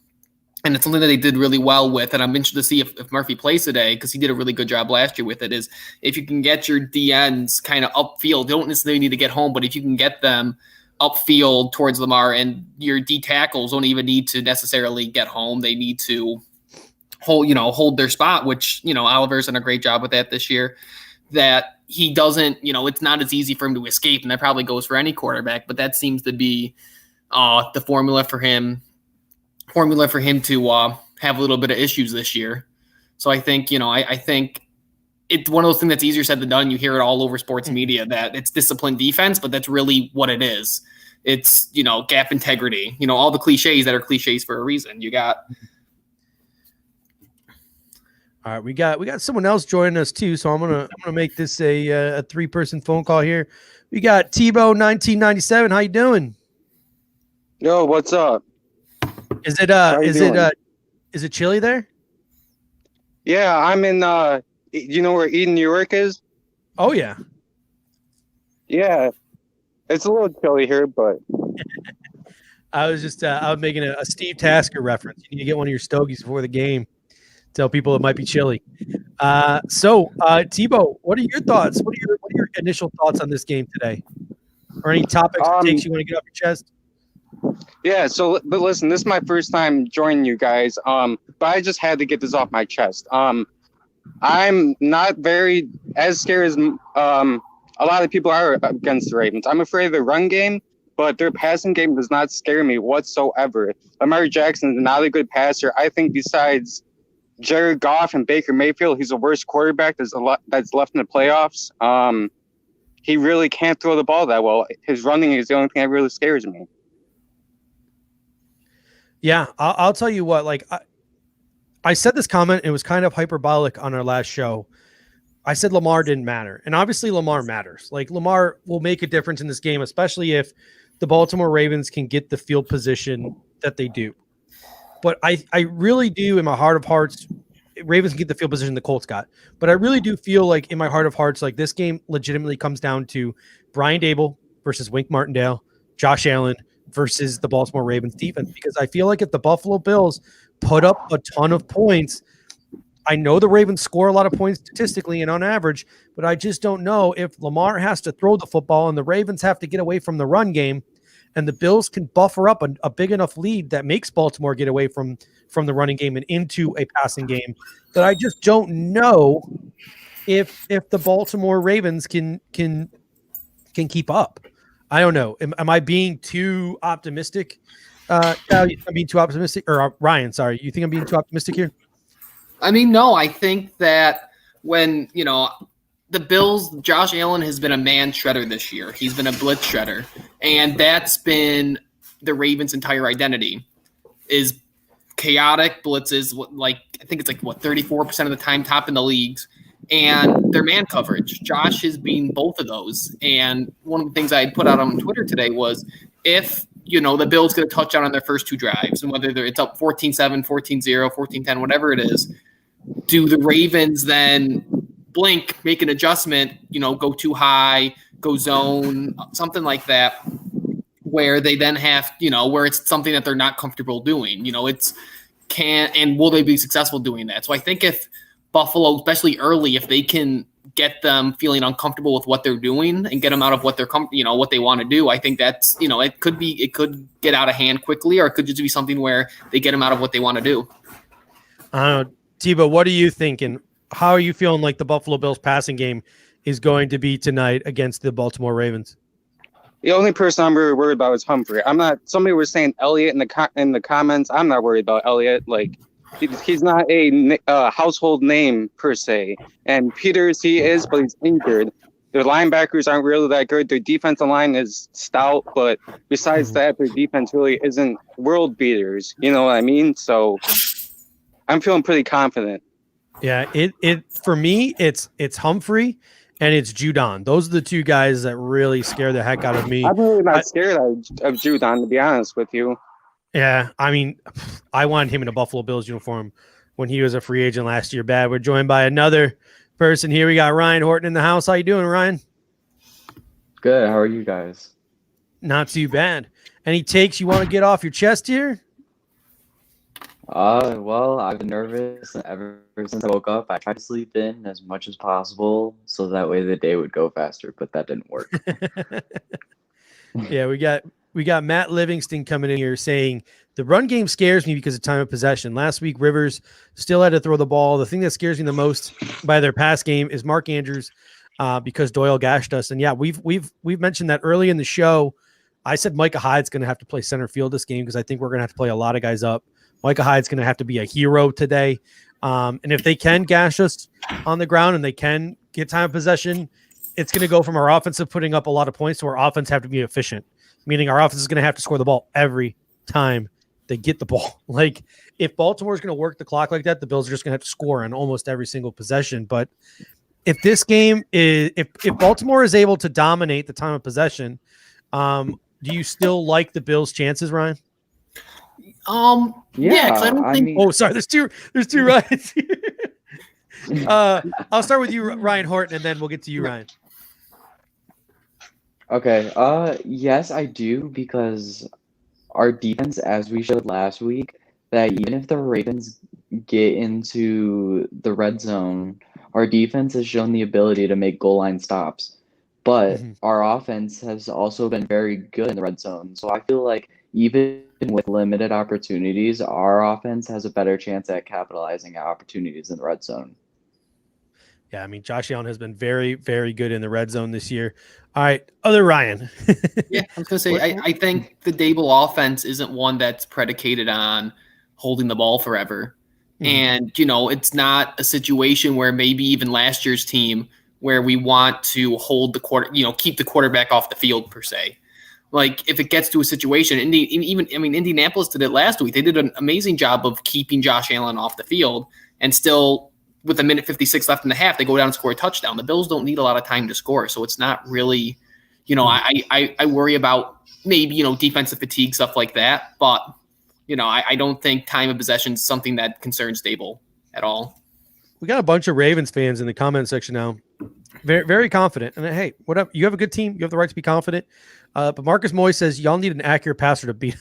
and it's something that they did really well with, and I'm interested to see if Murphy plays today, because he did a really good job last year with it, is if you can get your DNs kind of upfield. They don't necessarily need to get home, but if you can get them upfield towards Lamar, and your D tackles don't even need to necessarily get home. They need to hold their spot, which, Oliver's done a great job with that this year, that he doesn't, it's not as easy for him to escape. And that probably goes for any quarterback, but that seems to be the formula for him to have a little bit of issues this year. So I think, I think it's one of those things that's easier said than done. You hear it all over sports media that it's disciplined defense, but that's really what it is. It's, gap integrity, all the cliches that are cliches for a reason. You got. All right, we got someone else joining us too, so I'm gonna make this a 3-person phone call here. We got Tebow 1997. How you doing? Yo, what's up? Is it chilly there? Yeah, I'm in. You know where Eden, New York is? Oh yeah. Yeah, it's a little chilly here, but I was making a Steve Tasker reference. You need to get one of your stogies before the game. Tell people it might be chilly. So Tebow, what are your thoughts? What are your initial thoughts on this game today? Or any topics or takes you want to get off your chest? Yeah. So, but listen, this is my first time joining you guys. But I just had to get this off my chest. I'm not very as scared as a lot of people are against the Ravens. I'm afraid of the run game, but their passing game does not scare me whatsoever. Lamar Jackson is not a good passer. I think besides Jared Goff and Baker Mayfield, he's the worst quarterback that's left in the playoffs. He really can't throw the ball that well. His running is the only thing that really scares me. Yeah, I'll tell you what. Like I said this comment, it was kind of hyperbolic on our last show. I said Lamar didn't matter, and obviously Lamar matters. Like Lamar will make a difference in this game, especially if the Baltimore Ravens can get the field position that they do. But I really do, in my heart of hearts, Ravens can get the field position the Colts got. But I really do feel like, in my heart of hearts, like this game legitimately comes down to Brian Dable versus Wink Martindale, Josh Allen versus the Baltimore Ravens defense. Because I feel like if the Buffalo Bills put up a ton of points, I know the Ravens score a lot of points statistically and on average, but I just don't know if Lamar has to throw the football and the Ravens have to get away from the run game, and the Bills can buffer up a big enough lead that makes Baltimore get away from the running game and into a passing game, that I just don't know if the Baltimore Ravens can keep up. I don't know. Am I being too optimistic? I'm being too optimistic, or Ryan, sorry. You think I'm being too optimistic here? I mean, no, I think that when, the Bills, Josh Allen has been a man shredder this year. He's been a blitz shredder. And that's been the Ravens' entire identity, is chaotic blitzes. I think it's 34% of the time top in the leagues. And their man coverage. Josh has been both of those. And one of the things I put out on Twitter today was, if the Bills get a touchdown on their first two drives, and whether it's up 14-7, 14-0, 14-10, whatever it is, do the Ravens then blink, make an adjustment, go too high, go zone, something like that, where they then have, where it's something that they're not comfortable doing, and will they be successful doing that? So I think if Buffalo, especially early, if they can get them feeling uncomfortable with what they're doing and get them out of what they're what they want to do, I think that's, it could get out of hand quickly, or it could just be something where they get them out of what they want to do. Tebow, what are you thinking? How are you feeling like the Buffalo Bills passing game is going to be tonight against the Baltimore Ravens? The only person I'm really worried about is Humphrey. I'm not. Somebody was saying Elliott in the comments. I'm not worried about Elliott. Like, he's not a household name per se. And Peters, he is, but he's injured. Their linebackers aren't really that good. Their defensive line is stout, but besides that, their defense really isn't world beaters. You know what I mean? So I'm feeling pretty confident. Yeah, it for me, it's Humphrey and it's Judon. Those are the two guys that really scare the heck out of me. I'm really not scared of Judon, to be honest with you. Yeah, I mean, I wanted him in a Buffalo Bills uniform when he was a free agent last year. Bad. We're joined by another person here. We got Ryan Horton in the house. How you doing, Ryan? Good. How are you guys? Not too bad. Any takes you want to get off your chest here? Well, I've been nervous ever since I woke up. I tried to sleep in as much as possible so that way the day would go faster, but that didn't work. Yeah, we got Matt Livingston coming in here saying the run game scares me because of time of possession. Last week, Rivers still had to throw the ball. The thing that scares me the most by their pass game is Mark Andrews, because Doyle gashed us. And yeah, we've mentioned that early in the show. I said Micah Hyde's going to have to play center field this game because I think we're going to have to play a lot of guys up. Micah Hyde's going to have to be a hero today. And if they can gash us on the ground and they can get time of possession, it's going to go from our offensive putting up a lot of points to our offense have to be efficient, meaning our offense is going to have to score the ball every time they get the ball. Like, if Baltimore is going to work the clock like that, the Bills are just going to have to score on almost every single possession. But if this game is, if Baltimore is able to dominate the time of possession, do you still like the Bills' chances, Ryan? Yeah, 'cause I don't think. Oh, sorry. There's two Ryans here. I'll start with you, Ryan Horton, and then we'll get to you, Ryan. Okay. Yes, I do, because our defense, as we showed last week, that even if the Ravens get into the red zone, our defense has shown the ability to make goal line stops. But our offense has also been very good in the red zone. So I feel like even with limited opportunities, our offense has a better chance at capitalizing on opportunities in the red zone. Yeah, I mean, Josh Allen has been very, very good in the red zone this year. All right, other Ryan. Yeah, I was going to say, I think the Dable offense isn't one that's predicated on holding the ball forever. And, it's not a situation where maybe even last year's team where we want to hold the keep the quarterback off the field per se. Like if it gets to a situation, Indianapolis did it last week. They did an amazing job of keeping Josh Allen off the field, and still with a minute 56 left in the half, they go down and score a touchdown. The Bills don't need a lot of time to score, so it's not really, I worry about maybe defensive fatigue, stuff like that, but I don't think time of possession is something that concerns Dable at all. We got a bunch of Ravens fans in the comment section now. Very, very confident. And hey, whatever. You have a good team. You have the right to be confident. But Marcus Moy says y'all need an accurate passer to beat.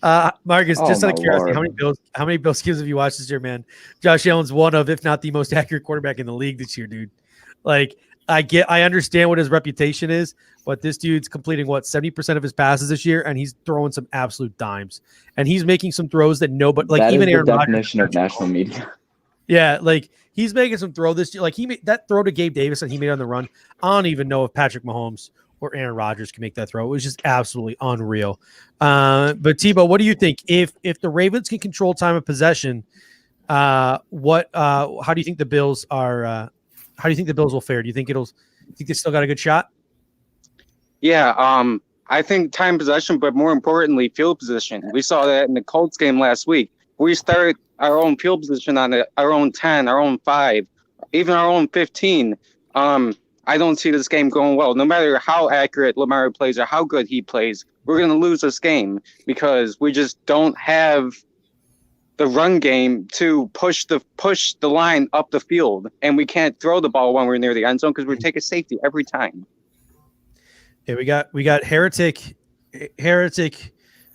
Marcus, just out of curiosity, how many Bills games have you watched this year, man? Josh Allen's one of, if not the most accurate quarterback in the league this year, dude. Like, I understand what his reputation is, but this dude's completing 70% of his passes this year, and he's throwing some absolute dimes, and he's making some throws that nobody, like that even is Aaron the Rodgers. definition of national media. Yeah, like he's making some throw this year. Like he made that throw to Gabe Davis that he made on the run. I don't even know if Patrick Mahomes or Aaron Rodgers can make that throw. It was just absolutely unreal. But Tebow, what do you think? If the Ravens can control time of possession, how do you think the Bills are? How do you think the Bills will fare? Do you think they still got a good shot? Yeah, I think time possession, but more importantly, field position. We saw that in the Colts game last week. We start our own field position on our own 10, our own 5, even our own 15. I don't see this game going well. No matter how accurate Lamar plays or how good he plays, we're going to lose this game because we just don't have the run game to push the line up the field, and we can't throw the ball when we're near the end zone because we take a safety every time. Yeah, we got Heretic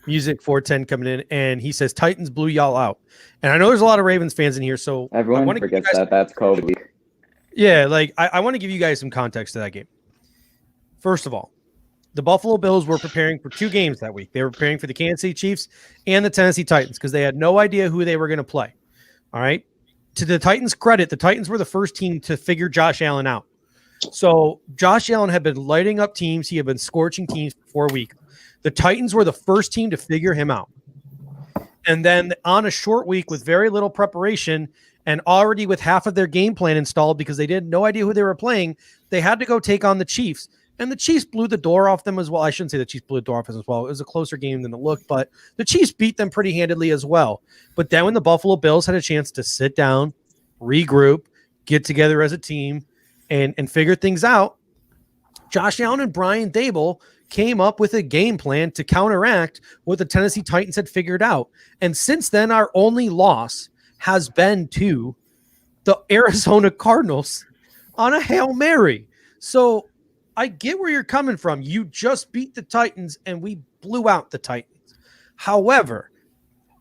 Music 410 coming in, and he says Titans blew y'all out. And I know there's a lot of Ravens fans in here, so everyone forgets that that's COVID week. Yeah, like I want to give you guys some context to that game. First of all, the Buffalo Bills were preparing for 2 games that week. They were preparing for the Kansas City Chiefs and the Tennessee Titans because they had no idea who they were going to play. All right. To the Titans' credit, the Titans were the first team to figure Josh Allen out. So Josh Allen had been lighting up teams. He had been scorching teams for a week. The Titans were the first team to figure him out. And then on a short week with very little preparation and already with half of their game plan installed because they had no idea who they were playing, they had to go take on the Chiefs. And the Chiefs blew the door off them as well. I shouldn't say the Chiefs blew the door off them as well. It was a closer game than it looked, but the Chiefs beat them pretty handedly as well. But then when the Buffalo Bills had a chance to sit down, regroup, get together as a team, and figure things out, Josh Allen and Brian Dable came up with a game plan to counteract what the Tennessee Titans had figured out. And since then, our only loss has been to the Arizona Cardinals on a Hail Mary. So I get where you're coming from. You just beat the Titans and we blew out the Titans. However,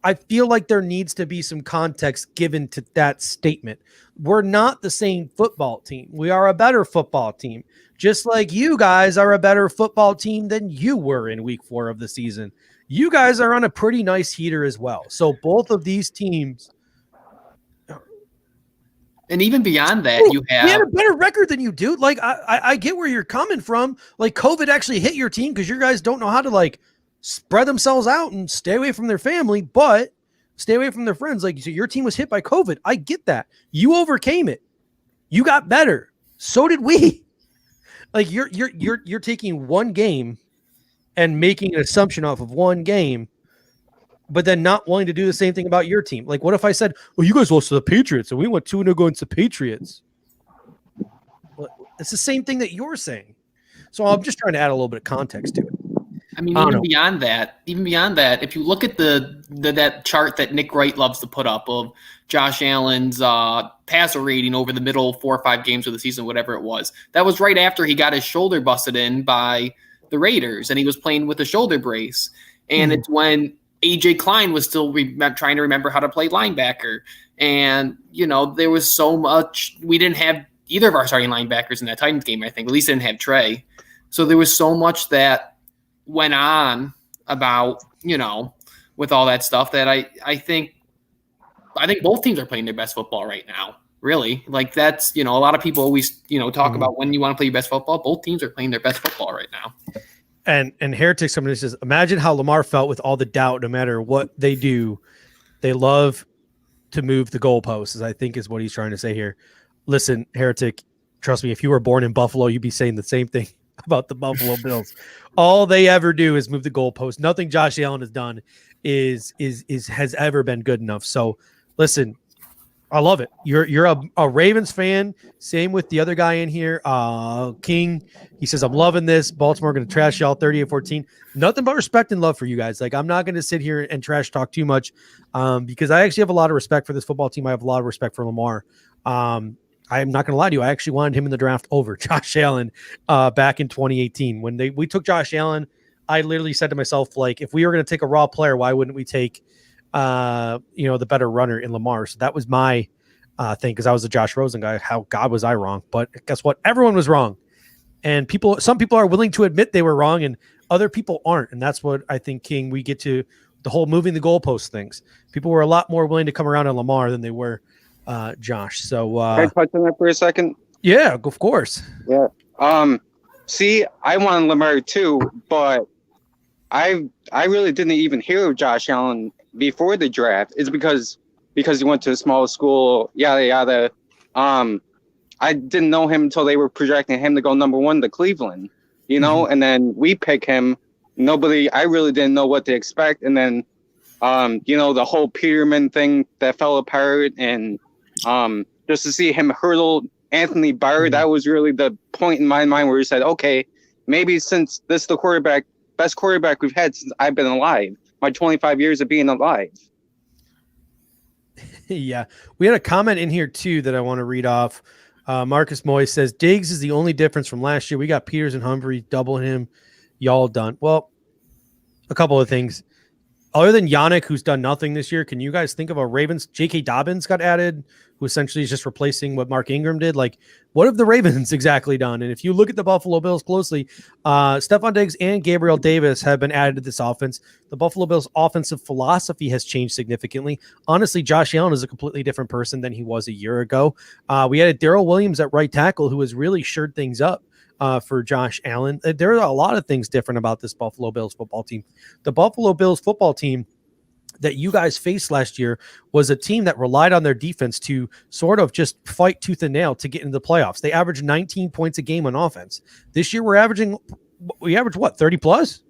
I feel like there needs to be some context given to that statement. We're not the same football team. We are a better football team. Just like you guys are a better football team than you were in week 4 of the season. You guys are on a pretty nice heater as well. So both of these teams. And even beyond that, we had a better record than you, dude. Like, I get where you're coming from. Like, COVID actually hit your team because your guys don't know how to, like, spread themselves out and stay away from their family, but stay away from their friends. Like, so your team was hit by COVID. I get that. You overcame it. You got better. So did we. Like, you're taking one game and making an assumption off of one game, but then not wanting to do the same thing about your team. Like, what if I said, well, you guys lost to the Patriots and we went 2-0 against the Patriots? Well, it's the same thing that you're saying. So I'm just trying to add a little bit of context to it. I mean, even beyond that, if you look at that chart that Nick Wright loves to put up of Josh Allen's passer rating over the middle 4 or 5 games of the season, whatever it was, that was right after he got his shoulder busted in by the Raiders and he was playing with a shoulder brace. And it's when AJ Klein was still trying to remember how to play linebacker. And, there was so much. We didn't have either of our starting linebackers in that Titans game, I think. At least didn't have Trey. So there was so much that went on about, with all that stuff that I think both teams are playing their best football right now. Really. Like that's, a lot of people always, talk about when you want to play your best football. Both teams are playing their best football right now. And Heretic, somebody says, imagine how Lamar felt with all the doubt, no matter what they do. They love to move the goalposts, I think is what he's trying to say here. Listen, Heretic, trust me, if you were born in Buffalo, you'd be saying the same thing about the Buffalo Bills. All they ever do is move the goalpost. Nothing Josh Allen has done has ever been good enough. So listen, I love it. You're a Ravens fan. Same with the other guy in here, King. He says, I'm loving this. Baltimore going to trash y'all 38-14. Nothing but respect and love for you guys. Like, I'm not going to sit here and trash talk too much because I actually have a lot of respect for this football team. I have a lot of respect for Lamar. I'm not going to lie to you. I actually wanted him in the draft over Josh Allen back in 2018. When we took Josh Allen, I literally said to myself, like, if we were going to take a raw player, why wouldn't we take the better runner in Lamar? So that was my thing, because I was a Josh Rosen guy. How God was I wrong? But guess what? Everyone was wrong. And some people are willing to admit they were wrong, and other people aren't. And that's what I think, King, we get to the whole moving the goalpost things. People were a lot more willing to come around on Lamar than they were Josh. So can I touch on that for a second? Yeah, of course. Yeah. See, I wanted Lamar too, but I really didn't even hear of Josh Allen before the draft. It's because he went to a small school, yada yada. I didn't know him until they were projecting him to go number 1 to Cleveland, and then we pick him. I really didn't know what to expect. And then, the whole Peterman thing that fell apart, and just to see him hurdle Anthony Barr, that was really the point in my mind where he said, okay, maybe since this is the best quarterback we've had since I've been alive, my 25 years of being alive. Yeah. We had a comment in here too that I want to read off. Marcus Moy says, Diggs is the only difference from last year. We got Peters and Humphrey doubling him. Y'all done. Well, a couple of things. Other than Yannick, who's done nothing this year, can you guys think of a Ravens? J.K. Dobbins got added, who essentially is just replacing what Mark Ingram did. Like, what have the Ravens exactly done? And if you look at the Buffalo Bills closely, Stephon Diggs and Gabriel Davis have been added to this offense. The Buffalo Bills' offensive philosophy has changed significantly. Honestly, Josh Allen is a completely different person than he was a year ago. We had Darrell Williams at right tackle, who has really shored things up for Josh Allen. There are a lot of things different about this Buffalo Bills football team. The Buffalo Bills football team that you guys faced last year was a team that relied on their defense to sort of just fight tooth and nail to get into the playoffs. They averaged 19 points a game on offense. This year we average what, 30 plus?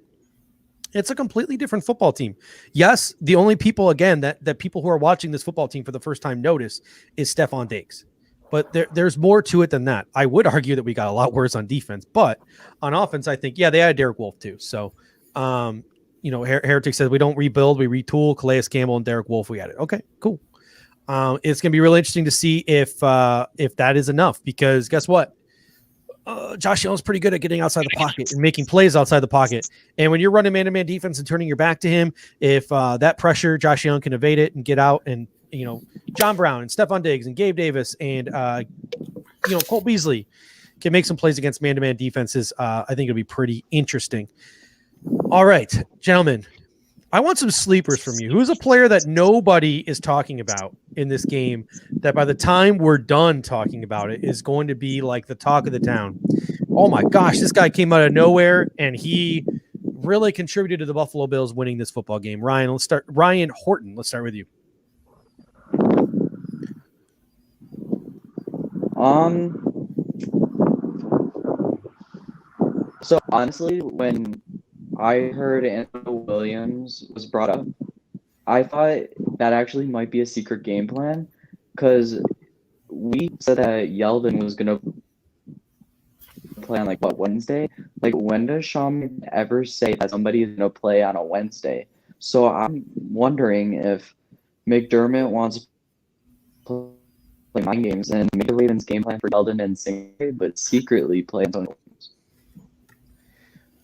It's a completely different football team. Yes, the only people, again, that people who are watching this football team for the first time notice is Stephon Diggs. But there's more to it than that. I would argue that we got a lot worse on defense, but on offense, I think, yeah, they had Derek Wolfe too. So, Heretic says we don't rebuild, we retool. Calais Campbell and Derek Wolfe, we added. Okay, cool. It's going to be really interesting to see if that is enough, because guess what? Josh Allen's pretty good at getting outside the pocket and making plays outside the pocket. And when you're running man-to-man defense and turning your back to him, if that pressure, Josh Allen can evade it and get out, and John Brown and Stephon Diggs and Gabe Davis and Cole Beasley can make some plays against man-to-man defenses. I think it'll be pretty interesting. All right, gentlemen, I want some sleepers from you. Who's a player that nobody is talking about in this game that by the time we're done talking about it is going to be like the talk of the town? Oh my gosh, this guy came out of nowhere and he really contributed to the Buffalo Bills winning this football game. Ryan Horton, let's start with you. So honestly, when I heard Anthony Williams was brought up, I thought that actually might be a secret game plan, because we said that Yeldon was going to play on Wednesday? Like, when does Sean ever say that somebody is going to play on a Wednesday? So I'm wondering if McDermott wants to play mind games and make the Ravens game plan for Yeldon and Singletary, but secretly play Anthony Williams.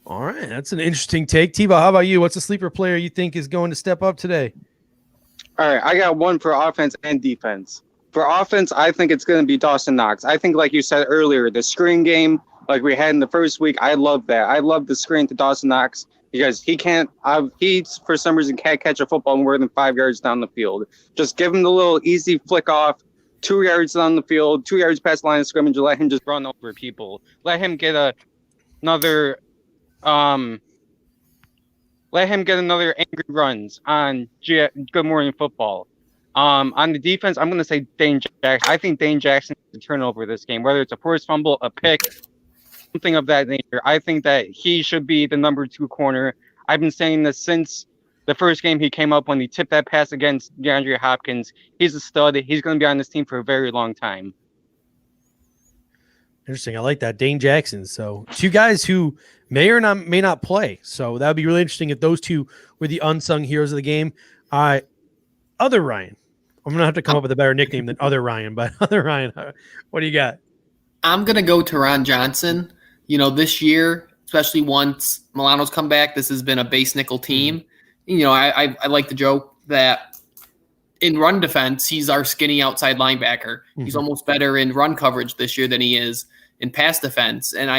All right, that's an interesting take. T-Bow, how about you? What's a sleeper player you think is going to step up today? All right, I got one for offense and defense. For offense, I think it's going to be Dawson Knox. I think, like you said earlier, the screen game like we had in the first week, I love that. I love the screen to Dawson Knox because he for some reason can't catch a football more than 5 yards down the field. Just give him the little easy flick off, 2 yards down the field, 2 yards past the line of scrimmage, and let him just run over people. Let him get another angry runs on Good Morning Football. On the defense, I'm going to say Dane Jackson. I think Dane Jackson is a turnover this game, whether it's a forced fumble, a pick, something of that nature. I think that he should be the number 2 corner. I've been saying this since the first game he came up when he tipped that pass against DeAndre Hopkins. He's a stud. He's going to be on this team for a very long time. Interesting. I like that. Dane Jackson. So 2 guys who may or may not play. So that would be really interesting if those 2 were the unsung heroes of the game. Other Ryan. I'm going to have to come up with a better nickname than Other Ryan, but Other Ryan, what do you got? I'm going to go Teron Johnson. This year, especially once Milano's come back, this has been a base nickel team. I like to joke that in run defense, he's our skinny outside linebacker. He's almost better in run coverage this year than he is in pass defense. And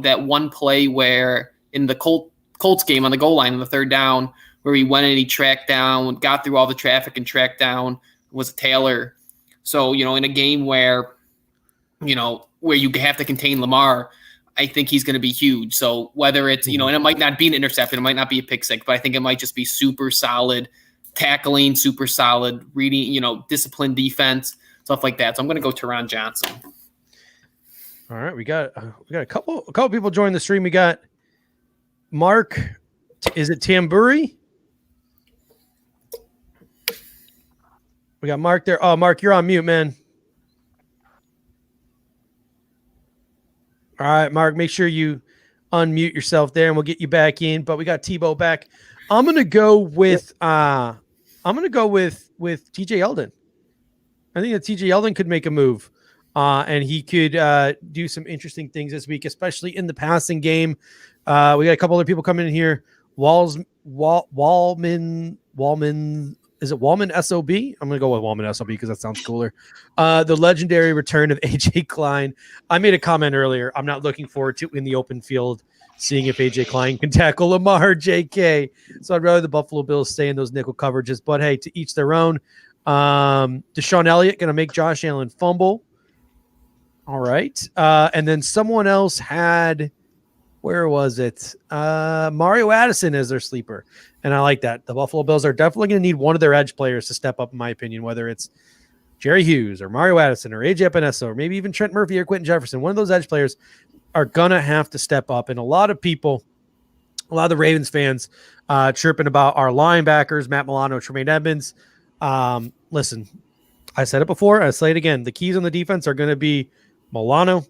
that one play where in the Colts game on the goal line on the 3rd down, where he went and he tracked down, got through all the traffic and tracked down was Taylor. So, in a game where you have to contain Lamar, I think he's going to be huge. So whether it's, and it might not be an interception, it might not be a pick six, but I think it might just be super solid tackling, super solid reading, disciplined defense, stuff like that. So I'm going to go Teron Johnson. All right. We got a couple people joining the stream. We got Mark. Is it Tamburi? We got Mark there. Oh, Mark, you're on mute, man. All right, Mark, make sure you unmute yourself there and we'll get you back in. But we got Tebow back. I'm gonna go with TJ Yeldon. I think that TJ Yeldon could make a move. And he could do some interesting things this week, especially in the passing game. We got a couple other people coming in here. Wallman. Is it Wallman SOB? I'm going to go with Wallman SOB because that sounds cooler. The legendary return of AJ Klein. I made a comment earlier. I'm not looking forward to in the open field seeing if AJ Klein can tackle Lamar JK. So I'd rather the Buffalo Bills stay in those nickel coverages. But hey, to each their own. Deshaun Elliott going to make Josh Allen fumble. All right. And then someone else had, where was it? Mario Addison as their sleeper. And I like that. The Buffalo Bills are definitely going to need one of their edge players to step up, in my opinion, whether it's Jerry Hughes or Mario Addison or AJ Epinesa or maybe even Trent Murphy or Quentin Jefferson. One of those edge players are going to have to step up. And a lot of the Ravens fans chirping about our linebackers, Matt Milano, Tremaine Edmonds. Listen, I said it before. I say it again. The keys on the defense are going to be Milano,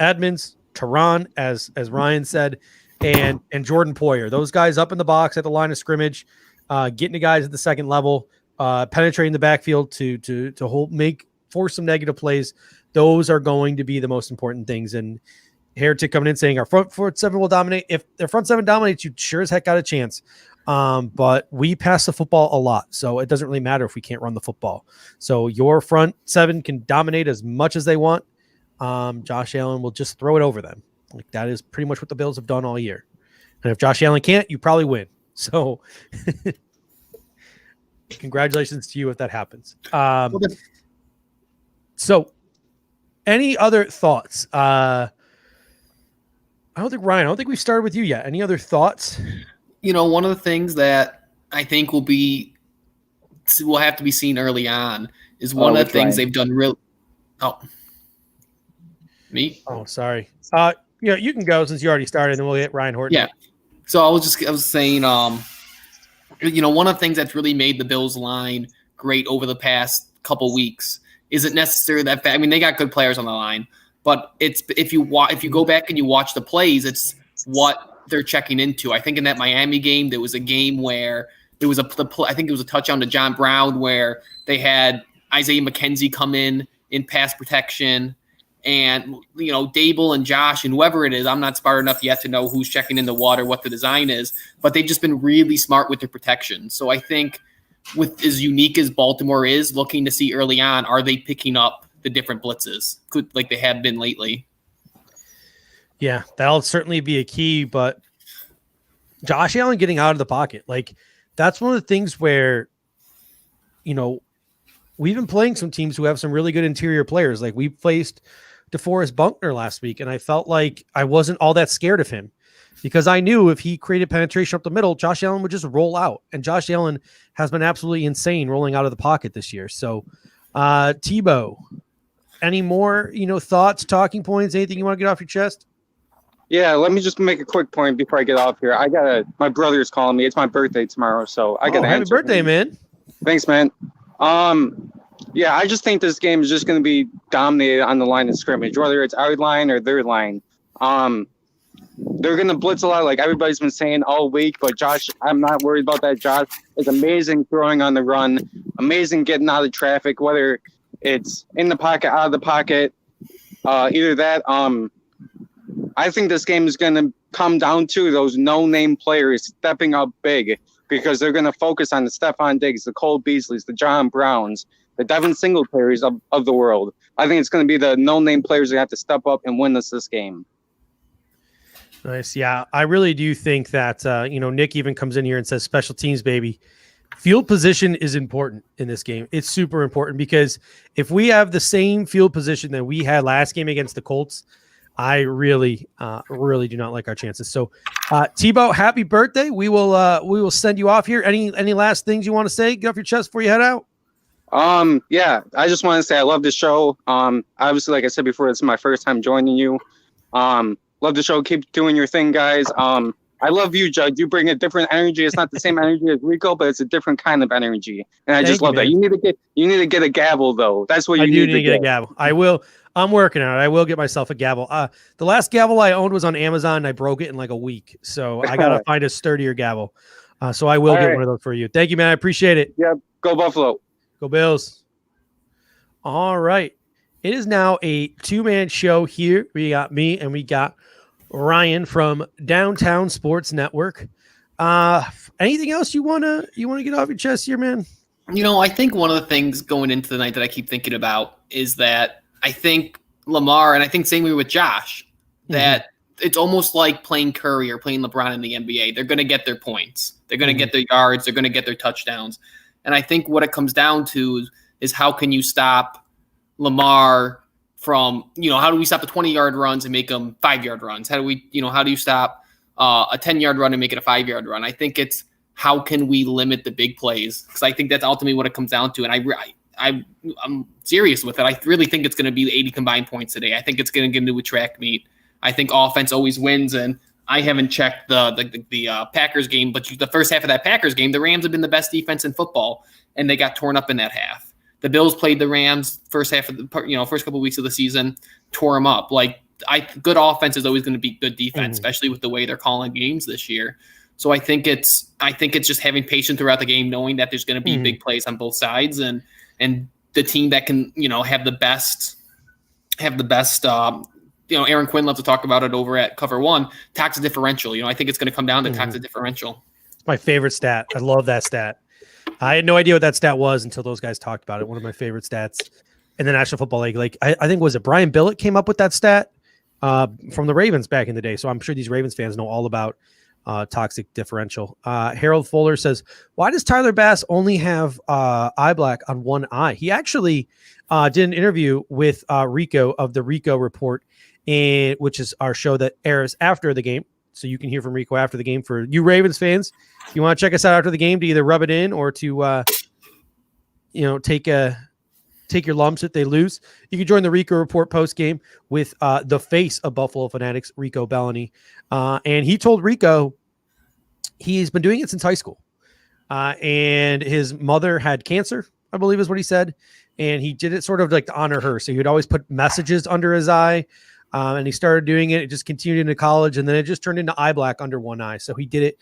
Edmonds, Teron, as Ryan said, and Jordan Poyer. Those guys up in the box at the line of scrimmage, getting the guys at the second level, penetrating the backfield to force some negative plays. Those are going to be the most important things. And Heretic coming in saying our front seven will dominate. If their front seven dominates, you sure as heck got a chance. But we pass the football a lot, so it doesn't really matter if we can't run the football. So your front seven can dominate as much as they want. Josh Allen will just throw it over them. Like that is pretty much what the Bills have done all year. And if Josh Allen can't, you probably win. So congratulations to you if that happens. So any other thoughts? I don't think we've started with you yet. Any other thoughts? One of the things that I think will have to be seen early on is one of the things they've done real. Oh, me? Oh, sorry. You can go since you already started, and then we'll get Ryan Horton. Yeah. So I was saying, one of the things that's really made the Bills line great over the past couple weeks isn't necessarily that fact. I mean, they got good players on the line, but it's if you go back and you watch the plays, it's what they're checking into. I think in that Miami game, there was a game where there was I think it was a touchdown to John Brown where they had Isaiah McKenzie come in pass protection. And, Dable and Josh and whoever it is, I'm not smart enough yet to know who's checking in the water, what the design is, but they've just been really smart with their protection. So I think with as unique as Baltimore is, looking to see early on, are they picking up the different blitzes like they have been lately? Yeah, that'll certainly be a key, but Josh Allen getting out of the pocket, like that's one of the things where, we've been playing some teams who have some really good interior players. Like we faced DeForest Buckner last week, and I felt like I wasn't all that scared of him because I knew if he created penetration up the middle, Josh Allen would just roll out. And Josh Allen has been absolutely insane rolling out of the pocket this year. So, Tebow, any more, thoughts, talking points, anything you want to get off your chest? Yeah, let me just make a quick point before I get off here. My brother's calling me. It's my birthday tomorrow, so I got to happy birthday, man. Thanks, man. Yeah, I just think this game is just going to be dominated on the line of scrimmage, whether it's our line or their line. They're going to blitz a lot, like everybody's been saying all week, but Josh, I'm not worried about that. Josh is amazing throwing on the run, amazing getting out of traffic, whether it's in the pocket, out of the pocket, either that. I think this game is going to come down to those no-name players stepping up big because they're going to focus on the Stephon Diggs, the Cole Beasleys, the John Browns, the Devin Singletaries of the world. I think it's going to be the no-name players that have to step up and win this game. Nice. Yeah, I really do think that, Nick even comes in here and says special teams, baby. Field position is important in this game. It's super important because if we have the same field position that we had last game against the Colts, I really do not like our chances. So, Tebow, happy birthday. We will send you off here. Any last things you want to say? Get off your chest before you head out. Yeah, I just want to say I love the show. Obviously, like I said before, it's my first time joining you. Love the show. Keep doing your thing, guys. I love you, Jud. You bring a different energy. It's not the same energy as Rico, but it's a different kind of energy. And I just love that. You need to get a gavel though. That's what you need to get a gavel. I will. I'm working on it. I will get myself a gavel. The last gavel I owned was on Amazon and I broke it in like a week. So I got to find a sturdier gavel. So I will get one of those for you. Thank you, man. I appreciate it. Yeah. Go Buffalo. Go Bills. All right. It is now a two-man show here. We got me and we got Ryan from Downtown Sports Network. Anything else you wanna get off your chest here, man? I think one of the things going into the night that I keep thinking about is that I think Lamar, and I think same way with Josh, that it's almost like playing Curry or playing LeBron in the NBA. They're going to get their points. They're going to get their yards. They're going to get their touchdowns. And I think what it comes down to is how can you stop Lamar from, how do we stop the 20-yard runs and make them 5-yard runs? How do you stop a 10-yard run and make it a 5-yard run? I think it's how can we limit the big plays? Because I think that's ultimately what it comes down to. And I'm serious with it. I really think it's going to be 80 combined points today. I think it's going to get into a track meet. I think offense always wins, and I haven't checked the Packers game, but the first half of that Packers game, the Rams have been the best defense in football, and they got torn up in that half. The Bills played the Rams first half of the first couple of weeks of the season, tore them up. Good offense is always going to beat good defense, especially with the way they're calling games this year. So I think it's just having patience throughout the game, knowing that there's going to be big plays on both sides, and the team that can have the best. Aaron Quinn loves to talk about it over at Cover One. Tax differential. I think it's going to come down to tax differential. It's my favorite stat. I love that stat. I had no idea what that stat was until those guys talked about it. One of my favorite stats in the National Football League. I think was it Brian Billett came up with that stat from the Ravens back in the day. So I'm sure these Ravens fans know all about toxic differential. Harold Fuller says, why does Tyler Bass only have eye black on one eye? He actually did an interview with Rico of the Rico Report, which is our show that airs after the game. So you can hear from Rico after the game. For you Ravens fans, if you want to check us out after the game to either rub it in or to, take your lumps if they lose, you can join the Rico Report post game with the face of Buffalo Fanatics, Rico Bellany. And he told Rico he's been doing it since high school. And his mother had cancer, I believe is what he said. And he did it sort of like to honor her. So he would always put messages under his eye. And he started doing it. It just continued into college. And then it just turned into eye black under one eye. So he did it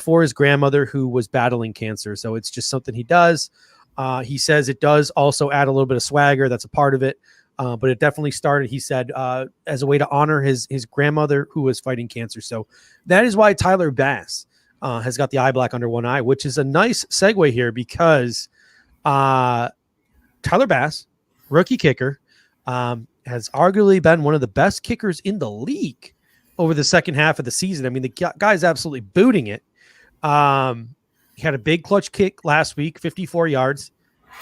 for his grandmother who was battling cancer. So it's just something he does. He says it does also add a little bit of swagger. That's a part of it. But it definitely started, he said, as a way to honor his grandmother who was fighting cancer. So that is why Tyler Bass has got the eye black under one eye, which is a nice segue here because Tyler Bass, rookie kicker, has arguably been one of the best kickers in the league over the second half of the season. I mean, the guy's absolutely booting it. He had a big clutch kick last week, 54 yards.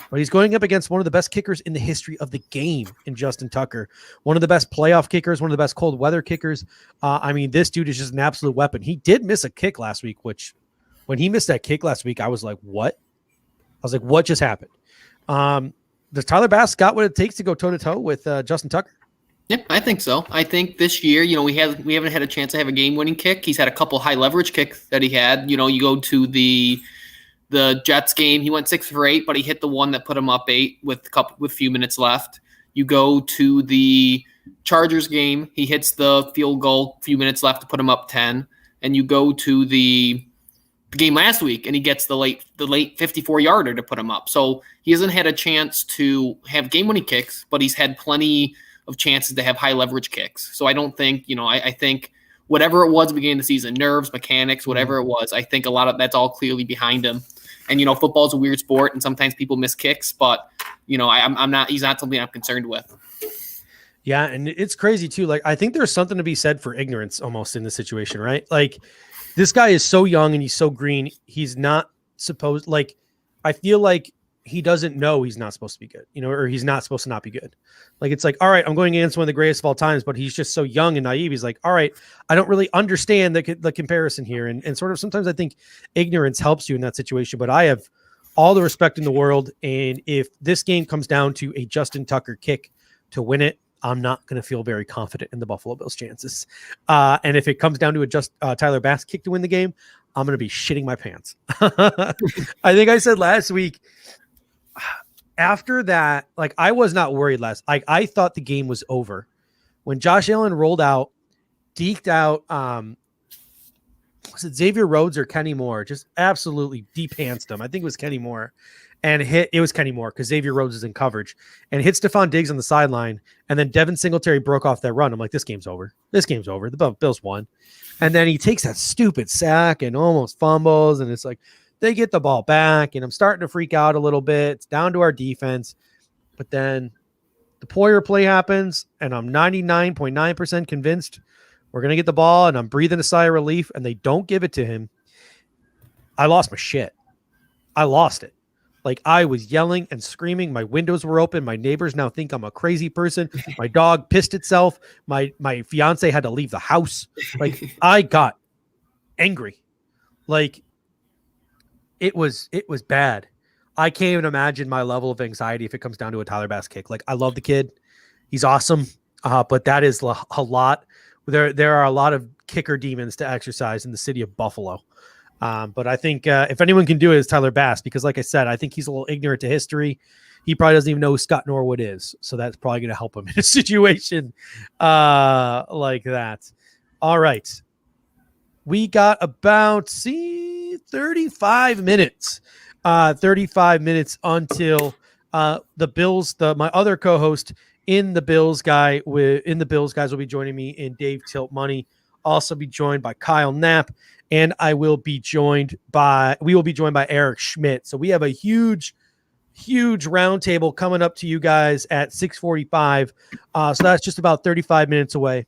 But he's going up against one of the best kickers in the history of the game in Justin Tucker. One of the best playoff kickers, one of the best cold weather kickers. I mean, this dude is just an absolute weapon. He did miss a kick last week, which when he missed that kick last week, I was like, what? I was like, what just happened? Does Tyler Bass got what it takes to go toe-to-toe with Justin Tucker? Yeah, I think so. I think this year, we haven't had a chance to have a game-winning kick. He's had a couple high leverage kicks that he had. You go to the Jets game, he went 6 for 8, but he hit the one that put him up 8 with few minutes left. You go to the Chargers game, he hits the field goal, few minutes left to put him up 10, and you go to the game last week and he gets the late 54-yarder to put him up. So he hasn't had a chance to have game-winning kicks, but he's had plenty of chances to have high leverage kicks. So I don't think, I think whatever it was at the beginning of the season, nerves, mechanics, whatever it was, I think a lot of that's all clearly behind him. And, football's a weird sport and sometimes people miss kicks, but, he's not something I'm concerned with. Yeah. And it's crazy too. Like, I think there's something to be said for ignorance almost in this situation, right? Like, this guy is so young and he's so green. He's not supposed, like, I feel like he doesn't know he's not supposed to be good, or he's not supposed to not be good. Like, it's like, all right, I'm going against one of the greatest of all times, but he's just so young and naive. He's like, all right, I don't really understand the comparison here. And sort of sometimes I think ignorance helps you in that situation, but I have all the respect in the world. And if this game comes down to a Justin Tucker kick to win it, I'm not going to feel very confident in the Buffalo Bills' chances. And if it comes down to a Tyler Bass kick to win the game, I'm going to be shitting my pants. I think I said last week, after that, like, I was not worried I thought the game was over when Josh Allen rolled out, deked out. Was it Xavier Rhodes or Kenny Moore? Just absolutely deep-pantsed him. I think it was Kenny Moore, and it was Kenny Moore because Xavier Rhodes is in coverage and hit Stephon Diggs on the sideline. And then Devin Singletary broke off that run. I'm like, this game's over. The Bills won. And then he takes that stupid sack and almost fumbles. And it's like, they get the ball back, and I'm starting to freak out a little bit. It's down to our defense. But then the Poyer play happens, and I'm 99.9% convinced we're going to get the ball, and I'm breathing a sigh of relief, and they don't give it to him. I lost my shit. I lost it. Like, I was yelling and screaming. My windows were open. My neighbors now think I'm a crazy person. My dog pissed itself. My fiance had to leave the house. Like, I got angry. Like, it was bad. I can't even imagine my level of anxiety if it comes down to a Tyler Bass kick. Like, I love the kid. He's awesome. But that is a lot. There are a lot of kicker demons to exercise in the city of Buffalo. But I think if anyone can do it, it's Tyler Bass, because like I said, I think he's a little ignorant to history. He probably doesn't even know who Scott Norwood is. So that's probably going to help him in a situation like that. All right. We got about 35 minutes. 35 minutes until the Bills, my other co-host in the Bills guys will be joining me in Dave Tilt Money. Also be joined by Kyle Knapp, and we will be joined by Eric Schmidt. So we have a huge roundtable coming up to you guys at 6:45. So that's just about 35 minutes away.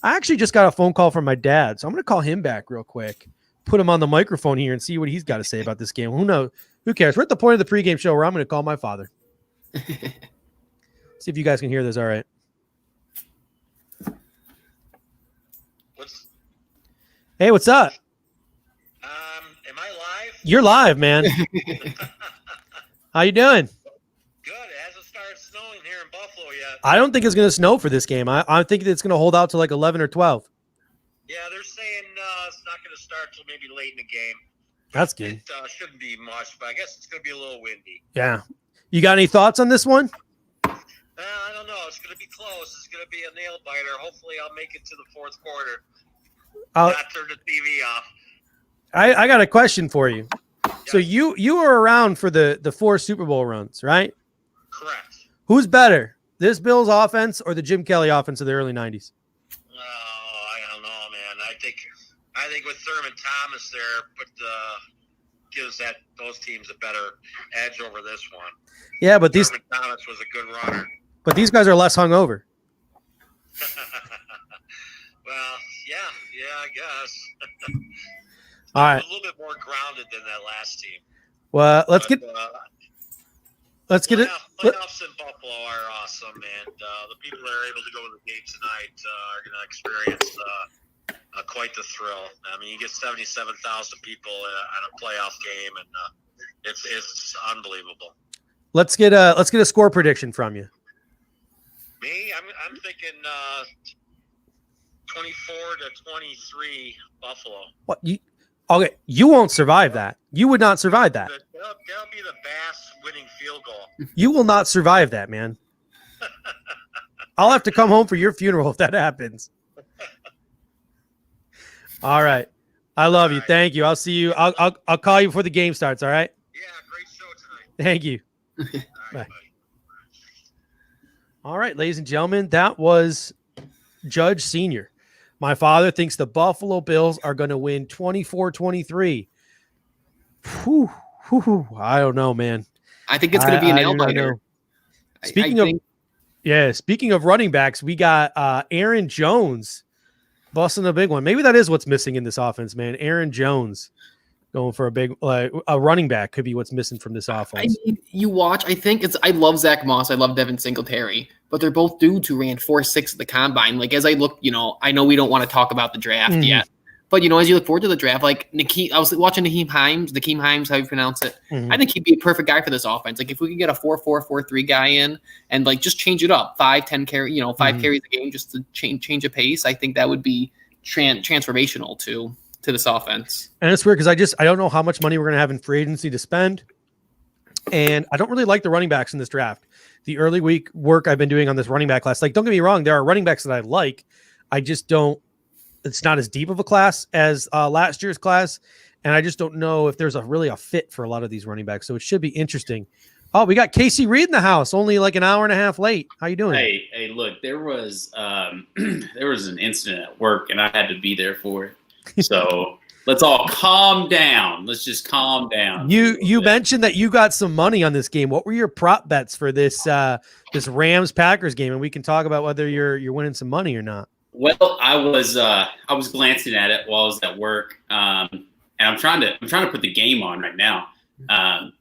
I actually just got a phone call from my dad, so I'm going to call him back real quick, put him on the microphone here, and see what he's got to say about this game. Who knows? Who cares? We're at the point of the pregame show where I'm going to call my father. See if you guys can hear this. All right. Hey, what's up? Am I live? You're live, man. How you doing? Good. It hasn't started snowing here in Buffalo yet. I don't think it's going to snow for this game. I think it's going to hold out to like 11 or 12. Yeah, they're saying it's not going to start till maybe late in the game. That's good. It shouldn't be much, but I guess it's going to be a little windy. Yeah. You got any thoughts on this one? I don't know. It's going to be close. It's going to be a nail biter. Hopefully, I'll make it to the fourth quarter. Not turn the TV off. I got a question for you. Yeah. So you were around for the 4 Super Bowl runs, right? Correct. Who's better, this Bills offense or the Jim Kelly offense of the early 90s? Oh, I don't know, man. I think with Thurman Thomas there, gives those teams a better edge over this one. Yeah, but Thurman Thomas was a good runner. But these guys are less hungover. Well, yeah, I guess. All right. A little bit more grounded than that last team. Well, let's get it. Playoffs in Buffalo are awesome, and the people that are able to go to the game tonight are going to experience quite the thrill. I mean, you get 77,000 people at a playoff game, and it's unbelievable. Let's get a score prediction from you. Me, I'm I'm thinking 24-23 Buffalo. What you? Okay, you won't survive that. You would not survive that. That'll be the Bass winning field goal. You will not survive that, man. I'll have to come home for your funeral if that happens. All right. I love you. Thank you. I'll see you. I'll call you before the game starts. All right. Yeah, great show tonight. Thank you. Bye. All right, ladies and gentlemen, that was Judge Senior. My father thinks the Buffalo Bills are going to win 24-23. Whew, I don't know, man. I think it's going to be a nail biter. Speaking of running backs, we got Aaron Jones busting a big one. Maybe that is what's missing in this offense, man. Aaron Jones going for a big a running back could be what's missing from this offense. I mean, you watch. I love Zach Moss. I love Devin Singletary, but they're both dudes who ran 4.6 at the combine. Like as I look, I know we don't want to talk about the draft yet, but as you look forward to the draft, like I was watching Nakeem Hines, how you pronounce it. I think he'd be a perfect guy for this offense. Like if we could get a 4-4, 4-3 guy in and like just change it up, 5-10 carry, 5 carries a game just to change a pace. I think that would be transformational to this offense. And it's weird because I don't know how much money we're going to have in free agency to spend. And I don't really like the running backs in this draft. The early week work I've been doing on this running back class, like, don't get me wrong, there are running backs that I like. I just don't, it's not as deep of a class as last year's class. And I just don't know if there's really a fit for a lot of these running backs. So it should be interesting. Oh, we got Casey Reed in the house, only like an hour and a half late. How you doing? Hey, look, there was an incident at work and I had to be there for it. So let's all calm down. Let's just calm down. You mentioned that you got some money on this game. What were your prop bets for this this Rams Packers game? And we can talk about whether you're winning some money or not. Well, I was glancing at it while I was at work, and I'm trying to put the game on right now. I'm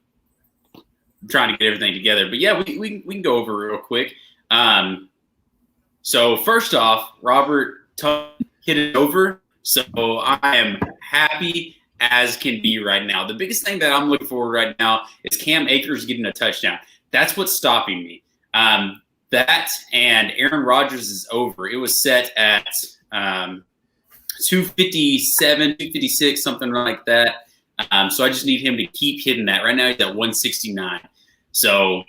trying to get everything together. But yeah, we can go over real quick. So first off, Robert hit it over. So I am happy as can be right now. The biggest thing that I'm looking for right now is Cam Akers getting a touchdown. That's what's stopping me. That and Aaron Rodgers is over. It was set at 257, 256, something like that. So I just need him to keep hitting that. Right now he's at 169. So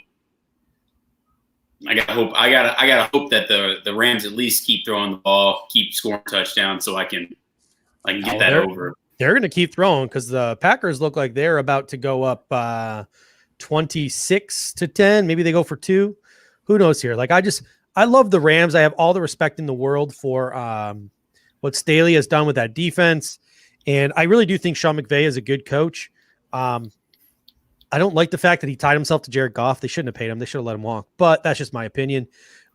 I gotta hope that the Rams at least keep throwing the ball, keep scoring touchdowns, so I can get that over. They're going to keep throwing because the Packers look like they're about to go up 26-10. Maybe they go for 2. Who knows here? Like I love the Rams. I have all the respect in the world for what Staley has done with that defense, and I really do think Sean McVay is a good coach. I don't like the fact that he tied himself to Jared Goff. They shouldn't have paid him. They should have let him walk. But that's just my opinion.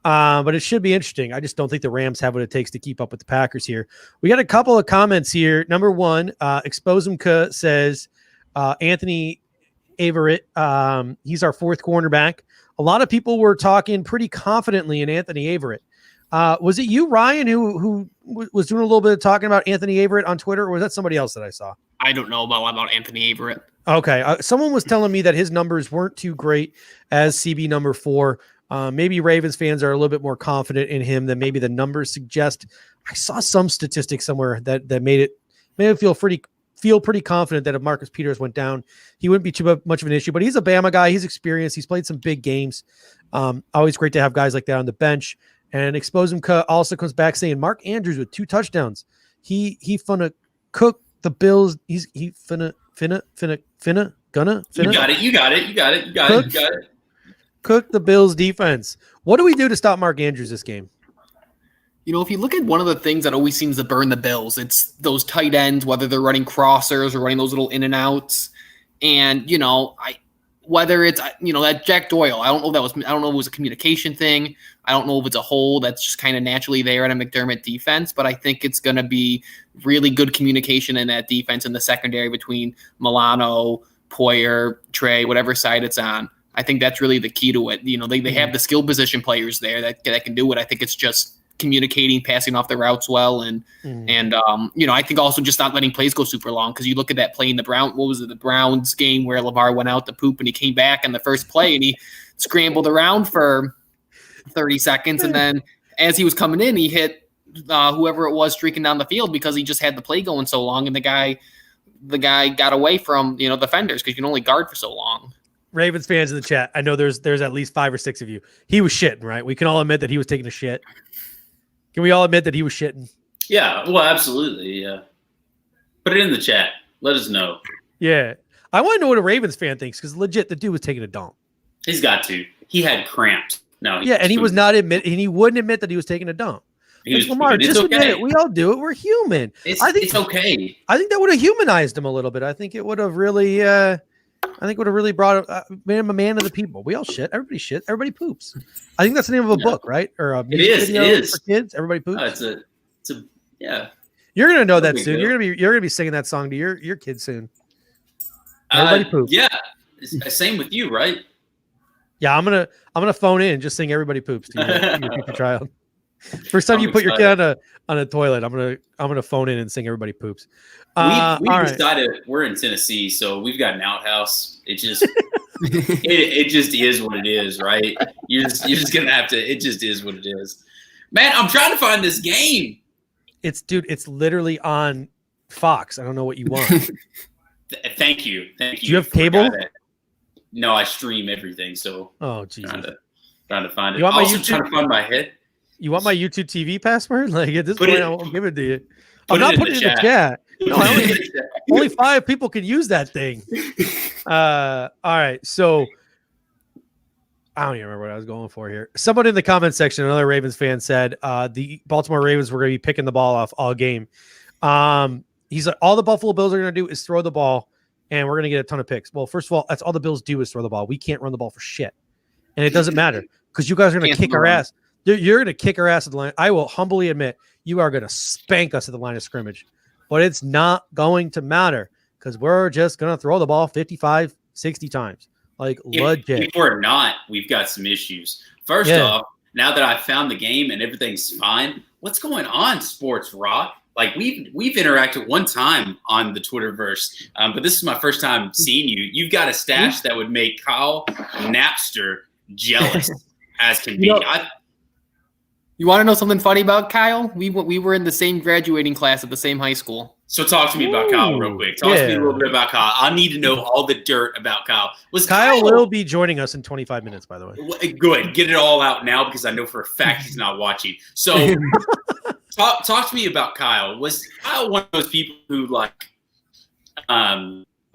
But it should be interesting. I just don't think the Rams have what it takes to keep up with the Packers here. We got a couple of comments here. Number one, Exposumka says Anthony Averett, he's our 4th cornerback. A lot of people were talking pretty confidently in Anthony Averett. Was it you, Ryan, who was doing a little bit of talking about Anthony Averett on Twitter, or was that somebody else that I saw? I don't know about Anthony Averett. Okay. Someone was telling me that his numbers weren't too great as CB number 4. Maybe Ravens fans are a little bit more confident in him than maybe the numbers suggest. I saw some statistics somewhere that made it feel pretty confident that if Marcus Peters went down, he wouldn't be too much of an issue. But he's a Bama guy. He's experienced. He's played some big games. Always great to have guys like that on the bench. And Exposumka also comes back saying Mark Andrews with 2 touchdowns. He finna cook the Bills. He finna. You got it. Cook the Bills defense. What do we do to stop Mark Andrews this game? If you look at one of the things that always seems to burn the Bills, it's those tight ends, whether they're running crossers or running those little in and outs. And, whether it's, that Jack Doyle, I don't know if it was a communication thing. I don't know if it's a hole that's just kind of naturally there at a McDermott defense, but I think it's going to be really good communication in that defense in the secondary between Milano, Poyer, Trey, whatever side it's on. I think that's really the key to it. They have the skill position players there that can do it. I think it's just communicating, passing off the routes well, and I think also just not letting plays go super long, because you look at that play in the Browns game where Lamar went out to poop and he came back in the first play and he scrambled around for 30 seconds and then as he was coming in, he hit whoever it was streaking down the field because he just had the play going so long, and the guy got away from defenders because you can only guard for so long. Ravens fans in the chat, I know there's at least 5 or 6 of you. He was shitting, right? We can all admit that he was taking a shit. Can we all admit that he was shitting? Yeah, well, absolutely. Yeah. Put it in the chat. Let us know. Yeah. I want to know what a Ravens fan thinks because legit, the dude was taking a dump. He's got to. He had cramps. No. Yeah, and he was not and he wouldn't admit that he was taking a dump. Lamar, just admit it. We all do it. We're human. It's I okay. think that would have humanized him a little bit. I think it would have really brought made him a man of the people. We all shit. Everybody shit. Everybody poops. I think that's the name of a book, right? Or a music video for kids. Everybody poops. Yeah. You're gonna know that soon. You're gonna be singing that song to your kids soon. Everybody poops. Yeah. Same with you, right? Yeah, I'm gonna phone in and just sing "Everybody Poops" to your future child. First time you put your kid on a toilet, I'm gonna phone in and sing "Everybody Poops." We decided we're in Tennessee, so we've got an outhouse. It just it just is what it is, right? You're just gonna have to. It just is what it is, man. I'm trying to find this game. It's literally on Fox. I don't know what you want. Thank you. Do you have cable? No, I stream everything. So Jesus, trying to find it. You want my also YouTube? trying to find my head. You want my YouTube TV password? Like at this point, I won't give it to you. I'm Put not it in putting it the in the chat. No, only 5 people can use that thing. All right, so I don't even remember what I was going for here. Someone in the comment section, another Ravens fan, said the Baltimore Ravens were going to be picking the ball off all game. He's like, all the Buffalo Bills are going to do is throw the ball, and we're going to get a ton of picks. Well, first of all, that's all the Bills do is throw the ball. We can't run the ball for shit, and it doesn't matter because you guys are going to kick our ass. You're going to kick our ass at the line. I will humbly admit you are going to spank us at the line of scrimmage, but it's not going to matter because we're just going to throw the ball 55, 60 times. Like legit. If we're not, we've got some issues. First off, now that I've found the game and everything's fine, what's going on, Sports Rock? Like we've interacted one time on the Twitterverse, but this is my first time seeing you. You've got a stash that would make Kyle Napster jealous as can be. You want to know something funny about Kyle? We were in the same graduating class at the same high school. So talk to me about Kyle real quick. Talk to me a little bit about Kyle. I need to know all the dirt about Kyle. Kyle will be joining us in 25 minutes, by the way. Good. Get it all out now because I know for a fact he's not watching. So talk to me about Kyle. Was Kyle one of those people who like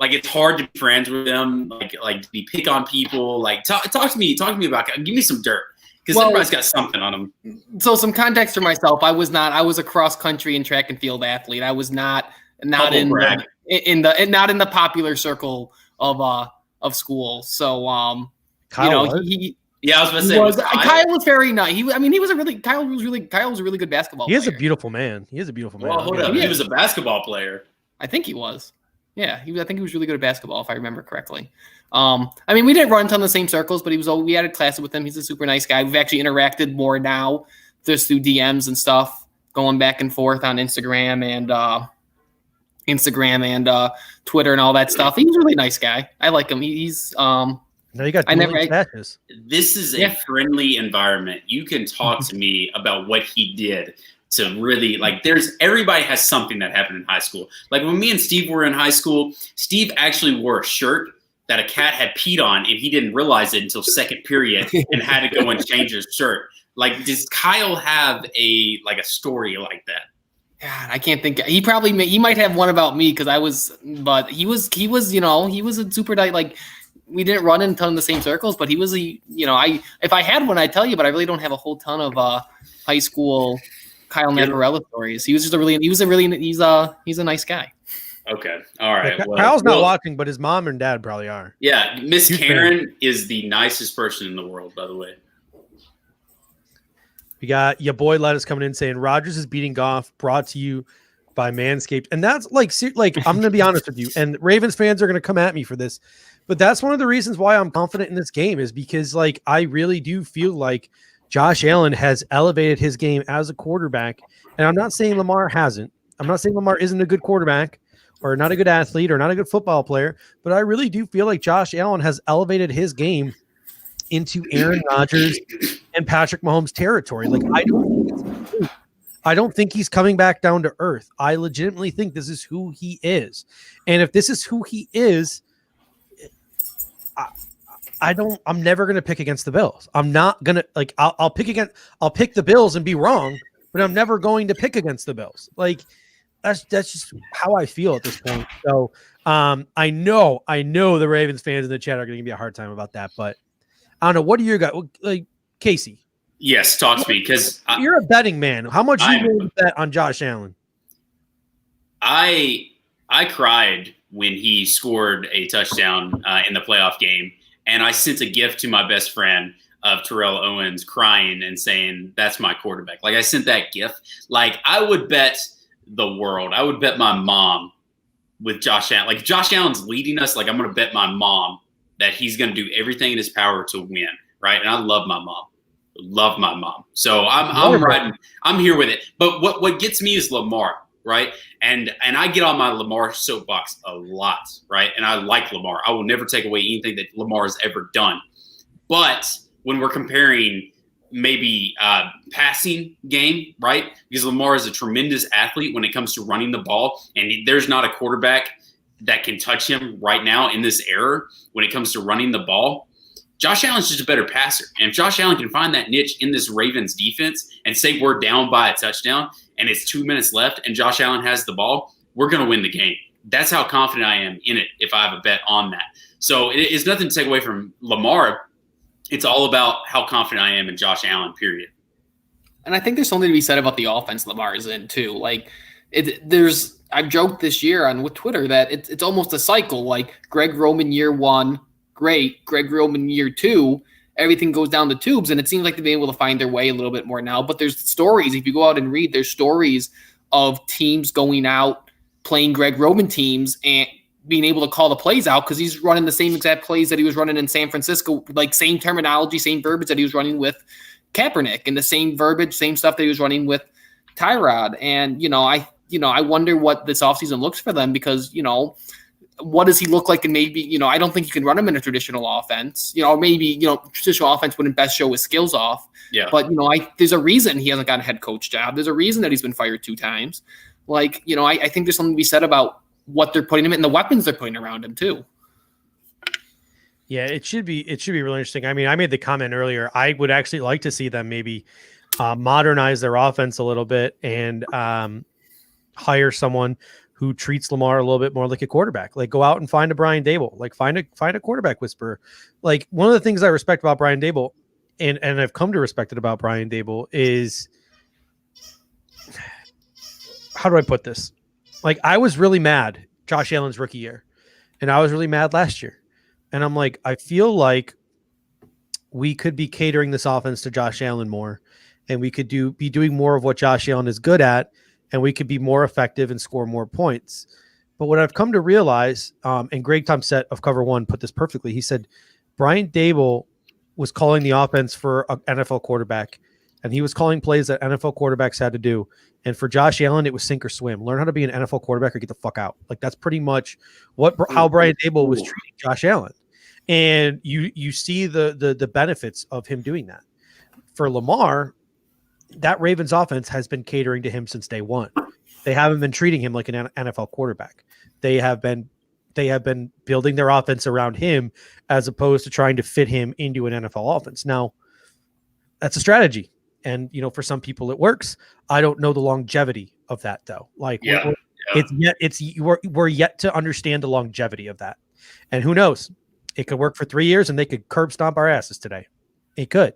it's hard to be friends with him? Like he pick on people? Like talk to me about Kyle. Give me some dirt. Because everybody's got something on them. So some context for myself. I was a cross country and track and field athlete. I was not in the popular circle of school. So Kyle I was going to say Kyle was very nice. Kyle was a really good basketball player. He is a beautiful man. Well, hold up. He was a basketball player. I think he was. Yeah, I think he was really good at basketball, if I remember correctly. We didn't run a ton of the same circles, but we had a class with him. He's a super nice guy. We've actually interacted more now, just through DMs and stuff, going back and forth on Instagram and Twitter and all that stuff. He's a really nice guy. I like him. He's now you got This is a friendly environment. You can talk to me about what he did to really everybody has something that happened in high school. Like when me and Steve were in high school, Steve actually wore a shirt that a cat had peed on and he didn't realize it until second period and had to go and change his shirt. Like, does Kyle have a story like that? God, I can't think. He might have one about me but he was a super nice, we didn't run in a ton of the same circles, but he was if I had one, I'd tell you, but I really don't have a whole ton of high school Kyle Navarella stories. He's a nice guy. Okay. All right. Yeah, Kyle's not watching, but his mom and dad probably are. Yeah. Miss Karen is the nicest person in the world, by the way. We got your boy Lettuce coming in saying Rodgers is beating Goff, brought to you by Manscaped. And that's I'm going to be honest with you. And Ravens fans are going to come at me for this. But that's one of the reasons why I'm confident in this game is because I really do feel like Josh Allen has elevated his game as a quarterback. And I'm not saying Lamar hasn't. I'm not saying Lamar isn't a good quarterback or not a good athlete or not a good football player, but I really do feel like Josh Allen has elevated his game into Aaron Rodgers and Patrick Mahomes territory. Like I don't think he's coming back down to earth. I legitimately think this is who he is. And if this is who he is, I'm never going to pick against the Bills. I'm not going to I'll pick the Bills and be wrong, but I'm never going to pick against the Bills. Like that's just how I feel at this point. So I know the Ravens fans in the chat are going to give me a hard time about that, but I don't know. What do you got? Like Casey? Yes, talk to me because you're a betting man. How much you bet on Josh Allen? I cried when he scored a touchdown in the playoff game, and I sent a gift to my best friend of Terrell Owens crying and saying, "That's my quarterback." Like I sent that gift. Like I would bet the world. I would bet my mom with Josh Allen. Like if Josh Allen's leading us, like I'm going to bet my mom that he's going to do everything in his power to win. Right, and I love my mom. Love my mom. So I'm riding. I'm here with it. But what gets me is Lamar, right? And I get on my Lamar soapbox a lot, right? And I like Lamar. I will never take away anything that Lamar has ever done. But when we're comparing maybe passing game, right? Because Lamar is a tremendous athlete when it comes to running the ball, and there's not a quarterback that can touch him right now in this era when it comes to running the ball. Josh Allen's just a better passer. And if Josh Allen can find that niche in this Ravens defense and say we're down by a touchdown and it's 2 minutes left and Josh Allen has the ball, we're going to win the game. That's how confident I am in it if I have a bet on that. So it's nothing to take away from Lamar. It's all about how confident I am in Josh Allen, period. And I think there's something to be said about the offense Lamar is in too. Like I've joked this year with Twitter that it's almost a cycle. Like Greg Roman year 1, great. Greg Roman year 2, everything goes down the tubes, and it seems like they've been able to find their way a little bit more now. But there's stories, if you go out and read, there's stories of teams going out, playing Greg Roman teams, and being able to call the plays out because he's running the same exact plays that he was running in San Francisco, like same terminology, same verbiage that he was running with Kaepernick, and the same verbiage, same stuff that he was running with Tyrod. And, I wonder what this offseason looks for them because, what does he look like? And maybe, I don't think you can run him in a traditional offense, maybe, traditional offense wouldn't best show his skills off. Yeah. But, there's a reason he hasn't gotten a head coach job. There's a reason that he's been fired 2 times. Like, I think there's something to be said about what they're putting him in and the weapons they're putting around him too. Yeah, it should be really interesting. I mean, I made the comment earlier. I would actually like to see them maybe modernize their offense a little bit and hire someone who treats Lamar a little bit more like a quarterback. Like go out and find a Brian Dable, like find a quarterback whisperer. Like one of the things I respect about Brian Dable and I've come to respect it about Brian Dable is, how do I put this? Like I was really mad Josh Allen's rookie year and I was really mad last year. And I'm like, I feel like we could be catering this offense to Josh Allen more and we could be doing more of what Josh Allen is good at. And we could be more effective and score more points. But what I've come to realize, and Greg Thompson of Cover One put this perfectly. He said, Brian Dable was calling the offense for an NFL quarterback, and he was calling plays that NFL quarterbacks had to do. And for Josh Allen, it was sink or swim. Learn how to be an NFL quarterback or get the fuck out. Like that's pretty much how Brian Dable was treating Josh Allen. And you see the benefits of him doing that. For Lamar, that Ravens offense has been catering to him since day one. They haven't been treating him like an NFL quarterback. They have been building their offense around him as opposed to trying to fit him into an NFL offense. Now, that's a strategy. And, for some people it works. I don't know the longevity of that though. Like we're yet to understand the longevity of that. And who knows? It could work for 3 years and they could curb stomp our asses today. It could.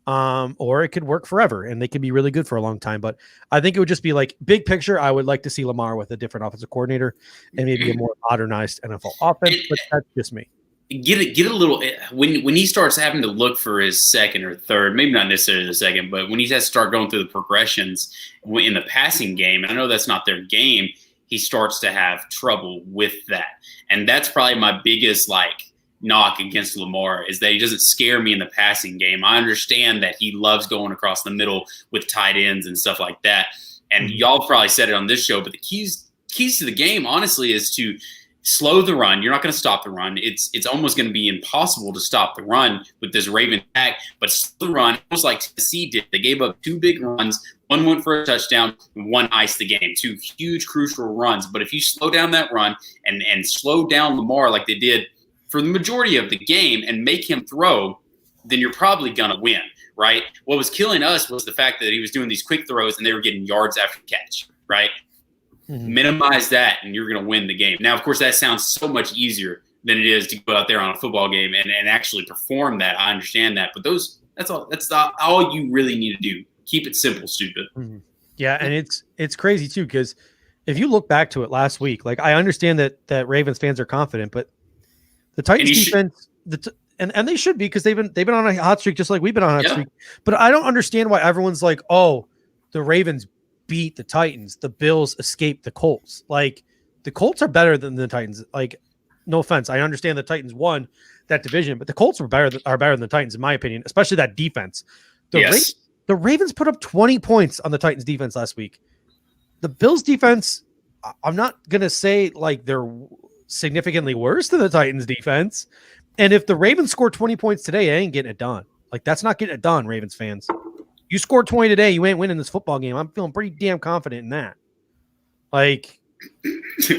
Or it could work forever and they could be really good for a long time. But I think it would just be like big picture. I would like to see Lamar with a different offensive coordinator and maybe a more modernized NFL offense, but that's just me. Get a little when he starts having to look for his second or third, maybe not necessarily the second, but when he has to start going through the progressions in the passing game, and I know that's not their game, he starts to have trouble with that. And that's probably my biggest knock against Lamar is that he doesn't scare me in the passing game. I understand that he loves going across the middle with tight ends and stuff like that. And y'all probably said it on this show, but the keys to the game, honestly, is to slow the run. You're not going to stop the run. It's almost going to be impossible to stop the run with this Raven attack. But slow the run, almost like Tennessee did. They gave up 2 big runs. One went for a touchdown, and one iced the game. 2 huge, crucial runs. But if you slow down that run and slow down Lamar like they did for the majority of the game and make him throw, then you're probably going to win, right? What was killing us was the fact that he was doing these quick throws and they were getting yards after catch, right? Mm-hmm. Minimize that and you're going to win the game. Now, of course, that sounds so much easier than it is to go out there on a football game and actually perform that. I understand that. But that's all you really need to do. Keep it simple, stupid. Mm-hmm. Yeah, and it's crazy, too, because if you look back to it last week, like I understand that Ravens fans are confident, but the Titans defense and they should be because they've been on a hot streak just like we've been on a hot streak. But I don't understand why everyone's like, oh, the Ravens beat the Titans, the Bills escaped the Colts. Like the Colts are better than the Titans. Like, no offense, I understand the Titans won that division, but the Colts are better than the Titans in my opinion, especially that defense. The Ravens put up 20 points on the Titans defense last week. The Bills defense, I'm not gonna say like they're significantly worse than the Titans defense. And if the Ravens score 20 points today, they ain't getting it done. Like that's not getting it done, Ravens fans. You scored 20 today, you ain't winning this football game. I'm feeling pretty damn confident in that. Like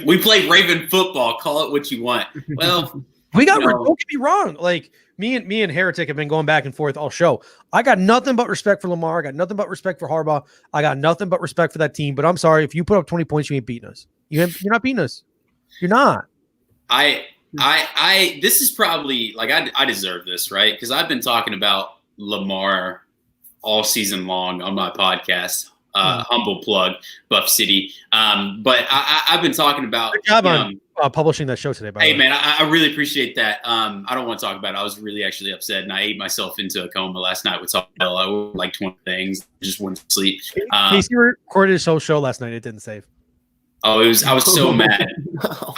we play Raven football. Call it what you want. Well, we got. Don't get me wrong. Like me and Heretic have been going back and forth all show. I got nothing but respect for Lamar. I got nothing but respect for Harbaugh. I got nothing but respect for that team. But I'm sorry, if you put up 20 points, you ain't beating us. You're not beating us. You're not. This is probably like I deserve this, right? Because I've been talking about Lamar all season long on my podcast. Humble plug, Buff City. But I've been talking about. Good job on publishing that show today. Hey man, I really appreciate that. I don't want to talk about it. I was really actually upset, and I ate myself into a coma last night with Taco Bell. I ate like 20 things, just went to sleep. Casey recorded his whole show last night. It didn't save. Oh, I was so mad.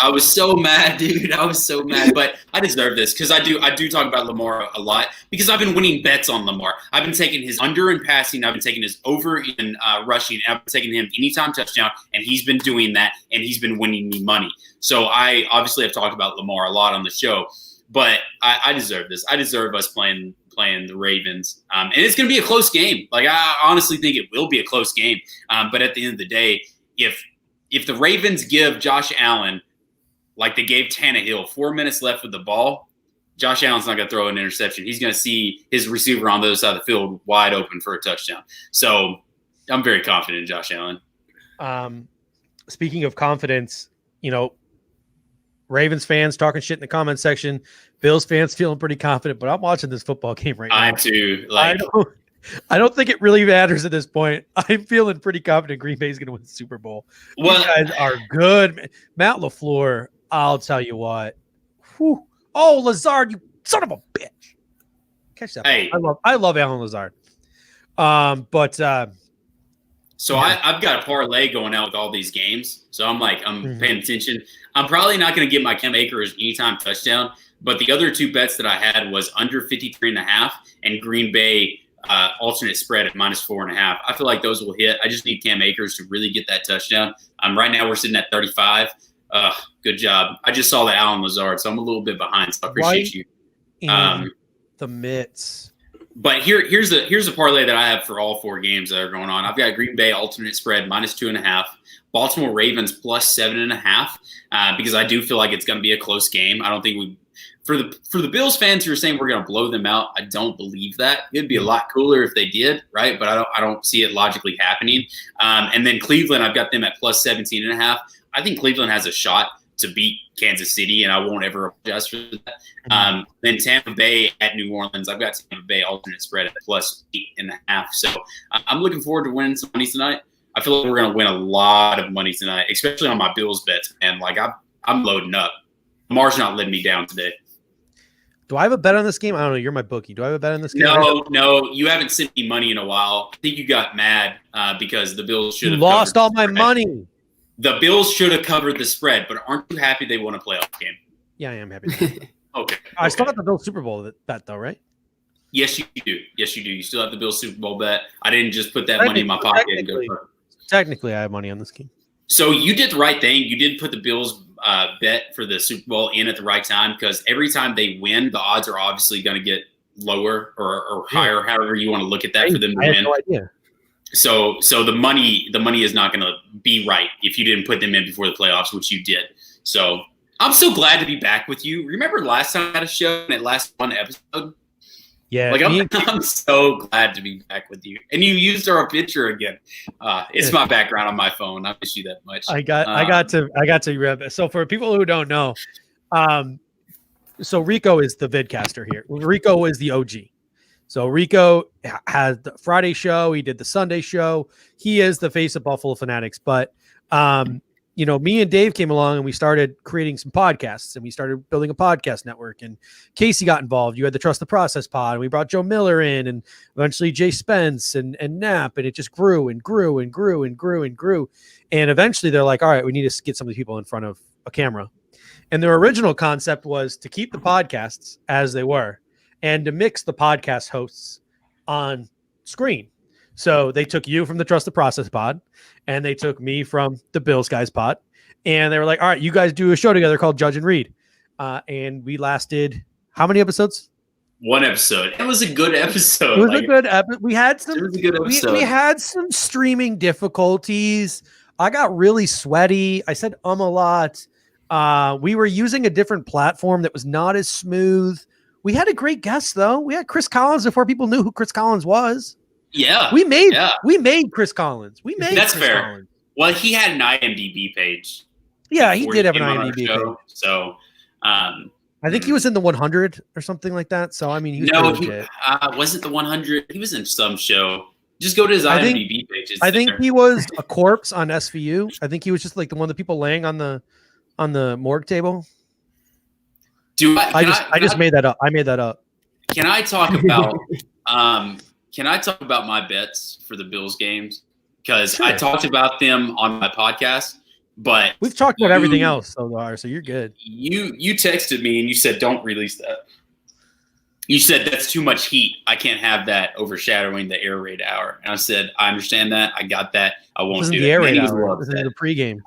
I was so mad, dude. I was so mad. But I deserve this because I do talk about Lamar a lot because I've been winning bets on Lamar. I've been taking his under in passing. I've been taking his over in rushing. And I've been taking him anytime touchdown, and he's been doing that, and he's been winning me money. So I obviously have talked about Lamar a lot on the show, but I deserve this. I deserve us playing the Ravens. And it's going to be a close game. Like I honestly think it will be a close game. But at the end of the day, if the Ravens give Josh Allen, like they gave Tannehill, 4 minutes left with the ball, Josh Allen's not going to throw an interception. He's going to see his receiver on the other side of the field wide open for a touchdown. So I'm very confident in Josh Allen. Speaking of confidence, Ravens fans talking shit in the comment section, Bills fans feeling pretty confident, but I'm watching this football game right now. I too. I don't think it really matters at this point. I'm feeling pretty confident Green Bay is going to win the Super Bowl. Well, these guys are good. Matt LaFleur, I'll tell you what. Whew. Oh, Lazard, you son of a bitch. Catch that. Hey. I love Alan Lazard. So I've got a parlay going out with all these games. So I'm paying attention. I'm probably not going to get my Cam Akers anytime touchdown, but the other 2 bets that I had was under 53.5 and Green Bay alternate spread at -4.5. I feel like those will hit. I just need Cam Akers to really get that touchdown. Right now we're sitting at 35. Good job. I just saw the Alan Lazard, so I'm a little bit behind. So I appreciate you. The mitts. But here's a parlay that I have for all 4 games that are going on. I've got Green Bay alternate spread -2.5, Baltimore Ravens +7.5, because I do feel like it's going to be a close game. I don't think for the Bills fans who are saying we're going to blow them out, I don't believe that. It'd be a lot cooler if they did, right? But I don't see it logically happening. And then Cleveland, I've got them at +17.5. I think Cleveland has a shot to beat Kansas City, and I won't ever apologize for that. Then Tampa Bay at New Orleans, I've got Tampa Bay alternate spread at +8.5. So I'm looking forward to winning some money tonight. I feel like we're going to win a lot of money tonight, especially on my Bills bets. And I'm loading up. Lamar's not letting me down today. Do I have a bet on this game? I don't know. You're my bookie. Do I have a bet on this game? No. You haven't sent me money in a while. I think you got mad because the Bills should have lost all my money. The Bills should have covered the spread, but aren't you happy they won a playoff game? Yeah, I am happy. Okay. I still got the Bills Super Bowl bet, though, right? Yes, you do. You still have the Bills Super Bowl bet. I didn't just put that money in my pocket and go for it. Technically, I have money on this game. So you did the right thing. You did put the Bills bet for the Super Bowl in at the right time, because every time they win, the odds are obviously going to get lower or higher, however you want to look at that for them to I win. had no idea. So the money is not going to be right if you didn't put them in before the playoffs, which you did. So I'm so glad to be back with you. Remember last time I had a show and it lasted one episode? Yeah, like I'm so glad to be back with you. And you used our picture again. It's my background on my phone. I miss you that much. I got to rep. So for people who don't know, so Rico is the vidcaster here. Rico is the OG. So Rico had the Friday show. He did the Sunday show. He is the face of Buffalo Fanatics. But me and Dave came along and we started creating some podcasts, and we started building a podcast network, and Casey got involved. You had the Trust the Process pod, and we brought Joe Miller in, and eventually Jay Spence and Knapp, and it just grew and grew and grew and grew and grew. And eventually they're like, all right, we need to get some of the people in front of a camera. And their original concept was to keep the podcasts as they were and to mix the podcast hosts on screen. So they took you from the Trust the Process pod, and they took me from the Bills Guys pod, and they were like, all right, you guys do a show together called Judge and Read. And we lasted how many episodes? One episode. It was a good episode. It was a good episode. We had some, it was a good episode. We had some streaming difficulties. I got really sweaty. I said a lot. We were using a different platform that was not as smooth. We had a great guest though. We had Chris Collins before people knew who Chris Collins was. Yeah, we made Chris Collins. That's Chris fair. Collins. Well, he had an IMDb page. Yeah, he did have an IMDb page. So, I think he was in the 100 or something like that. So I mean, he was wasn't the 100. He was in some show. Just go to his IMDb page. I think he was a corpse on SVU. I think he was just like the one of the people laying on the morgue table. I just made that up. I made that up. Can I talk about Can I talk about my bets for the Bills games? Because I talked about them on my podcast, but we've talked about everything else so far, so you're good. You texted me and you said, don't release that. You said that's too much heat. I can't have that overshadowing the air raid hour. And I said, I understand that. I got that. I won't do the air raid it. hour. This is the pregame.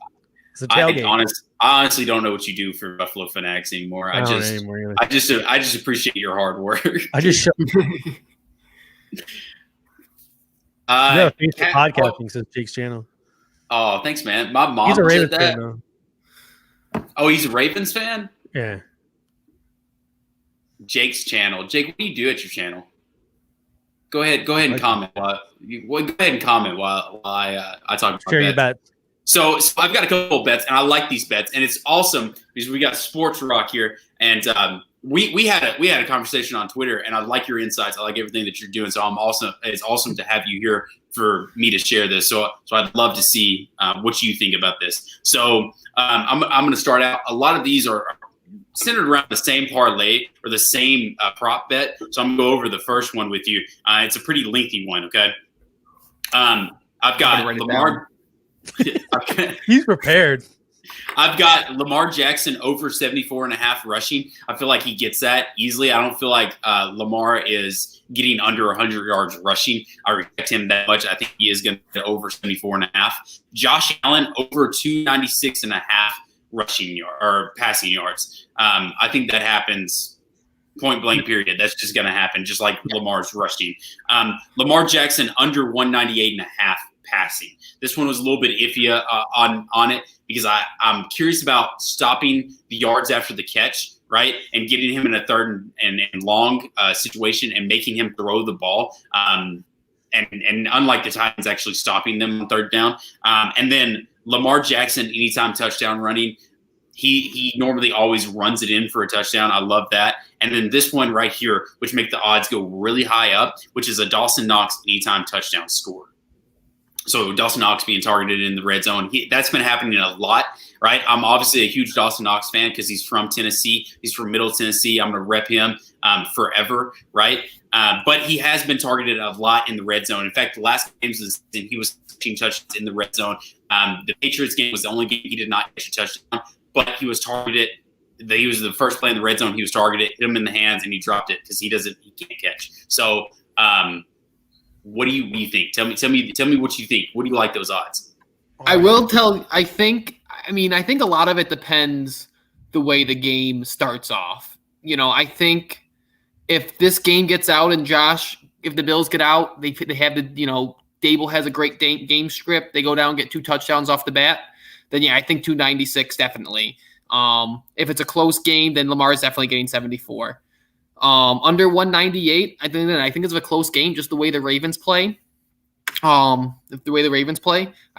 It's a tailgate. I honestly don't know what you do for Buffalo Fanatics anymore. I just appreciate your hard work. I just yeah, thanks for podcasting, says Jake's channel. Oh, thanks, man. My mom he's a Ravens said that. fan, though. Oh, he's a Ravens fan? Yeah. Jake's channel. Jake, what do you do at your channel? Go ahead and comment. Go ahead and comment while I talk about your bets. So I've got a couple of bets, and I like these bets, and it's awesome because we got Sports Rock here, and we had a conversation on Twitter, and I like your insights. I like everything that you're doing. So it's awesome to have you here for me to share this. So I'd love to see what you think about this. So I'm going to start out. A lot of these are centered around the same parlay or the same prop bet. So I'm going to go over the first one with you. It's a pretty lengthy one. Okay. I've got Lamar. He's prepared. I've got Lamar Jackson over 74.5 rushing. I feel like he gets that easily. I don't feel like Lamar is getting under 100 yards rushing. I respect him that much. I think he is going to get over 74.5. Josh Allen over 296.5 rushing or passing yards. I think that happens point blank period. That's just going to happen, just like Lamar's rushing. Lamar Jackson under 198.5 passing. This one was a little bit iffy on it because I'm curious about stopping the yards after the catch, right, and getting him in a third and long situation and making him throw the ball. And unlike the Titans, actually stopping them on third down. And then Lamar Jackson, anytime touchdown running, he normally always runs it in for a touchdown. I love that. And then this one right here, which make the odds go really high up, which is a Dawson Knox anytime touchdown score. So Dawson Knox being targeted in the red zone, that's been happening a lot, right? I'm obviously a huge Dawson Knox fan because he's from Tennessee. He's from Middle Tennessee. I'm going to rep him forever, right? But he has been targeted a lot in the red zone. In fact, the last games of the season, he was catching touchdowns in the red zone. The Patriots game was the only game he did not catch a touchdown, but he was targeted. He was the first play in the red zone. He was targeted, hit him in the hands, and he dropped it because he can't catch. So, what do you think? Tell me what you think. What do you like those odds? I will tell. I think I mean, I think a lot of it depends the way the game starts off. I think if this game gets out and if the Bills get out, they have Dable has a great game script. They go down, get 2 touchdowns off the bat. Then I think 296 definitely. If it's a close game, then Lamar is definitely getting 74. Under 198, I think it's a close game, just the way the Ravens play. I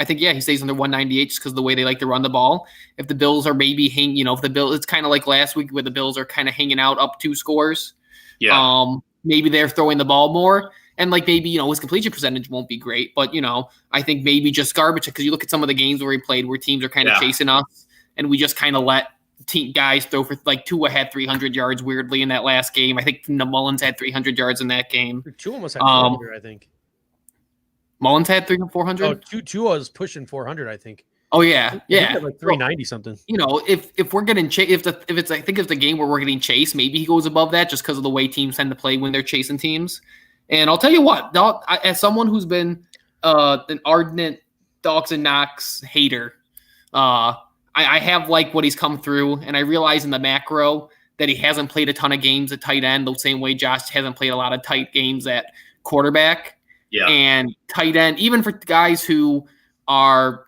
think he stays under 198 just because the way they like to run the ball. If the Bills are maybe it's kind of like last week where the Bills are kind of hanging out up 2 scores. Yeah. Maybe they're throwing the ball more, and maybe his completion percentage won't be great, but I think maybe just garbage because you look at some of the games where he played where teams are kind of chasing us, and we just kind of let guys throw for Tua had 300 yards weirdly in that last game. I think Mullins had 300 yards in that game. Tua almost had 400, I think. Mullins had 300, 400. Oh, Tua was pushing 400, I think. Oh yeah, yeah, like 390 something. If we're getting if it's the game where we're getting chased, maybe he goes above that just because of the way teams tend to play when they're chasing teams. And I'll tell you what, as someone who's been an ardent Dogs and Knocks hater, I have liked what he's come through, and I realize in the macro that he hasn't played a ton of games at tight end the same way Josh hasn't played a lot of tight games at quarterback. Yeah. And tight end, even for guys who are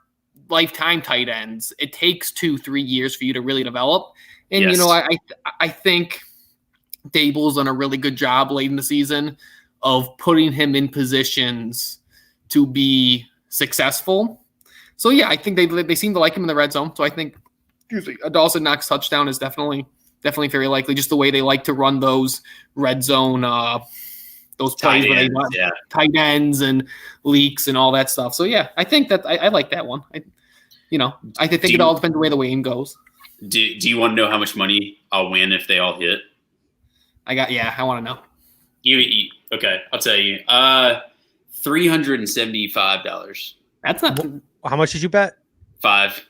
lifetime tight ends, it takes 2-3 years for you to really develop. And, Yes. I think Dable's done a really good job late in the season of putting him in positions to be successful. So, I think they seem to like him in the red zone. So I think a Dawson Knox touchdown is definitely very likely, just the way they like to run those red zone those plays where they run tight ends and leaks and all that stuff. So, I think that I like that one. I think it all depends on the way the game goes. Do you want to know how much money I'll win if they all hit? I want to know. Okay, I'll tell you. $375. That's not. How much did you bet? 5.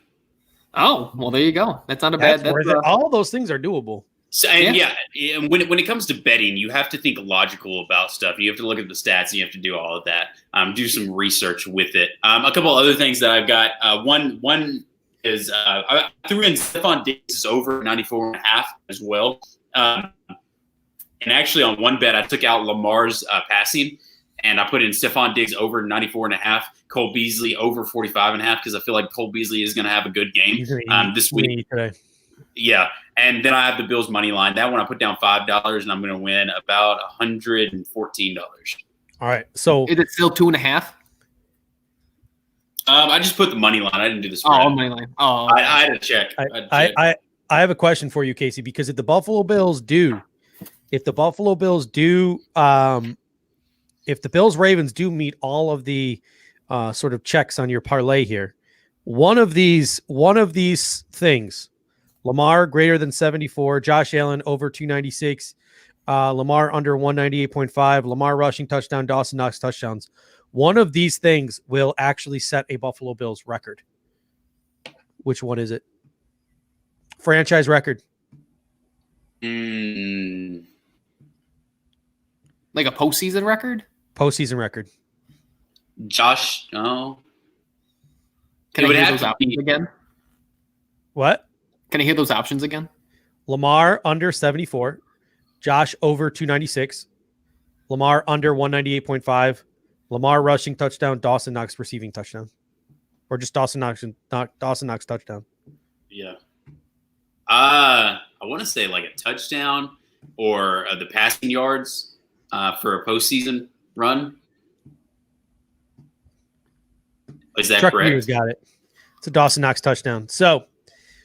Oh, well, there you go. That's not a bad. That's worth it. All those things are doable. So, and and when it comes to betting, you have to think logical about stuff. You have to look at the stats, and you have to do all of that. Do some research with it. A couple other things that I've got. One is I threw in Stephon Diggs over 94.5 as well. And actually, on one bet, I took out Lamar's passing, and I put in Stephon Diggs over 94.5, Cole Beasley over 45.5 because I feel like Cole Beasley is going to have a good game this week. Today. Yeah, and then I have the Bills money line. That one I put down $5, and I'm going to win about $114. All right, so is it still 2.5? I just put the money line. I didn't do the spread. Oh, money line. Oh, I had to check. I have a question for you, Casey, because if the Buffalo Bills do, if the Bills Ravens do meet all of the sort of checks on your parlay here, one of these things, Lamar greater than 74, Josh Allen over 296, Lamar under 198.5, Lamar rushing touchdown, Dawson Knox touchdowns. One of these things will actually set a Buffalo Bills record. Which one is it? Franchise record. Like a postseason record? Postseason record. Josh, no. Can I hear those options again? What? Can I hear those options again? Lamar under 74, Josh over 296, Lamar under 198.5, Lamar rushing touchdown, Dawson Knox receiving touchdown, or just Dawson Knox touchdown. Yeah. I want to say like a touchdown or the passing yards for a postseason run. Is that Chuck correct? Hughes got it. It's a Dawson Knox touchdown. So,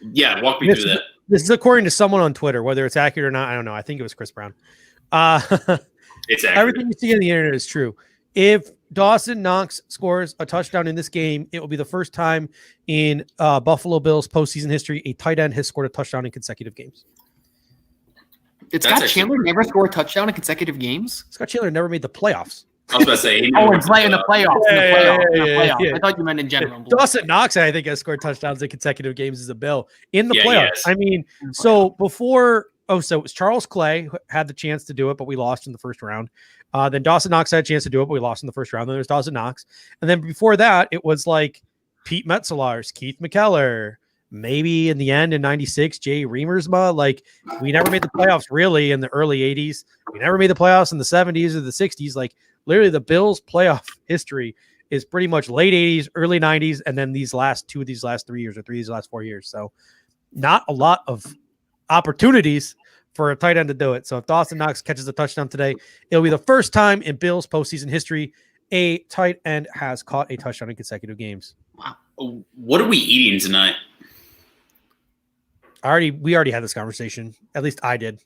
yeah, walk me through that. This is according to someone on Twitter. Whether it's accurate or not, I don't know. I think it was Chris Brown. It's accurate. Everything you see on the internet is true. If Dawson Knox scores a touchdown in this game, it will be the first time in Buffalo Bills postseason history a tight end has scored a touchdown in consecutive games. Did Scott Chandler never score a touchdown in consecutive games? Scott Chandler never made the playoffs. I was about to say. In the playoffs. Yeah. I thought you meant in general. Dawson Knox, I think, has scored touchdowns in consecutive games as a Bill in the playoffs. Yes. I mean, so before, so it was Charles Clay who had the chance to do it, but we lost in the first round. Then Dawson Knox had a chance to do it, but we lost in the first round. Then there's Dawson Knox. And then before that, it was like Pete Metzelaars, Keith McKellar, maybe in the end in 96, Jay Reamersma. Like, we never made the playoffs really in the early 80s. We never made the playoffs in the 70s or the 60s. Like, literally the Bills playoff history is pretty much late 80s, early 90s, and then these last 3 years or 3 of these last 4 years. So not a lot of opportunities for a tight end to do it. So if Dawson Knox catches a touchdown today, it'll be the first time in Bills postseason history a tight end has caught a touchdown in consecutive games. Wow. What are we eating tonight? We already had this conversation. At least I did.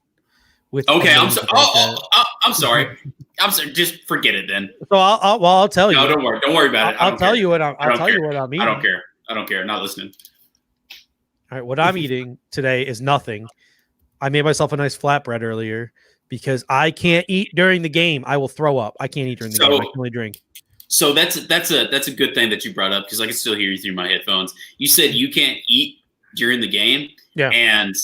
Okay, I'm sorry. I'm sorry. I'm sorry. Just forget it then. So I'll tell you. No, don't worry. Don't worry about it. I'll tell you what I'm eating. I don't care. I don't care. I'm not listening. All right, what I'm eating today is nothing. I made myself a nice flatbread earlier because I can't eat during the game. I will throw up. I can't eat during the game. I can only drink. So that's a good thing that you brought up because I can still hear you through my headphones. You said you can't eat during the game. Yeah. And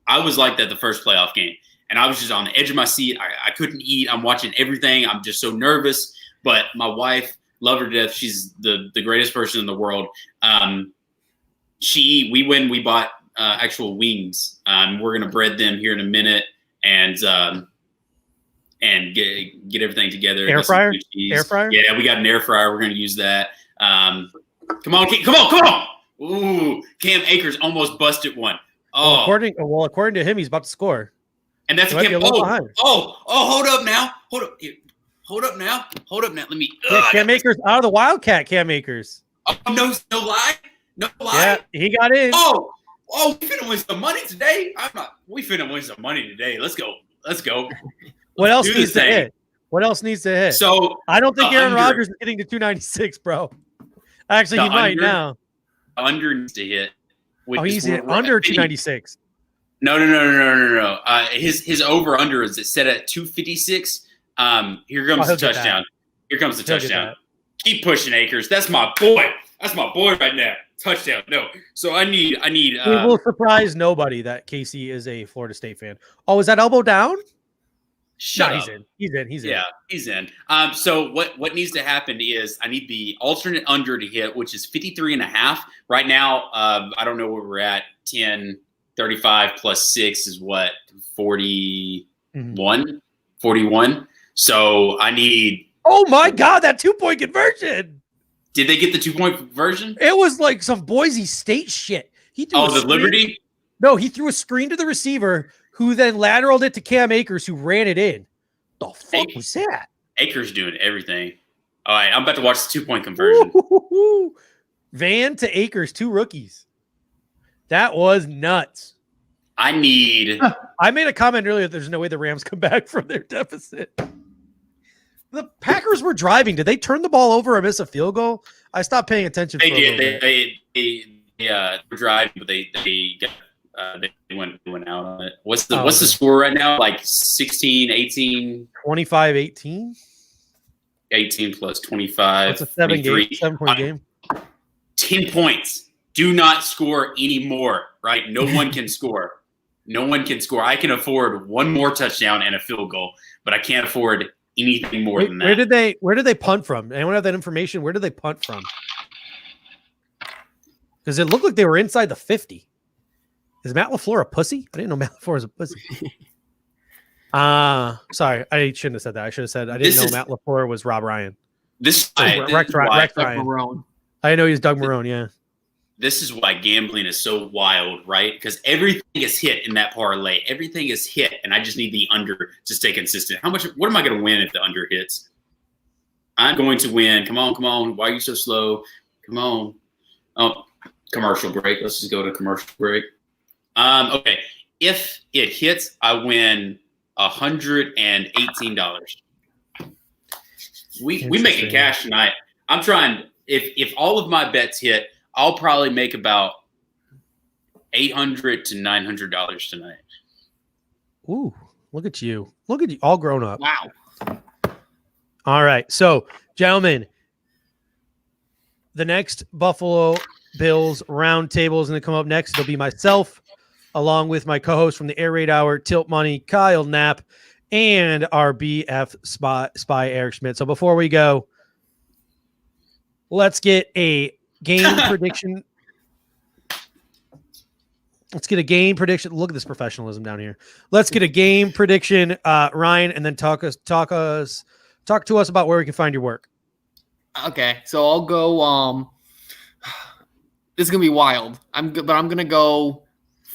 I was like that the first playoff game. And I was just on the edge of my seat. I couldn't eat. I'm watching everything. I'm just so nervous. But my wife, love her to death. She's the greatest person in the world. We bought actual wings. We're gonna bread them here in a minute and get everything together. Air fryer? Air fryer? Yeah, we got an air fryer. We're gonna use that. Come on! Ooh, Cam Akers almost busted one. Oh, well, according to him, he's about to score. And that's Cam. hold up now. Hold up now. Let me. Cam Akers out of the Wildcat. Cam Akers. Oh, no lie. Yeah, he got in. Oh, we finna win some money today. We finna win some money today. Let's go. What else needs to hit? So I don't think Aaron Rodgers is getting to 296, bro. Actually, he might now. Under needs to hit. He's hit under 296. No. His over under is set at 256. Here comes the touchdown. Here comes the touchdown. Keep pushing, Akers. That's my boy. That's my boy right now. Touchdown. No. So I need. It will surprise nobody that Casey is a Florida State fan. Oh, is that elbow down? Shut up. He's in. Yeah, he's in. So what needs to happen is I need the alternate under to hit, which is 53.5. Right now, I don't know where we're at. 10, 35 plus 6 is what? 41? 41. So I need. Oh my God, that 2-point conversion. Did they get the 2-point conversion? It was like some Boise State shit. He threw the Liberty? No, he threw a screen to the receiver who then lateraled it to Cam Akers, who ran it in. The fuck was that? Akers doing everything. All right, I'm about to watch the 2-point conversion. Ooh. Van to Akers, 2 rookies. That was nuts. I made a comment earlier that there's no way the Rams come back from their deficit. The Packers were driving. Did they turn the ball over or miss a field goal? I stopped paying attention. They did. They were driving, but they went out on it. What's the score right now? Like 16, 18? 25, 18? 18 plus 25. It's a 7-point game. 10 points. Do not score anymore, right? No one can score. No one can score. I can afford one more touchdown and a field goal, but I can't afford anything more than that. Where did they punt from? Anyone have that information? Where did they punt from? Because it looked like they were inside the 50. Is Matt LaFleur a pussy? I didn't know Matt LaFleur was a pussy. Sorry, I shouldn't have said that. I should have said I didn't know Matt LaFleur was Rob Ryan. Rex Ryan. I didn't know he was Doug Marrone. Yeah. This is why gambling is so wild, right? Because everything is hit in that parlay. Everything is hit, and I just need the under to stay consistent. What am I going to win if the under hits? I'm going to win. Come on. Why are you so slow? Come on. Oh, commercial break. Let's just go to commercial break. Okay. If it hits, I win $118. We making cash tonight. I'm trying. If all of my bets hit, I'll probably make about $800 to $900 tonight. Ooh, look at you. Look at you, all grown up. Wow. All right. So, gentlemen, the next Buffalo Bills roundtable is going to come up next. It'll be myself, along with my co-host from the Air Raid Hour, Tilt Money, Kyle Knapp, and our BF spy Eric Schmidt. So before we go, let's get a game prediction. Let's get a game prediction. Look at this professionalism down here. Let's get a game prediction, Ryan, and then talk to us about where we can find your work. Okay, so I'll go. This is gonna be wild. I'm gonna go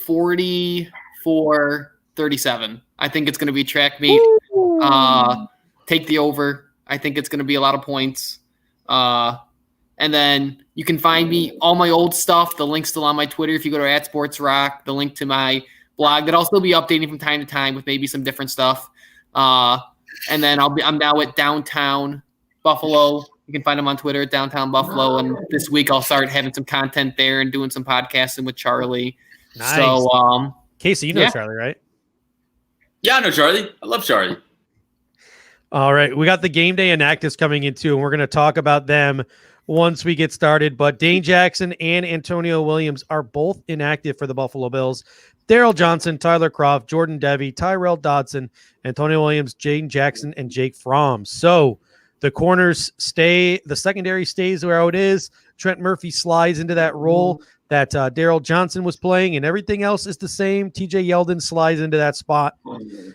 44-37. I think it's gonna be track meet. Take the over. I think it's gonna be a lot of points. And then you can find me all my old stuff. The link's still on my Twitter. If you go to @SportsRock, the link to my blog that I'll still be updating from time to time with maybe some different stuff. And then I'm now at Downtown Buffalo. You can find them on Twitter at Downtown Buffalo. And this week I'll start having some content there and doing some podcasting with Charlie. Nice. So, Casey, you know Charlie, right? Yeah, I know Charlie. I love Charlie. All right. We got the game day inactives coming in too, and we're going to talk about them once we get started. But Dane Jackson and Antonio Williams are both inactive for the Buffalo Bills. Daryl Johnson, Tyler Croft, Jordan Devey, Tyrell Dodson, Antonio Williams, Jaden Jackson, and Jake Fromm. So the corners stay, the secondary stays where it is. Trent Murphy slides into that role that Daryl Johnson was playing, and everything else is the same. TJ Yeldon slides into that spot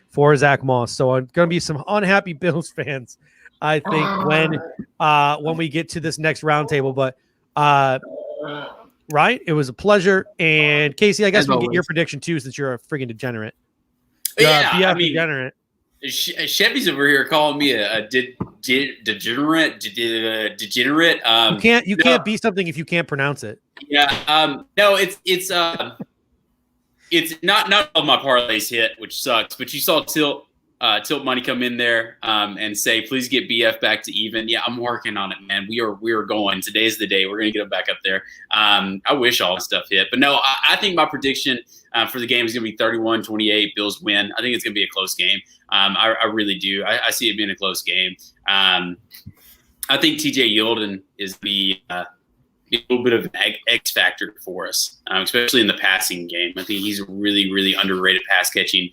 for Zach Moss. So I'm going to be some unhappy Bills fans, I think, when we get to this next roundtable. But Ryan, it was a pleasure. And Casey, I guess we'll get your prediction too, since you're a freaking degenerate. Degenerate. Chevy's over here calling me a degenerate. You can't be something if you can't pronounce it. Yeah. No, it's not all my parlays hit, which sucks. But you saw Tilt Money come in there and say, please get BF back to even. Yeah, I'm working on it, man. We are going. Today's the day. We're gonna get him back up there. I wish all this stuff hit, but no. I think my prediction for the game is gonna be 31-28. Bills win. I think it's gonna be a close game. I really do. I see it being a close game. I think TJ Yeldon is a little bit of an X factor for us, especially in the passing game. I think he's a really, really underrated pass catching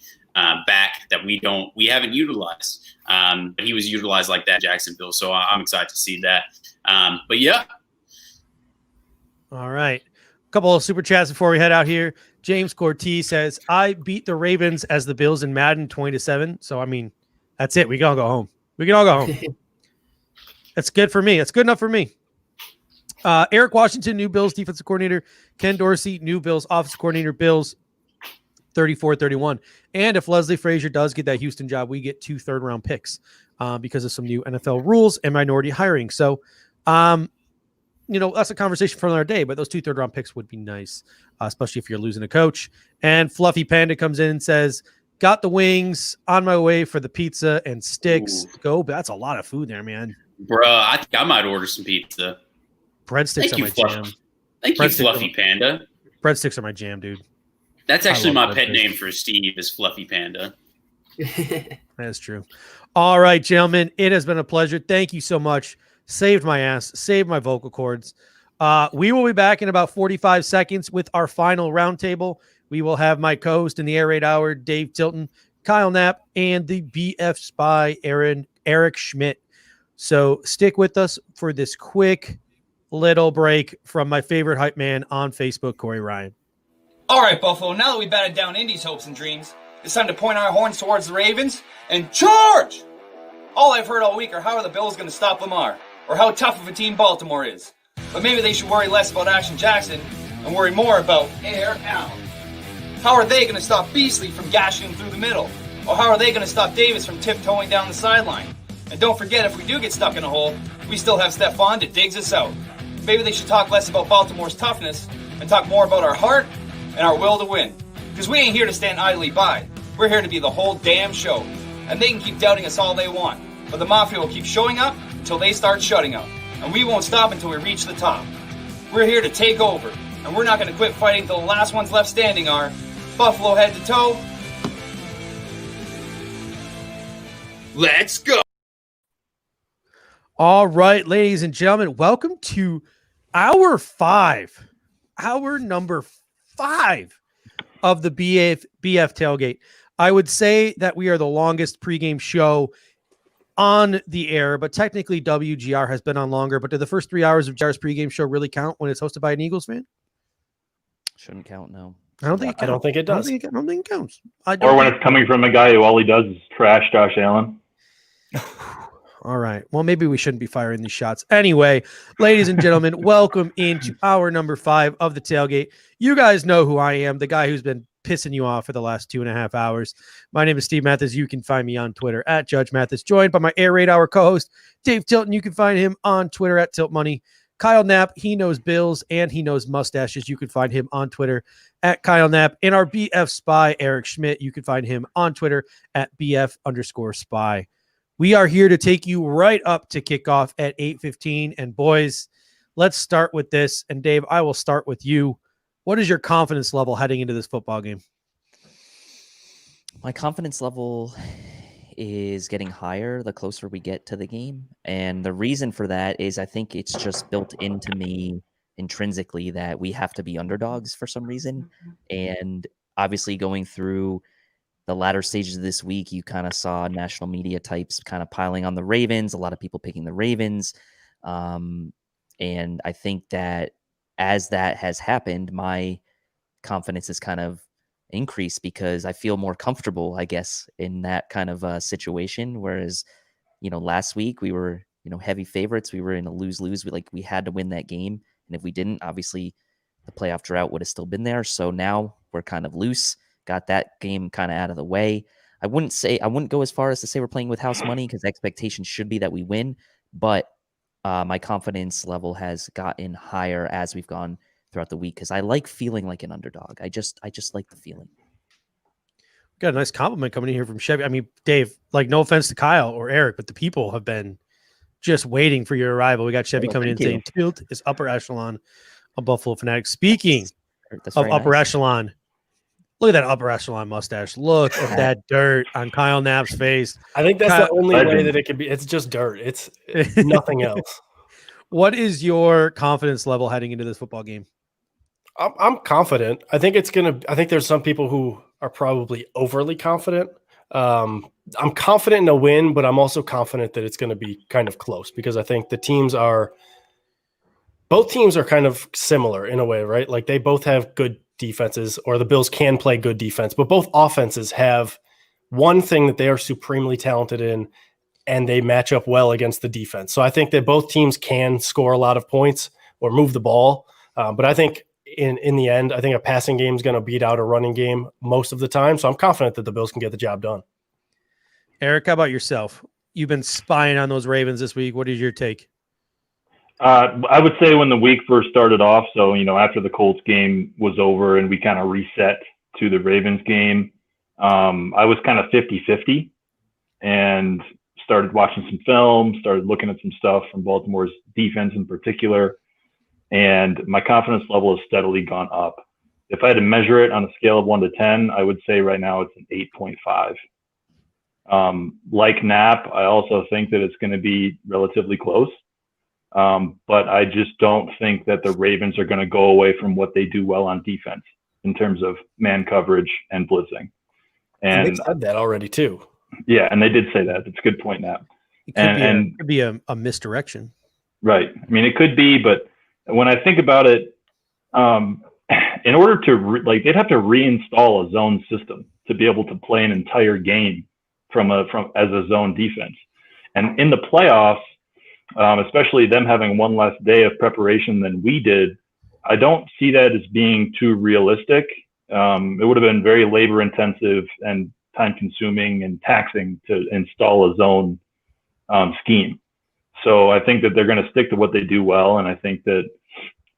back that we haven't utilized. But he was utilized like that in Jacksonville, so I'm excited to see that. But yeah. All right. A couple of super chats before we head out here. James Cortez says, I beat the Ravens as the Bills in Madden 20-7. So, I mean, that's it. We can all go home. That's good for me. That's good enough for me. Eric Washington, new Bills defensive coordinator. Ken Dorsey, new Bills offensive coordinator. Bills 34-31. And if Leslie Frazier does get that Houston job, we get 2 third-round picks because of some new NFL rules and minority hiring. So, that's a conversation for another day, but those 2 third-round picks would be nice, especially if you're losing a coach. And Fluffy Panda comes in and says, got the wings, on my way for the pizza and sticks. Ooh. Go. That's a lot of food there, man. Bruh, I think I might order some pizza. Breadsticks are my jam. Thank you, Fluffy Panda. Breadsticks are my jam, dude. That's actually my pet name for Steve is Fluffy Panda. That's true. All right, gentlemen, it has been a pleasure. Thank you so much. Saved my ass, saved my vocal cords. We will be back in about 45 seconds with our final roundtable. We will have my co-host in the Air Raid Hour, Dave Tilton, Kyle Knapp, and the BF spy, Eric Schmidt. So stick with us for this quick little break from my favorite hype man on Facebook, Corey Ryan. All right, Buffalo, now that we've batted down Indy's hopes and dreams, it's time to point our horns towards the Ravens and charge! All I've heard all week are how are the Bills going to stop Lamar, or how tough of a team Baltimore is. But maybe they should worry less about Action Jackson and worry more about Air Allen. How are they going to stop Beasley from gashing him through the middle? Or how are they going to stop Davis from tiptoeing down the sideline? And don't forget, if we do get stuck in a hole, we still have Stephon that digs us out. Maybe they should talk less about Baltimore's toughness and talk more about our heart and our will to win. Because we ain't here to stand idly by. We're here to be the whole damn show. And they can keep doubting us all they want. But the Mafia will keep showing up until they start shutting up. And we won't stop until we reach the top. We're here to take over. And we're not going to quit fighting until the last ones left standing are Buffalo head to toe. Let's go. All right, ladies and gentlemen, welcome to hour number 5 of the BF Tailgate. I would say that we are the longest pregame show on the air, but technically WGR has been on longer. But do the first 3 hours of GR's pregame show really count when it's hosted by an Eagles fan? Shouldn't count, no. I don't think it counts. I don't think it does. I don't think it counts. Or when it's coming from a guy who all he does is trash Josh Allen. All right. Well, maybe we shouldn't be firing these shots. Anyway, ladies and gentlemen, welcome into hour number 5 of the tailgate. You guys know who I am, the guy who's been pissing you off for the last 2.5 hours. My name is Steve Mathis. You can find me on Twitter at Judge Mathis, joined by my Air Raid Hour co-host, Dave Tilton. You can find him on Twitter at Tilt Money. Kyle Knapp, he knows bills and he knows mustaches. You can find him on Twitter at Kyle Knapp. And our BF spy, Eric Schmidt, you can find him on Twitter at BF_spy. We are here to take you right up to kickoff at 8:15. And boys, let's start with this. And Dave, I will start with you. What is your confidence level heading into this football game? My confidence level is getting higher the closer we get to the game. And the reason for that is I think it's just built into me intrinsically that we have to be underdogs for some reason. And obviously going through the latter stages of this week, you kind of saw national media types kind of piling on the Ravens, a lot of people picking the Ravens. And I think that as that has happened, my confidence is kind of increased because I feel more comfortable, I guess, in that kind of situation. Whereas, last week we were, heavy favorites. We were in a lose-lose. We had to win that game. And if we didn't, obviously the playoff drought would have still been there. So now we're kind of loose, got that game kind of out of the way. I wouldn't go as far as to say we're playing with house money because the expectation should be that we win. But my confidence level has gotten higher as we've gone throughout the week because I like feeling like an underdog. I just like the feeling. Got a nice compliment coming in here from Chevy. I mean, Dave, no offense to Kyle or Eric, but the people have been just waiting for your arrival. We got Chevy coming in saying Tilt is upper echelon of Buffalo Fanatics. Speaking of upper echelon, look at that upper echelon mustache. Look at that dirt on Kyle Knapp's face. I think that's the only way that it could be. It's just dirt. It's nothing else. What is your confidence level heading into this football game? I'm confident. I think there's some people who are probably overly confident. I'm confident in a win, but I'm also confident that it's going to be kind of close because I think both teams are kind of similar in a way, right? Like they both have good defenses, or the Bills can play good defense, but both offenses have one thing that they are supremely talented in, and they match up well against the defense. So I think that both teams can score a lot of points or move the ball. But I think in the end, I think a passing game is going to beat out a running game most of the time. So I'm confident that the Bills can get the job done. Eric, how about yourself? You've been spying on those Ravens this week. What is your take? I would say when the week first started off, so, after the Colts game was over and we kind of reset to the Ravens game, I was kind of 50-50 and started watching some film, started looking at some stuff from Baltimore's defense in particular, and my confidence level has steadily gone up. If I had to measure it on a scale of 1 to 10, I would say right now it's an 8.5. Like Knapp, I also think that it's going to be relatively close. But I just don't think that the Ravens are going to go away from what they do well on defense in terms of man coverage and blitzing. And they said that already too. Yeah, and they did say that. That's a good point, Knapp. It could be a misdirection. Right. I mean, it could be, but when I think about it, in order to they'd have to reinstall a zone system to be able to play an entire game from as a zone defense. And in the playoffs, especially them having one less day of preparation than we did, I don't see that as being too realistic. It would have been very labor intensive and time consuming and taxing to install a zone scheme. So I think that they're going to stick to what they do well. And I think that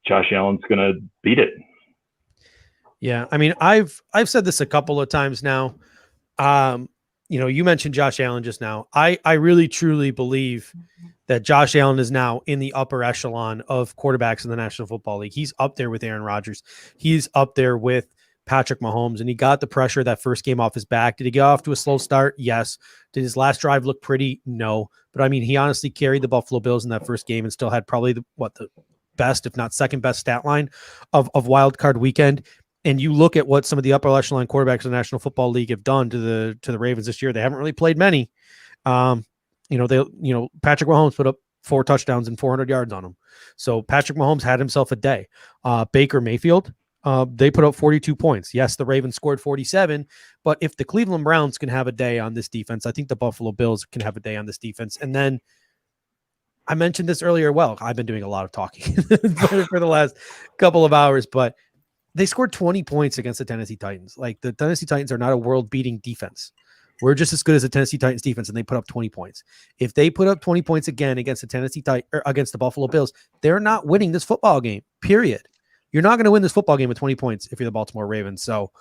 Josh Allen's going to beat it. Yeah. I mean, I've said this a couple of times now. You mentioned Josh Allen just now. I really truly believe that Josh Allen is now in the upper echelon of quarterbacks in the National Football League. He's up there with Aaron Rodgers. He's up there with Patrick Mahomes, and he got the pressure that first game off his back. Did he get off to a slow start? Yes. Did his last drive look pretty? No. But I mean, he honestly carried the Buffalo Bills in that first game and still had probably the best, if not second best stat line of wild card weekend. And you look at what some of the upper echelon quarterbacks in the National Football League have done to the Ravens this year. They haven't really played many. Patrick Mahomes put up 4 touchdowns and 400 yards on him. So Patrick Mahomes had himself a day. Baker Mayfield, They put up 42 points. Yes, the Ravens scored 47, but if the Cleveland Browns can have a day on this defense, I think the Buffalo Bills can have a day on this defense. And then I mentioned this earlier. Well, I've been doing a lot of talking for the last couple of hours, but they scored 20 points against the Tennessee Titans. Like, the Tennessee Titans are not a world-beating defense. We're just as good as the Tennessee Titans defense, and they put up 20 points. If they put up 20 points again against the against the Buffalo Bills, they're not winning this football game, period. You're not going to win this football game with 20 points if you're the Baltimore Ravens. So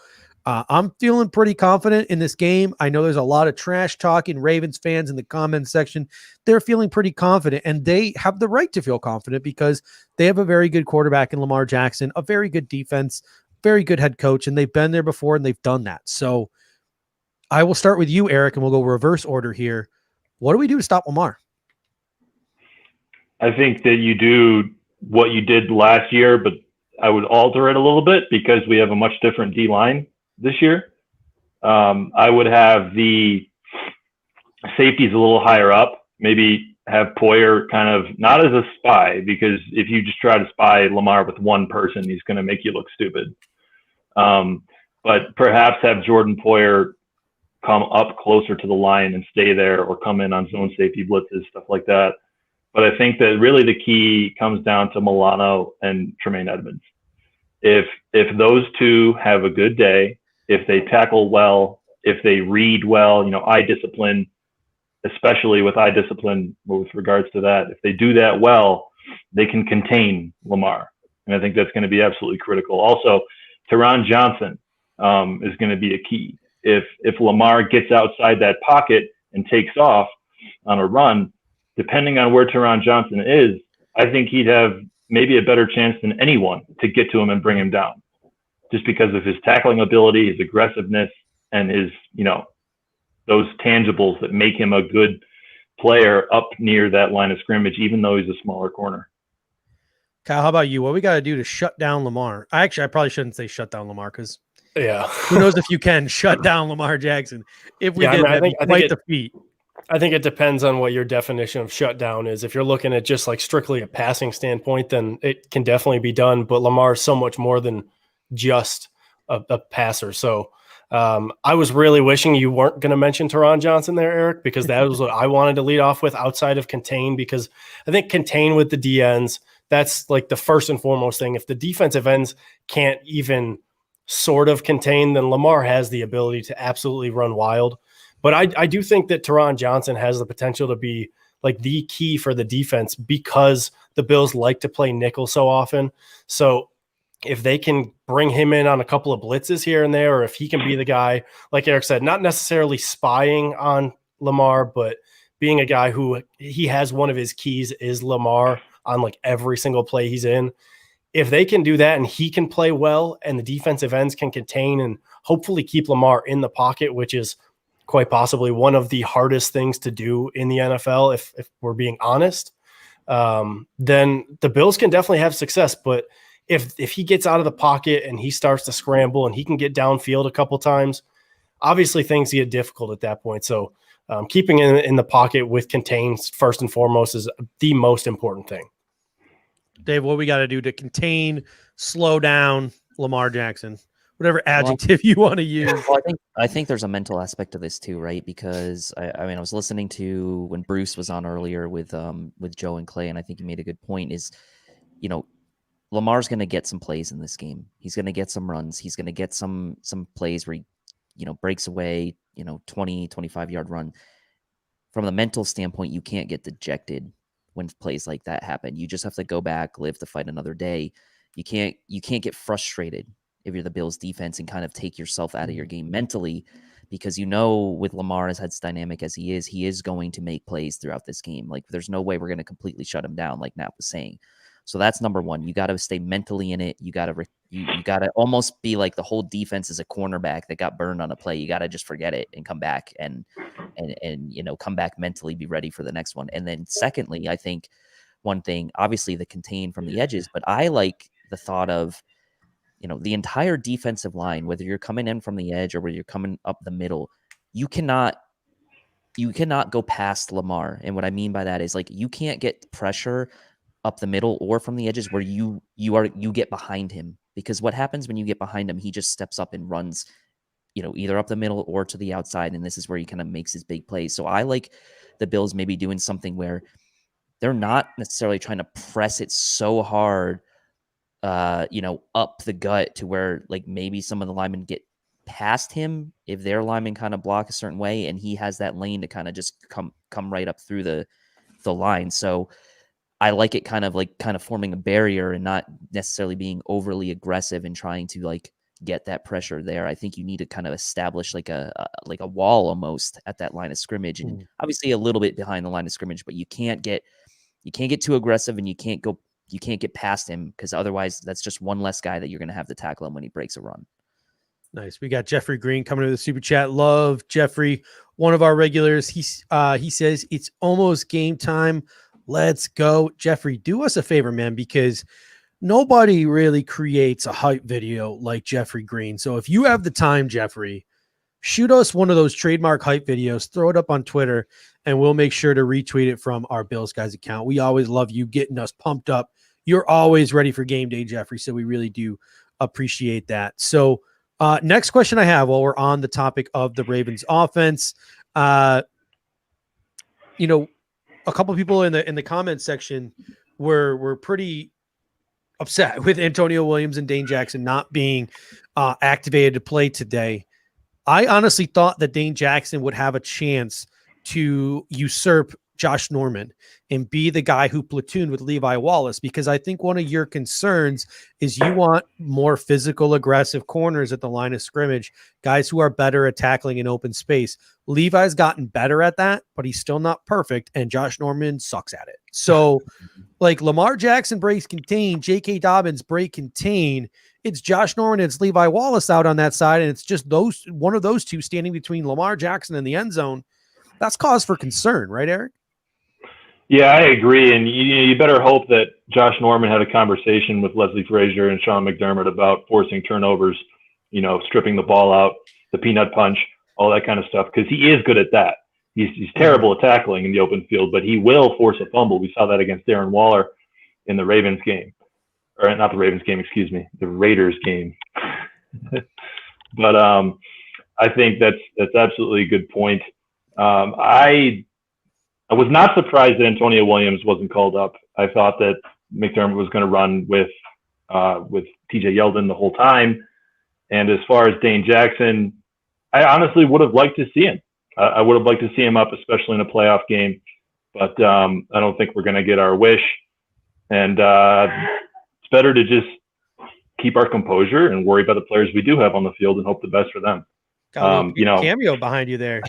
I'm feeling pretty confident in this game. I know there's a lot of trash talking Ravens fans in the comments section. They're feeling pretty confident, and they have the right to feel confident because they have a very good quarterback in Lamar Jackson, a very good defense, very good head coach, and they've been there before and they've done that. So I will start with you, Eric, and we'll go reverse order here. What do we do to stop Lamar? I think that you do what you did last year, but I would alter it a little bit because we have a much different D-line this year. I would have the safeties a little higher up, maybe have Poyer kind of not as a spy, because if you just try to spy Lamar with one person, he's going to make you look stupid. But perhaps have Jordan Poyer come up closer to the line and stay there, or come in on zone safety blitzes, stuff like that. But I think that really the key comes down to Milano and Tremaine Edmonds. If those two have a good day, if they tackle well, if they read well, eye discipline, especially with eye discipline with regards to that, if they do that well, they can contain Lamar. And I think that's going to be absolutely critical. Also, Teron Johnson is going to be a key. If Lamar gets outside that pocket and takes off on a run, depending on where Teron Johnson is, I think he'd have maybe a better chance than anyone to get to him and bring him down, just because of his tackling ability, his aggressiveness, and his, those tangibles that make him a good player up near that line of scrimmage, even though he's a smaller corner. Kyle, how about you? What we got to do to shut down Lamar? I probably shouldn't say shut down Lamar, because who knows if you can shut down Lamar Jackson. If we did, that'd be quite the feat. I think it depends on what your definition of shutdown is. If you're looking at just like strictly a passing standpoint, then it can definitely be done. But Lamar is so much more than just a passer. So I was really wishing you weren't going to mention Teron Johnson there, Eric, because that was what I wanted to lead off with outside of contain, because I think contain with the DNs, that's like the first and foremost thing. If the defensive ends can't even sort of contain, then Lamar has the ability to absolutely run wild. But I do think that Teron Johnson has the potential to be like the key for the defense, because the Bills like to play nickel so often. So if they can bring him in on a couple of blitzes here and there, or if he can be the guy, like Eric said, not necessarily spying on Lamar, but being a guy who he has one of his keys is Lamar on like every single play he's in. If they can do that and he can play well and the defensive ends can contain and hopefully keep Lamar in the pocket, which is quite possibly one of the hardest things to do in the NFL, if we're being honest, then the Bills can definitely have success. But if he gets out of the pocket and he starts to scramble and he can get downfield a couple times, obviously things get difficult at that point. So keeping in the pocket with contains first and foremost is the most important thing. Dave, what we got to do to contain, slow down Lamar Jackson? Whatever adjective you want to use. Well, I think there's a mental aspect to this too, right? Because I was listening to when Bruce was on earlier with Joe and Clay, and I think he made a good point. Is Lamar's going to get some plays in this game. He's going to get some runs. He's going to get some plays where he breaks away, 20, 25-yard run. From the mental standpoint, you can't get dejected when plays like that happen. You just have to go back, live to fight another day. You can't get frustrated if you're the Bills defense and kind of take yourself out of your game mentally, because with Lamar as dynamic as he is going to make plays throughout this game. Like, there's no way we're going to completely shut him down, like Nat was saying. So that's number one. You got to stay mentally in it. You got to almost be like the whole defense is a cornerback that got burned on a play. You got to just forget it and come back and come back mentally, be ready for the next one. And then secondly, I think one thing, obviously the contain from the edges, but I like the thought of, the entire defensive line, whether you're coming in from the edge or whether you're coming up the middle, you cannot go past Lamar. And what I mean by that is, like, you can't get pressure up the middle or from the edges where you get behind him because what happens when you get behind him, he just steps up and runs, either up the middle or to the outside. And this is where he kind of makes his big plays. So I like the Bills maybe doing something where they're not necessarily trying to press it so hard, up the gut to where like maybe some of the linemen get past him if their linemen kind of block a certain way, and he has that lane to kind of just come right up through the line. So I like it kind of forming a barrier and not necessarily being overly aggressive and trying to like get that pressure there. I think you need to kind of establish like a wall almost at that line of scrimmage, and obviously a little bit behind the line of scrimmage, but you can't get too aggressive, and you can't get past him, because otherwise that's just one less guy that you're going to have to tackle him when he breaks a run. Nice. We got Jeffrey Green coming to the super chat. Love Jeffrey, one of our regulars. He says it's almost game time. Let's go. Jeffrey, do us a favor, man, because nobody really creates a hype video like Jeffrey Green. So if you have the time, Jeffrey, shoot us one of those trademark hype videos, throw it up on Twitter, and we'll make sure to retweet it from our Bills Guys account. We always love you getting us pumped up. You're always ready for game day, Jeffrey. So we really do appreciate that. So next question I have, while we're on the topic of the Ravens offense, a couple of people in the comments section were pretty upset with Antonio Williams and Dane Jackson not being activated to play today. I honestly thought that Dane Jackson would have a chance to usurp Josh Norman and be the guy who platooned with Levi Wallace, because I think one of your concerns is you want more physical, aggressive corners at the line of scrimmage, guys who are better at tackling in open space. Levi's gotten better at that, but he's still not perfect, and Josh Norman sucks at it. So like Lamar Jackson breaks contain, J.K. Dobbins break contain. It's Josh Norman, it's Levi Wallace out on that side, and it's just one of those two standing between Lamar Jackson and the end zone. That's cause for concern, right, Eric? Yeah, I agree. And you better hope that Josh Norman had a conversation with Leslie Frazier and Sean McDermott about forcing turnovers, stripping the ball out, the peanut punch, all that kind of stuff, because he is good at that. He's terrible at tackling in the open field, but he will force a fumble. We saw that against Darren Waller in the Ravens game. Or not the Ravens game, excuse me, the Raiders game. But I think that's absolutely a good point. I was not surprised that Antonio Williams wasn't called up. I thought that McDermott was going to run with TJ Yeldon the whole time. And as far as Dane Jackson, I honestly would have liked to see him. I would have liked to see him up, especially in a playoff game. But I don't think we're going to get our wish. And it's better to just keep our composure and worry about the players we do have on the field and hope the best for them. Got a cameo behind you there.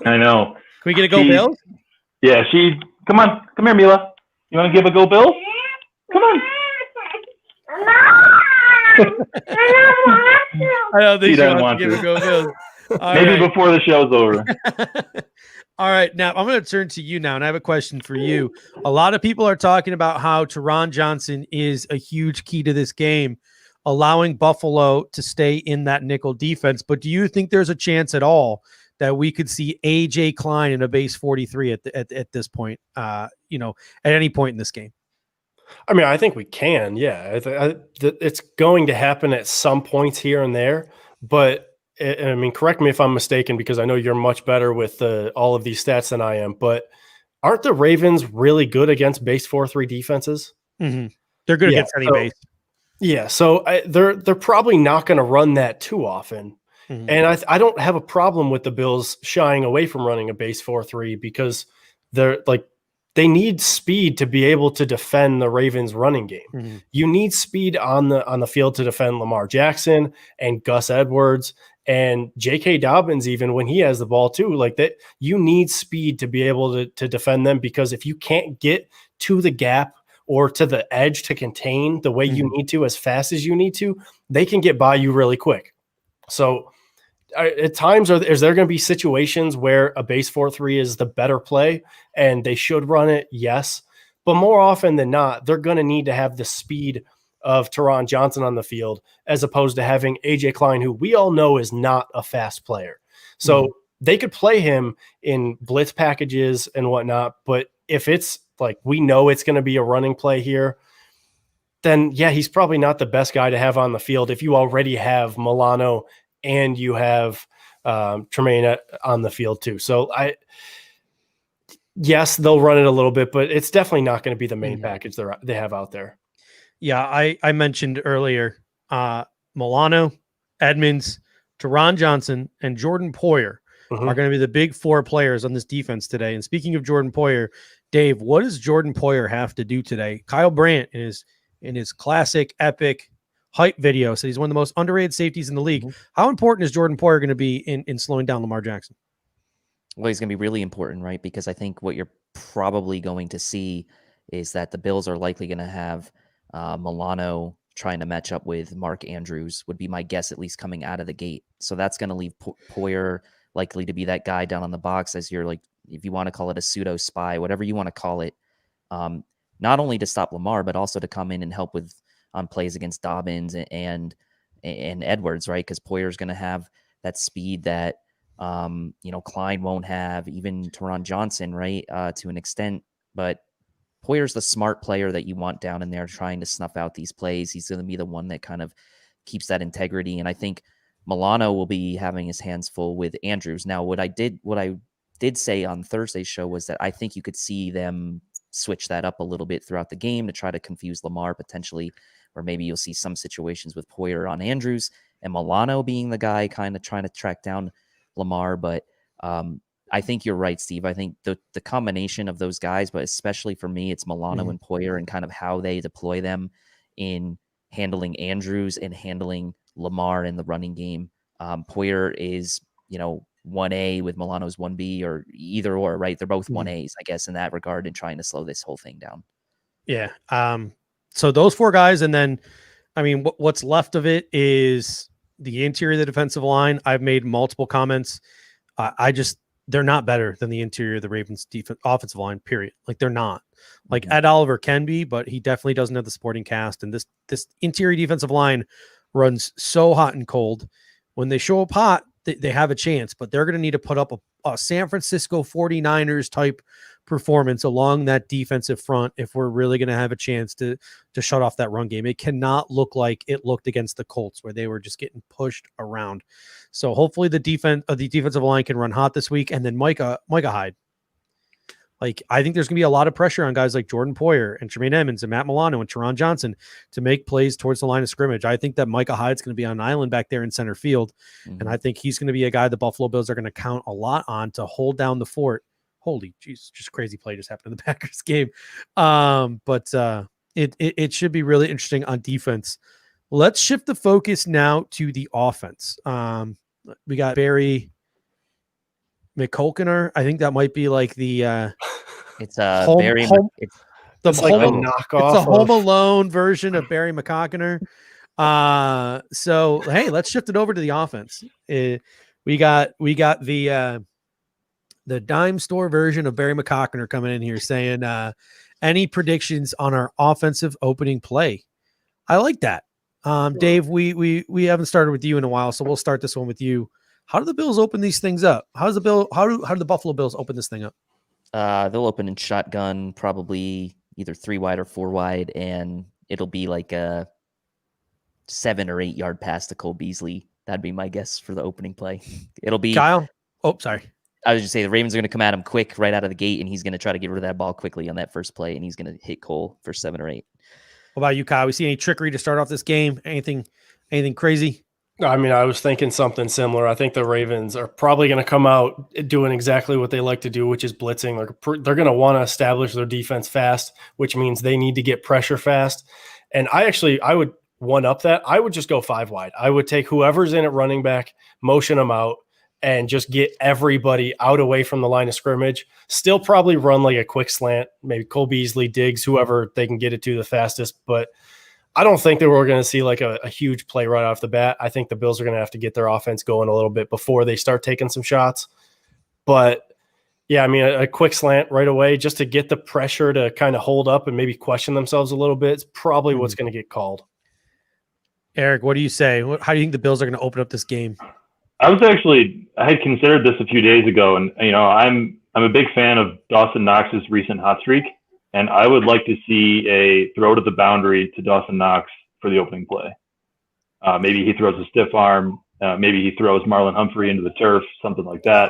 I know. Can we get a go Bills? Yeah, come here, Mila. You want to give a go Bills? Come on. I don't think she she doesn't wants to give a go Bills. Maybe before the show's over. All right, now I'm going to turn to you now, and I have a question for you. A lot of people are talking about how Taron Johnson is a huge key to this game, allowing Buffalo to stay in that nickel defense. But do you think there's a chance at all that we could see AJ Klein in a base 43 at this point, at any point in this game? I mean, I think we can. Yeah, it's going to happen at some points here and there. But I mean, correct me if I'm mistaken, because I know you're much better with all of these stats than I am. But aren't the Ravens really good against base 4-3 defenses? Mm-hmm. They're good against any base. Yeah, so they're probably not going to run that too often. Mm-hmm. And I don't have a problem with the Bills shying away from running a base 4-3, because they need speed to be able to defend the Ravens running game. Mm-hmm. You need speed on the field to defend Lamar Jackson and Gus Edwards and J.K. Dobbins, even when he has the ball too. Like that, you need speed to be able to defend them, because if you can't get to the gap or to the edge to contain the way you need to, as fast as you need to, they can get by you really quick. So at times, is there going to be situations where a base 4-3 is the better play and they should run it? Yes. But more often than not, they're going to need to have the speed of Taron Johnson on the field, as opposed to having AJ Klein, who we all know is not a fast player. So they could play him in blitz packages and whatnot. But if it's like, we know it's going to be a running play here, then yeah, he's probably not the best guy to have on the field if you already have Milano and you have Tremaine on the field too. So yes, they'll run it a little bit, but it's definitely not going to be the main package they have out there. Yeah, I mentioned earlier Milano, Edmonds, Teron Johnson, and Jordan Poyer are going to be the big four players on this defense today. And speaking of Jordan Poyer, Dave, what does Jordan Poyer have to do today? Kyle Brandt in his classic epic hype video said he's one of the most underrated safeties in the league. How important is Jordan Poyer going to be in slowing down Lamar Jackson? Well, he's going to be really important, right? Because I think what you're probably going to see is that the Bills are likely going to have Milano trying to match up with Mark Andrews, would be my guess, at least coming out of the gate. So that's going to leave Poyer likely to be that guy down on the box as you're like, if you want to call it a pseudo spy, whatever you want to call it, not only to stop Lamar, but also to come in and help with on plays against Dobbins and Edwards, right? Because Poyer's going to have that speed that Klein won't have, even Teron Johnson, right, to an extent. But Poyer's the smart player that you want down in there trying to snuff out these plays. He's going to be the one that kind of keeps that integrity. And I think Milano will be having his hands full with Andrews. Now, what I did say on Thursday's show was that I think you could see them switch that up a little bit throughout the game to try to confuse Lamar potentially, or maybe you'll see some situations with Poyer on Andrews and Milano being the guy kind of trying to track down Lamar. But I think you're right, Steve. I think the combination of those guys, but especially for me, it's Milano and Poyer and kind of how they deploy them in handling Andrews and handling Lamar in the running game. Poyer is, 1A with Milano's 1B or either or, right? They're both 1As, I guess, in that regard, and trying to slow this whole thing down. Yeah. So those four guys, and then, what's left of it is the interior of the defensive line. I've made multiple comments. They're not better than the interior of the Ravens offensive line, period. Like, they're not. Like, Ed Oliver can be, but he definitely doesn't have the supporting cast. And this interior defensive line runs so hot and cold. When they show up hot, they have a chance, but they're going to need to put up a San Francisco 49ers type performance along that defensive front if we're really going to have a chance to shut off that run game. It cannot look like it looked against the Colts where they were just getting pushed around. So hopefully the defensive line can run hot this week. And then Micah Hyde. Like, I think there's going to be a lot of pressure on guys like Jordan Poyer and Tremaine Edmonds and Matt Milano and Teron Johnson to make plays towards the line of scrimmage. I think that Micah Hyde's going to be on an island back there in center field. And I think he's going to be a guy the Buffalo Bills are going to count a lot on to hold down the fort. Holy jeez, just crazy play just happened in the Packers game. But it should be really interesting on defense. Let's shift the focus now to the offense. We got Barry McCulkiner. I think that might be like the it's Barry. It's like a knockoff. It's a Home Alone version of Barry McCulkiner. So hey, let's shift it over to the offense. We got the dime store version of Barry McCulkiner coming in here saying any predictions on our offensive opening play. I like that. Dave, we haven't started with you in a while, so we'll start this one with you. How do the Bills open these things up? How do the Buffalo Bills open this thing up? They'll open in shotgun, probably either 3 wide or 4 wide, and it'll be like a 7 or 8 yard pass to Cole Beasley. That'd be my guess for the opening play. It'll be Kyle. Oh, sorry. I was just saying the Ravens are going to come at him quick right out of the gate, and he's going to try to get rid of that ball quickly on that first play, and he's going to hit Cole for 7 or 8. What about you, Kyle? We see any trickery to start off this game? Anything crazy? I was thinking something similar. I think the Ravens are probably going to come out doing exactly what they like to do, which is blitzing. They're going to want to establish their defense fast, which means they need to get pressure fast. And I would one up that. I would just go 5 wide. I would take whoever's in at running back, motion them out, and just get everybody out away from the line of scrimmage. Still probably run like a quick slant, maybe Cole Beasley, Diggs, whoever they can get it to the fastest. But I don't think that we're going to see like a huge play right off the bat. I think the Bills are going to have to get their offense going a little bit before they start taking some shots. But yeah, a quick slant right away just to get the pressure to kind of hold up and maybe question themselves a little bit is probably what's going to get called. Eric, what do you say? How do you think the Bills are going to open up this game? I had considered this a few days ago, and I'm a big fan of Dawson Knox's recent hot streak. And I would like to see a throw to the boundary to Dawson Knox for the opening play. Maybe he throws a stiff arm. Maybe he throws Marlon Humphrey into the turf, something like that.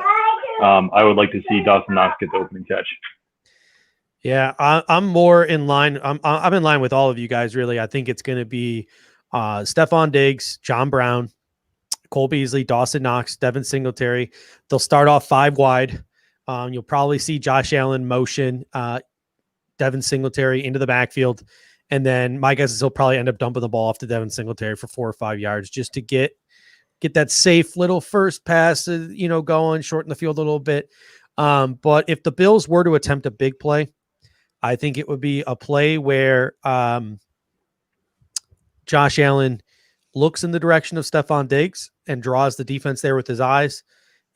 I would like to see Dawson Knox get the opening catch. Yeah, I'm more in line. I'm in line with all of you guys, really. I think it's going to be Stephon Diggs, John Brown, Cole Beasley, Dawson Knox, Devin Singletary. They'll start off 5 wide. You'll probably see Josh Allen motion Devin Singletary into the backfield. And then my guess is he'll probably end up dumping the ball off to Devin Singletary for 4 or 5 yards just to get that safe little first pass, going, shorten the field a little bit. But if the Bills were to attempt a big play, I think it would be a play where Josh Allen looks in the direction of Stephon Diggs and draws the defense there with his eyes,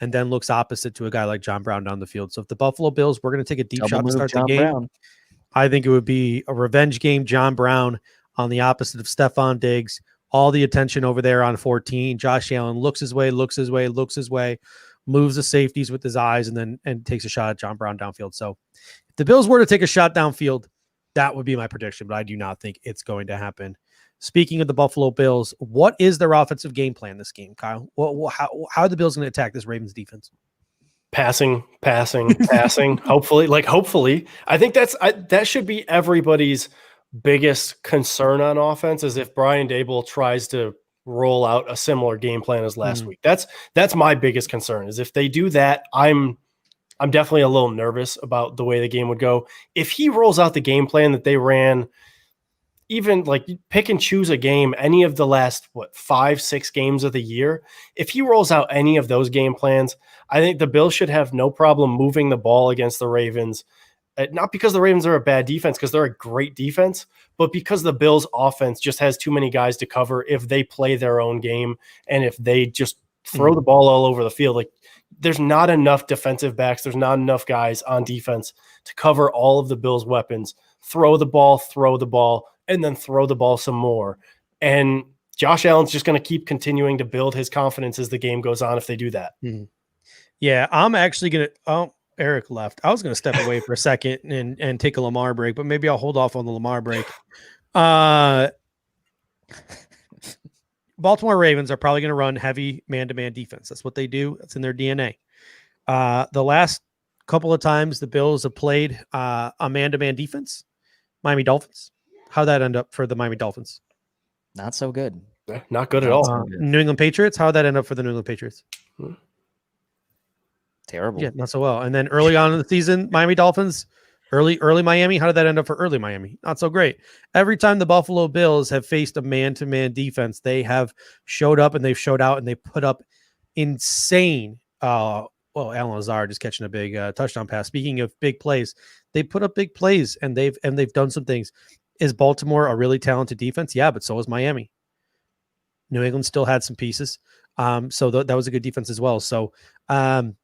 and then looks opposite to a guy like John Brown down the field. So if the Buffalo Bills were going to take a deep shot to start the game, I think it would be a revenge game. John Brown on the opposite of Stephon Diggs. All the attention over there on 14. Josh Allen looks his way, moves the safeties with his eyes, and takes a shot at John Brown downfield. So if the Bills were to take a shot downfield, that would be my prediction, but I do not think it's going to happen. Speaking of the Buffalo Bills, what is their offensive game plan this game, Kyle? How are the Bills going to attack this Ravens defense? Passing. Hopefully. I think that should be everybody's biggest concern on offense, is if Brian Daboll tries to roll out a similar game plan as last week. That's my biggest concern, is if they do that, I'm definitely a little nervous about the way the game would go. If he rolls out the game plan that they ran, even like pick and choose a game, any of the last 5-6 games of the year, if he rolls out any of those game plans, I think the Bills should have no problem moving the ball against the Ravens. Not because the Ravens are a bad defense, because they're a great defense, but because the Bills offense just has too many guys to cover if they play their own game and if they just throw the ball all over the field. Like, there's not enough defensive backs. There's not enough guys on defense to cover all of the Bills' weapons. Throw the ball, and then throw the ball some more. And Josh Allen's just going to keep continuing to build his confidence as the game goes on if they do that. Yeah, I'm actually going to – oh, Eric left. I was going to step away for a second and take a Lamar break, but maybe I'll hold off on the Lamar break. Baltimore Ravens are probably going to run heavy man-to-man defense. That's what they do. That's in their DNA. The last couple of times the Bills have played a man-to-man defense, Miami Dolphins. How'd that end up for the Miami Dolphins? Not so good. Not good at all. New England Patriots. How'd that end up for the New England Patriots? Terrible. Yeah, not so well. And then early on in the season, Miami Dolphins, early Miami. How did that end up for early Miami? Not so great. Every time the Buffalo Bills have faced a man-to-man defense, they have showed up and they've showed out and they put up insane. Alan Lazard just catching a big touchdown pass. Speaking of big plays, they put up big plays and they've done some things. Is Baltimore a really talented defense? Yeah, but so is Miami. New England still had some pieces. So that was a good defense as well. So, I'm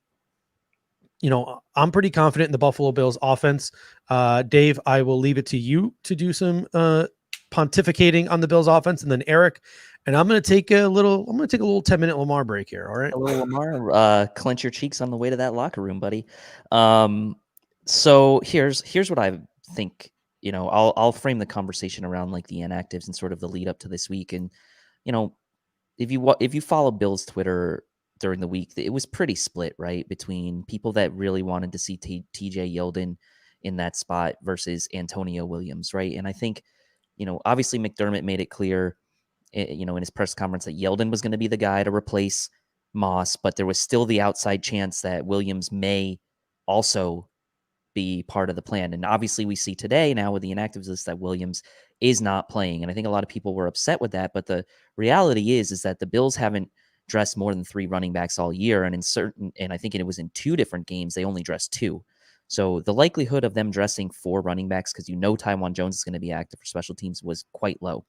pretty confident in the Buffalo Bills offense. Dave, I will leave it to you to do some pontificating on the Bills offense, and then Eric, and I'm going to take a little 10-minute Lamar break here. All right. A little Lamar, clench your cheeks on the way to that locker room, buddy. So here's what I think. I'll frame the conversation around like the inactives and sort of the lead up to this week. And, if you follow Bill's Twitter during the week, it was pretty split, right? Between people that really wanted to see TJ Yeldon in that spot versus Antonio Williams, right? And I think, obviously McDermott made it clear, in his press conference that Yeldon was going to be the guy to replace Moss, but there was still the outside chance that Williams may also be part of the plan. And obviously we see today now with the inactives list that Williams is not playing. And I think a lot of people were upset with that. But the reality is that the Bills haven't dressed more than 3 running backs all year. And I think it was in 2 different games, they only dressed 2. So the likelihood of them dressing 4 running backs, because Tyjuan Jones is going to be active for special teams, was quite low.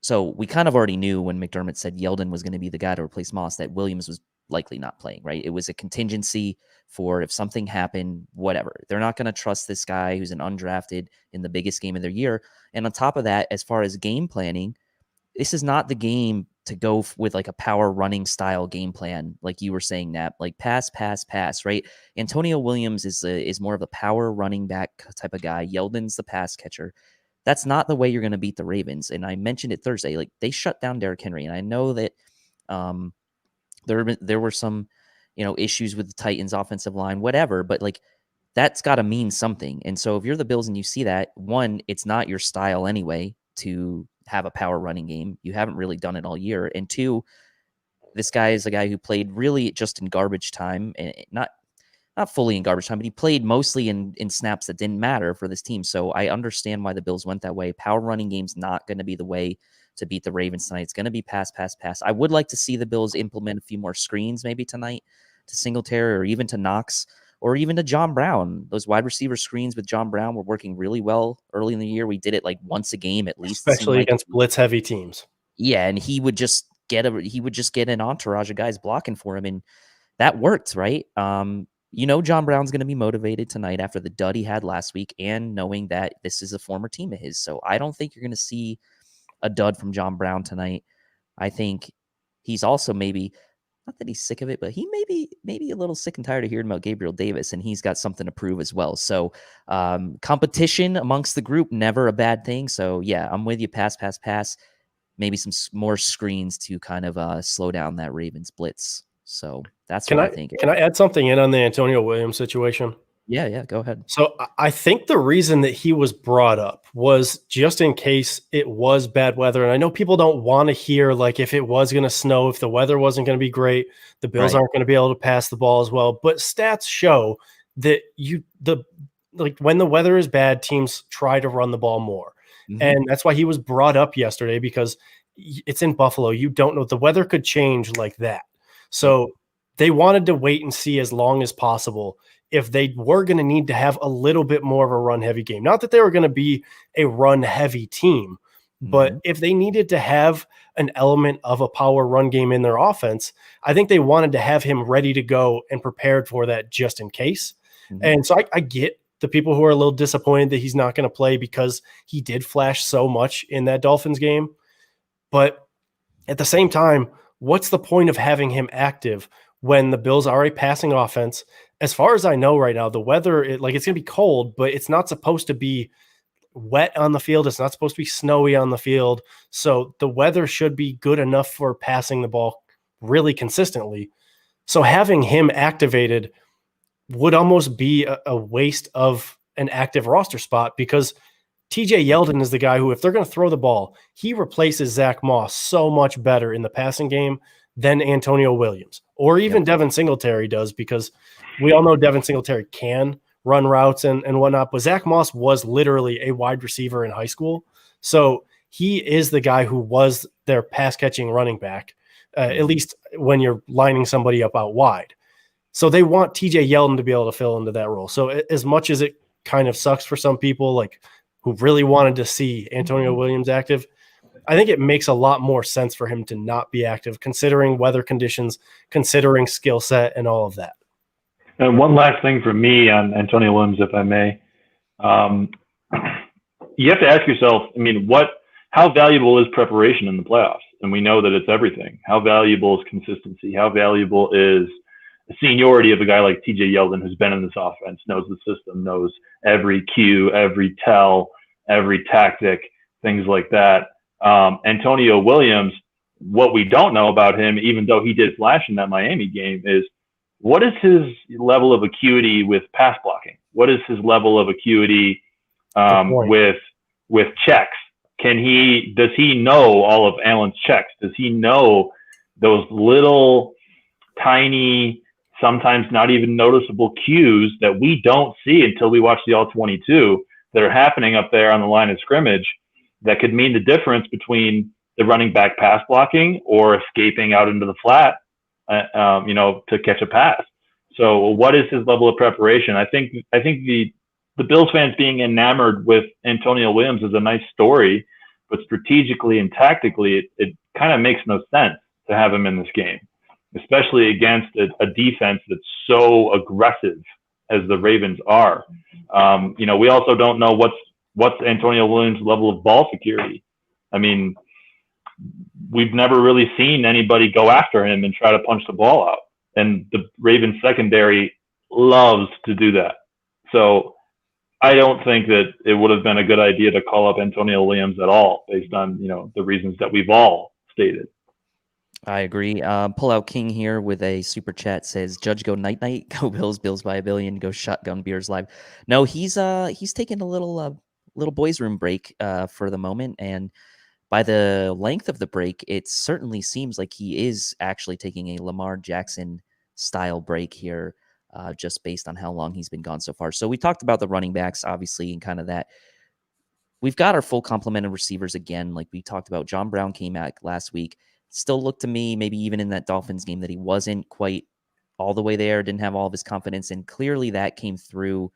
So we kind of already knew when McDermott said Yeldon was going to be the guy to replace Moss that Williams was likely not playing, right? It was a contingency for if something happened, whatever. They're not going to trust this guy who's an undrafted in the biggest game of their year. And on top of that, as far as game planning, this is not the game to go with like a power running style game plan, like you were saying, Nap, like pass, right? Antonio Williams is more of a power running back type of guy. Yeldon's the pass catcher. That's not the way you're going to beat the Ravens. And I mentioned it Thursday, like they shut down Derrick Henry. And I know that there were some, issues with the Titans offensive line, whatever, but like that's got to mean something. And so if you're the Bills and you see that, one, it's not your style anyway to have a power running game. You haven't really done it all year. And two, this guy is a guy who played really just in garbage time, and not fully in garbage time, but he played mostly in snaps that didn't matter for this team. So I understand why the Bills went that way. Power running game's not going to be the way to beat the Ravens tonight. It's going to be pass. I would like to see the Bills implement a few more screens maybe tonight to Singletary or even to Knox or even to John Brown. Those wide receiver screens with John Brown were working really well early in the year. We did it like once a game at least, especially against blitz heavy teams. Yeah, and he would just get an entourage of guys blocking for him, and that worked, right? John Brown's going to be motivated tonight after the dud he had last week and knowing that this is a former team of his. So I don't think you're going to see a dud from John Brown tonight. I think he's also maybe, not that he's sick of it, but he may be a little sick and tired of hearing about Gabriel Davis, and he's got something to prove as well. So competition amongst the group, never a bad thing. So yeah, I'm with you. Pass. Maybe some more screens to kind of slow down that Ravens blitz. So that's what I think. Can I add something in on the Antonio Williams situation? Yeah, go ahead. So I think the reason that he was brought up was just in case it was bad weather. And I know people don't want to hear, like, if it was going to snow, if the weather wasn't going to be great, the Bills aren't going to be able to pass the ball as well. But stats show that when the weather is bad, teams try to run the ball more. Mm-hmm. And that's why he was brought up yesterday, because it's in Buffalo. You don't know. The weather could change like that. So they wanted to wait and see as long as possible if they were going to need to have a little bit more of a run-heavy game. Not that they were going to be a run-heavy team, but if they needed to have an element of a power run game in their offense, I think they wanted to have him ready to go and prepared for that just in case. Mm-hmm. And so I get the people who are a little disappointed that he's not going to play because he did flash so much in that Dolphins game. But at the same time, what's the point of having him active when the Bills are a passing offense? As far as I know right now, the weather, it's going to be cold, but it's not supposed to be wet on the field. It's not supposed to be snowy on the field. So the weather should be good enough for passing the ball really consistently. So having him activated would almost be a waste of an active roster spot, because TJ Yeldon is the guy who, if they're going to throw the ball, he replaces Zach Moss so much better in the passing game than Antonio Williams or even Devin Singletary does, because we all know Devin Singletary can run routes and whatnot, but Zach Moss was literally a wide receiver in high school. So he is the guy who was their pass catching running back, at least when you're lining somebody up out wide. So they want TJ Yeldon to be able to fill into that role. So as much as it kind of sucks for some people, like who really wanted to see Antonio Williams active, I think it makes a lot more sense for him to not be active, considering weather conditions, considering skill set, and all of that. And one last thing for me on Antonio Williams, if I may. You have to ask yourself, how valuable is preparation in the playoffs? And we know that it's everything. How valuable is consistency? How valuable is the seniority of a guy like TJ Yeldon, who's been in this offense, knows the system, knows every cue, every tell, every tactic, things like that. Antonio Williams, what we don't know about him, even though he did flash in that Miami game, is what is his level of acuity with pass blocking? What is his level of acuity with checks? Does he know all of Allen's checks? Does he know those little tiny, sometimes not even noticeable cues that we don't see until we watch the All-22 that are happening up there on the line of scrimmage that could mean the difference between the running back pass blocking or escaping out into the flat, to catch a pass. So what is his level of preparation? I think the Bills fans being enamored with Antonio Williams is a nice story, but strategically and tactically, it kind of makes no sense to have him in this game, especially against a defense that's so aggressive as the Ravens are. We also don't know what's Antonio Williams' level of ball security. we've never really seen anybody go after him and try to punch the ball out. And the Ravens secondary loves to do that. So I don't think that it would have been a good idea to call up Antonio Williams at all, based on, the reasons that we've all stated. I agree. Pullout King here with a super chat says, "Judge go night night, go Bills, Bills by a billion, go shotgun beers live." No, he's taking a little boys room break for the moment, and by the length of the break, it certainly seems like he is actually taking a Lamar Jackson style break here, just based on how long he's been gone so far. So we talked about the running backs, obviously, and kind of that. We've got our full complement of receivers again, like we talked about. John Brown came back last week. Still looked to me, maybe even in that Dolphins game, that he wasn't quite all the way there, didn't have all of his confidence, and clearly that came through.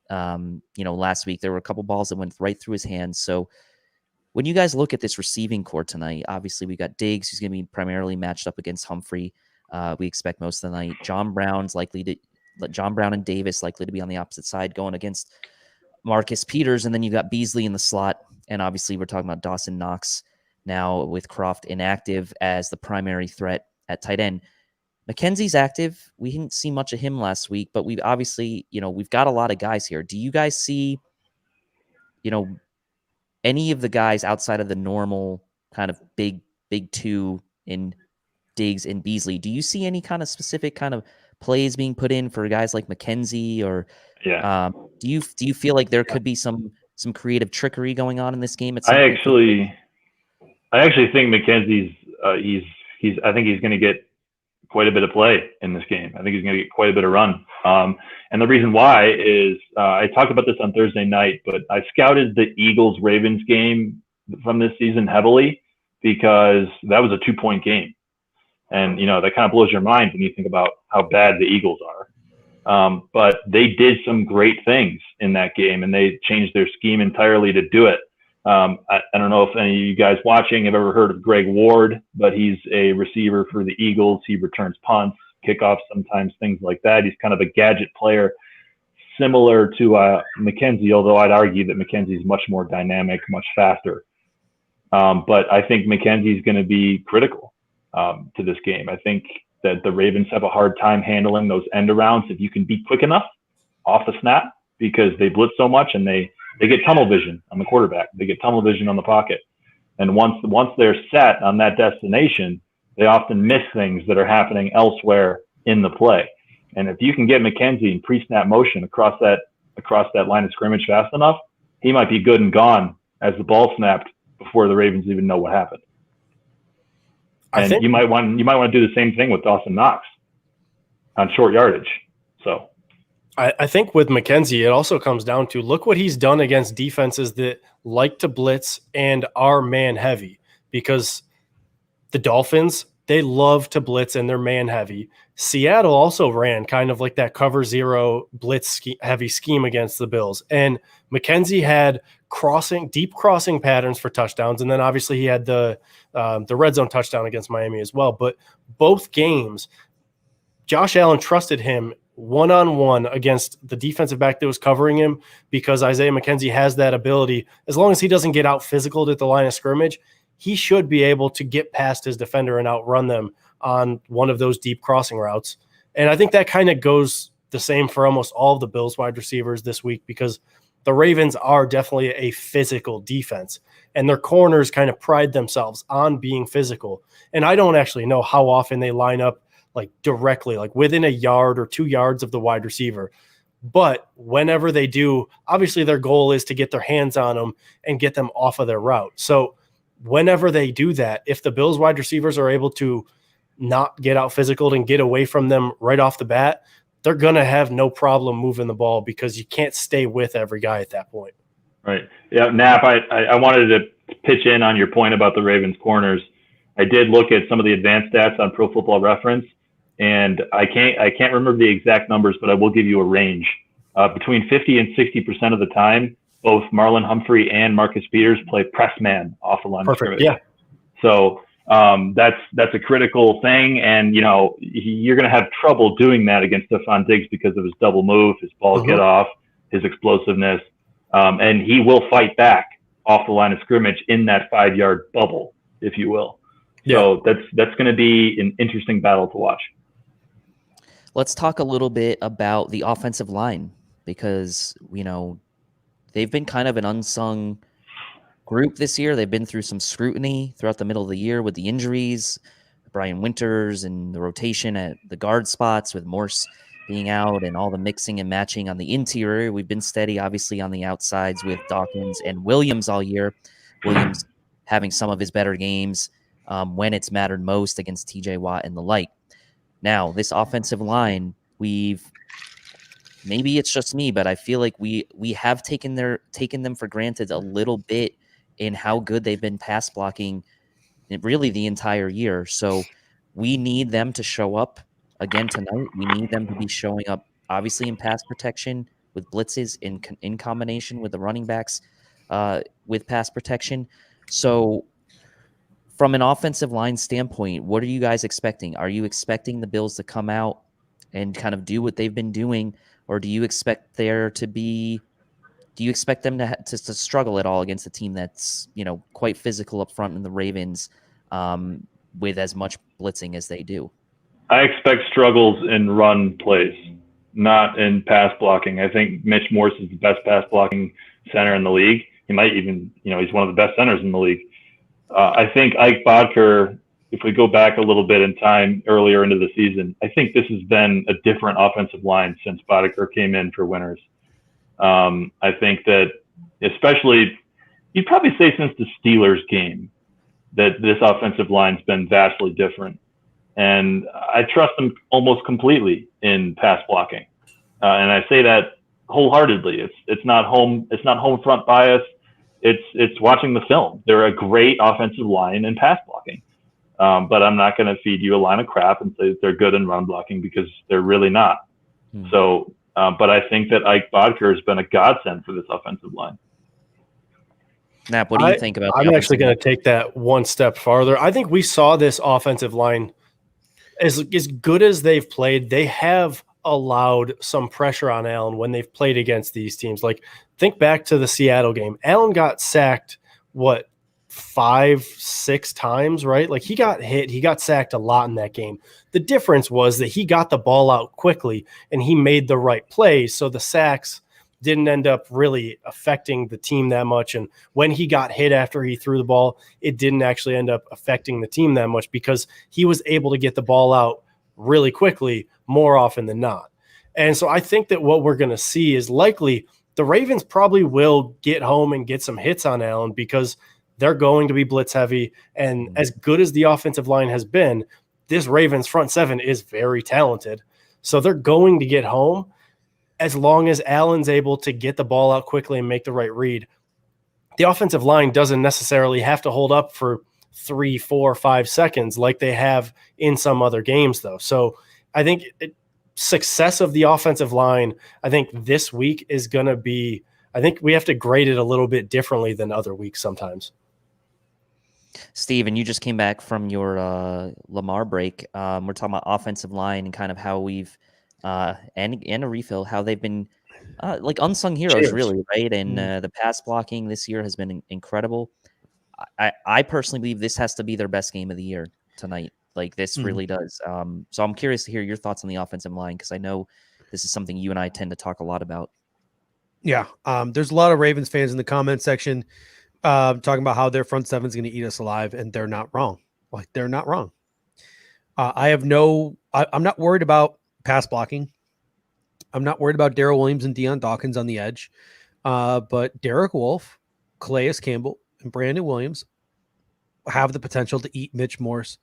Last week there were a couple balls that went right through his hands. So when you guys look at this receiving core tonight, obviously we got Diggs, who's going to be primarily matched up against Humphrey. We expect most of the night. John Brown and Davis likely to be on the opposite side going against Marcus Peters, and then you got Beasley in the slot, and obviously we're talking about Dawson Knox now with Croft inactive as the primary threat at tight end. McKenzie's active. We didn't see much of him last week, but we've obviously, we've got a lot of guys here. Do you guys see, any of the guys outside of the normal kind of big two in Diggs and Beasley? Do you see any kind of specific kind of plays being put in for guys like McKenzie, or do you feel like there could be some creative trickery going on in this game? I actually think McKenzie's I think he's going to get quite a bit of play in this game. I think he's going to get quite a bit of run. And the reason why is I talked about this on Thursday night, but I scouted the Eagles-Ravens game from this season heavily because that was a 2-point game. And, that kind of blows your mind when you think about how bad the Eagles are. But they did some great things in that game, and they changed their scheme entirely to do it. I don't know if any of you guys watching have ever heard of Greg Ward, but he's a receiver for the Eagles. He returns punts, kickoffs, sometimes things like that. He's kind of a gadget player, similar to McKenzie, although I'd argue that McKenzie's much more dynamic, much faster. But I think McKenzie's going to be critical to this game. I think that the Ravens have a hard time handling those end arounds if you can be quick enough off the snap, because they blitz so much and they get tunnel vision on the quarterback. They get tunnel vision on the pocket. And once they're set on that destination, they often miss things that are happening elsewhere in the play. And if you can get McKenzie in pre-snap motion across that line of scrimmage fast enough, he might be good and gone as the ball snapped before the Ravens even know what happened. And you might want to do the same thing with Dawson Knox on short yardage. So I think with McKenzie, it also comes down to look what he's done against defenses that like to blitz and are man heavy, because the Dolphins, they love to blitz and they're man heavy. Seattle also ran kind of like that cover zero blitz heavy scheme against the Bills. And McKenzie had deep crossing patterns for touchdowns. And then obviously he had the red zone touchdown against Miami as well. But both games, Josh Allen trusted him one-on-one against the defensive back that was covering him, because Isaiah McKenzie has that ability. As long as he doesn't get out physical at the line of scrimmage, he should be able to get past his defender and outrun them on one of those deep crossing routes. And I think that kind of goes the same for almost all of the Bills wide receivers this week, because the Ravens are definitely a physical defense, and their corners kind of pride themselves on being physical. And I don't actually know how often they line up like directly, like within a yard or 2 yards of the wide receiver. But whenever they do, obviously their goal is to get their hands on them and get them off of their route. So whenever they do that, if the Bills wide receivers are able to not get out physical and get away from them right off the bat, they're going to have no problem moving the ball, because you can't stay with every guy at that point. Right. Yeah, Knapp, I wanted to pitch in on your point about the Ravens corners. I did look at some of the advanced stats on Pro Football Reference, and I can't remember the exact numbers, but I will give you a range. Between 50 and 60% of the time, both Marlon Humphrey and Marcus Peters play press man off the line of scrimmage. Yeah. So that's a critical thing, and you're going to have trouble doing that against Stephon Diggs because of his double move, his ball get off, his explosiveness, and he will fight back off the line of scrimmage in that 5-yard bubble, if you will. So that's going to be an interesting battle to watch. Let's talk a little bit about the offensive line because, they've been kind of an unsung group this year. They've been through some scrutiny throughout the middle of the year with the injuries, Brian Winters and the rotation at the guard spots with Morse being out and all the mixing and matching on the interior. We've been steady, obviously, on the outsides with Dawkins and Williams all year. Williams having some of his better games when it's mattered most against TJ Watt and the like. Now, this offensive line, maybe it's just me, but I feel like we have taken them for granted a little bit in how good they've been pass blocking really the entire year. So we need them to show up again tonight. We need them to be showing up, obviously, in pass protection with blitzes in combination with the running backs with pass protection. So from an offensive line standpoint, what are you guys expecting? Are you expecting the Bills to come out and kind of do what they've been doing, or do you expect them to struggle at all against a team that's, quite physical up front in the Ravens with as much blitzing as they do? I expect struggles in run plays, not in pass blocking. I think Mitch Morse is the best pass blocking center in the league. He might even, he's one of the best centers in the league. I think Ike Bodker, if we go back a little bit in time earlier into the season, I think this has been a different offensive line since Bodker came in for Winters. I think that especially, you'd probably say since the Steelers game, that this offensive line's been vastly different. And I trust them almost completely in pass blocking. And I say that wholeheartedly. It's not home front bias. It's watching the film. They're a great offensive line in pass blocking. But I'm not going to feed you a line of crap and say that they're good in run blocking because they're really not. So, but I think that Ike Bodker has been a godsend for this offensive line. Nap, what do you think about I'm actually going to take that one step farther. I think we saw this offensive line as good as they've played. They have allowed some pressure on Allen when they've played against these teams. Like, think back to the Seattle game. Allen got sacked, 5-6 times, right? Like, he got hit. He got sacked a lot in that game. The difference was that he got the ball out quickly and he made the right plays. So the sacks didn't end up really affecting the team that much. And when he got hit after he threw the ball, it didn't actually end up affecting the team that much because he was able to get the ball out really quickly more often than not. And so I think that what we're going to see is likely the Ravens probably will get home and get some hits on Allen because they're going to be blitz heavy. And as good as the offensive line has been, this Ravens front seven is very talented. So they're going to get home as long as Allen's able to get the ball out quickly and make the right read. The offensive line doesn't necessarily have to hold up for 3, 4, 5 seconds like they have in some other games, though. So I think success of the offensive line, I think this week is going to be, I think we have to grade it a little bit differently than other weeks sometimes. Steve, and you just came back from your Lamar break. We're talking about offensive line and kind of how we've and a refill, how they've been like unsung heroes, really, right? And the pass blocking this year has been incredible. I personally believe this has to be their best game of the year tonight. Like, this really does. So I'm curious to hear your thoughts on the offensive line because I know this is something you and I tend to talk a lot about. Yeah, there's a lot of Ravens fans in the comment section talking about how their front seven is going to eat us alive, and they're not wrong. Like, they're not wrong. I'm not worried about pass blocking. I'm not worried about Darrell Williams and Deion Dawkins on the edge. But Derek Wolfe, Calais Campbell, and Brandon Williams have the potential to eat Mitch Morse,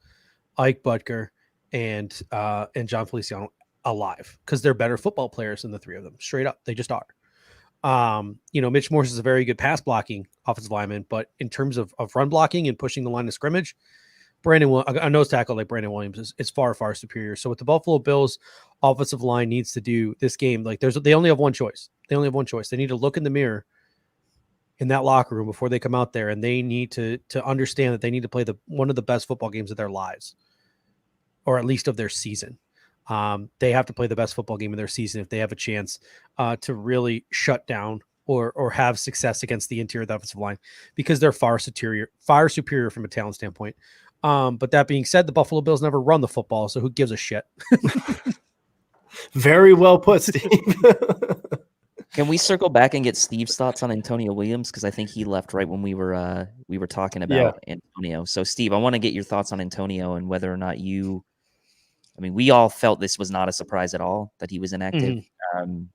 Ike Butker, and John Feliciano alive because they're better football players than the three of them. Straight up, they just are. Mitch Morse is a very good pass blocking offensive lineman, but in terms of run blocking and pushing the line of scrimmage, a nose tackle like Brandon Williams is far, far superior. So what the Buffalo Bills offensive line needs to do this game, like they only have one choice. They need to look in the mirror in that locker room before they come out there, and they need to understand that they need to play one of the best football games of their lives, or at least of their season. They have to play the best football game of their season if they have a chance to really shut down or have success against the interior of the offensive line, because they're far superior from a talent standpoint. But that being said, the Buffalo Bills never run the football, so who gives a shit? Very well put, Steve. Can we circle back and get Steve's thoughts on Antonio Williams? Because I think he left right when we were talking about Antonio. So, Steve, I want to get your thoughts on Antonio and whether or not we all felt this was not a surprise at all that he was inactive.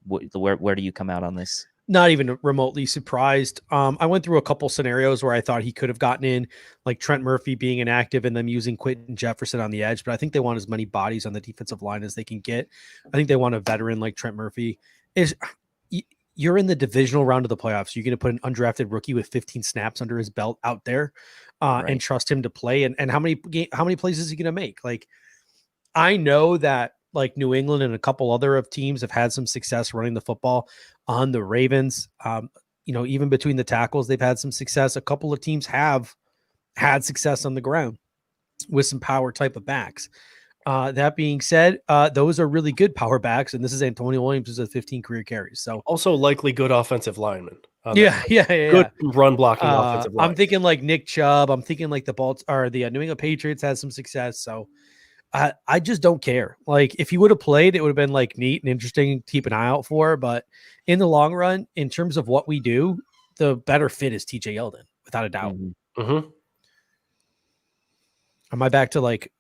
Where do you come out on this? Not even remotely surprised. I went through a couple scenarios where I thought he could have gotten in, like Trent Murphy being inactive and them using Quentin Jefferson on the edge. But I think they want as many bodies on the defensive line as they can get. I think they want a veteran like Trent Murphy. You're in the divisional round of the playoffs. You're going to put an undrafted rookie with 15 snaps under his belt out there and trust him to play. And how many plays is he going to make? Like, I know that like New England and a couple other of teams have had some success running the football on the Ravens. Even between the tackles, they've had some success. A couple of teams have had success on the ground with some power type of backs. That being said, those are really good power backs, and this is Antonio Williams, who's 15 career carries. So also likely good offensive lineman. Yeah. Good run blocking offensive line. I'm thinking like Nick Chubb. I'm thinking like the New England Patriots had some success. So I just don't care. Like if he would have played, it would have been like neat and interesting to keep an eye out for. But in the long run, in terms of what we do, the better fit is TJ Yeldon, without a doubt. Mm-hmm. Am I back to like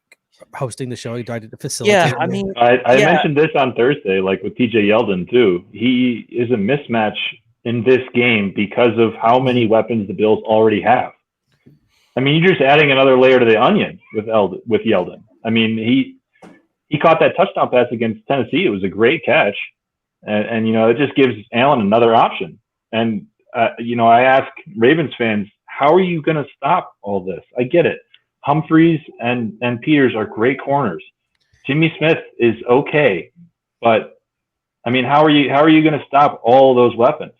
hosting the show? Do I need to facilitate? Yeah, I mean, I mentioned this on Thursday, like with TJ Yeldon too. He is a mismatch in this game because of how many weapons the Bills already have. I mean, you're just adding another layer to the onion with Yeldon. I mean, he caught that touchdown pass against Tennessee. It was a great catch, and it just gives Allen another option. And I ask Ravens fans, how are you going to stop all this? I get it. Humphreys and Peters are great corners. Jimmy Smith is okay, but I mean, how are you going to stop all those weapons?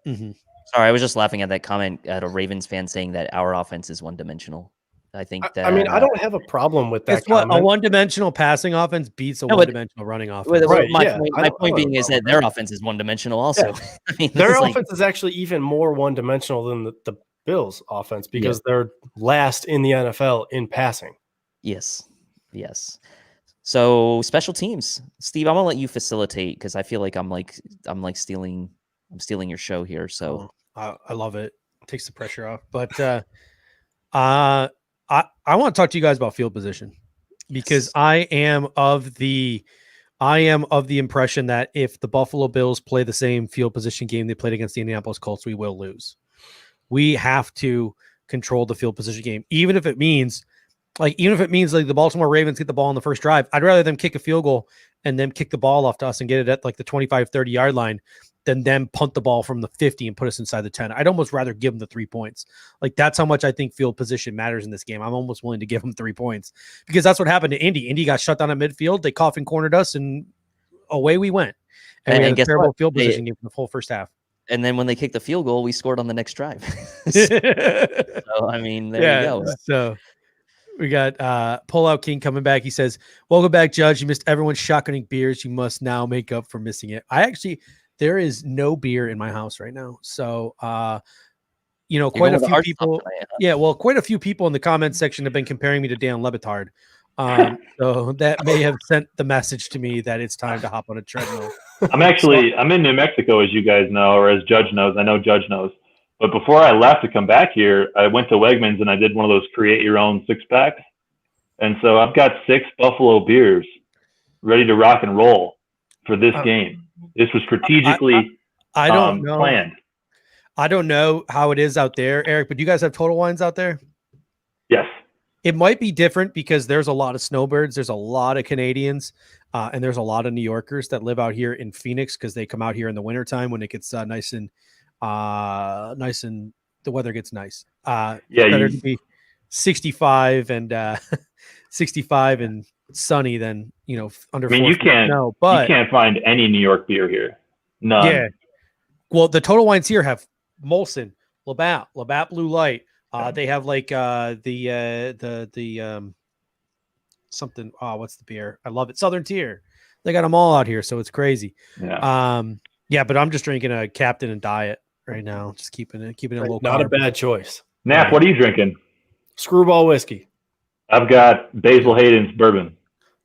Mm-hmm. Sorry, I was just laughing at that comment at a Ravens fan saying that our offense is one-dimensional. I think that. I mean, I don't have a problem with that. It's what a one-dimensional passing offense beats a one-dimensional running offense. My point being is that their offense is one-dimensional also. Yeah. I mean, their offense is actually even more one-dimensional than the Bills offense because they're last in the NFL in passing. Yes. So special teams, Steve, I'm gonna let you facilitate because I feel like I'm stealing your show here. So I love it. It takes the pressure off. But I want to talk to you guys about field position because I am of the impression that if the Buffalo Bills play the same field position game they played against the Indianapolis Colts, we will lose. We have to control the field position game, even if it means like the Baltimore Ravens get the ball on the first drive. I'd rather them kick a field goal and then kick the ball off to us and get it at like the 25, 30 yard line than them punt the ball from the 50 and put us inside the 10. I'd almost rather give them the 3 points. Like that's how much I think field position matters in this game. I'm almost willing to give them 3 points because that's what happened to Indy. Indy got shut down at midfield. They coffin cornered us and away we went. And we had a terrible field position game for the full first half. And then when they kicked the field goal, we scored on the next drive. So, I mean, there you go. So we got Pullout King coming back. He says, welcome back, Judge. You missed everyone's shotgunning beers. You must now make up for missing it. There is no beer in my house right now. So, quite a few people. Quite a few people in the comments section have been comparing me to Dan Le Batard. So that may have sent the message to me that it's time to hop on a treadmill. I'm in New Mexico, as you guys know, or as Judge knows. I know Judge knows. But before I left to come back here, I went to Wegmans and I did one of those create your own 6-packs. And so I've got 6 Buffalo beers ready to rock and roll for this game. This was strategically planned. I don't know how it is out there, Eric, but do you guys have Total Wines out there? Yes. It might be different because there's a lot of snowbirds. There's a lot of Canadians, and there's a lot of New Yorkers that live out here in Phoenix because they come out here in the wintertime when it gets nice and the weather gets nice. Better to be 65 and 65 and sunny than under. I mean, you can't find any New York beer here. None. Yeah. Well, the Total Wines here have Molson, Labatt Blue Light. They have like the something. Oh, what's the beer? I love it. Southern Tier. They got them all out here, so it's crazy. Yeah. But I'm just drinking a Captain and Diet right now. Just keeping it low. Not a bad choice. Nap, what are you drinking? Screwball whiskey. I've got Basil Hayden's bourbon.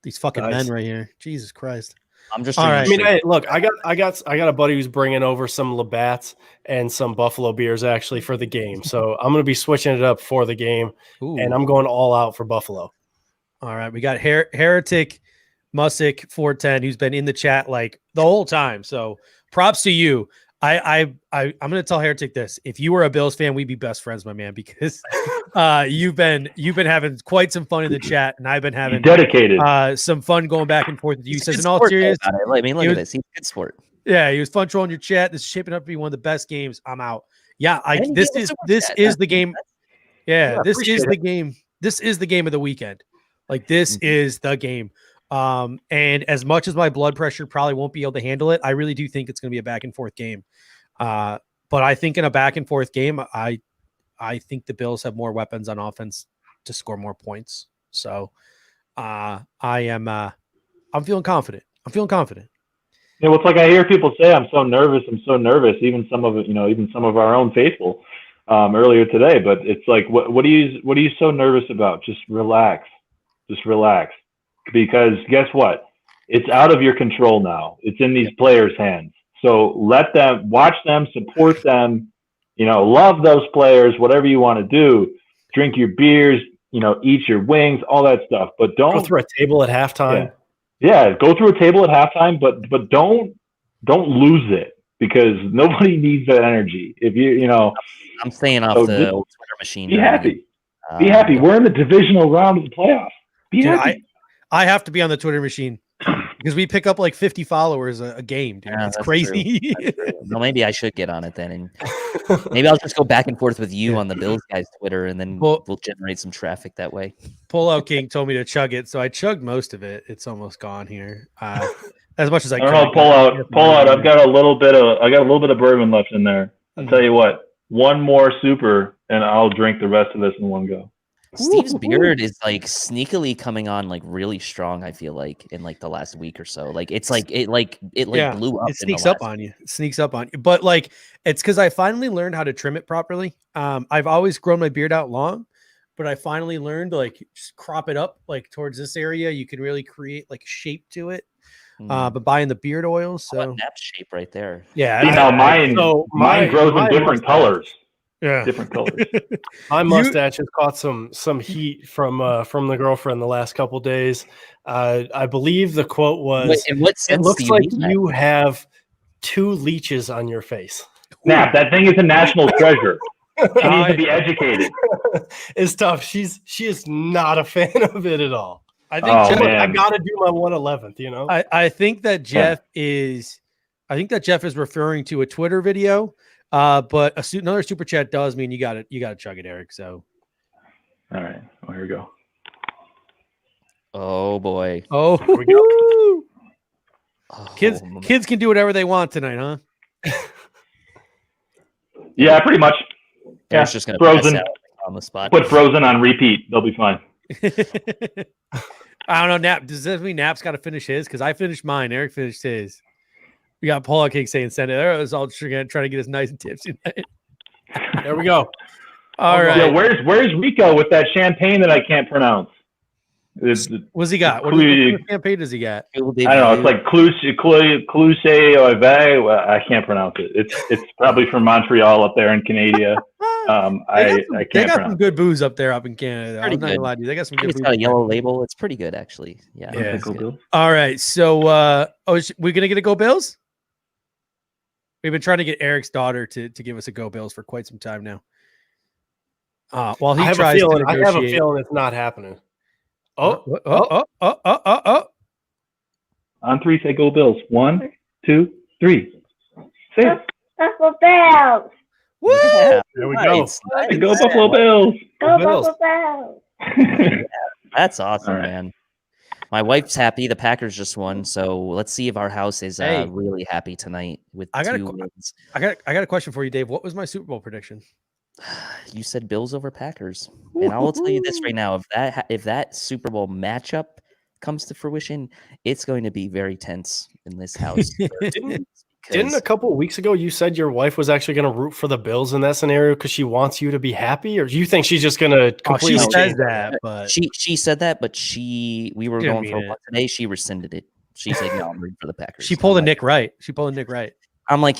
These fucking Nice. men right here. Jesus Christ. I'm just all drinking right. I mean, hey, look, I got a buddy who's bringing over some Labatt's and some Buffalo beers actually for the game. So I'm going to be switching it up for the game, and I'm going all out for Buffalo. All right, we got Heretic Music 410 who's been in the chat like the whole time. So props to you. I'm going to tell Heretic this: if you were a Bills fan, we'd be best friends, my man, because you've been having quite some fun in the chat, and I've been having dedicated some fun going back and forth with you. He's a Says good in all sport, seriousness, though, I mean, look at this. He's a good sport. Yeah, he was fun trolling your chat. This is shaping up to be one of the best games. I'm out. Yeah, And this he is gave us this super is chat. the game. Yeah, Yeah, this is appreciate the it. game. This is the game of the weekend. Like this is the game. And as much as my blood pressure probably won't be able to handle it, I really do think it's going to be a back and forth game. But I think in a back and forth game, I think the Bills have more weapons on offense to score more points. So I'm feeling confident. I'm feeling confident. You know, it's like I hear people say, I'm so nervous. Even some of it, even some of our own faithful earlier today. But it's like, what are you so nervous about? Just relax. Because guess what? It's out of your control now. It's in these players' hands. So let them watch them, support them, love those players, whatever you want to do, drink your beers, eat your wings, all that stuff. But don't Go through a table at halftime. Yeah, go through a table at halftime, but don't lose it, because nobody needs that energy. If I'm staying off the old Twitter machine. Be happy. Be happy. We're in the divisional round of the playoffs. Be happy. I have to be on the Twitter machine because we pick up like 50 followers a game, dude. Yeah, it's that's crazy. true. That's true. Well, maybe I should get on it then, and maybe I'll just go back and forth with you on the Bills guys' Twitter, and then we'll generate some traffic that way. Pullout King told me to chug it, so I chugged most of it. It's almost gone here. As much as I don't know, pull out. I've got a little bit of bourbon left in there. I'll tell you what, one more super, and I'll drink the rest of this in one go. Steve's beard is like sneakily coming on like really strong. I feel like in like the last week or so, like it's like it blew up. It sneaks up on you. It sneaks up on you. But like it's because I finally learned how to trim it properly. I've always grown my beard out long, but I finally learned to like just crop it up like towards this area. You can really create like shape to it. But buying the beard oil, so nap shape right there. Yeah. See, now mine grows in different colors. Yeah, different colors. My mustache has caught some heat from the girlfriend the last couple days. I believe the quote was, in what sense "It looks do you like mean that?" you have 2 leeches on your face." Snap! That thing is a national treasure. She needs to be educated. It's tough. She is not a fan of it at all. I think I gotta do my 111th. I think that Jeff is referring to a Twitter video. But another super chat does mean you got to chug it, Eric. So, all right, well, here we go. Oh boy! Oh, here we go. Kids can do whatever they want tonight, huh? Yeah, pretty much. Eric's just gonna Frozen pass out on the spot. Put Frozen on repeat. They'll be fine. I don't know. Nap. Does that mean Nap's got to finish his? Because I finished mine. Eric finished his. We got Paul King saying send it. There was all trying to get us nice and tipsy tonight. There we go. All right. Yeah, where's Rico with that champagne that I can't pronounce? What's he got? What campaign does he got? I don't know. It's like Cluse. I can't pronounce it. It's probably from Montreal up there in Canada. I They can't got pronounce. some good booze up there up in Canada. Pretty I'm not gonna good. lie to you. They got some I think good it's booze. got a yellow label. It's pretty good actually. Yeah. Yeah. it's good. All right. So, we're gonna get a Go Bills. We've been trying to get Eric's daughter to give us a Go Bills for quite some time now. While he I have tries a feeling, to I have a negotiate. feeling it's not happening. Oh. On 3, say go Bills. 1, 2, 3. Say it. Buffalo Bills. Woo! Yeah, There we nice, go. nice. Go Buffalo Bills. Go Bills. Buffalo Bills. That's awesome, All right. man. My wife's happy. The Packers just won, so let's see if our house is Hey. really happy tonight with I got 2 wins. I got a question for you, Dave. What was my Super Bowl prediction? You said Bills over Packers, and I will tell you this right now: if that Super Bowl matchup comes to fruition, it's going to be very tense in this house. Didn't a couple of weeks ago you said your wife was actually going to root for the Bills in that scenario because she wants you to be happy, or do you think she's just going to completely change that? But she said that, but we were She didn't going for mean one today. She rescinded it. She said, "No, I'm rooting for the Packers." she pulled a Nick Wright. She pulled a Nick Wright. I'm like,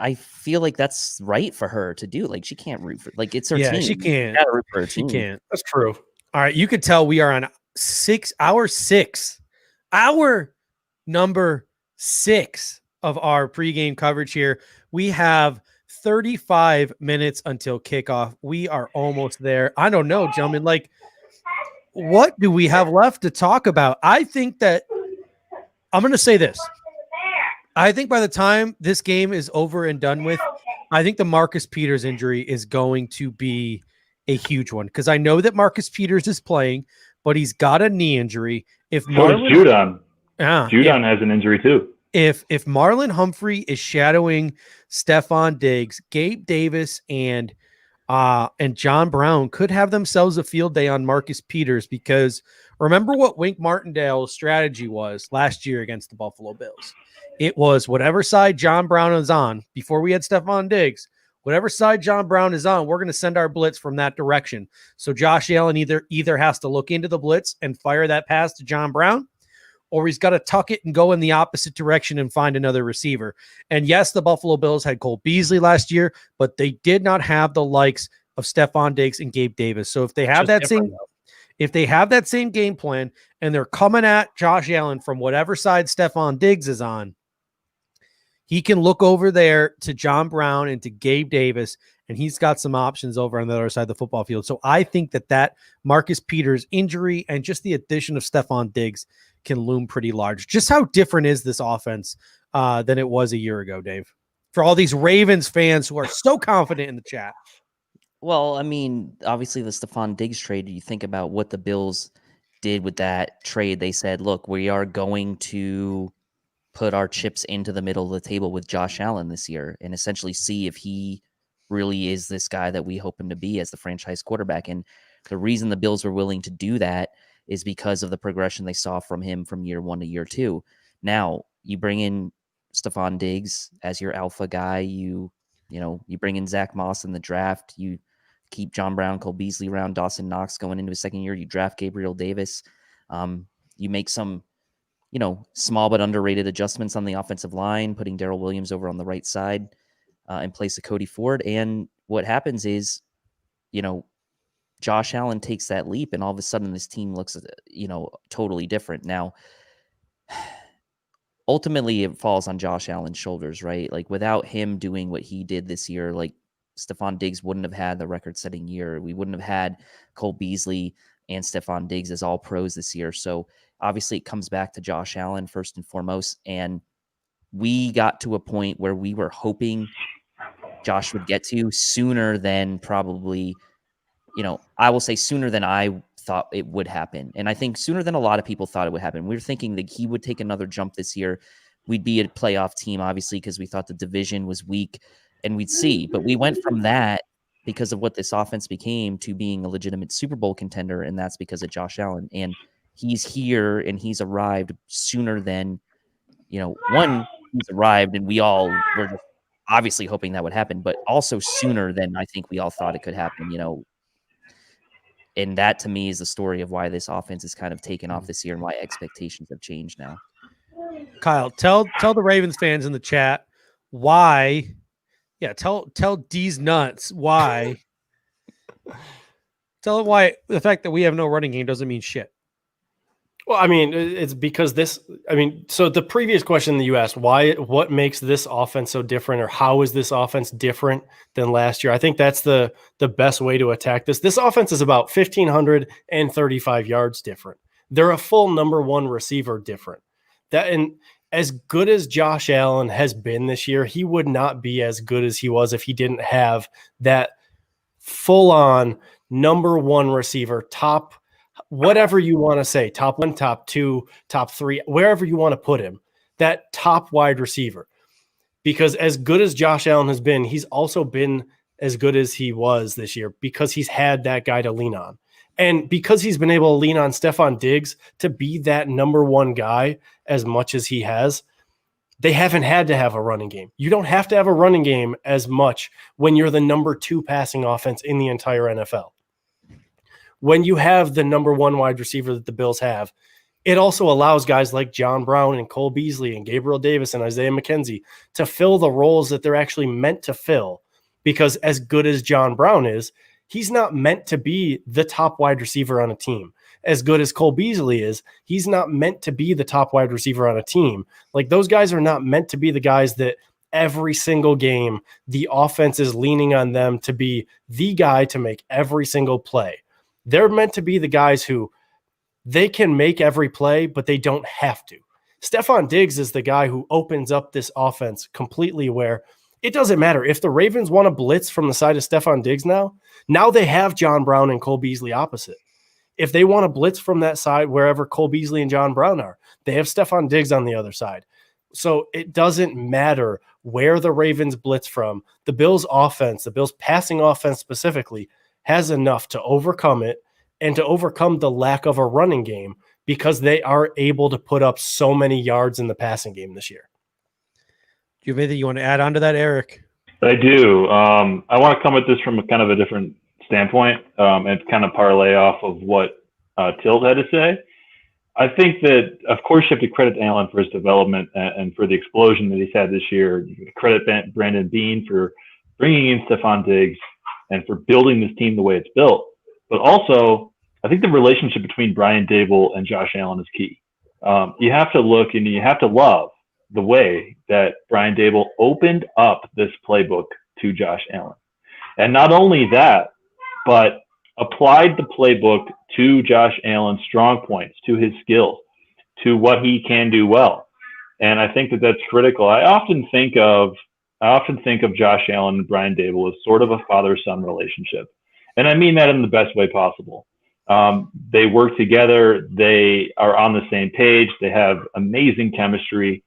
I feel like that's right for her to do. Like, she can't root for, like, it's her team. She can't. Gotta root for her She team. can't. That's true. All right, you could tell we are on hour number 6 of our pregame coverage here. We have 35 minutes until kickoff. We are almost there. I don't know, gentlemen. Like, what do we have left to talk about? I think that I'm going to say this. I think by the time this game is over and done with, I think the Marcus Peters injury is going to be a huge one, because I know that Marcus Peters is playing, but he's got a knee injury. If So does Judon. Yeah, Judon has an injury too. If Marlon Humphrey is shadowing Stephon Diggs, Gabe Davis and John Brown could have themselves a field day on Marcus Peters, because remember what Wink Martindale's strategy was last year against the Buffalo Bills. It was whatever side John Brown is on before we had Stephon Diggs. Whatever side John Brown is on, we're going to send our blitz from that direction. So Josh Allen either has to look into the blitz and fire that pass to John Brown, or he's got to tuck it and go in the opposite direction and find another receiver. And yes, the Buffalo Bills had Cole Beasley last year, but they did not have the likes of Stephon Diggs and Gabe Davis. So if they have that same game plan and they're coming at Josh Allen from whatever side Stephon Diggs is on, he can look over there to John Brown and to Gabe Davis, and he's got some options over on the other side of the football field. So I think that Marcus Peters injury and just the addition of Stephon Diggs can loom pretty large. Just how different is this offense than it was a year ago, Dave? For all these Ravens fans who are so confident in the chat. Well, I mean, obviously the Stephon Diggs trade, you think about what the Bills did with that trade. They said, look, we are going to put our chips into the middle of the table with Josh Allen this year and essentially see if he really is this guy that we hope him to be as the franchise quarterback. And the reason the Bills were willing to do that is because of the progression they saw from him from year 1 to year 2. Now you bring in Stephon Diggs as your alpha guy. You bring in Zach Moss in the draft. You keep John Brown, Cole Beasley around, Dawson Knox going into his second year. You draft Gabriel Davis. You make some, small but underrated adjustments on the offensive line, putting Darrell Williams over on the right side in place of Cody Ford. And what happens is, Josh Allen takes that leap, and all of a sudden this team looks, totally different. Now, ultimately it falls on Josh Allen's shoulders, right? Like, without him doing what he did this year, like, Stephon Diggs wouldn't have had the record-setting year. We wouldn't have had Cole Beasley and Stephon Diggs as all pros this year. So obviously it comes back to Josh Allen first and foremost. And we got to a point where we were hoping Josh would get to sooner than probably, I will say sooner than I thought it would happen. And I think sooner than a lot of people thought it would happen. We were thinking that he would take another jump this year. We'd be a playoff team, obviously, because we thought the division was weak and we'd see. But we went from that, because of what this offense became, to being a legitimate Super Bowl contender. And that's because of Josh Allen. And he's here and he's arrived sooner than, one, he's arrived and we all were just obviously hoping that would happen, but also sooner than I think we all thought it could happen, And that to me is the story of why this offense is kind of taken off this year and why expectations have changed now. Kyle, tell the Ravens fans in the chat why. Yeah, tell D's nuts why. Tell them why the fact that we have no running game doesn't mean shit. Well, I mean, it's because so the previous question that you asked, what makes this offense so different, or how is this offense different than last year? I think that's the best way to attack this. This offense is about 1,535 yards different. They're a full number one receiver different. And as good as Josh Allen has been this year, he would not be as good as he was if he didn't have that full-on number one receiver, top, whatever you want to say, top 1, top 2, top 3, wherever you want to put him, that top wide receiver. Because as good as Josh Allen has been, he's also been as good as he was this year because he's had that guy to lean on. And because he's been able to lean on Stephon Diggs to be that number one guy as much as he has, They haven't had to have a running game. You don't have to have a running game as much when you're the number 2 passing offense in the entire NFL. When you have the number 1 wide receiver that the Bills have, it also allows guys like John Brown and Cole Beasley and Gabriel Davis and Isaiah McKenzie to fill the roles that they're actually meant to fill. Because as good as John Brown is, he's not meant to be the top wide receiver on a team. As good as Cole Beasley is, he's not meant to be the top wide receiver on a team. Like, those guys are not meant to be the guys that every single game the offense is leaning on them to be the guy to make every single play. They're meant to be the guys who they can make every play, but they don't have to. Stephon Diggs is the guy who opens up this offense completely, where it doesn't matter if the Ravens want to blitz from the side of Stephon Diggs now they have John Brown and Cole Beasley opposite. If they want to blitz from that side, wherever Cole Beasley and John Brown are, they have Stephon Diggs on the other side. So it doesn't matter where the Ravens blitz from. The Bills offense, the Bills passing offense specifically, has enough to overcome it and to overcome the lack of a running game, because they are able to put up so many yards in the passing game this year. Do you have anything you want to add on to that, Eric? I do. I want to come at this from a kind of a different standpoint and kind of parlay off of what Tilt had to say. I think that, of course, you have to credit Allen for his development and for the explosion that he's had this year. You can credit Brandon Beane for bringing in Stephon Diggs and for building this team the way it's built. But also, I think the relationship between Brian Daboll and Josh Allen is key. You have to look and you have to love the way that Brian Daboll opened up this playbook to Josh Allen. And not only that, but applied the playbook to Josh Allen's strong points, to his skills, to what he can do well. And I think that that's critical. I often think of Josh Allen and Brian Daboll as sort of a father-son relationship. And I mean that in the best way possible. They work together. They are on the same page. They have amazing chemistry.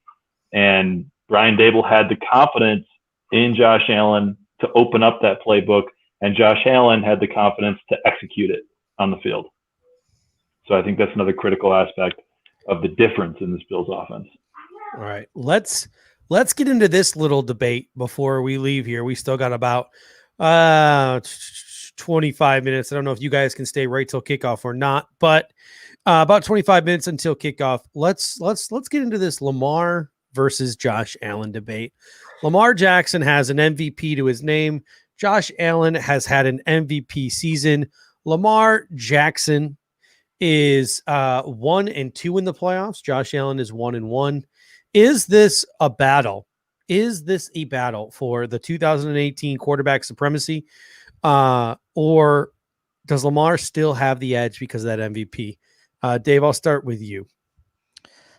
And Brian Daboll had the confidence in Josh Allen to open up that playbook, and Josh Allen had the confidence to execute it on the field. So I think that's another critical aspect of the difference in this Bills offense. All right, let's get into this little debate before we leave here. We still got about 25 minutes. I don't know if you guys can stay right till kickoff or not, but about 25 minutes until kickoff. Let's get into this Lamar versus Josh Allen debate. Lamar Jackson has an MVP to his name. Josh Allen has had an MVP season. Lamar Jackson is 1-2 in the playoffs. Josh Allen is 1-1. Is this a battle? Is this a battle for the 2018 quarterback supremacy? Or does Lamar still have the edge because of that MVP? Dave, I'll start with you.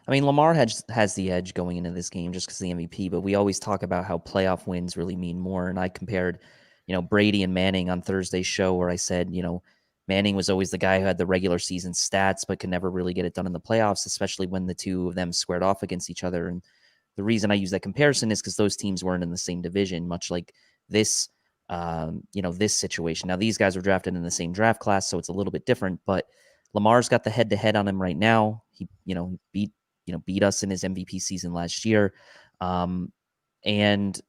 I mean, Lamar has the edge going into this game just because of the MVP, but we always talk about how playoff wins really mean more. And I compared, Brady and Manning on Thursday's show, where I said, Manning was always the guy who had the regular season stats, but could never really get it done in the playoffs, especially when the two of them squared off against each other. And the reason I use that comparison is because those teams weren't in the same division, much like this, this situation. Now, these guys were drafted in the same draft class, so it's a little bit different, but Lamar's got the head-to-head on him right now. He, beat us in his MVP season last year. And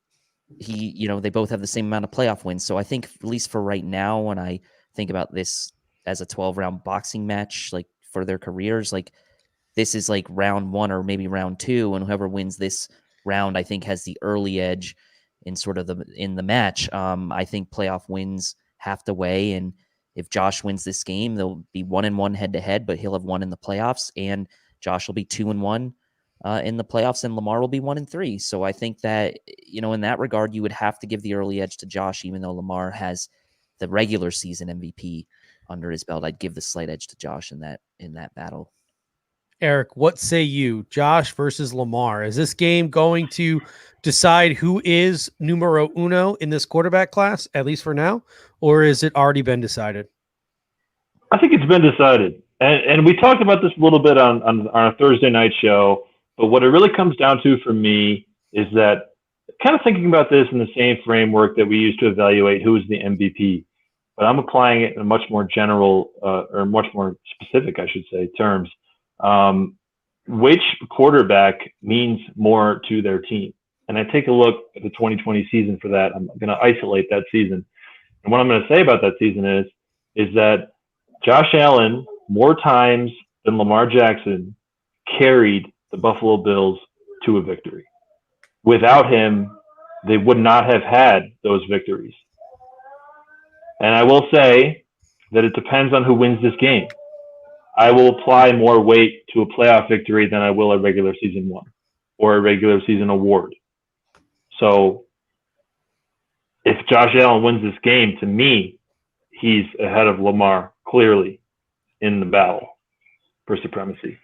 he, they both have the same amount of playoff wins. So I think, at least for right now, when I think about this as a 12-round boxing match, like for their careers, like this is like round 1 or maybe round 2, and whoever wins this round, I think, has the early edge in sort of in the match. I think playoff wins have to weigh, and if Josh wins this game, they'll be 1-1 head-to-head, but he'll have won in the playoffs, and Josh will be 2-1 in the playoffs, and Lamar will be 1-3. So I think that, in that regard, you would have to give the early edge to Josh, even though Lamar has the regular season MVP under his belt. I'd give the slight edge to Josh in that battle. Eric, what say you? Josh versus Lamar. Is this game going to decide who is numero uno in this quarterback class, at least for now, or is it already been decided? I think it's been decided. And we talked about this a little bit on our Thursday night show, but what it really comes down to for me is that kind of thinking about this in the same framework that we use to evaluate who is the MVP, but I'm applying it in a much more general or much more specific, I should say, terms. which quarterback means more to their team. And I take a look at the 2020 season for that. I'm going to isolate that season. And what I'm going to say about that season is that Josh Allen, more times than Lamar Jackson, carried the Buffalo Bills to a victory. Without him, they would not have had those victories. And I will say that it depends on who wins this game. I will apply more weight to a playoff victory than I will a regular season one or a regular season award. So if Josh Allen wins this game, to me, he's ahead of Lamar clearly in the battle for supremacy.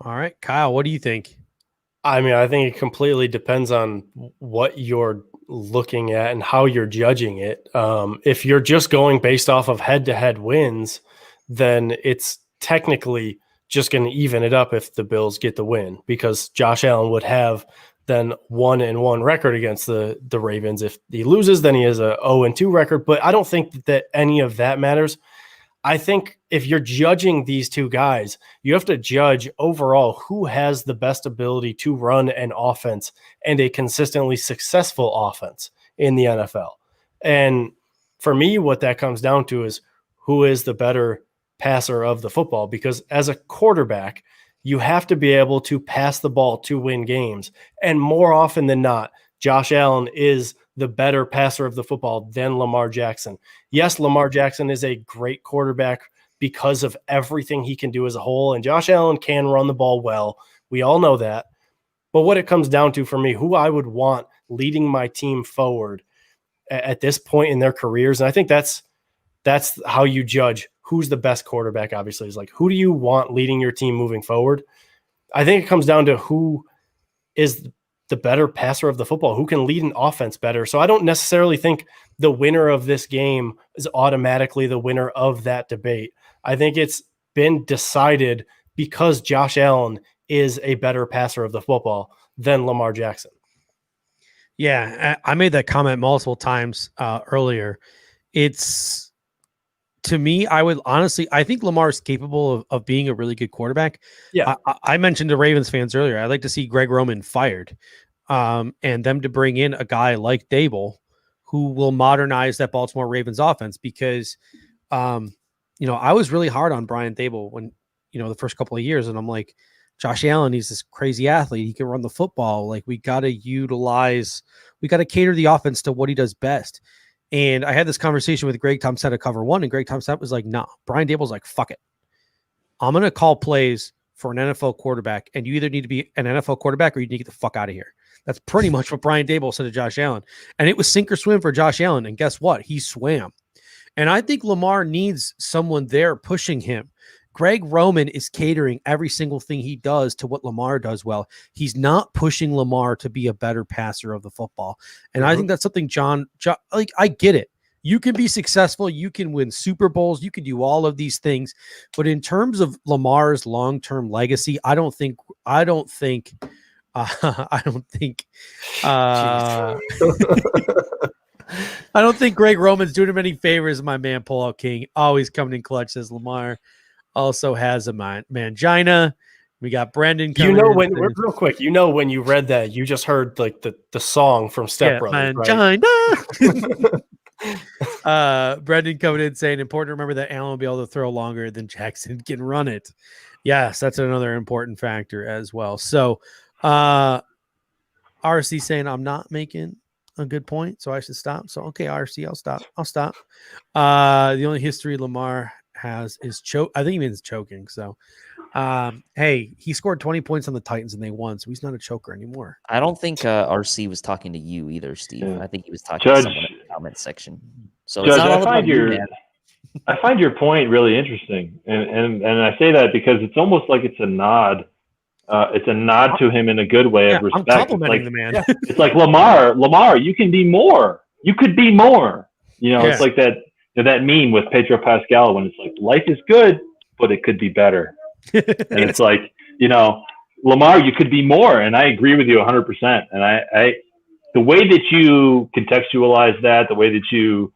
All right, Kyle, what do you think? I mean, I think it completely depends on what you're looking at and how you're judging it. If you're just going based off of head-to-head wins, then it's technically just going to even it up if the Bills get the win, because Josh Allen would have then 1-1 record against the Ravens. If he loses, then he has a 0-2 record. But I don't think that any of that matters. I think if you're judging these two guys, you have to judge overall who has the best ability to run an offense and a consistently successful offense in the NFL. And for me, what that comes down to is who is the better passer of the football, because as a quarterback, you have to be able to pass the ball to win games. And more often than not, Josh Allen is the better passer of the football than Lamar Jackson. Yes, Lamar Jackson is a great quarterback because of everything he can do as a whole, and Josh Allen can run the ball well. We all know that. But what it comes down to for me, who I would want leading my team forward at this point in their careers, and I think that's how you judge who's the best quarterback, obviously, is like, who do you want leading your team moving forward? I think it comes down to who is the better passer of the football, who can lead an offense better. So I don't necessarily think the winner of this game is automatically the winner of that debate. I think it's been decided because Josh Allen is a better passer of the football than Lamar Jackson. Yeah, I made that comment multiple times earlier. It's, to me, I think Lamar's capable of being a really good quarterback. Yeah. I mentioned to Ravens fans earlier, I'd like to see Greg Roman fired and them to bring in a guy like Dable who will modernize that Baltimore Ravens offense, because, I was really hard on Brian Dable when, the first couple of years. And I'm like, Josh Allen, he's this crazy athlete. He can run the football. Like, we got to cater the offense to what he does best. And I had this conversation with Greg Thompson at Cover One, and Greg Thompson was like, no. Brian Dable's like, fuck it. I'm going to call plays for an NFL quarterback, and you either need to be an NFL quarterback or you need to get the fuck out of here. That's pretty much what Brian Dable said to Josh Allen. And it was sink or swim for Josh Allen. And guess what? He swam. And I think Lamar needs someone there pushing him. Greg Roman is catering every single thing he does to what Lamar does well. He's not pushing Lamar to be a better passer of the football. And I think that's something John, I get it. You can be successful. You can win Super Bowls. You can do all of these things. But in terms of Lamar's long-term legacy, I don't think Greg Roman's doing him any favors. My man, Pullout King, always coming in clutch, says Lamar also has a mangina. We got Brandon coming real quick, when you read that, you just heard like the song from Step Brothers, mangina. Right? Brendan coming in saying, important to remember that Allen will be able to throw longer than Jackson can run it. Yes, that's another important factor as well. So RC saying I'm not making a good point, so I should stop. So okay, RC, I'll stop. The only history Lamar has is choke. I think he means choking. So hey, he scored 20 points on the Titans and they won, so he's not a choker anymore. I don't think RC was talking to you either, Steve. Yeah. I think he was talking to someone in the comment section. So Judge, I find your point really interesting, and I say that because it's almost like it's a nod. It's a nod to him in a good way of respect. I'm complimenting the man. It's like Lamar, you can be more. You could be more. It's like that that meme with Pedro Pascal when it's like, life is good, but it could be better. And it's like, Lamar, you could be more. And I agree with you 100%. And I the way that you contextualize that, the way that you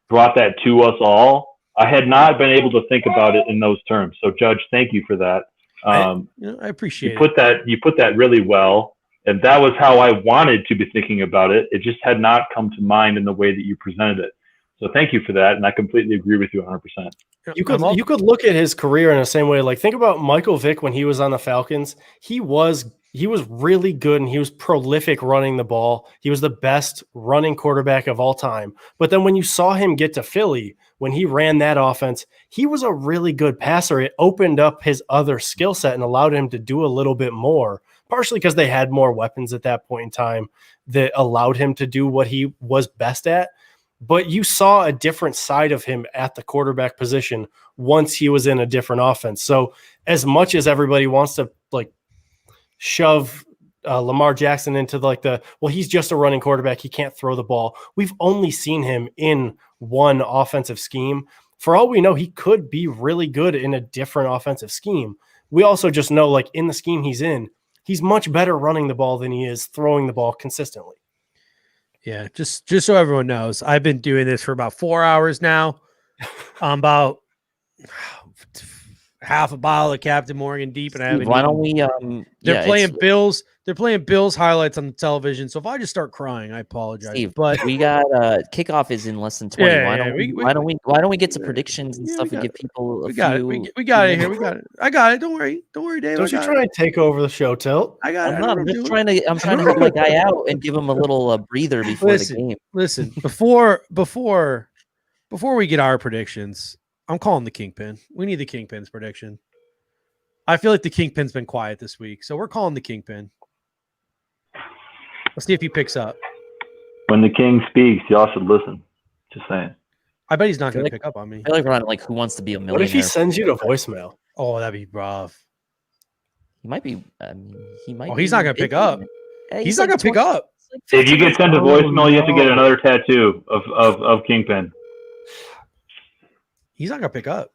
brought that to us all, I had not been able to think about it in those terms. So Judge, thank you for that. I appreciate you put that really well, and that was how I wanted to be thinking about it. It just had not come to mind in the way that you presented it. So thank you for that, and I completely agree with you 100%. You could look at his career in the same way. Like, think about Michael Vick when he was on the Falcons. He was really good, and he was prolific running the ball. He was the best running quarterback of all time. But then when you saw him get to Philly, when he ran that offense, he was a really good passer. It opened up his other skill set and allowed him to do a little bit more, partially because they had more weapons at that point in time that allowed him to do what he was best at. But you saw a different side of him at the quarterback position once he was in a different offense. So as much as everybody wants to like shove Lamar Jackson into he's just a running quarterback, he can't throw the ball. We've only seen him in one offensive scheme. For all we know, he could be really good in a different offensive scheme. We also just know, like, in the scheme he's in, he's much better running the ball than he is throwing the ball consistently. Yeah, just so everyone knows, I've been doing this for about 4 hours now. I'm about half a bottle of Captain Morgan deep, and I haven't. Why don't we? They're playing Bills. They're playing Bills highlights on the television. So if I just start crying, I apologize. Steve, but we got kickoff is in less than 20. Yeah, why don't we get some predictions and stuff and give people a few? We got it here. We got it. I got it. Don't worry, Dave. Don't you try and take over the show, Tilt? I got it. I'm just trying to help my guy out and give him a little breather before the game. Listen, before we get our predictions, I'm calling the Kingpin. We need the Kingpin's prediction. I feel like the Kingpin's been quiet this week, so we're calling the Kingpin. Let's see if he picks up. When the king speaks, y'all should listen. Just saying. I bet he's not going to pick up on me. I feel like we're on Who Wants to Be a Millionaire. What if he sends you to voicemail? Oh, that'd be rough. He might be. He might. Oh, he's not going to pick up. He's not going to pick up. If you get sent to voicemail, you have to get another tattoo of Kingpin. He's not going to pick up.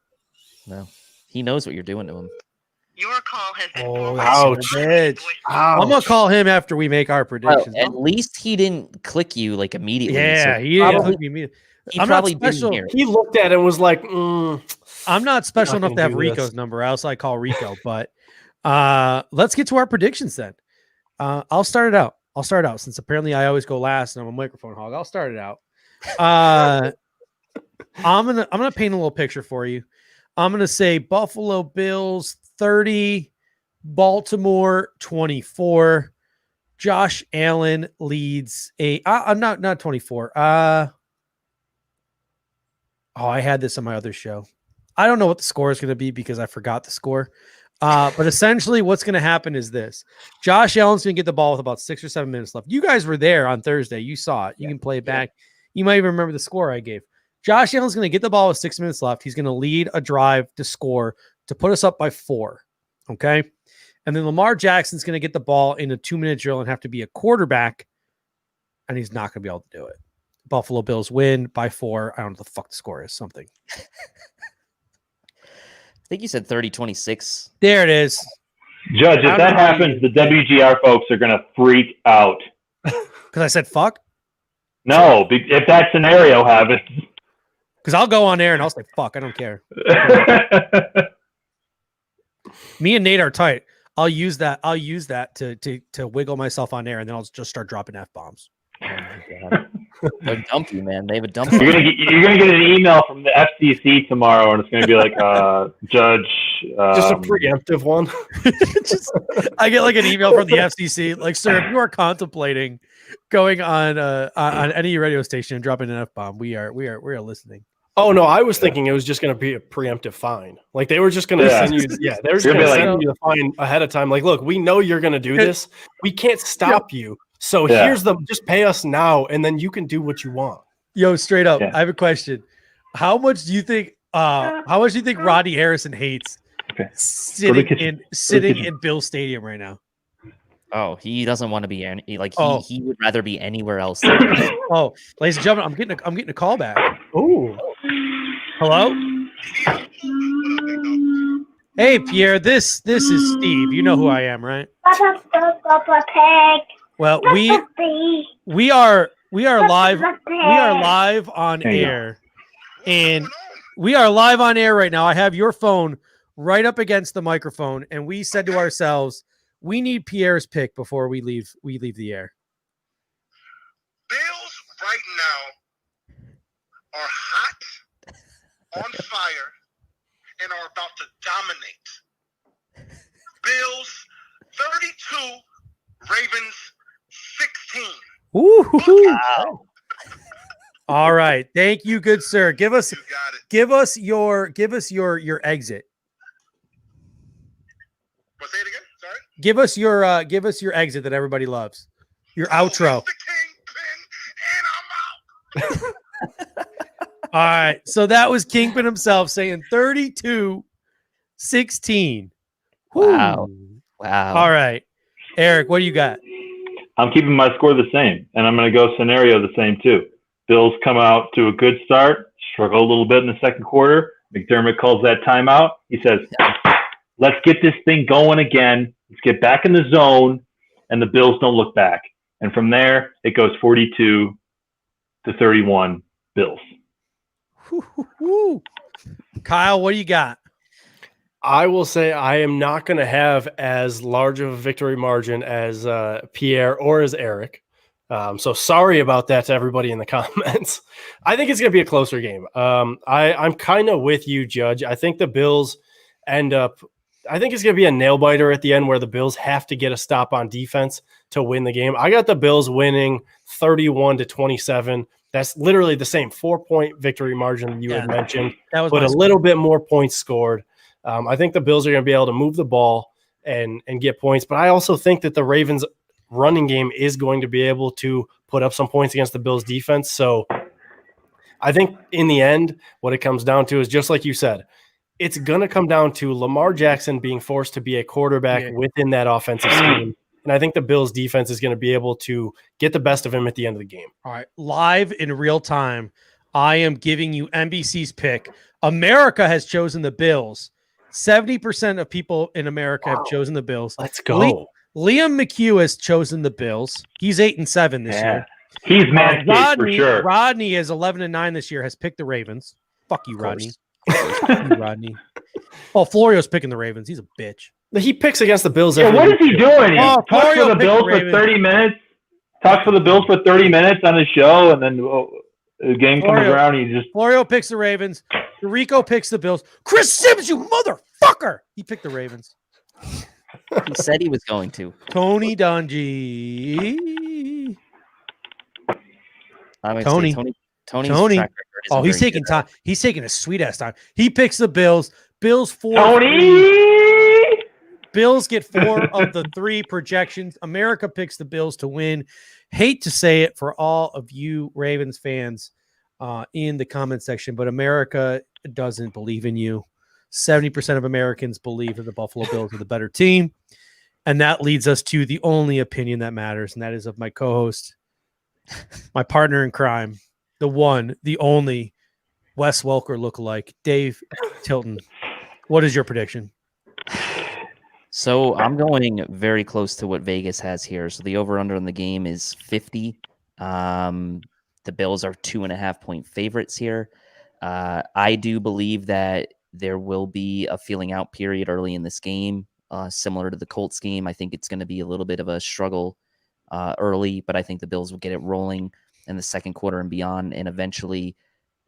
No. He knows what you're doing to him. Your call has been ouch. I'm going to call him after we make our predictions. At least he didn't click you like immediately. Yeah, so he didn't click me immediately. I'm not special. He looked at it and was like, I'm not special enough to have Rico's number, else I call Rico. But let's get to our predictions then. I'll start it out. Since apparently I always go last and I'm a microphone hog. I'll start it out. I'm gonna paint a little picture for you. I'm gonna say Buffalo Bills 30, Baltimore 24. Josh Allen leads I'm not 24. I had this on my other show. I don't know what the score is going to be because I forgot the score. But essentially what's going to happen is this. Josh Allen's going to get the ball with about 6 or 7 minutes left. You guys were there on Thursday. You saw it. You can play it back. You might even remember the score I gave. Josh Allen's going to get the ball with 6 minutes left. He's going to lead a drive to score to put us up by 4. Okay. And then Lamar Jackson's going to get the ball in a 2-minute drill and have to be a quarterback. And he's not going to be able to do it. Buffalo Bills win by 4. I don't know what the fuck the score is. Something. I think you said 30-26. There it is. Judge, if that happens, the WGR folks are going to freak out. Because I said fuck? No, if that scenario happens. Because I'll go on air and I'll say fuck. I don't care. Me and Nate are tight. I'll use that to wiggle myself on air, and then I'll just start dropping F-bombs. Oh my God. They'll dump you, man. They have a dump. You're gonna get an email from the FCC tomorrow, and it's gonna be like, Judge. Just a preemptive one. I get like an email from the FCC, like, sir, if you are contemplating going on any radio station and dropping an F-bomb, we are listening. Oh no, I was thinking it was just going to be a preemptive fine. Like they were just going to send you. Yeah, they were just going to send you the fine ahead of time. Like, look, we know you're going to do this. We can't stop you. So here's just pay us now, and then you can do what you want. Yo, straight up, I have a question. How much do you think? Rodney Harrison hates sitting in Bill Stadium right now? Oh, he doesn't want to be he would rather be anywhere else. Oh, ladies and gentlemen, I'm getting a call back. Oh, hello. Hey, Pierre, this is Steve. You know who I am, right? Well, we are live. We are live on air, and we are live on air right now. I have your phone right up against the microphone, and we said to ourselves, we need Pierre's pick before we leave the air. Bills right now are hot, on fire, and are about to dominate. Bills 32, Ravens 16. Ooh. Wow. All right. Thank you, good sir. Give us your exit. What, say it again? Sorry? Give us your exit that everybody loves. Your outro. All right. So that was Kingpin himself saying 32-16. Wow. Wow. All right. Eric, what do you got? I'm keeping my score the same, and I'm going to go scenario the same too. Bills come out to a good start, struggle a little bit in the second quarter. McDermott calls that timeout. He says, let's get this thing going again. Let's get back in the zone, and the Bills don't look back. And from there, it goes 42-31 Bills. Kyle, what do you got? I will say I am not going to have as large of a victory margin as Pierre or as Eric. So sorry about that to everybody in the comments. I think it's going to be a closer game. I'm kind of with you, Judge. I think the Bills end up – I think it's going to be a nail-biter at the end where the Bills have to get a stop on defense to win the game. I got the Bills winning 31-27. That's literally the same 4-point victory margin you had mentioned, but a little bit more points scored. I think the Bills are going to be able to move the ball and get points, but I also think that the Ravens running game is going to be able to put up some points against the Bills defense. So I think in the end, what it comes down to is just like you said, it's going to come down to Lamar Jackson being forced to be a quarterback within that offensive scheme. And I think the Bills defense is going to be able to get the best of him at the end of the game. All right. Live in real time, I am giving you NBC's pick. America has chosen the Bills. 70% of people in America have chosen the Bills. Let's go. Liam McHugh has chosen the Bills. He's 8-7 this year. He's Manscaped for sure. Rodney is 11-9 this year, has picked the Ravens. Fuck you, Rodney. Fuck you, Rodney. Oh, Florio's picking the Ravens. He's a bitch. He picks against the Bills. Yeah, what is he doing? He talks for the Bills for 30 minutes. Talks for the Bills for 30 minutes on his show, and then the game comes around. He just Florio picks the Ravens. Rico picks the Bills. Chris Sims, you motherfucker! He picked the Ravens. He said he was going to. Tony Dungy. Tony. Oh, he's taking time. He's taking a sweet ass time. He picks the Bills. Bills 4. Tony. Bills get 4 of the 3 projections. America picks the Bills to win. Hate to say it for all of you Ravens fans in the comment section, but America doesn't believe in you. 70% of Americans believe that the Buffalo Bills are the better team. And that leads us to the only opinion that matters, and that is of my co-host, my partner in crime, the one, the only Wes Welker lookalike, Dave Tilton. What is your prediction? So I'm going very close to what Vegas has here. So the over-under in the game is 50. The Bills are 2.5-point favorites here. I do believe that there will be a feeling out period early in this game, similar to the Colts game. I think it's going to be a little bit of a struggle early, but I think the Bills will get it rolling in the second quarter and beyond. And eventually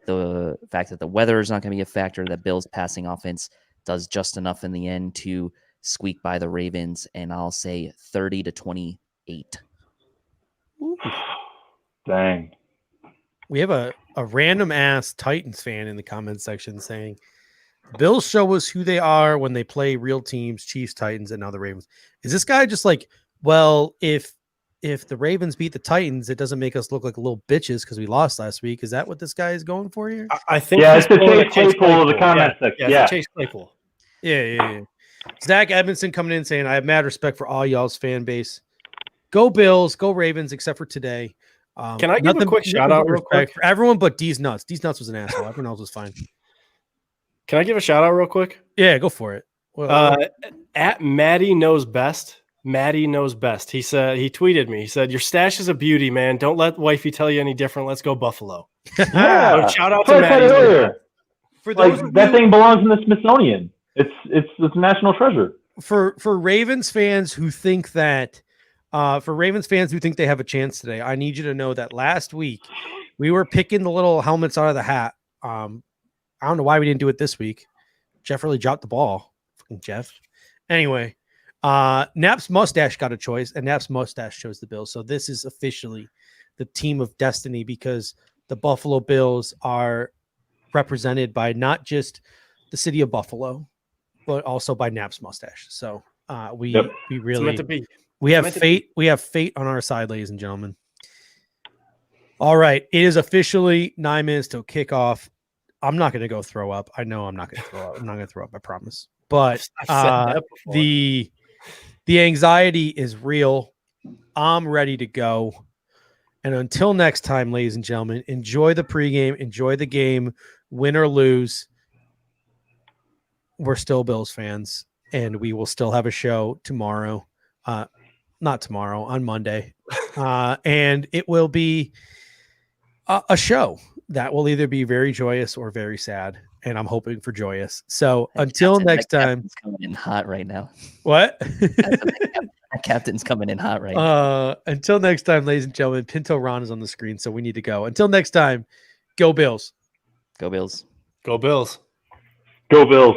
the fact that the weather is not going to be a factor, that Bills passing offense does just enough in the end to squeak by the Ravens. And I'll say 30-28. Dang. We have a random ass Titans fan in the comments section saying, Bills show us who they are when they play real teams, Chiefs, Titans, and now the Ravens. Is this guy just like, well, if the Ravens beat the Titans, it doesn't make us look like little bitches because we lost last week? Is that what this guy is going for here? I think it's the Chase Claypool of the comment section. Yeah. Chase Claypool. Yeah. Zach Edmondson coming in saying, I have mad respect for all y'all's fan base. Go Bills, go Ravens, except for today. Can I give a quick shout out real quick? For everyone but D's Nuts. D's Nuts was an asshole. Everyone else was fine. Can I give a shout out real quick? Yeah, go for it. Well, at Maddie Knows Best. Maddie Knows Best. He tweeted me. He said, your stash is a beauty, man. Don't let wifey tell you any different. Let's go Buffalo. Yeah. So shout out to Maddie. For those that thing belongs in the Smithsonian. It's a national treasure. For Ravens fans who think that they have a chance today, I need you to know that last week we were picking the little helmets out of the hat. I don't know why we didn't do it this week. Jeff really dropped the ball. Fucking Jeff. Anyway, Nap's mustache got a choice, and Nap's mustache chose the Bills. So this is officially the team of destiny because the Buffalo Bills are represented by not just the city of Buffalo, but also by Nap's mustache. So we really we have fate. We have fate on our side, ladies and gentlemen. All right, it is officially 9 minutes till kickoff. I'm not going to go throw up. I know I'm not going to throw up. I'm not going to throw up. I promise. But the anxiety is real. I'm ready to go. And until next time, ladies and gentlemen, enjoy the pregame, enjoy the game, win or lose. We're still Bills fans, and we will still have a show tomorrow. Not tomorrow, on Monday. And it will be a show that will either be very joyous or very sad. And I'm hoping for joyous. So until next time. Captain's coming in hot right now. What? Captain's coming in hot right now. Until next time, ladies and gentlemen, Pinto Ron is on the screen, so we need to go. Until next time, go Bills. Go Bills. Go Bills. Go Bills.